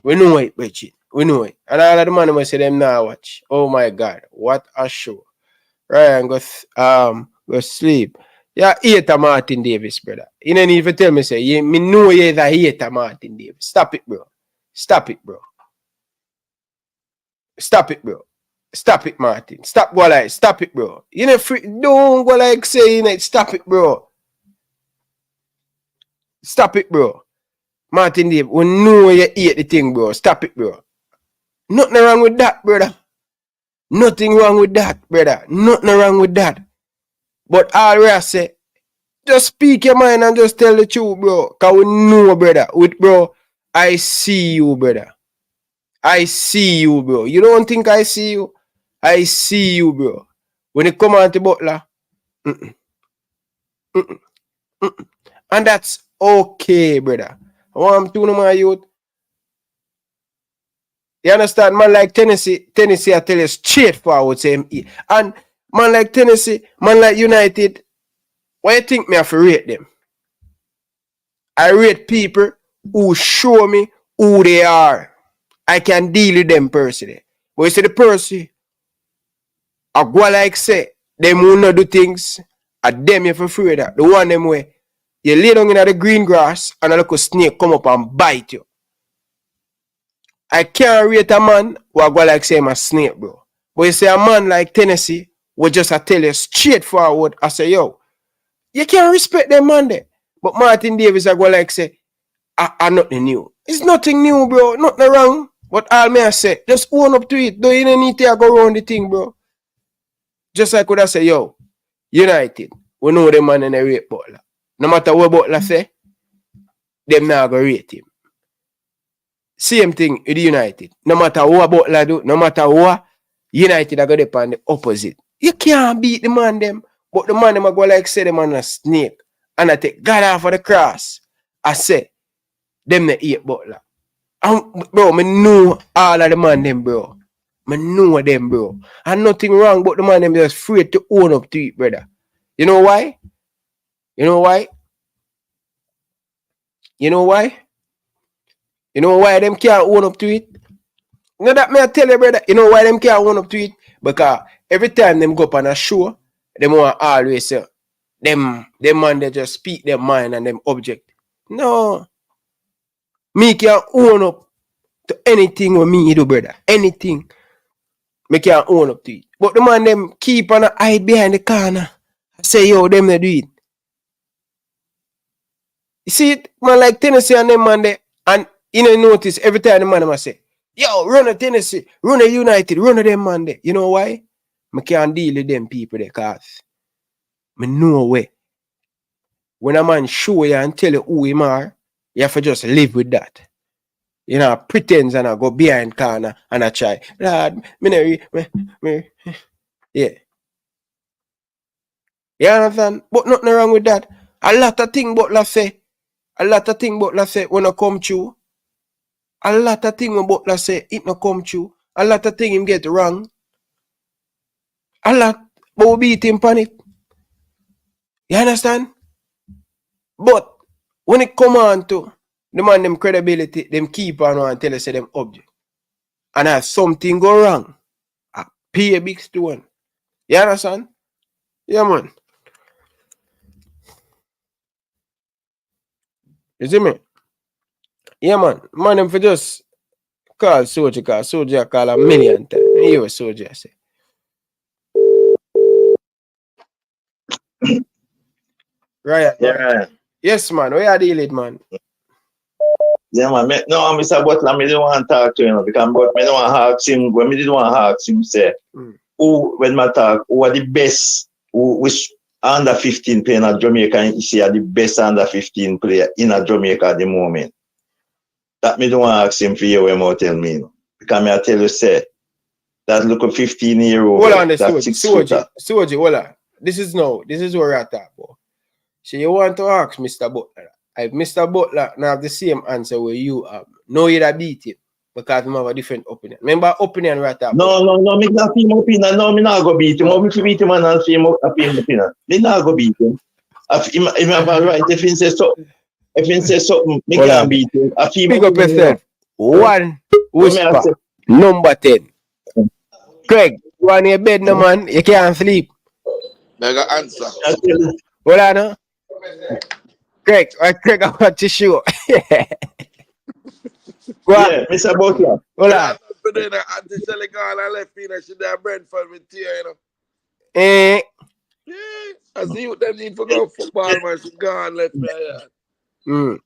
We know it, Richard. We know it. And all of the man say them now watch. Oh my God, what a show. Ryan go sleep. Yeah, hate Martin Davis, brother. You don't even tell me say, me know you that hate Martin Davis. Stop it, bro. Stop it, Martin. Stop go like, stop it, bro. You know, don't go like saying it. Stop it, bro. Martin Davis, we know you hate the thing, bro. Stop it, bro. Nothing wrong with that, brother. Nothing wrong with that, brother. Nothing wrong with that. But all I say, just speak your mind and just tell the truth, bro. Because we know, brother. Bro, I see you, brother. I see you, bro. You don't think I see you? I see you, bro. When it come on to Butler, and that's okay, brother. I want to know my youth. You understand? Man like Tennessee, I tell you straightforward, say him. And man like Tennessee, man like United, why you think me have to rate them? I rate people who show me who they are. I can deal with them personally. But you see the person, I go like say, them who not do things, and them you for free that. The one them way, you lay down in the green grass and a little snake come up and bite you. I can't rate a man who I go like say I'm a snake, bro. But you say a man like Tennessee will just tell you straightforward, I say, yo, you can't respect them man there. But Martin Davis I go like say, I nothing new. It's nothing new, bro. Nothing wrong. But all me I say, just own up to it. Don't even need to go around the thing, bro. Just like what I say, yo, United, we know them man in a rate Butler. No matter what Butler say, them not gonna rate him. Same thing with United. No matter what Butler do, no matter what, United are gonna depend on the opposite. You can't beat the man them, but the man them are go like say them on a snake and I take God off of the cross. I say them the eat Butler. Bro, me know all of the man them, bro. Me know them, bro. And nothing wrong, but the man them just afraid to own up to it, brother. You know why? You know why? You know why? You know why them can't own up to it? No, that me I tell you, brother. You know why them can't own up to it? Because every time them go up on a show, them want always say, them man they just speak their mind and them object. No. Me can't own up to anything with me do, brother. Anything. Me can't own up to it. But the man them keep on a hide behind the corner. Say, yo, them they do it. You see it? Man like Tennessee and them man there. And you know notice every time the man them say, yo, run a Tennessee, run a United, run a them man there. You know why? I can't deal with them people there, cause I know way. When a man show you and tell you who him are, you have to just live with that. You know, pretends and I go behind corner and I try. Lord, yeah. You understand? But nothing wrong with that. A lot of things Butler say. A lot of things Butler say when I come true. A lot of things when Butler say it not come true. A lot of things him get wrong. A lot. But we beat him on it. You understand? But when it come on to the man them credibility, them keep on and tell us say them object. And if something go wrong, I pay a big stone. You understand? Yeah, man. You see me? Yeah, man. Man, them for just call Soldier, cause Soldier call a million times. You hear what Soldier say. Right. Yeah. Yes, man. Where you deal it, man? Yeah, man. No, Mr. Butler, I don't want to talk to him because me don't want to ask him. When me didn't want to ask him, say, who, when I talk, who are the best, which under 15 playing at Jamaica, and you see are the best under 15 player in a Jamaica at the moment. That me don't want to ask him for you when I tell me. Because me I tell you, say, that look a 15-year-old. Hold on, Soldier, hold on. This is where we're at, about. So you want to ask Mr. Butler. If Mr. Butler now have the same answer where you have, no, you'd have beat him because you have a different opinion. Remember, opinion right now. No, me not feel my opinion. No, me not go beat him. If you beat him and I'll feel my opinion. Me not go beat him. If him have a right, if he says something, me can't beat him. Pick up yourself. One whisper. Number 10. Craig, you on your bed, no man. You can't sleep. Mega answer. Hold on, no? Craig, I want to show. Go on. Yeah, Mr. Butler. Hold on. Auntie Shelly gone and left me, she did Brentford with tear, you know. Yeah, I see what them need for go football, man. She gone left me, yeah.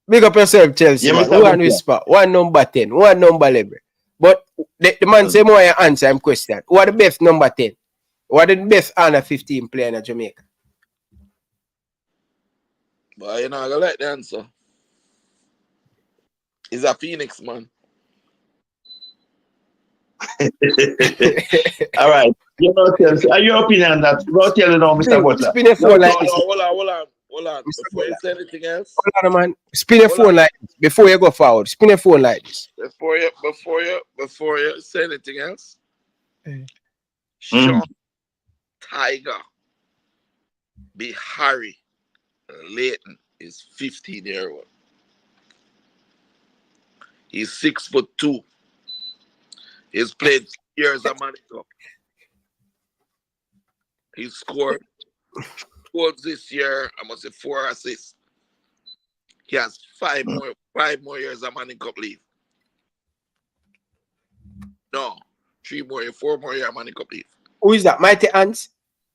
Big up yourself, Chelsea. Yeah, Man. One whisper, one number 10, one number 11. But the man say more answer him question. Who are the best number 10? Who are the best under 15 player in Jamaica? But you know, I like the answer. He's a Phoenix, man. All right. You know, are your opinion on that? Go tell you now, Mr. Butler. Spin a phone like this. Hold on. Before you say anything else. Hold on, man. Spin a phone like this before you go forward. Spin a phone like this. Before you say anything else. Sean Tiger be Harry Leighton is 15-year-old. He's 6'2". He's played years of Manning Cup. He scored 12 this year. I must say 4 assists. He has 5 more years of Manning Cup leave. No, 4 more years of Manning Cup leave. Who is that? Mighty Ants?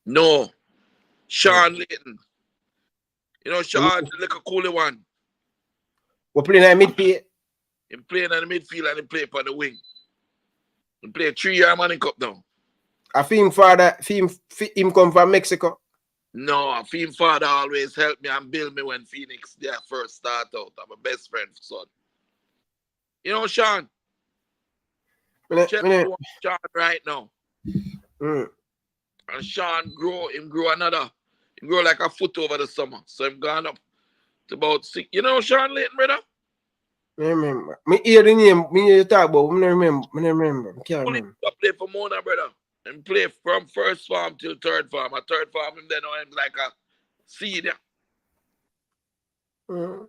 No, Sean Leighton. You know Sean, the little coolie one. We're playing in midfield. He's playing in the midfield and he play on the wing. He play 3 year Manning Cup now. I think him come from Mexico. No, Fiend father always help me and build me when Phoenix there first start out. I'm a best friend, son. You know, Sean. Check Sean right now. And Sean grow another. He grow like a foot over the summer. So I'm gone up to about 6. You know Sean Layton, brother? I remember. Me hear the name. Me hear you talk about. I remember. I can't remember. I play for Mona, brother. And play from first farm till third farm. At third farm, him then I'm like a senior. I'm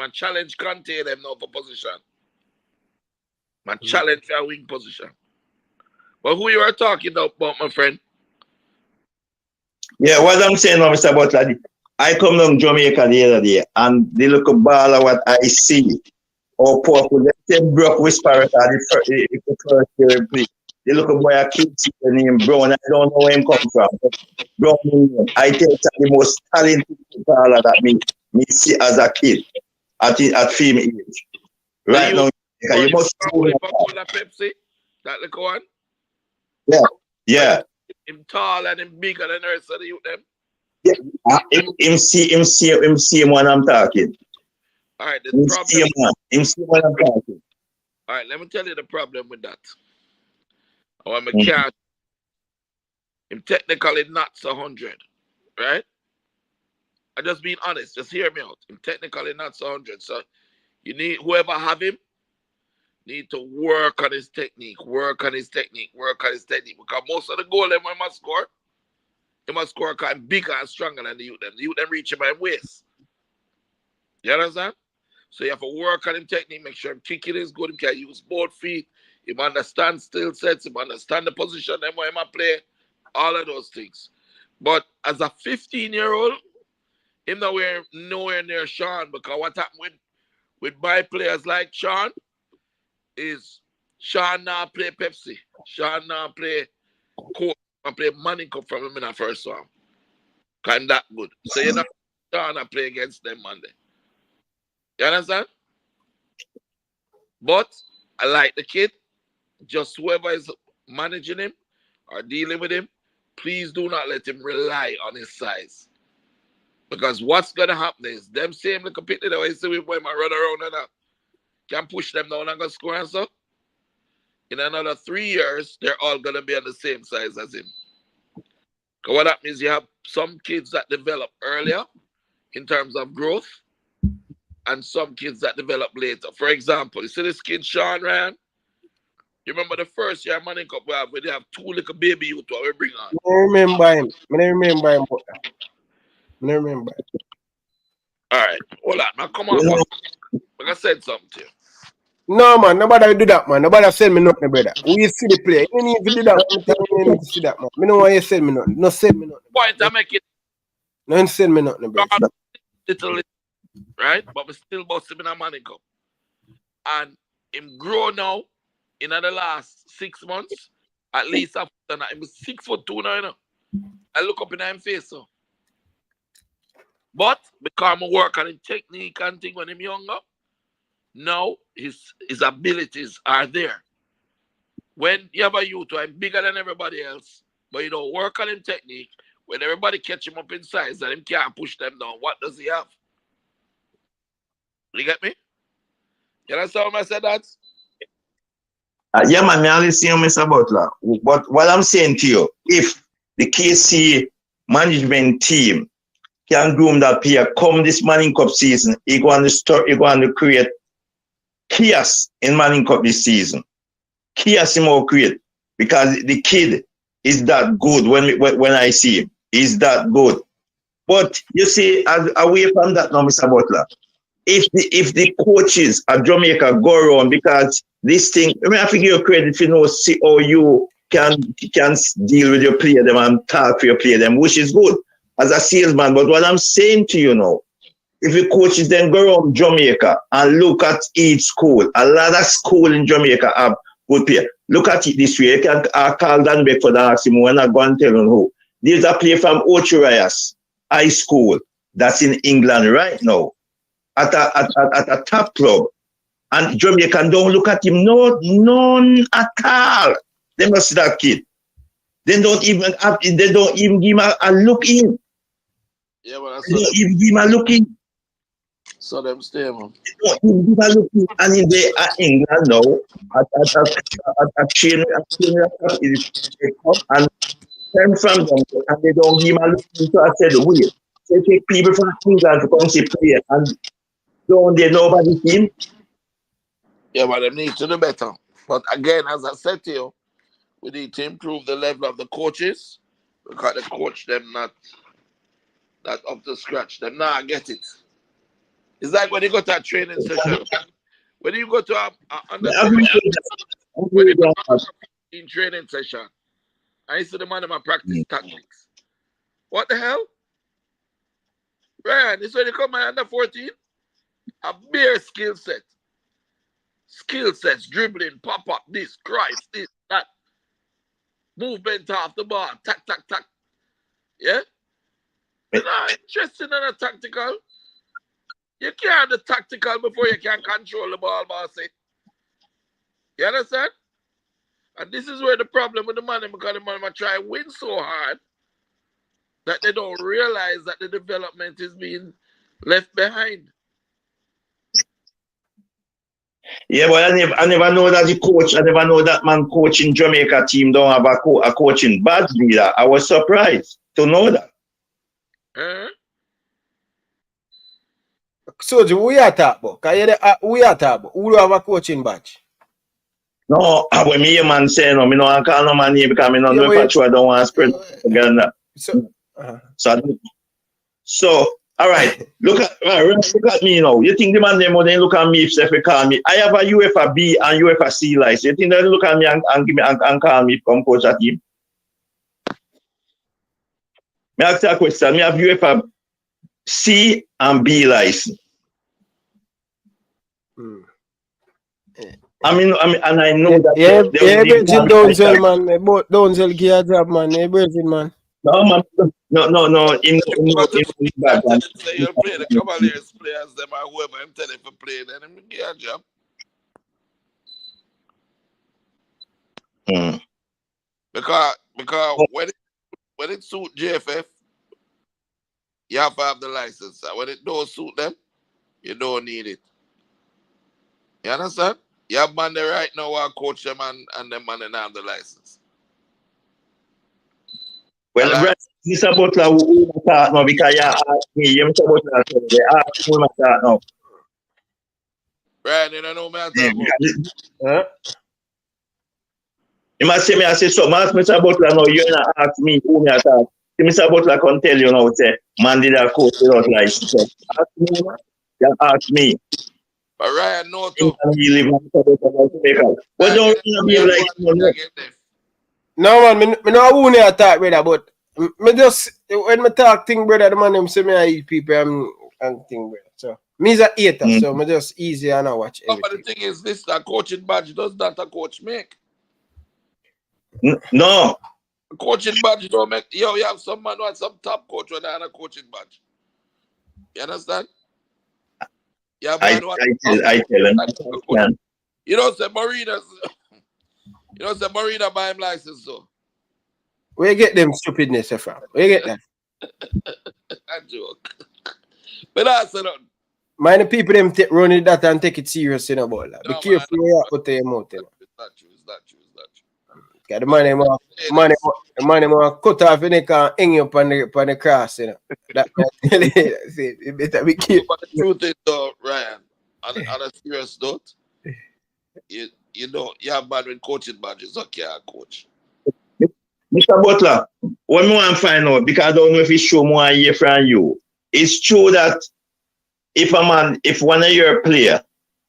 a challenge contain them now for position. My challenge for wing position. But who you are talking about, my friend? Yeah, what I'm saying now, Mr. Butler, I come down Jamaica the other day and the little ball of what I see, or powerful, let's say Dujuan Whisper Richards, the first year play. The little boy I keep the name Brown, I don't know where him come from. Brown, I think it's the most talented footballer that me see as a kid at film age. Right now, you must Pepsi, that little one? Yeah. Him tall and him bigger than the rest of the youth them. Yeah, him see him when I'm talking. All right, the Him problem. see him when I'm talking. All right, let me tell you the problem with that. Oh, I'm a cat. Him technically not 100, right? I just being honest. Just hear me out. Him technically not 100. So you need whoever have him need to work on his technique. Because most of the goal them he must score because I'm bigger and stronger than the youth them. The youth them reach him by waist. You understand? So you have to work on his technique, make sure him kicking is good, he can use both feet, he understand skill sets, he understand the position them where he play, all of those things. But as a 15-year-old, him nowhere near Sean, because what happened with my players like Sean is Sean now play Pepsi. Sean now play Coke and play Money Cup from him in the first one. Kind that good. So you know Sean I play against them Monday. You understand? But I like the kid. Just whoever is managing him or dealing with him, please do not let him rely on his size. Because what's gonna happen is them same little pity the way you see we boy run around and that can push them down and go score and so. In another 3 years, they're all gonna be on the same size as him. Because what happens is you have some kids that develop earlier in terms of growth, and some kids that develop later. For example, you see this kid Sean Ryan? You remember the first year Manning Cup where they have 2 little baby youth we bring on? I remember him. All right, hold on. Now come on, like I said something to you. No, man, nobody do that, man. Nobody send me nothing, brother. We see the play. You need to do that. You need to see that, man. Me know why you send me nothing. No send me nothing. Point I make it. No send me nothing, brother. Little, right? But we still bust him in a Manning Cup. And him grow now in the last 6 months. At least after that. Him 6'2" now, you know. I look up in him face, so. But because I work on his technique and thing when him younger, now his abilities are there. When you have a youth who is bigger than everybody else, but you don't work on his technique, when everybody catch him up in size and him can't push them down, what does he have? You get me? You understand what I said that? Yeah, man, I listen to Mr. Butler. But what I'm saying to you, if the KC management team can groom that player come this Manning Cup season, he's going to create chaos in Manning Cup this season. Chaos he will create because the kid is that good when I see him. He's that good. But you see, away from that now, Mr. Butler, if the coaches at Jamaica go around, because this thing, I mean, I think you credit for see how you can deal with your player them and talk for your player them, which is good as a salesman. But what I'm saying to you now, if the coaches then go around Jamaica and look at each school, a lot of schools in Jamaica have good player. Look at it this way. You can call Dan back for the ask him when I go and tell him who. There's a player from Ochurias High School that's in England right now at a top club. And Jamaican don't look at him, none at all. They must see that kid. They don't even give him a look in. Yeah, but They don't even give him a look in. So them stay, man. They don't even give a look in. And in England now, at train is they come and turn from them and they don't give him a look in. So I said, wait. They take people from England to come see play and don't they nobody team? Yeah, but them need to do better. But again, as I said to you, we need to improve the level of the coaches because the coach them not up to scratch. Them not get it. It's like when you go to a training session. When you go to a when you go to in training session, I see the man in my practice tactics. What the hell? Right, this when you come under 14, a bare skill set. Skill sets, dribbling, pop up, this, Christ, this, that. Movement off the ball, tack. Yeah? You're not interested in a tactical. You can't do tactical before you can control the ball, bossy. You understand? And this is where the problem with the man, because the man try to win so hard that they don't realize that the development is being left behind. Yeah, but I never know that the coach, I never know that man coaching Jamaica team don't have a coaching badge leader. I was surprised to know that. So, we are talking about? We are talking about? Who do have a coaching badge? No, when me a man say no, me no want call no man name because me no know if I don't want to spread together. So, all right, look at me now. You think the man name or then look at me if they call me? I have a UEFA B and UEFA C license. You think they look at me and give me and call me come coach a team? Me ask you a question. Me have UEFA C and B license. I mean, and I know that. Yeah, Virgin Donzel, man. Both Donzel give a job, man. Virgin, man. No, man. No. Say you'll play the Cavaliers players, them or whoever I'm telling for play, then I'm give a job. Because when it suit JFF, you have to have the license. When it don't suit them, you don't need it. You understand? You have man there right now who coach them and them man and have the license. Well, Mr. Butler, who start now because you asked me, Mr. Butler, they asked me who start now. Right, you don't know me I talk about. You must say me, I say so. Mr. Butler, no, you're not ask me who me attack. Mr. Butler can tell you now, say, man did a coach without license. Ask me, you ask me. But Ryan, no, too. But don't be like, no, man, me no who me attack, brother, but me just, when me talk thing, brother, the man them say me I eat people and thing, brother. So, me's a eater, so me just easy and I watch everything. But the thing is, this that coaching badge does not a coach make. No. A coaching badge don't make. Yo, you have some man who has some top coach when they have a coaching badge. You understand? Yeah, I tell him. You don't say Marina buy him license, so. Where you get them stupidness from? Where you get that? I joke. But that's it. Mind the people them running that and take it serious, you know, about that. Be careful where you put your mouth, you know. It's not true. Okay, the man want cut off your neck and hang you up on the cross, you know. That you better be careful. But the truth is, though, Ryan, on a serious note, you know, you have bad with coaching badges, okay, coach. Mr. Butler, what I want to find out, because I don't know if it's true more I hear from you. It's true that if one of your player,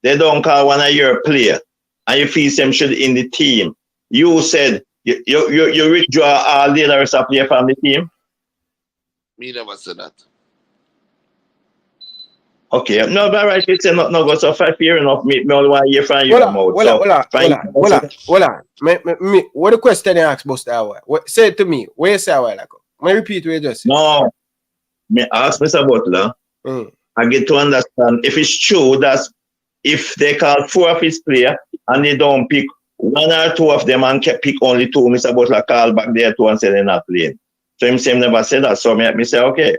they don't call one of your player, and you feel them should in the team, you said you withdraw all the others of player from the team? Me never said that. Okay, no, but right, you say not go so fair enough. Me only want to hear from you. Hold on. What the question you asked, Buster? Say it to me. Where you say a while ago? May I repeat what you just said? No, me ask Mr. Butler. I get to understand if it's true that if they call 4 of his players and they don't pick one or two of them and kept pick only two. Mr. Butler called back there two and said they're not playing. So him never said that. So me say, okay.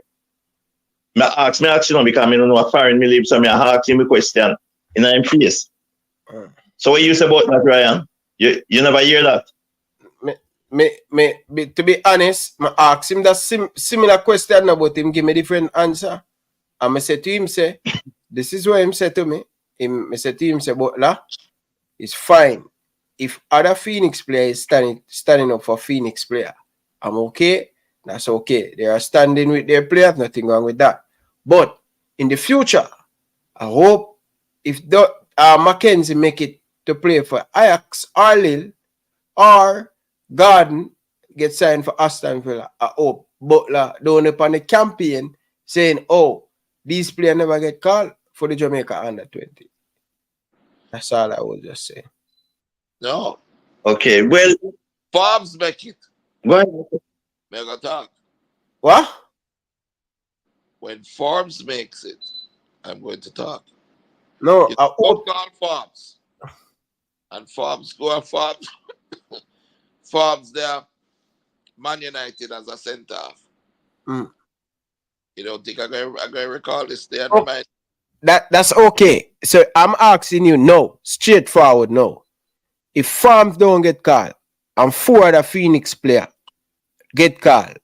Me ask you know, because I don't know what foreign me live, so me ask him a question in him face. So what you say about that, Ryan? You never hear that? To be honest, I ask him that similar question about him, give me different answer. And I say to him, say, this is what him said to me. I said to him, say, Butler, it's fine. If other Phoenix player is standing up for Phoenix player, I'm okay. That's okay. They are standing with their players, nothing wrong with that. But in the future, I hope if Mackenzie make it to play for Ajax or Lille or Garden get signed for Aston Villa, I hope Butler down upon the campaign saying, oh, these players never get called for the Jamaica under 20. That's all I will just say. No. Okay, well, Forbes make it. Go ahead. Mega talk. What? When Forbes makes it, I'm going to talk. No, I hope call Forbes. And Forbes go on Forbes. Forbes there, Man United as a centre half. You don't think I'm going to recall this day? That's okay. So I'm asking you no, straightforward no. If Farms don't get called and four other Phoenix players get called,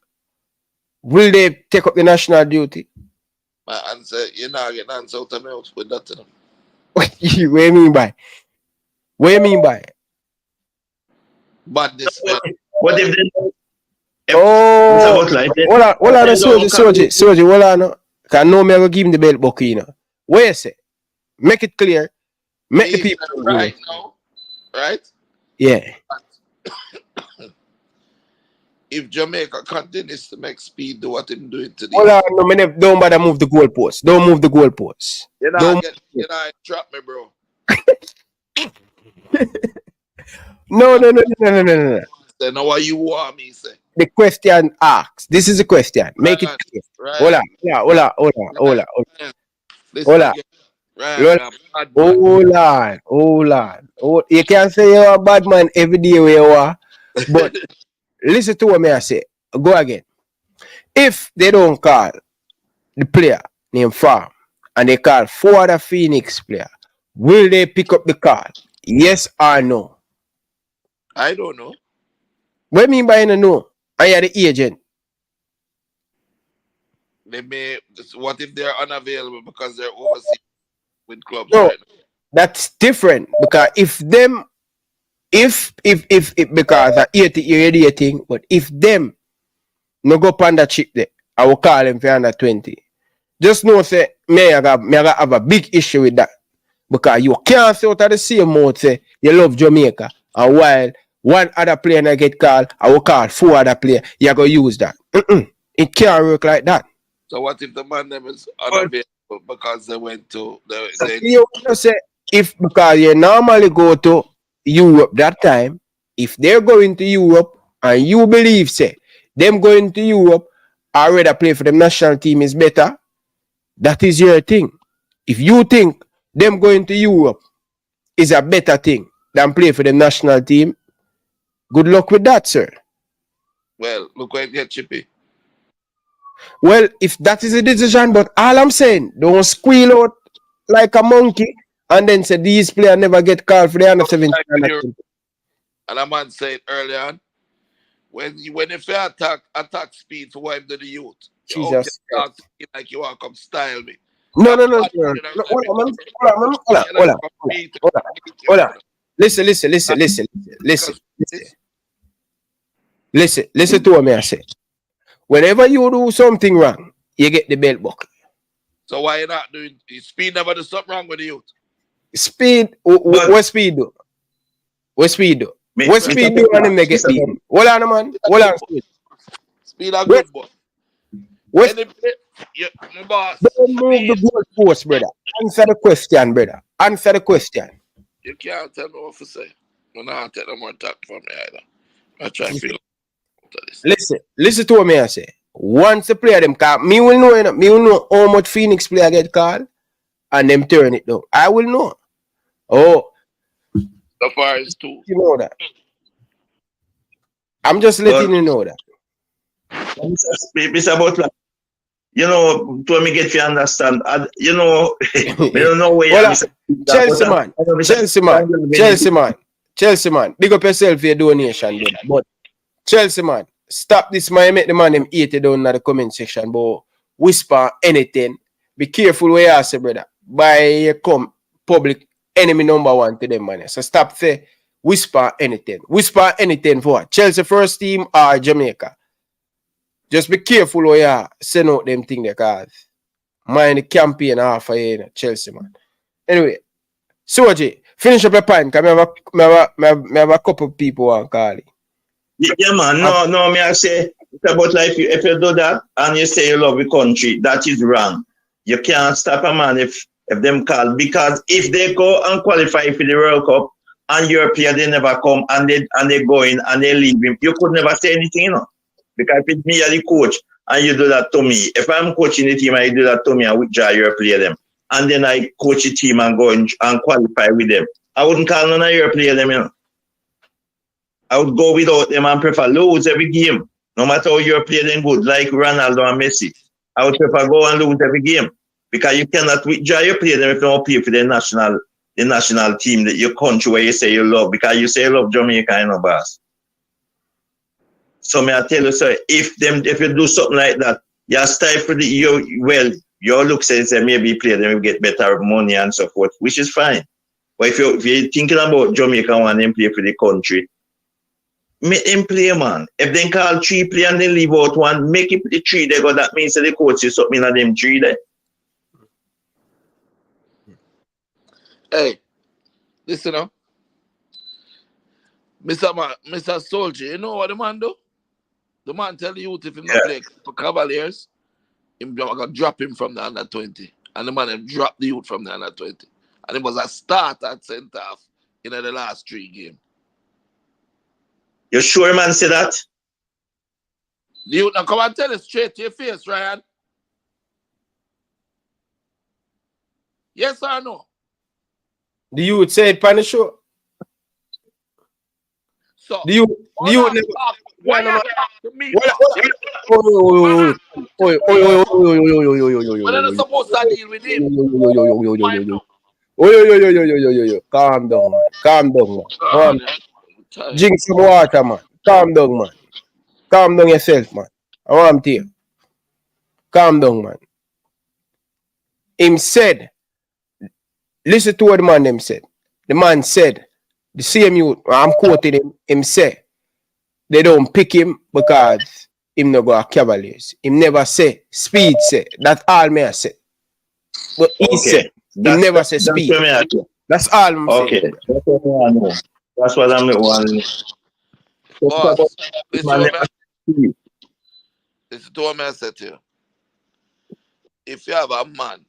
will they take up the national duty? My answer, you're not getting answer out of me with that to them. What do you mean by? What do you mean by? But this what if they hold on, Soji, hold on. Because no me go give him the belt buckle, you know. What you say? Make it clear. Make the people right now, right? Yeah. If Jamaica continues to make Speed do what him doing today. Hold on, no, don't bother move the goalpost. Don't move the goalpost. You're not trap me, bro. No. Then now what you want me say? The question asks. This is the question. Make it clear. Hold on. You can't say you're a bad man every day where you are. But listen to what I say. Go again. If they don't call the player named Farm and they call four other Phoenix player, will they pick up the call? Yes or no? I don't know. What do you mean by no? I am the agent. They may. What if they're unavailable because they're overseas with clubs? No, right now? That's different because if because I 80 thing, but if them no go on that chip there, I will call them for under 20. Just know say me I have a big issue with that. Because you can't say out of the same mouth say you love Jamaica and while one other player not get called, I will call four other players, you're going to use that. It can't work like that. So what if the man them is unavailable because they went to You say if because you normally go to Europe that time, if they're going to Europe and you believe say them going to Europe or rather play for the national team is better, that is your thing. If you think them going to Europe is a better thing than play for the national team, good luck with that, sir. Well, look where it get chippy. Well, if that is a decision, but all I'm saying, don't squeal out like a monkey and then say these players never get called for the under 17. And a man said earlier on, when if you attack Speed for what him to the youth, Jesus Christ. Like you want to come style me. No. Hold on. Listen. Listen to what I say. Whenever you do something wrong, you get the belt buckle. So why you not doing Speed never do something wrong with the youth? Speed, what Speed do? What Speed do? What Speed do when they get beaten? Hold on, man. Hold on. Speed a good boy. What? My boss. Don't move the goalpost, brother. Answer the question, brother. Answer the question. You can't tell me what to say. I'm not take no more talk from me either. I try to feel. Listen to what I say. Once the player them call, me will know how much Phoenix player get called and them turn it down. I will know. Oh, So far as 2. You know that. I'm just letting you know that. Mr. Butler, you know, to me get you understand. You know, I don't know where well, Chelsea man. Big up yourself for your donation, brother. But Chelsea man, stop this man. Make the man them eat it down in the comment section. But whisper anything. Be careful where you say, brother. By you come public enemy number 1 to them, man. So stop say whisper anything. Whisper anything for what? Chelsea first team or Jamaica. Just be careful where you send out them thing there, cause mind the campaign half a year, Chelsea man. Anyway, Soji, finish up your pint, cause I have a couple of people want to call it. Yeah, man. No, me I say it's about like if you do that and you say you love the country, that is wrong. You can't stop a man if them call, because if they go and qualify for the World Cup and your player they never come and they go in and they leave him, you could never say anything, you know. Because if me as the coach and you do that to me, if I'm coaching the team and you do that to me and withdraw your player them, and then I coach the team and go and qualify with them, I wouldn't call none of your player them, you know. I would go without them and prefer lose every game. No matter how your player them good, like Ronaldo and Messi. I would prefer go and lose every game. Because you cannot withdraw your player them if you don't play for the national team, that your country where you say you love. Because you say you love Jamaica, you know, boss. So may I tell you, sir, if you do something like that, you stifle your look says maybe play them will get better money and so forth, which is fine. But if you're thinking about Jamaica and them play for the country, make them play, man. If they call 3 play and they leave out 1, make it the 3 there, because that means that the coach is something in them 3 there. Hey, listen up. Mr. Soldier, you know what the man do? The man tell you if he not play for Cavaliers, I'm gonna drop him from the under 20. And the man have dropped the youth from the under 20. And it was a start at centre half in the last 3 games. You sure man say that? The youth now come and tell us straight to your face, Ryan. Yes or no? The youth say it on the show. So the youth never. Why you talk to me? We're not supposed to deal with him. Calm down, man. Calm down, man. Drink some water, man. Calm down, man. Calm down yourself, man. I want to you. Calm down, man. Him said, listen to what the man them said. The man said, the same youth, I'm quoting him said, they don't pick him because him no go Cavaliers. Him never say, Speid say. That's all me I say. But he said, he never say Speid. That's all I'm saying. Okay, that's what I know. That's what I'm wanting. Boss, this is what I said to you. If you have a man,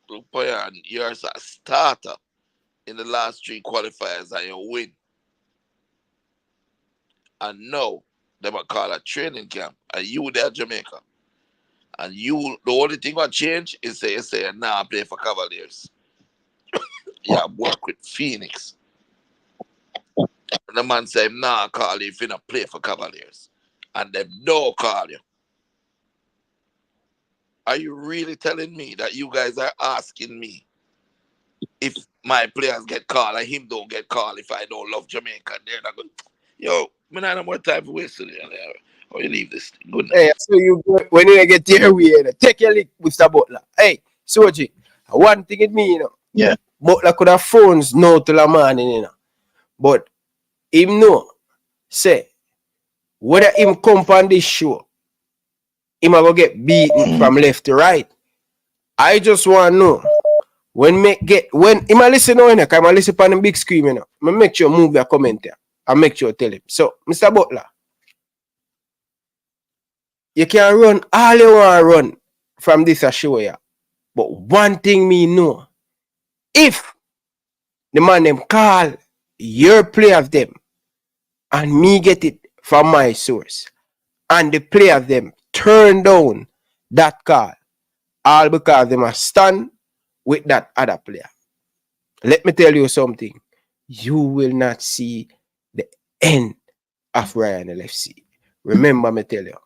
and you're a starter in the last 3 qualifiers and you win, and now they might call a training camp, and you there Jamaica, and you the only thing that change is say nah, I play for Cavaliers. Yeah, work with Phoenix. And the man say nah, call you if you not play for Cavaliers, and them don't call you. Are you really telling me that you guys are asking me if my players get called and him don't get called if I don't love Jamaica? They're not good. Yo, man, I don't have more time for wasting it. How you leave this thing? Good night. Hey, so you when you get your way, take your lick, Mr. Butler. Hey, Soji, one thing it mean, you know. Yeah. Butler could have phones no to the morning, you know. But him know, say, whether him come on this show, him go get beaten from left to right. I just want to know when him a listen now, because I listen on the big screen, you know. I make sure move your comment there. I make sure tell him. So, Mr. Butler, you can run all you want to run from this show here. But one thing me know, if the man them call your players them and me get it from my source and the players them turn down that call all because they must stand with that other player. Let me tell you something. you will not see the end of Ryan LFC. Remember me tell you,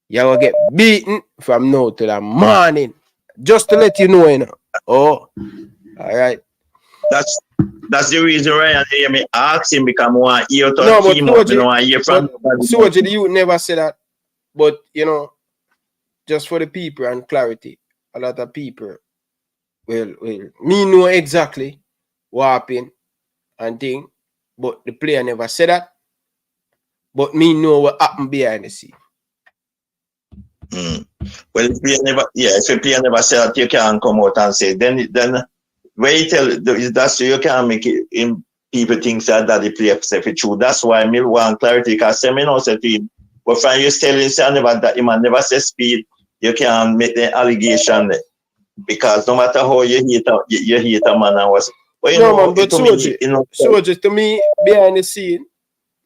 you will get beaten from now to the morning. Just to let you know, you know. Oh, all right. That's the reason Ryan hear me ask him because I want to hear No, but team up, you know, I hear from Soji, you never say that. But you know, just for the people and clarity, a lot of people will me know exactly what happened and thing, but the player never said that. But me know what happened behind the scene. Well, if the player never said that, you can't come out and say. Then when you tell that's so you can't make it in people think that the player say for true. That's why me want clarity because me know say to him. But from you telling say never that him never say Speed, you can't make the allegation because no matter how you hate a man and was. But you know, man, but Soji, to me behind the scene,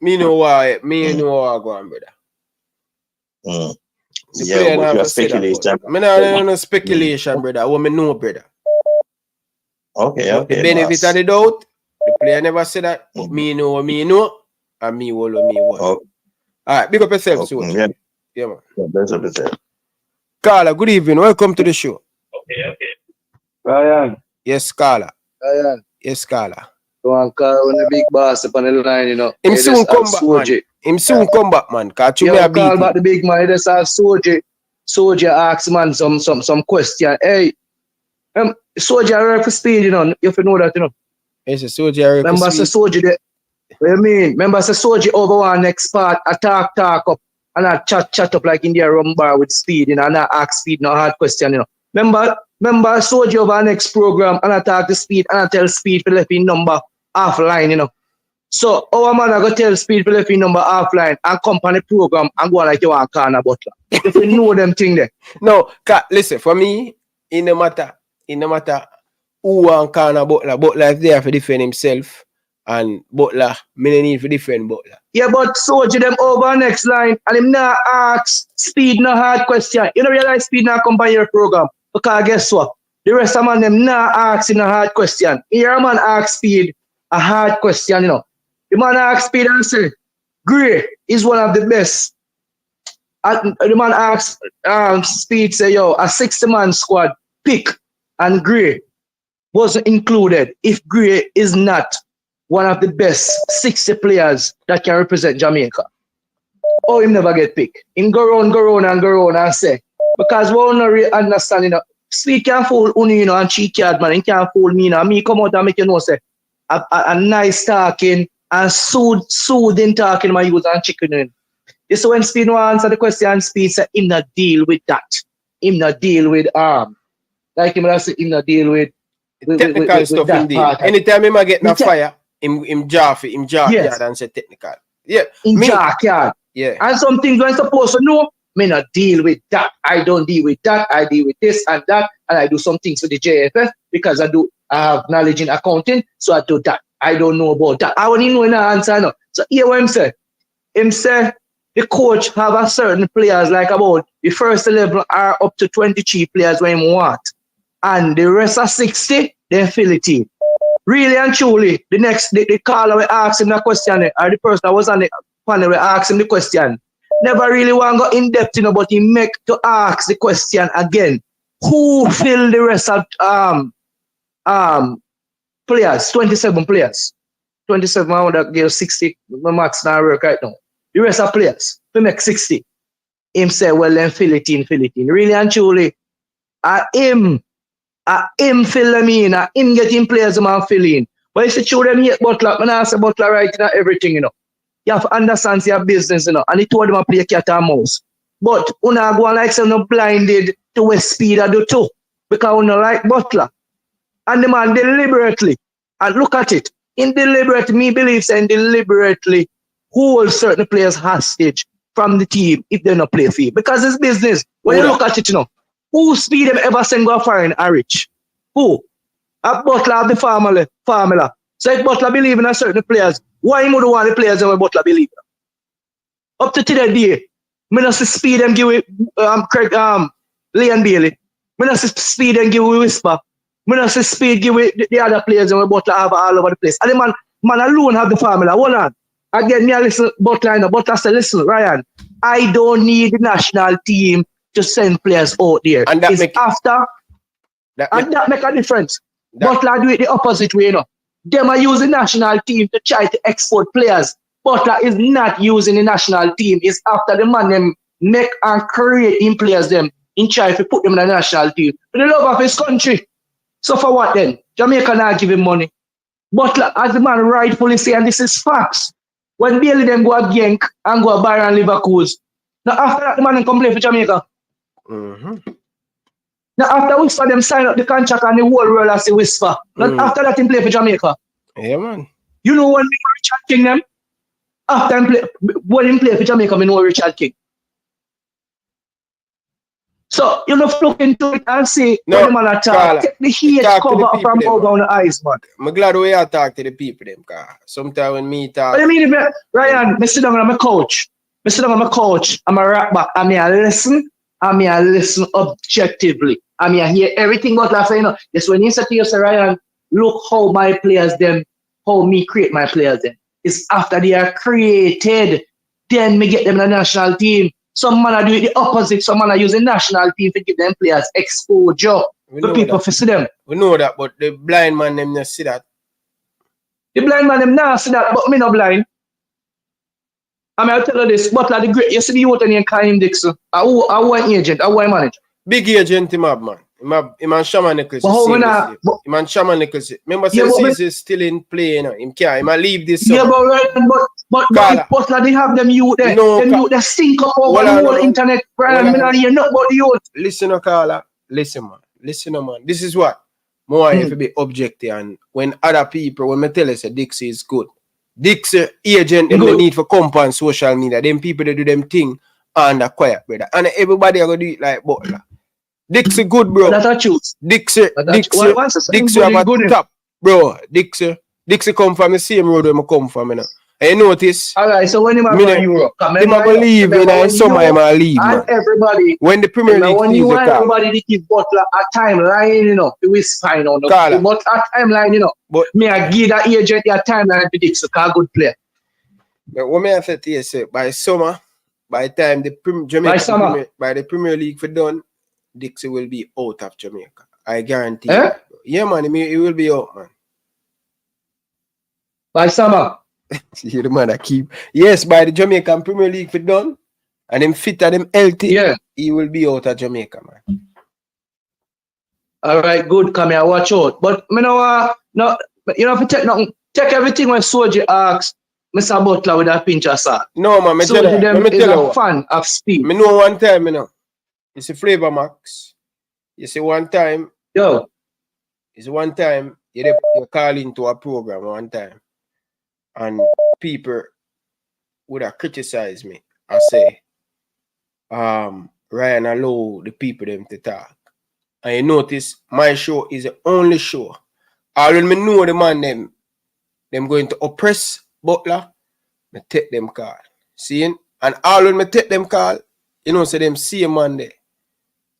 me know why I go on, brother. Yeah, but you're speculation. I don't know speculation, brother. What me know, brother. Okay. The benefit of the doubt, the player never said that, but me know what me know, and me what me want. All right, big up yourself, Soji. Yeah, man. Big up yourself. Carla, good evening. Welcome to the show. Okay. Ryan. Yes, Carla. Ryan. Yes, Carla. Go on, Carl, when the big boss up on the line, you know. Him soon come back, man. Him soon come back, man. Catch you me a beat. Call back the big man. He just have Soji ask man some question. Hey, Soji are for Speed, you know. You have to know that, you know. Yes, Soji are for Remember, Soji there. What you mean? Remember, Soji over one next part, I talk up, and I chat up like in the rum bar with Speed, you know, and I ask Speed no hard question, you know. Remember Soji over our next program, and I talk to Speed, and I tell Speed to left in number offline, you know. So our man I go tell Speed to left in number offline and come on the program and go like you want to call a Butler. If you know them thing there. No, listen, for me, in the matter who want to call a Butler is there for defend himself, and Butler, me need to defend Butler. Yeah, but Soji them over next line, and him not ask Speed no hard question. You know, realize Speed not come by your program. Because guess what? The rest of man them not asking a hard question. Here a man ask Speed a hard question, you know. The man ask Speed and say, Gray is one of the best. And the man asks Speed say, yo, a 60-man squad pick and Gray wasn't included if Gray is not one of the best 60 players that can represent Jamaica. Oh, him never get picked. Him go round and say, because we don't really understand, you know, Speed can fool Uni, you know, and cheat card, man. He can't fool me, you know. Me come out and make you know, say, a nice talking and soothing talking, my use and chicken in. This is when Speed will answer the question, Speed say, him not deal with that. Him not deal with, like him will say, him not deal with technical stuff indeed. Anytime him get no fire, him jar yard and say technical. Yeah. In jar yard. Yeah. And some things when supposed to know, me not deal with that. I don't deal with that. I deal with this and that. And I do some things for the JFF because I have knowledge in accounting. So I do that. I don't know about that. I won't know an answer now. So here what him say. Him say the coach have a certain players like about the first 11 are up to 23 players when him want. And the rest are 60, they fill it in. Really and truly, the caller will ask him the question, or the person that was on the panel will ask him the question. Never really want to go in depth, you know, but he make to ask the question again. Who fill the rest of players? 27 players. 27, I would give 60. My max now work right now. The rest of players, we make 60. Him say, well, then fill it in. Really and truly, him fill them in, him getting players man fill in. But if you show them hate Butler, I say Butler right in everything, you know. You have to understand your business, you know, and he told them to play cat and mouse. But una go like say no blinded to what Speed I do too. Because una like Butler. And the man deliberately, and look at it, me believe saying deliberately hold certain players hostage from the team if they not play for. Because it's business. When you look at it, you know, who Speed them ever send go foreign a rich? Who? A Butler of the formula. So if Butler believe in a certain players, why would you want the players that Butler believe in? Up to today, me not see Speed and give Craig Leon Bailey. Me not see Speed and give Whisper. Me not see Speed give the other players and Butler have all over the place. And the man man alone have the formula. Hold on. Again, me a listen Butler. Butler say, listen, Ryan, I don't need the national team to send players out there. And that make a difference. Butler do it the opposite way, you know. Them are using the national team to try to export players. Butler is not using the national team. It's after the man them make and create in players them in try to put them in the national team. For the love of his country. So for what then? Jamaica not give him money. Butler, as the man rightfully say, and this is facts, when Bailey them go a Genk and go a Bayern Leverkusen, now after that the man come play for Jamaica. Now after Whisper them sign up the contract and the whole world has to Whisper. Now after that him play for Jamaica. Yeah, man. You know when Richard King them? After him play, when him play for Jamaica, I know Richard King. So you know look into it and say, no, man attack, take the heat cover up from over the eyes, man. I'm glad we are talk to the people them, cause sometimes when me talk. What do you mean, Ryan? I sit down on my couch. I'm a rap back. I'm a listen objectively. I'm hear everything what I say. You know, yes, when you say to yourself, Ryan, look how my players them, how me create my players them. It's after they are created, then me get them in the national team. Some man are doing the opposite. Some man are using national team to give them players exposure for people to see them. We know that, but the blind man them not see that. The blind man them not see that, but me not blind. I'll tell you this, Butler the great. You see the youth and Heimir Dixon. I want agent, I want manager. Big agent him up, man. Him and Shaman Nichols. Him and Shaman Nichols. Remember, since he's still in play, you know. Him can't leave this. Yeah, but Butler they have them youth there. Them youth they sync up over the whole internet. Brian, me not hear nothing about the youth. Listen, Carla. Listen, man. This is what. More if you be objective, and when other people, when me tell you say Dixie is good. Dixie agent them they need for come on social media. Them people they do them thing and a quiet, brother. And everybody are gonna do it like Butler. Dixie good, bro. That's a truth. Dixie have a top, bro. Dixie come from the same road where I come from, you know. And you notice? Alright, so when you go to Europe, they might leave in summer, they might leave. And everybody, when the Premier League when you want everybody to give Butler a timeline, you know, it was fine on the but a timeline, you know. But me I give that agent a timeline to Dixie, because good player. But what I say to you, say by summer, by the time the by the Premier League for done, Dixie will be out of Jamaica. I guarantee you. Yeah, man, he will be out, man. By summer. See the man that keep. Yes, by the Jamaican Premier League for done, and him fit and him healthy, he will be out of Jamaica, man. All right, good. Come here, watch out. But you know, you know, if you take nothing, take everything when Soji asks Mr. Butler with a pinch of salt. No, man, so let me tell you, a fan of Speid. Me know one time, you know. You see Flavor Max. You see one time. You call into a program one time. And people would have criticized me and say, Ryan allow the people them to talk. And you notice my show is the only show. All when me know the man them going to oppress Butler, me take them call. See? And all when me take them call, you know, say them see a man there.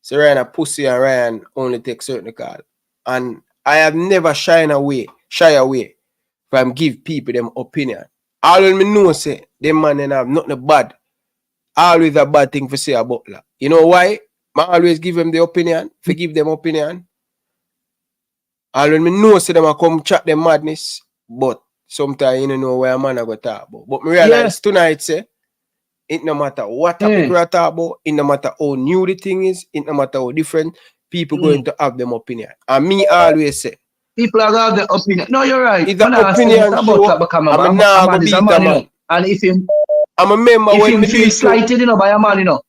So Ryan a pussy and Ryan only take certain call. And I have never shy away from give people them opinion. All when me know say them man then have nothing bad. Always a bad thing for say a Butler. You know why? I always give them the opinion, forgive them opinion. All when me know say them a come chat them madness, but sometimes you don't know where a man a go talk about. But me realize tonight say it no matter what topic we are talking about, it no matter how new the thing is, it no matter how different, people going to have them opinion. And me always say people are going to have the opinion. No, you're right. It's an opinion show. And if him, I'm a member if him feel slighted, you know, by a man, you know,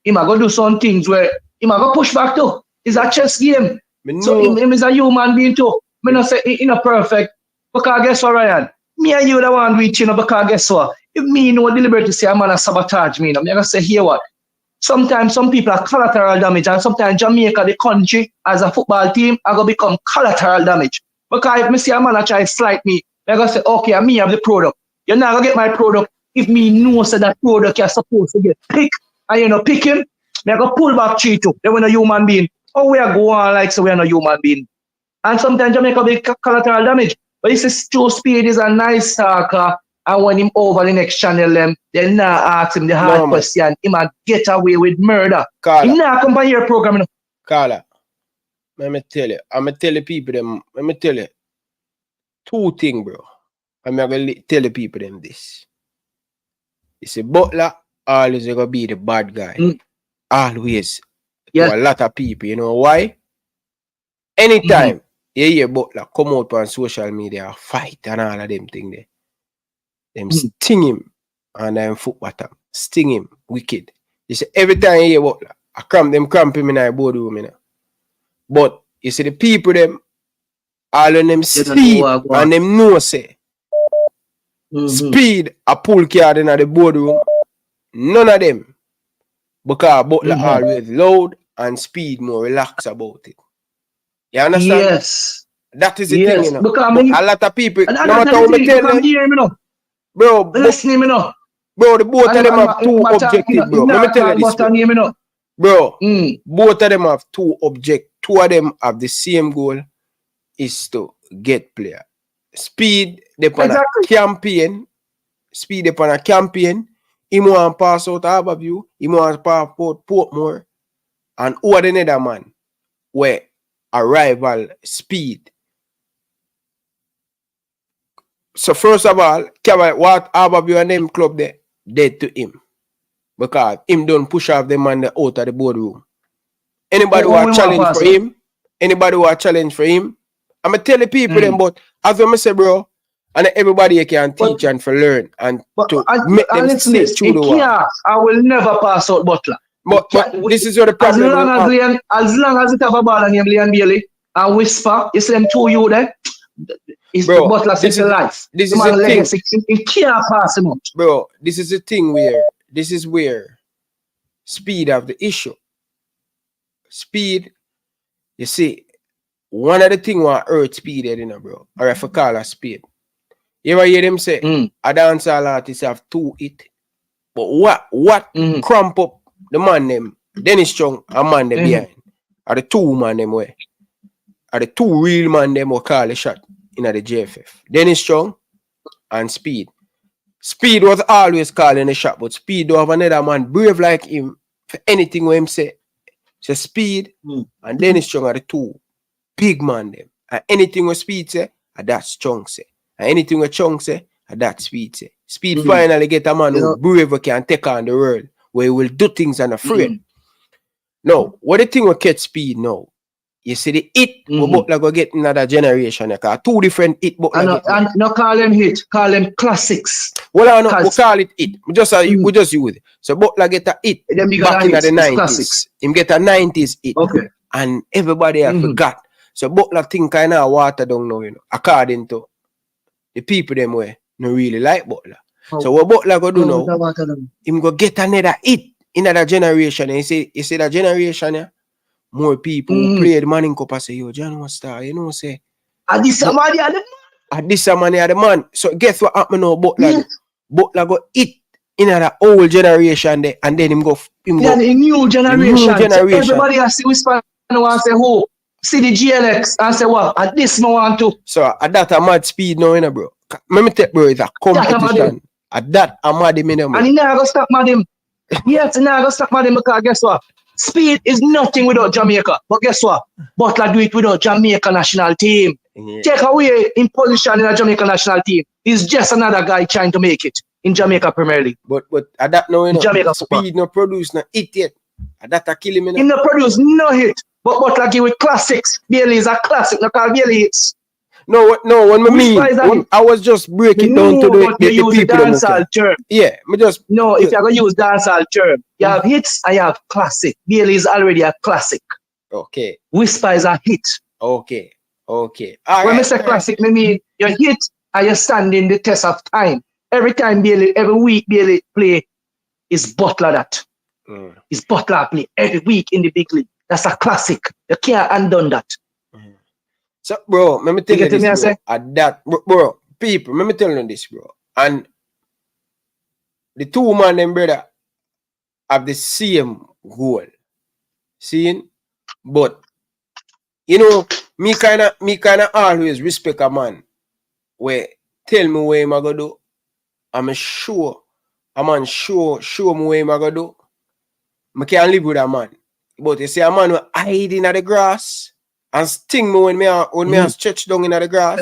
he might go do some things where he might go push back too. It's a chess game. So him is a human being too. Me not say he not perfect. Because guess what, Ryan? Me and you the one reach, you know, because guess what? If me know deliberately say a man has sabotage me, you know, I'm gonna say here what? Sometimes some people are collateral damage, and sometimes Jamaica, the country, as a football team, are going to become collateral damage. Because if me see a man try to slight me, I'm going to say, okay, me have the product. You're not going to get my product if me know so that product you're supposed to get pick, and you're not picking, I'm going to pull back 3-2. Then we're a human being. Oh, we are going like so we're not human being. And sometimes Jamaica be collateral damage. But this is Joe Speid is a nice talker. And when him over the next channel, they now ask him the hard question. He might get away with murder. He now come by your program. You know? Carla, let me tell you. I'm going to tell the people them. Let me tell you 2 things, bro. I'm going to tell the people them this. You see, Butler always going to be the bad guy. Always. To a lot of people. You know why? Anytime you hear Butler come out on social media, fight and all of them things there. Them sting him and them foot bottom. Sting him wicked. You see, every time you hear Butler, them cramp him in the boardroom. You know? But you see the people them, all of them sleep and them know say Speid a pull card in the boardroom. None of them. Because Butler always loud and Speid more relaxed about it. You understand? Yes. That is the thing, you know. Because a lot of people, no matter how me tell them, bro, listen, bro, the both of them have 2 objectives, bro. Let me tell you this, bro. Both of them have 2 objectives. 2 of them have the same goal, is to get player. Speid, upon a campaign. Speid upon a campaign. He want to pass out Harborview. He want to pass out Portmore. And who are the other man? Where a rival Speid. So first of all, what Harborview and them club there dead to him. Because him don't push off the man out of the boardroom. Anybody who a challenge for him, I'm going to tell the people them, but as I say, bro, and everybody can teach and for learn and to make them stay through the wall. I will never pass out Butler. But this is what the problem is. As long as it have a ball on him, Leon Bailey, and Whisper, you see them 2 you there, it's the Butler second life. This is the thing. He can't pass him out. Bro, this is the thing where Speid have the issue. Speid, you see, one of the things what hurt Speid, you know, bro, or if I call a Speid. You ever hear them say, a dancehall artist have 2 hits, but what cramp up the man them, Dennis Chung, a man them behind, are the 2 man them way, are the 2 real man them who call the shot in the JFF. Dennis Chung and Speid. Speid was always calling the shot, but Speid don't have another man brave like him for anything what him say. So Speid and Dennis Chung are the 2 big man them. And anything what Speid say, that's Chung say. And anything what Chung say, that's Speid say. Speid finally get a man who brave who can take on the world, where he will do things unafraid. Now, what the thing will catch Speid now? You see the hit, we Butler go get another generation. 2 different hit. And no call them hit, call them classics. Well, no, we call it hit. We just use it. So Butler get a hit back in the 90s. Him get a 90s hit. Okay. And everybody have forgot. So Butler think kind of water down now, you know, according to the people them way no really like Butler. So what Butler go do now, him go get another hit in another generation. And you see that generation, yeah? More people who play the Manning Cup and say, yo, John was star, you know, say. At this man, are the man. At this man, are the man. So guess what happened now, Butler? Butler go hit in the old generation there, and then him go. The new generation. So everybody has to whisper and want to say, who? See the GLX and say, what? At this man want to. So at that a mad Speid now, you know, bro. Let me tell you, bro, it's a competition. At that a mad him, you know, bro. And he never go stop mad him. Yes, he never go stop mad him because guess what? Speid is nothing without Jamaica. But guess what? Butler do it without Jamaica national team. Take away in position in a Jamaica national team. He's just another guy trying to make it in Jamaica Premier League. But at that now, you know, Jamaica Speid no produce no hit yet. At that a kill him, you know. He no produce no hit. But Butler give with classics. Bailey is a classic. No call Bailey hits. No, when I was just breaking down to the people. Dancehall term. Yeah, me just. No, if you're going to use dancehall term, you have hits and you have classic. Bailey is already a classic. Okay. Whisper is a hit. Okay. All when right, I say classic, I mean you hit and you stand in the test of time. Every time Bailey, every week Bailey play is Butler that. Is Butler play every week in the big league. That's a classic. You can't undo that. So, bro, let me tell you this, bro. At that, bro, people, let me tell you this, bro. And the 2 man them brother have the same goal. Seeing? But, you know, me kinda always respect a man where tell me what I'm gonna do. I'm sure. A man show me what I'm gonna do. I can't live with a man. But you see a man will hide in the grass and sting me when me stretch down in the grass.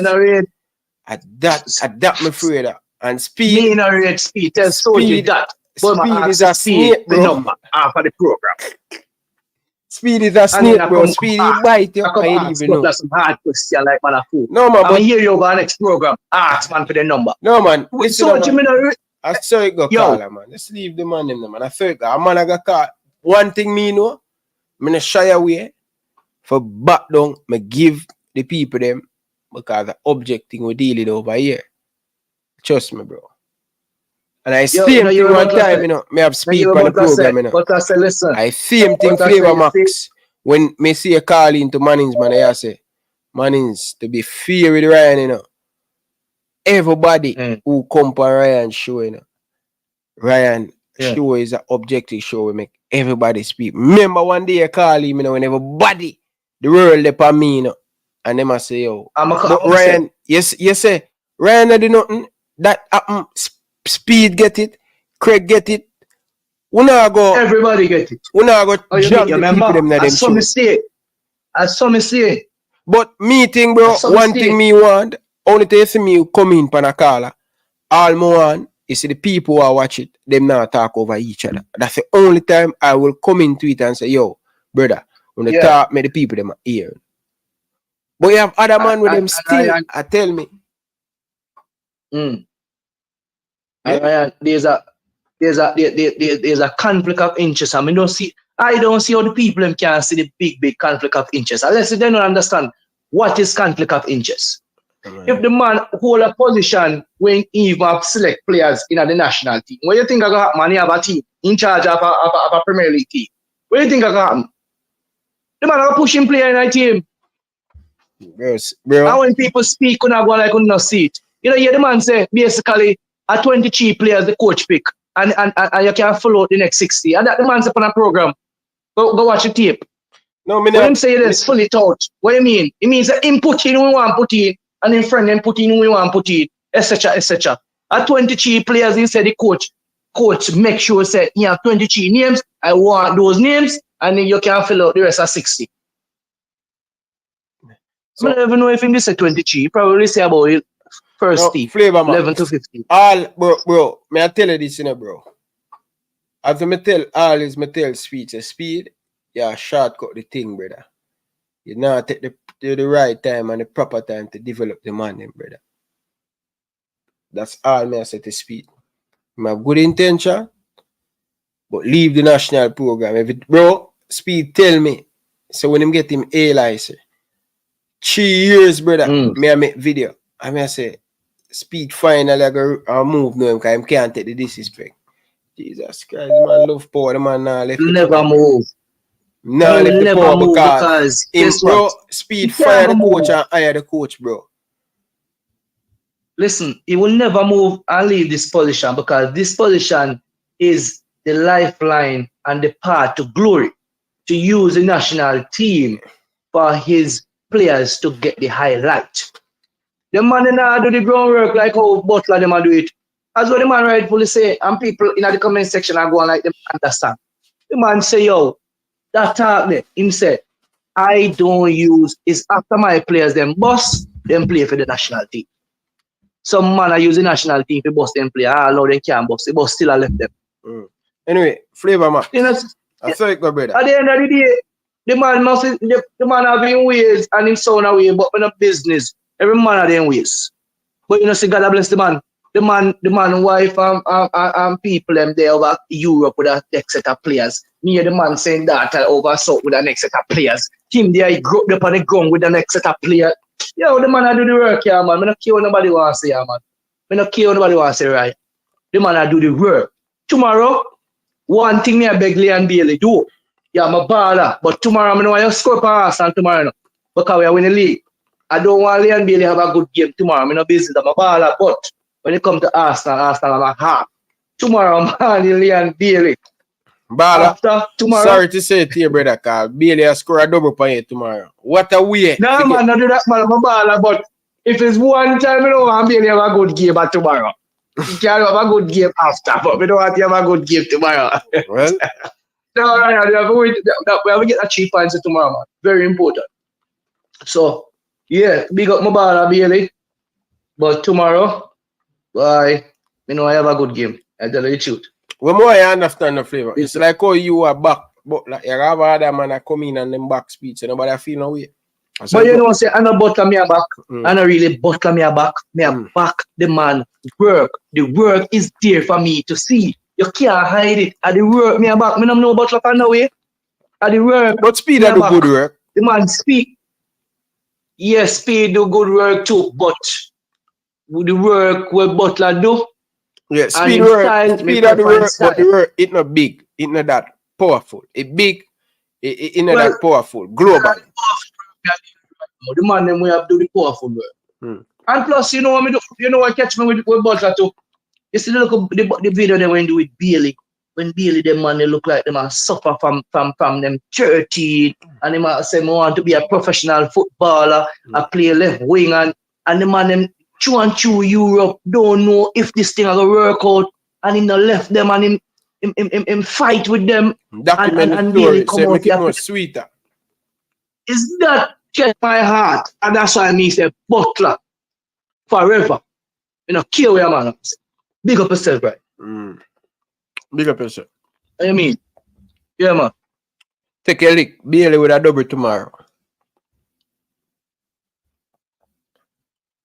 At that me afraid of. And Speid. Me in a red Speid. Tell Speid that. Speid is a snake, bro. The number after the program. Speid is a snake, bro. Speid he bite you. I even know. That's some hard question like man a fool. No man. I hear you over next program. Ask man for the number. No man. So what you mean? I saw it go call him, man. Let's leave the man in there, man. I saw it go. A man I got caught. One thing me know, I'm not shy away for back down. Me give the people them because the object thing we dealing over here. Trust me, bro. And I same thing one time, you know. Me have speak on the program, you know. But I say, listen. I same thing Flavor Max. When me see a call into Mannings, man, I say, Mannings, to be fair with Ryan, you know. Everybody who come for Ryan show, you know. Ryan show is an objective show we make everybody speak. Remember one day I call him, you know, when everybody, the world upon me, you know. And them I say, yo. But Ryan, yes, say, Ryan I do nothing. That Speid get it, Craig get it. We not go. Everybody get it. We not go jump the people them that them show. I saw me say. But me thing, bro, one thing me want, only to see me come in Panakala, all me want is the people who are watch it, them not talk over each other. That's the only time I will come into it and say, yo, brother, when they talk, me the people them hear. But you have other man with them still, I tell me. There's a conflict of interest. I don't see how the people them can see the big conflict of interest unless they don't understand what is conflict of interest. If the man hold a position when he even select players in the national team, what do you think are going to happen? He have a team in charge of a Premier League team. What do you think are going to happen? The man are pushing player in a team. Bro. And when people speak, you go like you not see it. You know, hear the man say basically a 23 players the coach pick and you can follow the next 60. And that the man say on a program. Go watch the tape. No, when him say this, full it out. What do you mean? It means that him put in who we want put in, and in friend them put in who we want put in, etc. etc. At 23 players, he said the coach make sure say you have 23 names. I want those names, and then you can fill out the rest of 60. So, I don't even know if he said 23. Probably say about it first team. 11 to 15. All bro, may I tell you this, you know, bro. After me tell Speid, yeah, shortcut the thing, brother. You now take the right time and the proper time to develop the man, brother. That's all me I say to Speid. I have good intention, but leave the national program. Bro, Speid tell me, so when him get him A license, 3 years, brother, me I make video. I mean I say, Speid finally go move now because him can't take the disrespect. Jesus Christ, man, love power, the man now left. Never move. Now left the power because him, bro, Speid fire the coach and hire the coach, bro. Listen, he will never move and leave this position because this position is the lifeline and the path to glory, to use the national team for his players to get the highlight. The man now do the groundwork like how Butler them do it. As what the man rightfully say, and people in the comment section are going like them understand. The man say, yo, that talk there, him say, I don't use, is after my players, them boss, them play for the national team. Some man are using national team for boss them play. I allow them can't boss. The boss still left them. Anyway, Flavor Max. You know, I saw it go, brother. At the end of the day, the man must the man having ways and him sound away, but in a business, every man have them ways. But you know, see, God bless the man. The man wife and people them there over Europe with a next set of players. Me the man saying that over South with the next set of players. Him there he grew up on the ground with the next set of players. Yo, the man I do the work here, man. I don't care what nobody wants to say, man. I don't care what nobody wants to say, right? The man I do the work. Tomorrow, one thing me I beg Lee and Bailey do. Yeah, I'm a baller. But tomorrow I don't want you to score for Arsenal tomorrow. No. Because we are winning the league. I don't want Lee and Bailey have a good game tomorrow. I'm not busy. I'm a baller. But when it comes to Arsenal, I'm a half. Tomorrow I'm handling Lee and Bailey. Baller. After tomorrow. Sorry to say it to you, brother, because Bailey will score a double point tomorrow. What a way. No, man, not do that, man. I'm a baller, but If it's one time, I don't want to have a good game at tomorrow. You can have a good game after, but we don't want to have a good game tomorrow. Well, no, we have to get a 3 points tomorrow, man. Very important. So, yeah, big up my ball, Bailey. But tomorrow, I have a good game. I tell you the truth. When more I understand the flavor, it's like how you are back, but like you have other man come in and them back speech, and nobody feel no way. But you know, say I no butler me a back. I no really butler me a back. Me a back the man work. The work is there for me to see. You can't hide it. At the work me a back. Me no know butler for no way. At the work. But Speid do good work. The man speak. Yes, Speid do good work too, but the work what butler do. Yeah, Speid work. Speid do work, but the work it not big. It not that powerful. It big. It not that powerful. Global. The man them we have to do the powerful work. And plus, you know what me do? You know what catch me with Butler too? You see the video they went do with Bailey. When Bailey them man they look like them are suffer from them 30 and they might say I want to be a professional footballer, I play left wing and the man them chew Europe don't know if this thing will work out and him no left them and him fight with them and Bailey come out make it more sweeter. Is that get my heart? And that's why I say Butler forever. You know, kill your man. Big up yourself, right? Big up yourself. What you mean? Yeah, man. Take a lick. Bailey with a double tomorrow.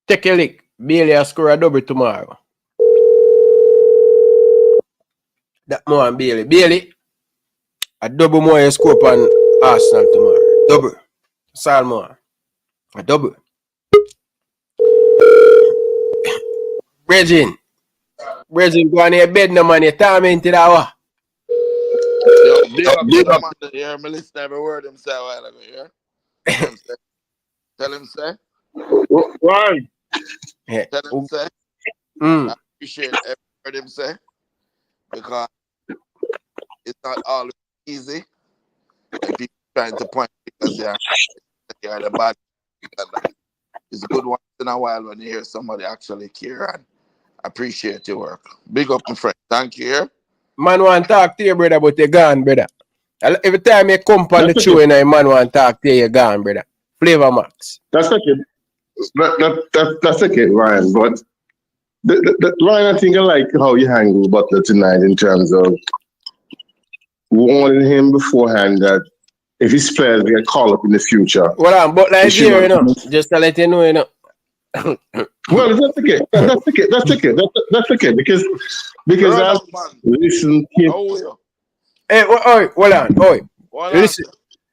Take a lick. Bailey will score a double tomorrow. That more and Bailey. Bailey, a double more you score on Arsenal tomorrow. Double. Salmon. A double. Bridging, go on your bed, no man. You're tormented hour. Big up, man. Yeah, me listen every word him say a while ago, yeah? Tell him say. Why? Yeah. Tell him say. I appreciate every word him say. Because it's not always easy. People trying to point because you're the bad. It's good once in a while when you hear somebody actually care and appreciate your work. Big up, my friend. Thank you. Yeah? Man want to talk to you, brother, but you're gone, brother. Every time you come on the show, man want to talk to you, you're gone, brother. Flavor Max. That's okay. That's okay, Ryan. But Ryan, I think I like how you handle Butler tonight in terms of warning him beforehand that if his players get called up in the future. Well, Butler is here, you know. Just to let you know, you know. Well, that's okay. That's okay. Because I've listened to him. Hey, hold on. Listen.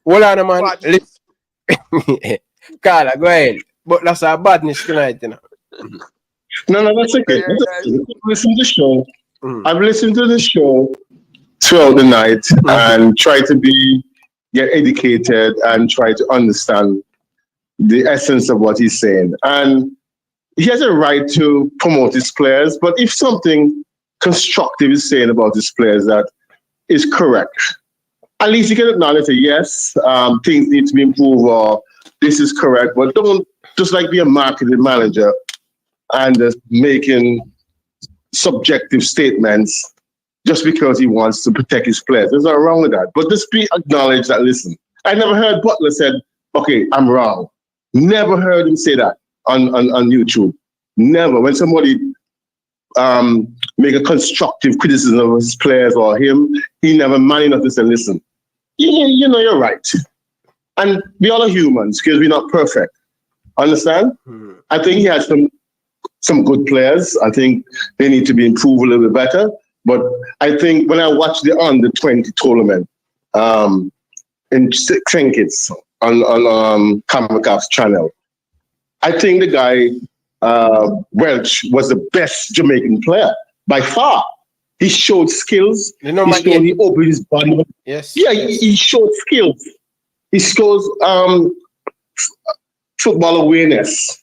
Hold on, man. Carla, go ahead. But that's a badness tonight, you know. No, that's okay. Listen to the show. I've listened to the show throughout the night and try to get educated and try to understand the essence of what he's saying. And he has a right to promote his players, but if something constructive is saying about his players that is correct, at least you can acknowledge that yes, things need to be improved or this is correct, but don't just like be a marketing manager and just making subjective statements just because he wants to protect his players. There's nothing wrong with that. But just be acknowledged that, listen, I never heard Butler said, okay, I'm wrong. Never heard him say that on YouTube. Never. When somebody make a constructive criticism of his players or him, he never man enough to say, listen, you know you're right. And we all are humans because we're not perfect. Understand? I think he has some good players. I think they need to be improved a little bit better. But I think when I watched the under-20 tournament in Ricketts on Concacaf's channel, I think the guy Welch was the best Jamaican player by far. He showed skills. He opened his body. Yes. Yeah, he showed skills. He shows football awareness.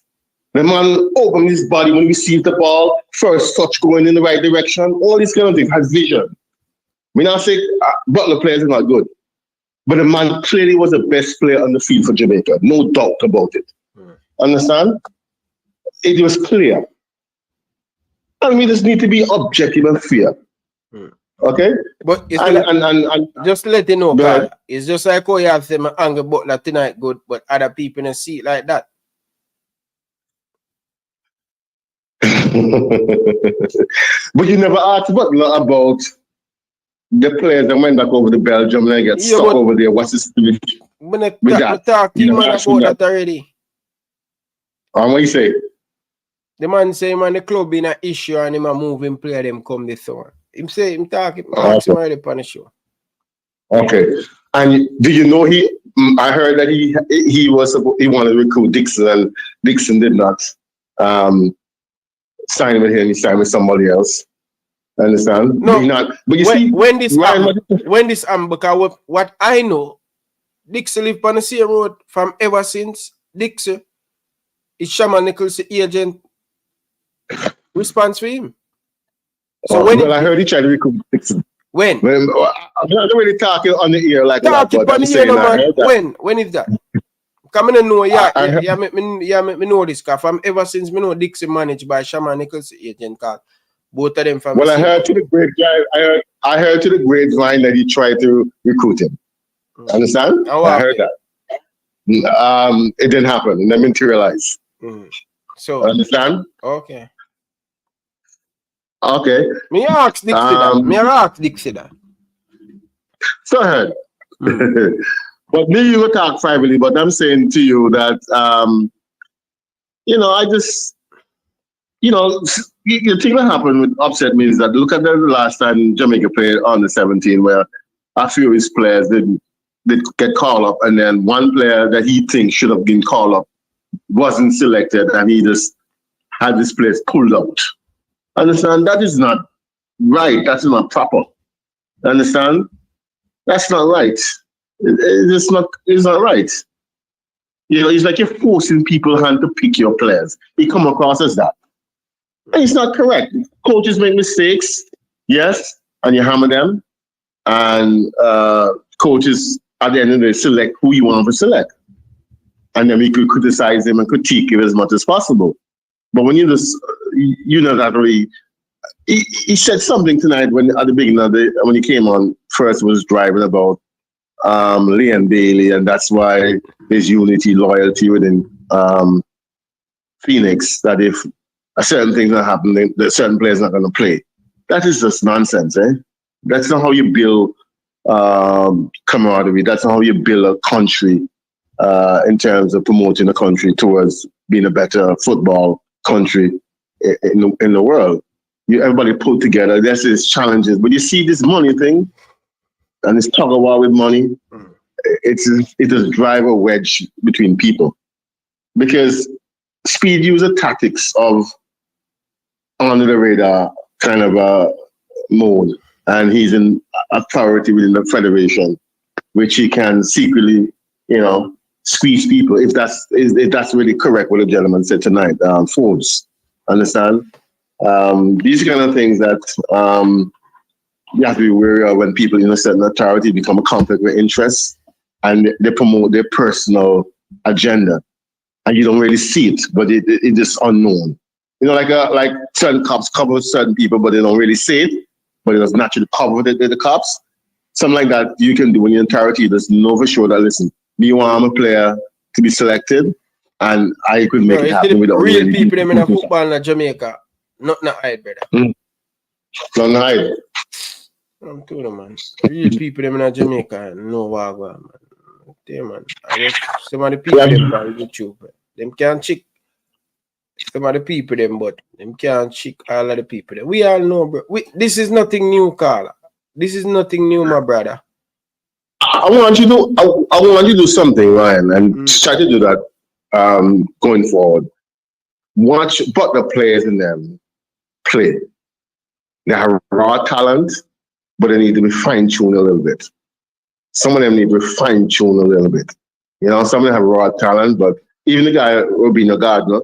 The man opened his body when he received the ball, first touch going in the right direction, all these kind of things, has vision. I mean, I say Butler players are not good, but the man clearly was the best player on the field for Jamaica, no doubt about it. Understand? it was clear. And we just need to be objective and fair. Okay? But it's and just let you know, Carl, it's just like how you have them angry Butler tonight good, but other people don't see it like that. But you never asked Butler about the players that went back over to Belgium and they get stuck over there. What's the situation with that? Talk to him about that already. And what you say? The man say, man, the club in an issue and him a moving player them come this summer. Him say, him talk, him already on the show. Okay. And do you know I heard that he wanted to recruit Dixon and Dixon did not sign with him, he signed with somebody else. Understand? No, but you see, when this because what I know, Dixon live on the same road from ever since. Dixon is Shaman Nichols' agent. Response for him. So I heard he tried to recruit Dixon. When? I'm not really talking on the ear like that. Talking on the ear, man. When is that? Come in know, me know this. Cause from ever since me know Dixon managed by Shaman Nichols' agent. Cause both of them from. Well, I heard to the grapevine that he tried to recruit him. Understand? I heard that. It didn't happen. It didn't materialize. So understand? Okay. Okay. Me ask Dixie that. So ahead. But me, you will talk privately, but I'm saying to you that, I just, the thing that happened with upset me is that look at the last time Jamaica played on the 17 where a few of his players did get called up and then one player that he thinks should have been called up wasn't selected and he just had this place pulled out. Understand? That is not right. That's not proper. Understand? That's not right. It's not right. It's like you're forcing people's hand to pick your players. It come across as that. And it's not correct. Coaches make mistakes, yes, and you hammer them. And coaches, at the end of the day, select who you want to select. And then we could criticize them and critique it as much as possible. But when you just, that really, he said something tonight at the beginning when he came on, first was driving about Leon Bailey, and that's why there's unity, loyalty within Phoenix, that if a certain thing's not happening, that certain players not going to play. That is just nonsense, eh? That's not how you build camaraderie. That's not how you build a country in terms of promoting a country towards being a better football country in the world. Everybody put together. There's these challenges, but you see this money thing, and this tug of war with money. It does drive a wedge between people because Speid uses tactics of under the radar kind of mode, and he's in authority within the federation, which he can secretly, squeeze people if that's really correct what the gentleman said tonight. Phones, understand? These kind of things that you have to be wary of when people in a certain authority become a conflict of interest and they promote their personal agenda, and you don't really see it, but it is unknown. Like certain cops cover certain people, but they don't really say it, but it was naturally covered the cops. Something like that you can do when you're in authority. You just know for sure that, listen, me want a player to be selected, and I could make it happen without real people them in a football in Jamaica. Not hide, brother. Not hide. I'm telling you, man. Real people them in Jamaica no wagwa, man. There, man. I guess some of the people them on YouTube, them can't check some of the people them, but them can't check all of the people them. We all know, bro. This is nothing new, Carla. This is nothing new, my brother. I want you to do something, Ryan, and try to do that going forward. Watch Butler players in them play. They have raw talent, but they need to be fine-tuned a little bit. Some of them need to be fine-tuned a little bit. Some of them have raw talent, but even the guy, Robino Gardner,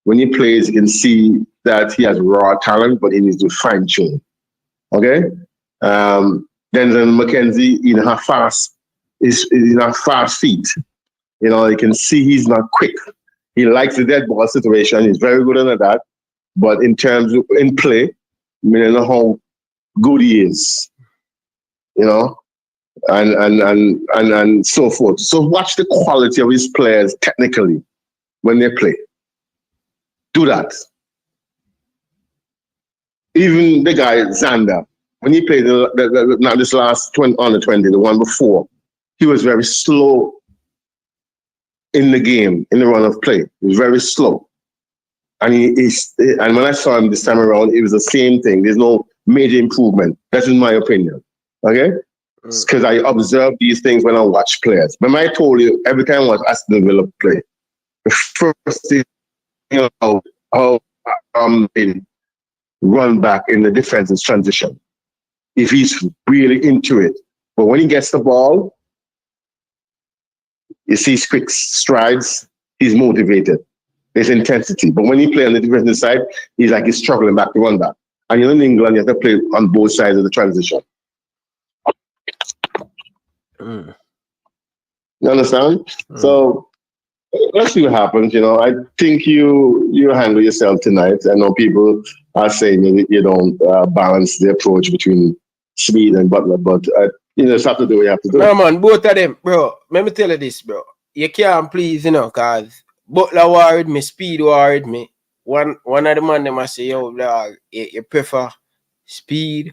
when he plays, you can see that he has raw talent, but he needs to be fine-tuned. Okay? Denzel McKenzie, he's in a fast feet. You can see he's not quick. He likes the dead ball situation. He's very good at that. But in terms of in play, I mean, I don't know how good he is, you know, and so forth. So watch the quality of his players technically when they play. Do that. Even the guy Xander, when he played not this last 20, under 20, the one before, he was very slow in the game, in the run of play. He was very slow. And and when I saw him this time around, it was the same thing. There's no major improvement. That's in my opinion. Okay? Because I observe these things when I watch players. Remember I told you, every time I watch Aston Villa play, the first thing, you know, how they run back in the defensive transition. If he's really into it. But when he gets the ball, you see his quick strides, he's motivated. There's intensity. But when he plays on the defensive side, he's struggling back to run back. And in England, you have to play on both sides of the transition. You understand? So let's see what happens. You know, I think you handle yourself tonight. I know people are saying that you don't balance the approach between Speid and Butler, but you just have to do what you have to do. No, man, both of them, bro. Let me tell you this, bro. You can't please, you know, because Butler worried me, Speid worried me. One of the man them I say, yo, dog, you prefer Speid.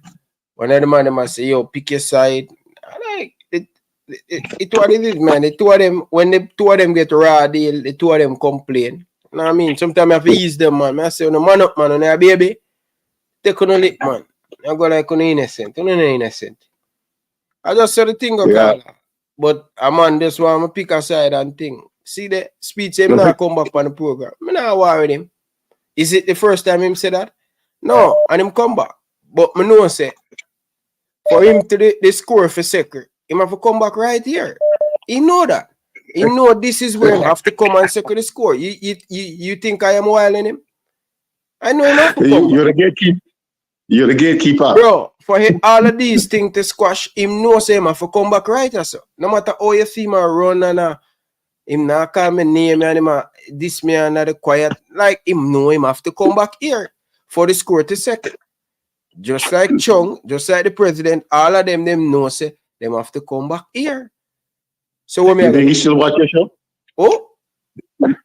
One of the man them I say, yo, pick your side. I like it what it is, man. The two of them, when the two of them get a raw deal, the two of them complain. You know what I mean? Sometimes I have to ease them, man. I say, no man up, man, on your baby. Take on the lip, man. I go like on innocent. On innocent. I just said the thing, okay. But a man just want to pick a side and thing. See the speech him now come back on the program. I'm not worried with him. Is it the first time him say that? No, and him come back. But me know say for him to the score for second, him have to come back right here. He know that. He know this is where he have to come and second the score. You think I am wilding him? I know enough to come You're the gatekeeper. You're the gatekeeper. Bro, for all of these things to squash, him know say him have to come back right also. No matter how you see him run and him not call me name and him this me and the quiet. Like him know him have to come back here for the score to second. Just like Chung, just like the president, all of them know say them have to come back here. So what you think he still watch your show? Oh?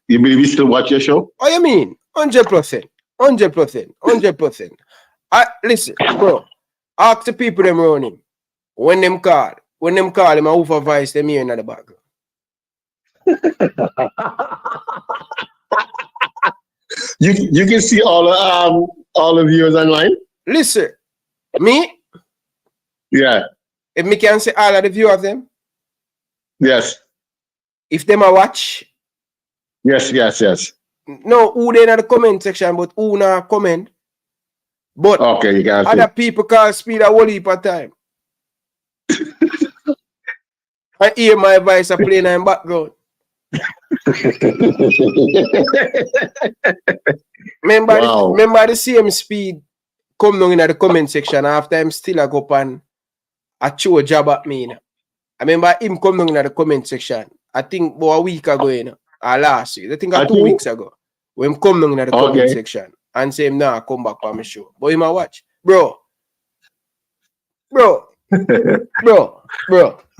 You believe he still watch your show? Oh, you mean? 100%. 100%. Listen, bro. Ask the people them around him. When them call him a hoof voice, them here in the background. You can see all the viewers online. Listen, me? Yeah. If me can see all of the viewers them? Yes. If them a watch? Yes. No, who they in the comment section, but who not comment? But okay, you got other people call Speid a whole heap of time. I hear my voice playing in the background. Remember the same Speid come down in the comment section after him still go up and a show job at me. I remember him come down in the comment section. I think about a week ago, or last week. I think 2 weeks ago. When him come down in the comment section and say him now come back on my show. But him a watch. Bro,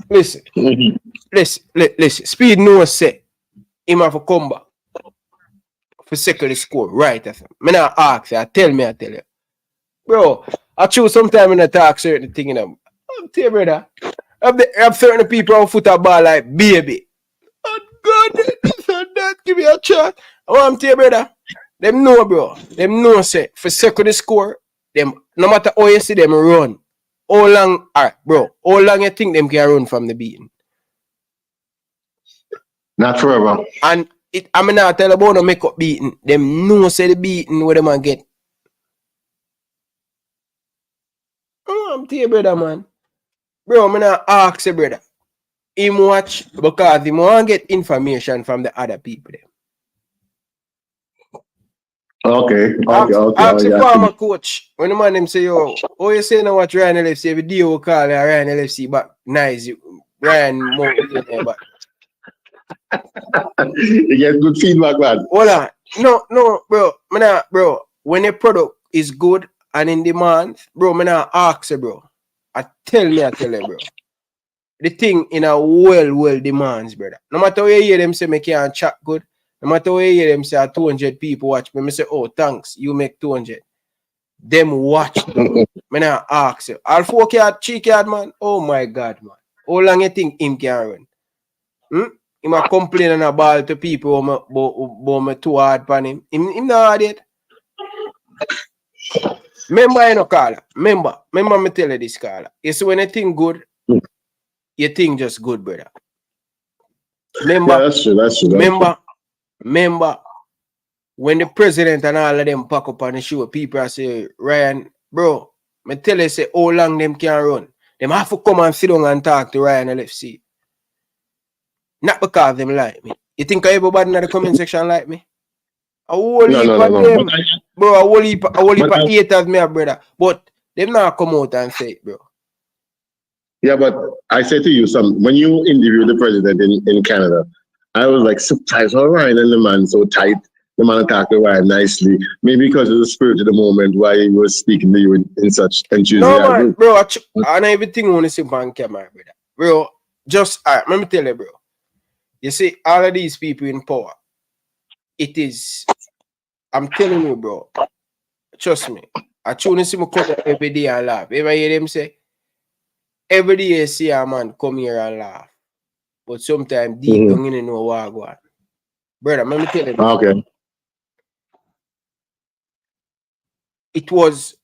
listen. Listen. Speid knows say him have to come back for second score right after. Me not ask you, I tell you. Bro, I choose sometime in the talk certain thing in them. I'm tell you, brother. I have certain people on football like baby. Oh God, this and that, give me a chance. I want to tell you, brother. Them know, bro. Them know say for second score, them no matter how you see them run. How long, alright, bro, how long you think them can run from the beating? Not forever. And I'm not tell about no make up beating. Them know say the beating where them a get. I'm tell you, brother, man. Bro, I'm not ask you, brother. Him watch because he want to get information from the other people. Okay. Ask the former coach. When the man them say, yo, oh, you say now watch Ryan LFC, every day we call Ryan LFC back nice. Ryan more but You get good feedback, man. Hold on. No, bro. Bro, when a product is good and in demand, bro, me not ask you, bro. I tell you, bro. The thing in a well demands, brother. No matter where you hear them say me can't chat good, no matter where you hear them say 200 people watch me, me say, oh, thanks, you make 200. Them watch, bro. Me not ask you. All 4 card, 3 card, man. Oh my God, man. How long you think him can run? He might complain and a ball to people about me too hard for him. Him not hard yet. Remember, you know, Carla. Remember me tell you this, Carla. You see, when you think good, you think just good, brother. Remember, Yeah, that's true. Remember, when the president and all of them pack up on the show, people say, Ryan, bro, me tell you, say, how long them can run? Them have to come and sit down and talk to Ryan LFC. Not because them like me. You think everybody in the comment section like me? A whole heap of them. Bro, a whole heap of haters, me, brother. But them not come out and say it, bro. Yeah, but I said to you, when you interviewed the president in Canada, I was like surprised. All right, and the man so tight. The man talked to Ryan nicely. Maybe because of the spirit of the moment why he was speaking to you in such enthusiasm. No, man, bro. And everything I want to see on camera, brother. Bro, just, all right, let me tell you, bro. You see, all of these people in power, it is, I'm telling you, bro, trust me, I tune to see me come every day and laugh. Ever hear them say, every day you see a man come here and laugh, but sometimes deep down you know what I go on. Brother, let me tell you this. Okay. It was,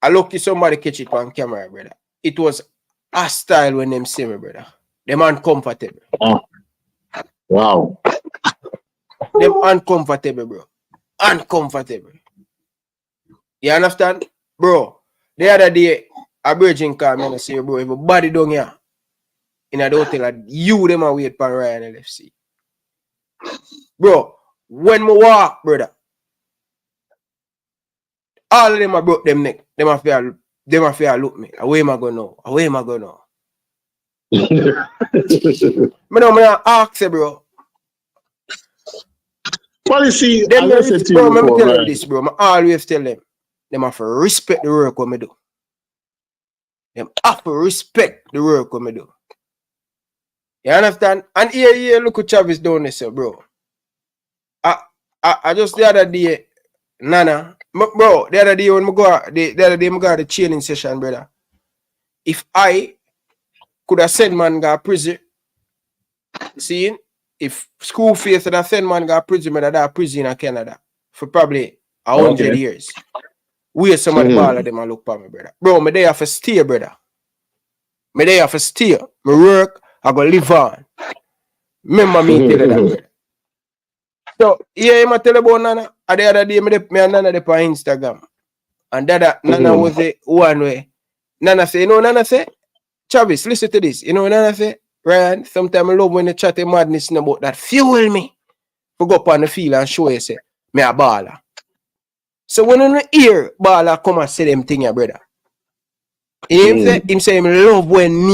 I lucky somebody catch it on camera, brother. It was hostile when them see me, brother. Them uncomfortable. Wow. Them uncomfortable, bro. Uncomfortable. You understand? Bro, the other day, a virgin called me and say, bro, everybody down here in a hotel, you them are wait for Ryan LFC. Bro, when me walk, brother, all of them are broke them neck. Them have to look me. Away am I go now? Away am I go now? Me ask you, bro. Policy, them as I said to you bro, before, me tell them this, bro. I always tell them have to respect the work what me do. Them have to respect the work what me do. You understand? And here, look at Travis down there, bro. I just the other day, Nana, bro, the other day when I go, the other day I got the training session, brother. If I could have sent man go to prison, see, if school fees that I send man go to prison, but that prison in Canada for probably 100 years. Where some of the ball of them I look for me, brother. Bro, me there have to stay, brother. Me there have to stay. Me work, I go live on. Remember me tell you that, brother. So, yeah, I tell you about Nana. The other day, me and Nana on Instagram. And that Nana was the one way. Nana say, you know, Nana say, Travis, listen to this. You know, Nana say, Ryan, sometimes I love when you chat a madness about that. Fuel me. To go up on the field and show you, say, me a baller. So when you hear baller come and say them thing, your brother. Him say, him love when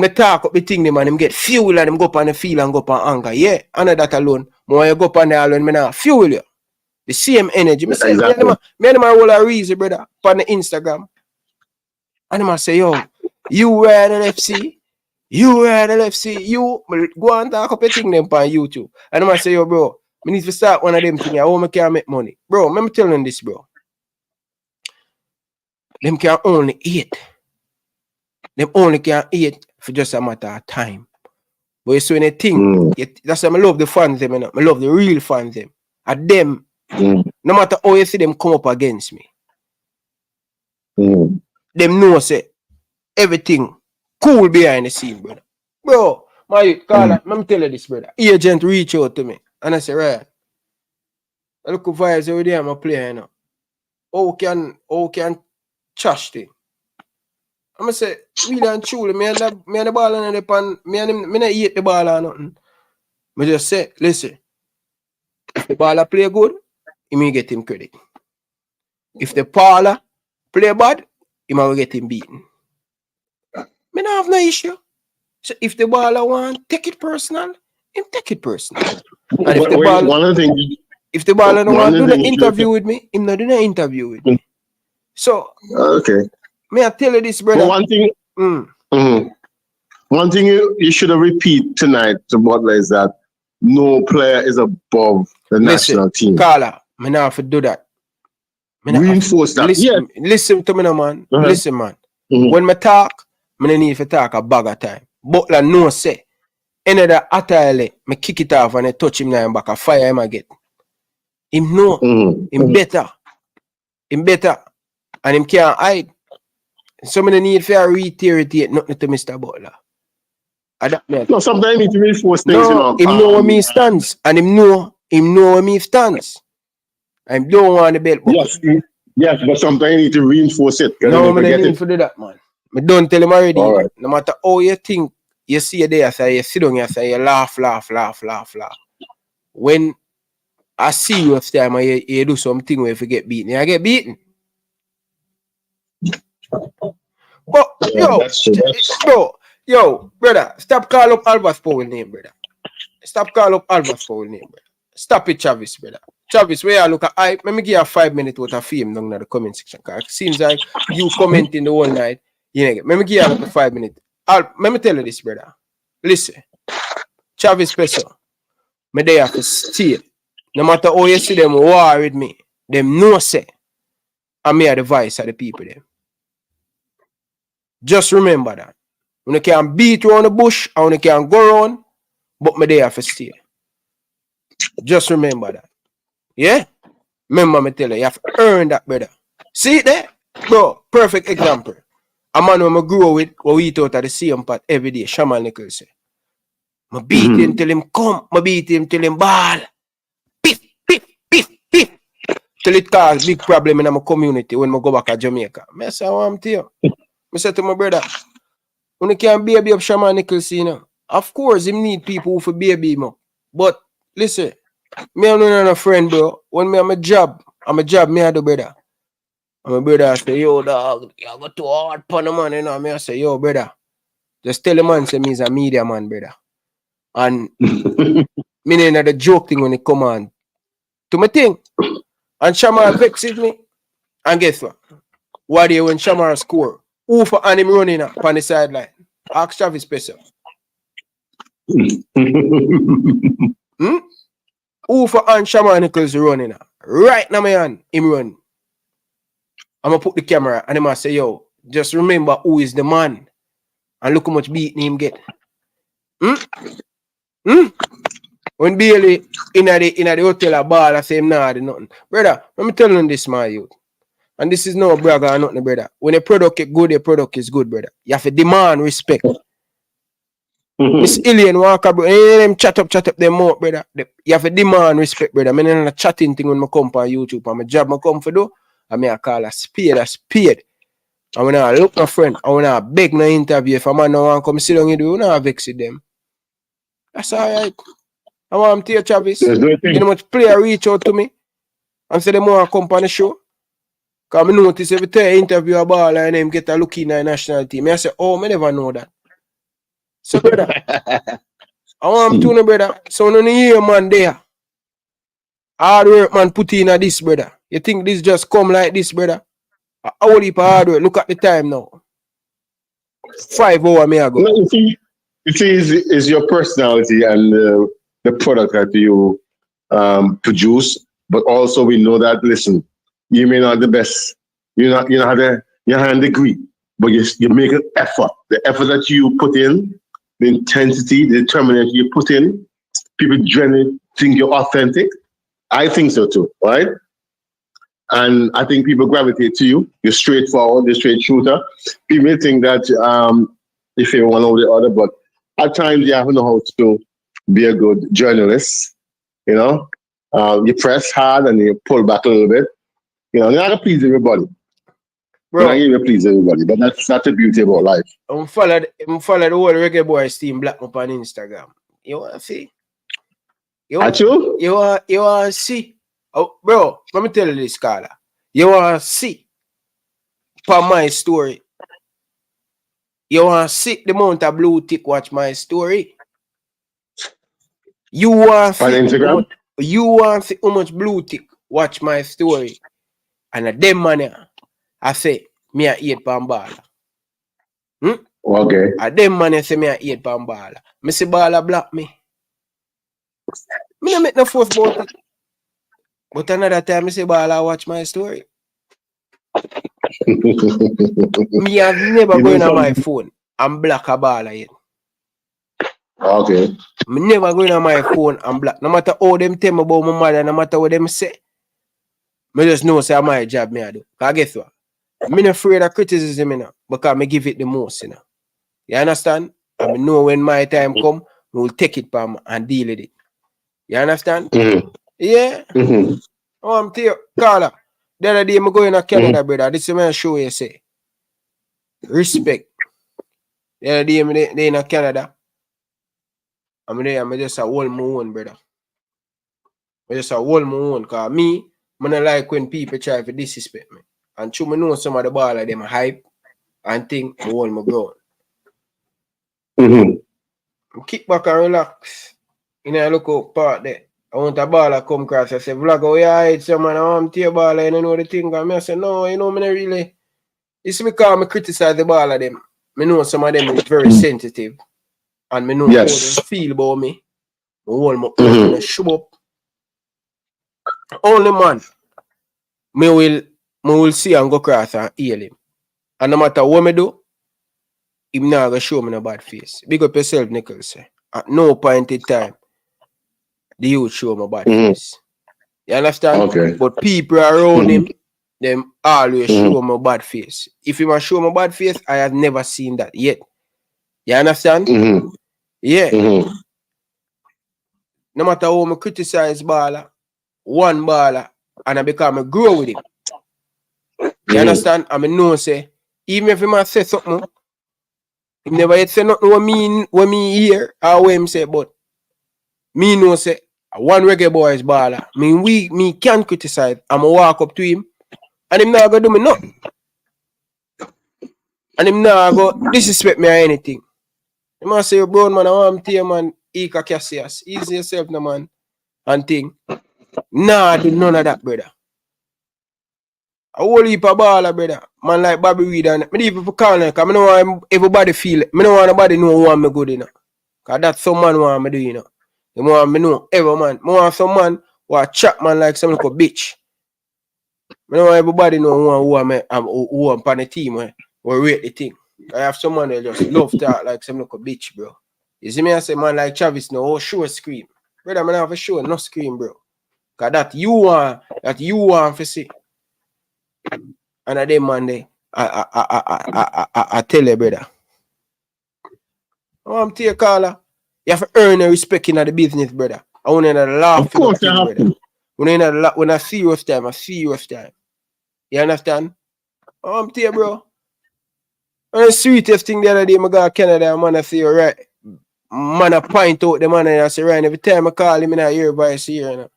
me talk up the thing, them and him get fuel and him go up on the field and go up on anger. Yeah, and that alone. More you go up on the island, me now fuel you. The same energy. Me say, exactly. me and him roll a reason, brother, on the Instagram. And him say, yo, you Ryan LFC, you Ryan LFC, you go and talk up a thing them on YouTube. And him say, yo, bro, me need to start one of them things. How me can make money. Bro, let me tell you this, bro. Them can only eat. Them only can eat for just a matter of time. But you see when they think, that's why I love the fans them, you know? I love the real fans them. And them, no matter how you see them come up against me, them know say everything cool behind the scene, brother. Bro, my youth, Carla, let me tell you this, brother. Agent reach out to me and I say, right, I look at vibes over there, I'm a player, you know. How can trash thing? I'm gonna say, really and truly, me and the ball and the pan, me not eat the ball or nothing. I just say, listen, if the baller play good, he may get him credit. If the baller play bad, he might get him beaten. Me not have no issue. So if the baller want take it personal, him take it personal. And if the Wait, ball, one of the things, if the ball don't one want of to the do the things interview with me, him not do the interview with me. So, okay. may I tell you this, brother? But one thing, one thing you should have repeat tonight to Butler is that no player is above the national team. Carla, me not have to do that. Reinforce that. Listen to me now, man. Uh-huh. Listen, man. When me talk, me don't need to talk a bag of time. Butler no say. Any of the attire, me kick it off and I touch him now and back. I fire him again. Him know. Him better. Him better. And him can't hide. So me don't need to reiterate nothing to Mr. Butler. No, sometimes you need to reinforce things. No, him know where me stands. And him know where me stands. I don't want the belt. Yes, but sometimes you need to reinforce it. No, I don't need to do that, man. I don't tell him already. Right. No matter how you think, you see you there, so you sit down, you laugh. When I see you after time, you do something where if you get beaten, I get beaten. But yo, brother, stop calling up Alva's Powell name, brother. Stop calling up Alva's Powell name, brother. Stop it, Travis, brother. Travis, where you look at, let me give you a 5 minute worth of fame down in the comment section. Cause it seems like you commenting the whole night. Let me give you a 5 minute. Let me tell you this, brother. Listen, Travis Pesser, me there to steal. No matter how you see them war with me, them no say I'm here the voice of the people them. Just remember that. When you can beat around the bush and when you can go around, but me there to steal. Just remember that. Yeah? Remember me tell you have to earn that, brother. See it there? Bro, perfect example. A man when I grew with, we eat out of the same pot every day, Shaman Nichols say. I beat him till him come, I beat him till him ball. Piff. Till it cause big problem in my community when I go back to Jamaica. I say, I want to you. I said to my brother, when you can't baby up Shaman Nichols, you know, of course, him need people who baby him up. But listen, me and a friend, bro. When me I'm a job, me and the brother. And my brother say, yo, dog, you got too hard Panama, you know. Me I say, yo, brother, just tell the man, say me is a media man, brother. And me ain't the joke thing when it come on to my thing. And Shamar vexes me. And guess what? What day when Shamar score? Who for him running up on the sideline? Ask Travis Pesser. Who for Shamar Nichols running up? Right now, my hand, him run. I'm gonna put the camera and I'm gonna say, yo, just remember who is the man. And look how much beating him get. When Bailey in the hotel a ball, I say him nah do nothing. Brother, let me tell you this, my youth. And this is no bragger or nothing, brother. When a product is good, a product is good, brother. You have to demand respect. Miss Alien Walker, bro. Them chat up them more, brother. You have to demand respect, brother. I'm not a chatting thing when I come on YouTube. I'm a job I come for do. I call a spade. I when I look my friend, I when I beg no interview. If a man no want come sit down and do, you know vex with them. That's alright. I want to tell you, Travis. You know much player reach out to me and say they want to come on the show. Because I notice every time I interview a ball and them get a look in the national team. I say, oh, I never know that. So, brother, I want to know, brother. So, no hear man there. Hard work, man, put in at this, brother. You think this just come like this, brother? How deep hard work? Look at the time now. 5 hours me ago. No, you see, it's your personality and the product that you produce. But also, we know that, listen, you may not the best. You have a degree, but you make an effort. The effort that you put in, the intensity, the determination you put in, people generally think you're authentic. I think so too, right? And I think people gravitate to you. You're straightforward, you're straight shooter. People think that if you one or the other, but at times you have to know how to be a good journalist. You know, you press hard and you pull back a little bit. You know, you're not gonna please everybody. Bro, you're not gonna please everybody, but that's not the beauty about life. I'm follow the whole Reggae Boyz team black up on Instagram. You wanna see? You want to see? Oh, bro, let me tell you this, Carla. You want to see for my story? You want to see the amount of blue tick watch my story? You want on Instagram? You want see how much blue tick watch my story. And a them man I say me a 8 pound baller. Okay. A them man say me a 8 pound baller. Me see baller block me. Me no make no fuss about it. But another time me say baller watch my story. Me have never going on my phone and block a baller yet. Okay. Me never going on my phone and block. No matter how them tell me about my mother, no matter what them say. Me just know say my job me I do. Cause guess what? Me not afraid of criticism, you know, because me give it the most, you know. You understand? And me know when my time come, we will take it from and deal with it. You understand? Mm-hmm. Yeah. Mm-hmm. Oh, I'm tell you, Carla. The other day, I go in Canada, brother. This is my show you say. Respect. The other day, I in Canada. I'm there, I'm just a hold my own, brother. I just a hold my own. Because me, I don't like when people try to disrespect me. And true, I know some of the ball like them hype and think I hold my ground. Mm-hmm. Kick back and relax. You know, look up part there. I want a baller come across. I say, Vlog, oh yeah, it's someone I'm tear baller, and you know the thing. And I say, no, you know, me not really. It's because I criticize the baller them. I know some of them is very sensitive. And I know how they feel about me. I hold my own and show up. Only man, me will see and go across and heal him. And no matter what I do, him not gonna show me no bad face. Big up yourself, Nichols. At no point in time, the youth show me bad face. You understand? Okay. But people around him, them always show me bad face. If he must show me bad face, I have never seen that yet. You understand? Yeah. No matter how I criticize baller, one baller, and I become a grow with him. You understand? I know say, even if he must say something, he never yet say nothing what me hear or what him say, but me know say one Reggae Boyz baller. Me can criticize. I'ma walk up to him and him not gonna do me nothing. And him not go disrespect me or anything. He must say, bro, man, I want to man, Ika Cassius. Easy yourself, no man. And thing. Nah, do none of that, brother. A whole heap of baller, brother. Man like Bobby Reed and me even for calling, because I don't want everybody feel it. I don't want nobody know who want me good, you know. Because that's some man want me do, you know. They want me know every man. I want some man who a chat man like some little bitch. I don't want everybody know who want on the team or rate the thing. I have someone that just love talk like some little bitch, bro. You see me, I say man like Travis no, oh sure scream. Brother, man have a show, no scream, bro. Because that you want to see. And at them man they I tell you, brother. I'm tell you, caller. You have to earn the respect in the business, brother. I want to laugh. Of course you have to. When I see you time, I see you time. You understand? I'm tell you, bro. And the sweetest thing the other day, I got Canada, man, I say, right. Man, I point out the man and I say, right, every time I call him, I hear voice here. You know?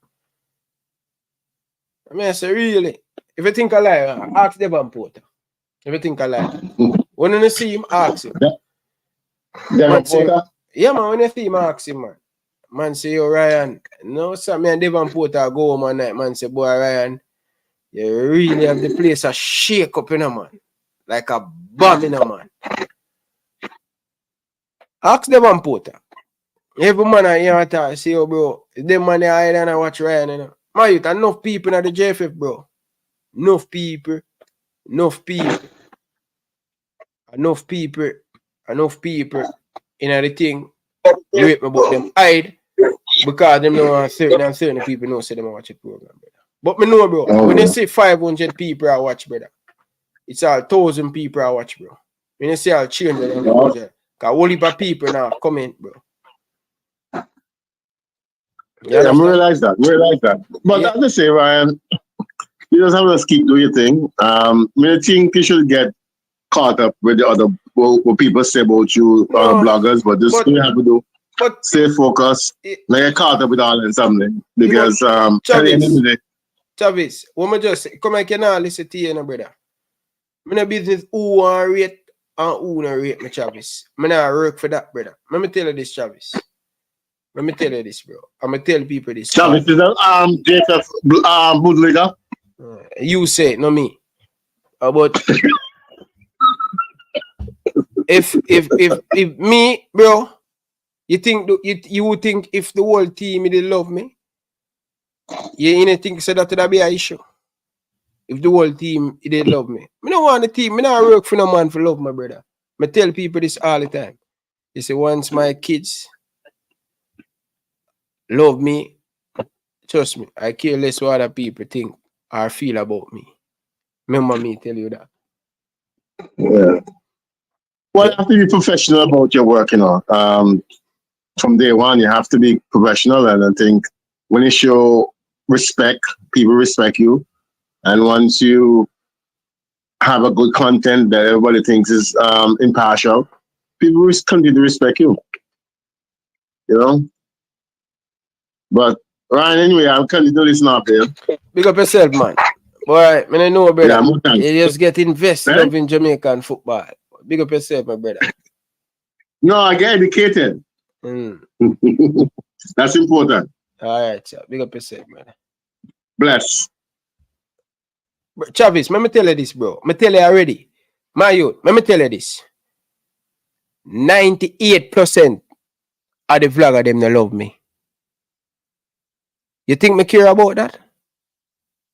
I mean, I say, really? If you think I lie, ask Devon Porter. If you think I lie. When you see him, ask him. Devon Porter? Yeah, man, when you see him, ask him, man. Man say, yo, Ryan, no, sir, me and Devon Porter go home one night, man say, boy, Ryan, you really have the place a shake up, you know, man. Like a bomb, you know, man. Ask Devon Porter. Every man I hear talk, say, yo, bro, them man I hide and I watch Ryan, you know. Man, you got enough people in the JFF, bro. Enough people in the thing. Rate me about them hide because them know certain people know say them watch the program, brother. But me know, bro, when you say 500 people I watch, brother, it's all 1,000 people I watch, bro. When you say I'll change them, because a whole heap of people now comment, bro. Yeah, I realize that. But as I say, Ryan, you just have to keep doing your thing. I think you should get caught up with the other what people say about you, other bloggers, but this thing you have to do. Stay focused. Now you're caught up with all and something. Because at the end of the day. Travis, what I just say, come I cannot listen to you, brother. I'm in a business who want rate and who not rate me, Travis. I not work for that, brother. Let me tell you this, Travis. Let me tell you this, bro. I'm gonna tell people this. Travis is Jacob bootlegger. You say it, not me. But if me, bro, you think if the whole team they love me, you think so that would be an issue? If the whole team they love me, I don't want the team. I don't work for no man for love my brother. I tell people this all the time. You see, once my kids love me, trust me, I care less what other people think or feel about me. Remember me tell you that. Yeah. Well, you have to be professional about your work, you know. From day one, you have to be professional, and I think when you show respect, people respect you. And once you have a good content that everybody thinks is impartial, people will continue to respect you. You know? But, Ryan, anyway, I'll continue to listen up here. Big up yourself, man. Boy, I know, brother. Yeah, you just get invested in Jamaican football. Big up yourself, my brother. No, I get educated. That's important. All right, sir. Big up yourself, man. Bless. Travis, let me tell you this, bro. Me tell you already. My youth, let me tell you this. 98% of the vlogger them they love me. You think me care about that?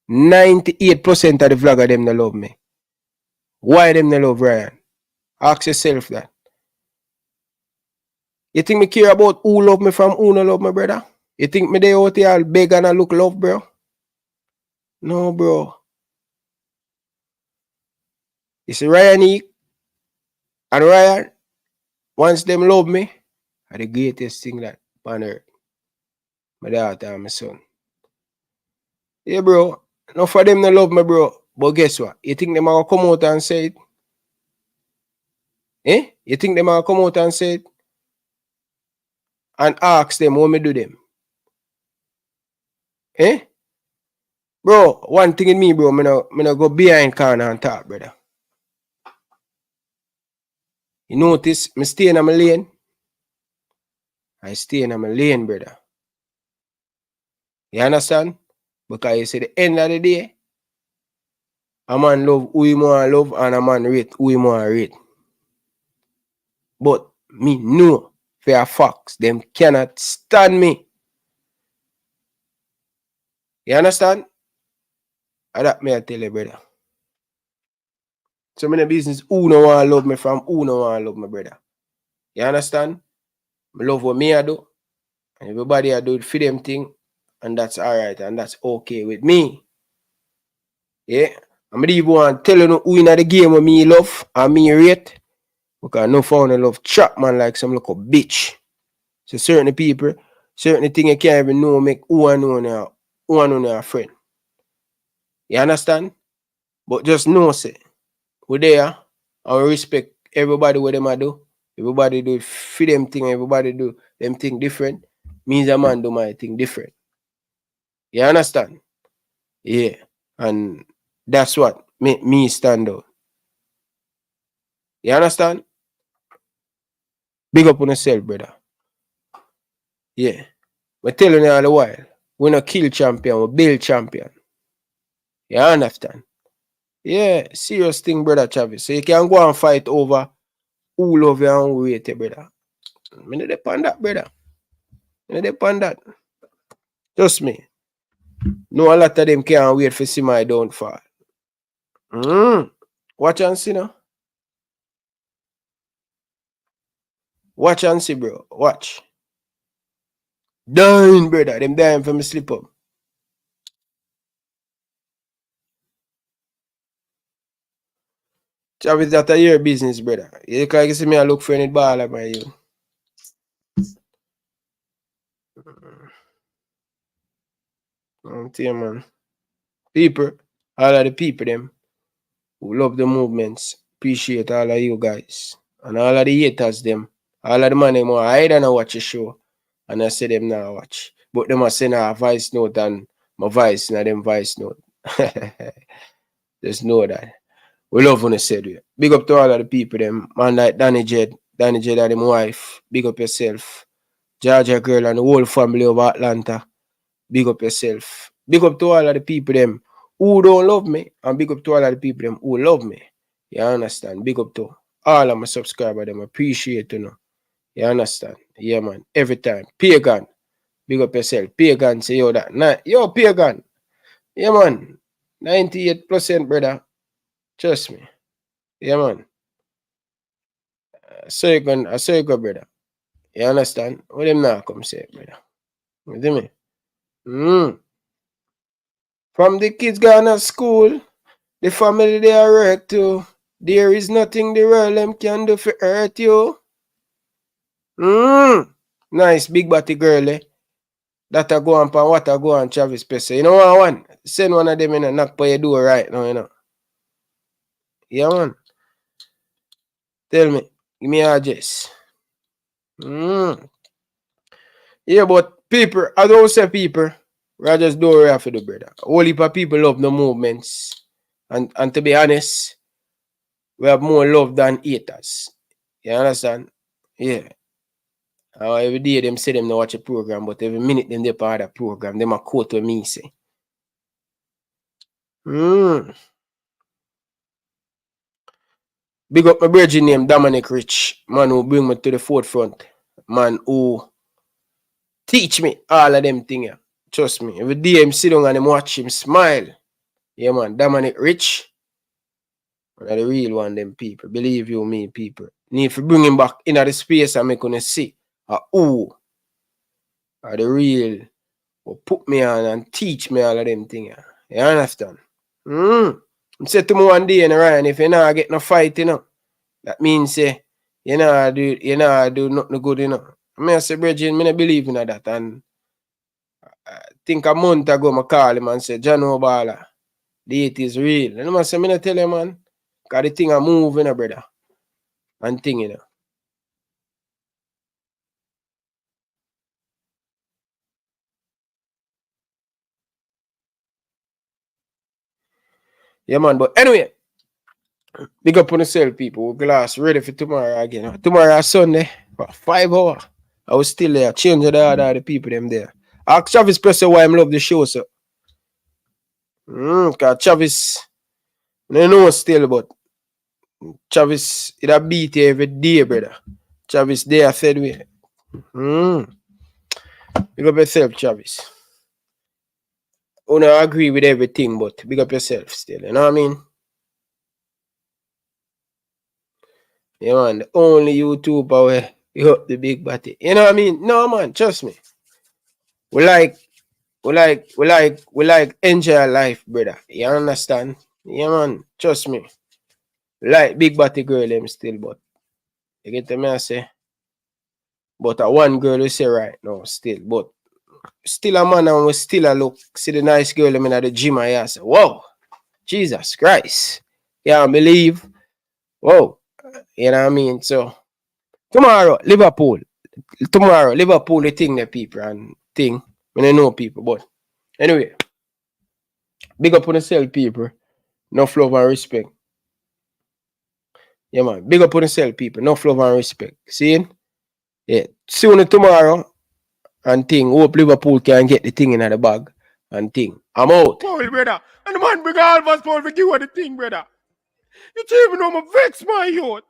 98% of the vlogger them they love me. Why them they love Ryan? Ask yourself that. You think me care about who love me from who no love me, brother? You think me they out here all beg and I look love, bro? No, bro. You see Ryan E. and Ryan, once them love me, are the greatest thing that on earth. My daughter and my son. Yeah, bro. No for them no love me, bro. But guess what? You think them are gonna come out and say it? Eh? You think them are gonna come out and say it? And ask them what me do them? Eh? Bro, one thing in me, bro, me no go behind corner and talk, brother. You notice, me stay in my lane. I stay in my lane, brother. You understand? Because you see, the end of the day, a man love who he want love and a man rate who he want rate. But me know for a fact, them cannot stand me. You understand? And that me I tell you, brother. So many business who no want love me from who no want love me, brother. You understand? I love what me I do. And everybody I do it for them thing. And that's alright. And that's okay with me. Yeah. I'm not even want to tell you who in the game with me love and me rate. Because no found a love trap man like some little bitch. So certain people, certain things you can't even know make who I know now. Who I know now a friend. You understand? But just know say. We're there and we respect everybody what them I do. Everybody do for them thing, everybody do them thing different. Means a man do my thing different. You understand? Yeah. And that's what make me stand out. You understand? Big up on yourself, brother. Yeah. We're telling you all the while. We're not kill champion, we build champion. You understand? Yeah, serious thing, brother Travis. So you can go and fight over who love you and who hate you, brother. I don't depend that, brother. I don't depend that. Trust me. No, a lot of them can't wait for see my downfall. Watch and see now. Watch and see, bro. Watch. Dying, brother. Them dying for me slip up. Travis, that's your business, brother. You can see me, I look for any baller by you. Man. People, all of the people them who love the movements, appreciate all of you guys. And all of the haters them, all of the man them I don't watch a show and I say them now watch. But them a send a voice note and my voice and them voice note. Just know that. We love when I said it. Big up to all of the people them. Man like Danny Jed and him wife. Big up yourself. Georgia girl and the whole family of Atlanta. Big up yourself. Big up to all of the people them who don't love me, and big up to all of the people them who love me. You understand? Big up to all of my subscribers them. Appreciate you know. You understand? Yeah, man. Every time. Pagan. Big up yourself. Pagan say yo that. Nah, yo, Pagan. Yeah, man. 98%, brother. Trust me. Yeah, man. I saw you go, brother. You understand? What them now come say, brother? You see me? From the kids going to school, the family they are hurt too. There is nothing the world them can do for hurt you. Nice big body girl, eh? That a go on pan what a go on Travis Pesa. You know what I want? Send one of them in and knock by your door right now, you know. Yeah, man. Tell me. Give me your address. Yeah, but people, I don't say people, I just don't worry for the brother. A whole heap of people love the movements. And to be honest, we have more love than haters. You understand? Yeah. Every day them say them no watch a program, but every minute them they part of the program, them a quote what me say. Big up my brother named Dominic Rich, man who bring me to the forefront, man who teach me all of them things. Trust me. Every day him sit down and him watch him smile. Yeah, man. Dominic Rich. One of the real one, them people. Believe you me, people. Need to bring him back into the space and make him see who are the real who put me on and teach me all of them things. You understand? I said to me one day, Ryan, if you not get no fight, you know, that means say you not do nothing good, you know. I say, Bridget, I don't believe in that. And I think a month ago, I call him and say, John O'Bala, the hate is real. And I say, I not tell him, man, because the thing I move, you know, brother. And thing, you know. Yeah, man, but anyway, big up on yourself, people. We're glass ready for tomorrow again. Tomorrow is Sunday, for 5 hours. I was still there, changing the order of the people them there. Ask Travis Presser why I love the show, sir. Because Travis, I know still, but Travis, it a beat you every day, brother. Travis, there, said we. Big up yourself, Travis. I don't agree with everything, but big up yourself still, you know what I mean? Yeah, man, the only YouTuber where you up the big body. You know what I mean? No, man, trust me. We like enjoy life, brother. You understand? Yeah, man, trust me. Like big body girl, them still, but you get me, I say. But one girl we say right now, still, but still a man and we still a look, see the nice girl them in the gym and I say, whoa, Jesus Christ. Can't believe. Whoa. You know what I mean? So tomorrow, Liverpool, the thing the people and thing. When I know people, but anyway, big up on yourself, people. No love and respect. Yeah, man. Big up on yourself, people. No love and respect. See? Yeah. See you tomorrow and thing. Hope Liverpool can get the thing in the bag and thing. I'm out. Paul, brother. And the man bring all of us Paul for give her the thing, brother. You don't even know my vex, my youth.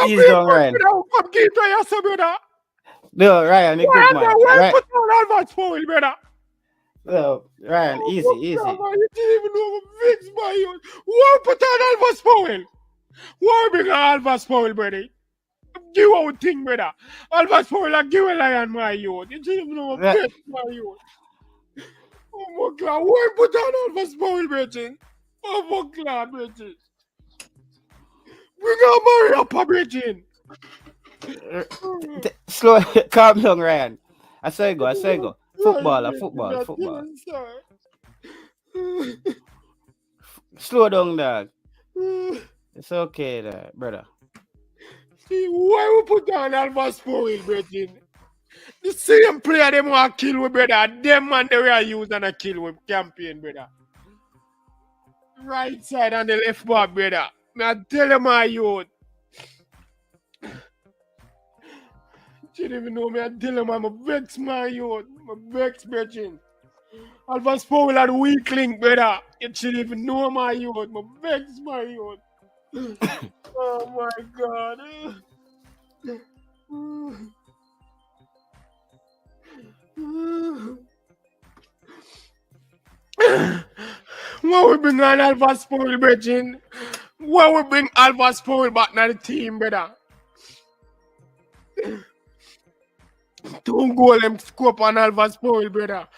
He's done, Ryan. Come give to yourself, brother. No, Ryan, a good man. Why put on all of us Paul, brother? No, Ryan, easy. You don't even know my vex, my youth. Why put on all of us Paul? Why bring all of us Paul, brother? Give out thing, brother. All of us Paul like give a lion, my youth. You don't even know my vex, my youth. Oh my God, why put on all of us Paul, brother? Oh my God, brother. We got marry up, Bridget. Slow, calm down, Ryan. I say go. Football. Slow down, dog. It's okay, brother. See, why we put down Alva's foil, Bridget? The same player them want to kill with, brother. Them man they were use and a kill with campaign, brother. Right side and the left back, brother. I tell you, my youth. She didn't even know me. I tell him I'm a vex, my youth. I'm a vex, virgin. Alpha Spoil had a weak link, brother. You shouldn't even know my youth. I'm a vex, my youth. Oh my God. What we bring on Alpha Spoil, virgin? What we bring Alpha Spoil back to the team, brother? Don't go them scope on Alpha Spoil, brother.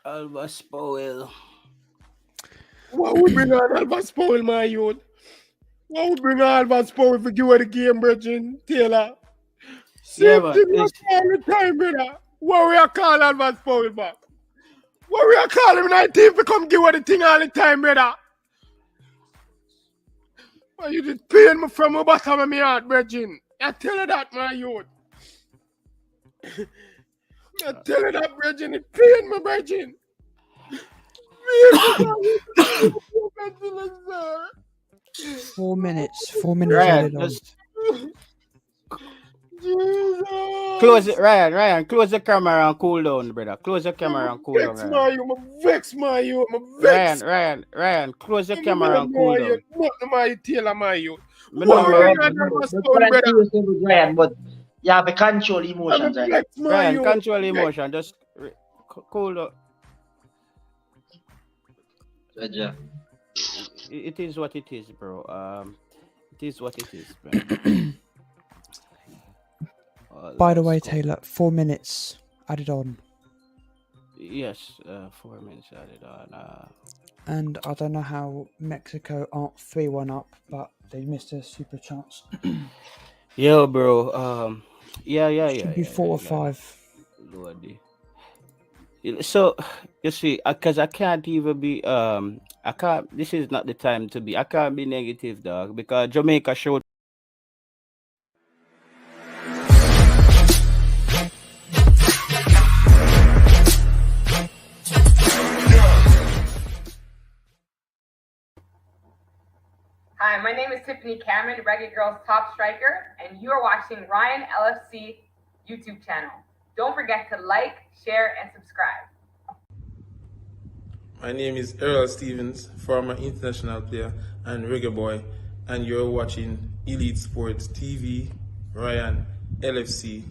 Alva Spoil. What would bring on Alpha Spoil, my youth? What would bring on Alpha Spoil for give her the game, Virgin Taylor? Same Yeah, thing but all the time, brother. What we are calling Alpha Spoil back? What we are calling him 19 to come give her the thing all the time, brother? Well, you just pain me from the bottom of my heart, Virgin. I tell her that, my youth. I tell her that, Virgin. It pain me, Virgin. 4 minutes. 4 minutes. Ryan, added on. just close it, Ryan, close the camera and cool down, brother. Close the camera and cool down, Vex my youth. Vex. Ryan, close the camera and cool down. Not my Taylor, my youth. But you have to control emotions, right? Ryan, control emotion. Just cool down. It is what it is, bro. It is what it is, bro. By the way, Taylor, 4 minutes added on. Yes, 4 minutes added on. And I don't know how Mexico aren't 3-1 up, but they missed a super chance. Yo, bro. Yeah. Should be 4 or 5. Lordy. So you see, because I can't even be I can't. This is not the time to be. I can't be negative, dog, because Jamaica showed. Hi, my name is Tiffany Cameron, Reggae Girls top striker, and you are watching Ryan LFC YouTube channel. Don't forget to like, share, and subscribe. My name is Errol Stevens, former international player and reggae boy, and you're watching Elite Sports TV, Ryan LFC.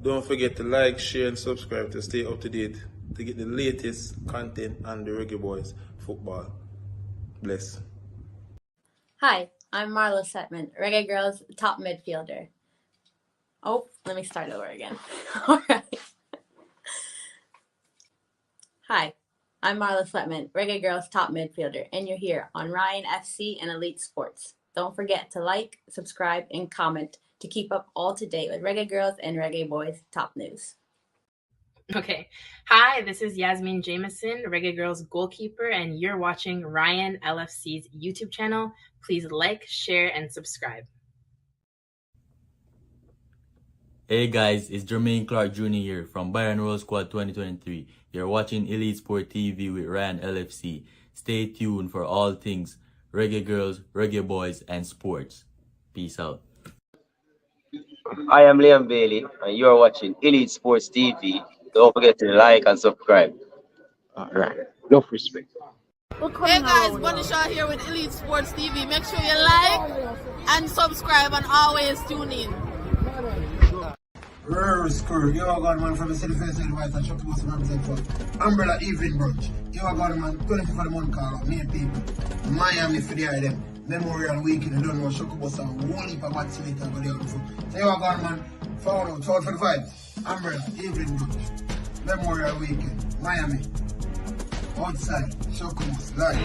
Don't forget to like, share, and subscribe to stay up to date to get the latest content on the Reggae Boyz football. Bless. Hi, I'm Marla Setman, Reggae Girls top midfielder. Oh, let me start over again. All right. Hi, I'm Marla Setman, Reggae Girls top midfielder, and you're here on Ryan FC and Elite Sports. Don't forget to like, subscribe, and comment to keep up all to date with Reggae Girls and Reggae Boyz top news. Okay. Hi, this is Yasmin Jameson, Reggae Girls goalkeeper, and you're watching Ryan LFC's YouTube channel. Please like, share, and subscribe. Hey guys, it's Jermaine Clark Jr. here from Bayern Roll Squad 2023. You're watching Elite Sport TV with Ryan LFC. Stay tuned for all things Reggae Girls, Reggae Boyz, and sports. Peace out. I am Liam Bailey, and you're watching Elite Sports TV. Don't forget to like and subscribe. All right. Enough respect. Hey guys, Bunny Shaw here with Elite Sports TV. Make sure you like and subscribe and always tune in. Score. You are God man from the city face and white and shop most represent for Umbrella Evening Brunch. You are God man 25 for the month call out. Main people. Miami for the them. Memorial Weekend, you don't know Shokubos and one heap of match later go there. So you are God man, forward out, forward for the vibes. Umbrella Evening Brunch. Memorial Weekend. Miami. Outside. Shokubos live.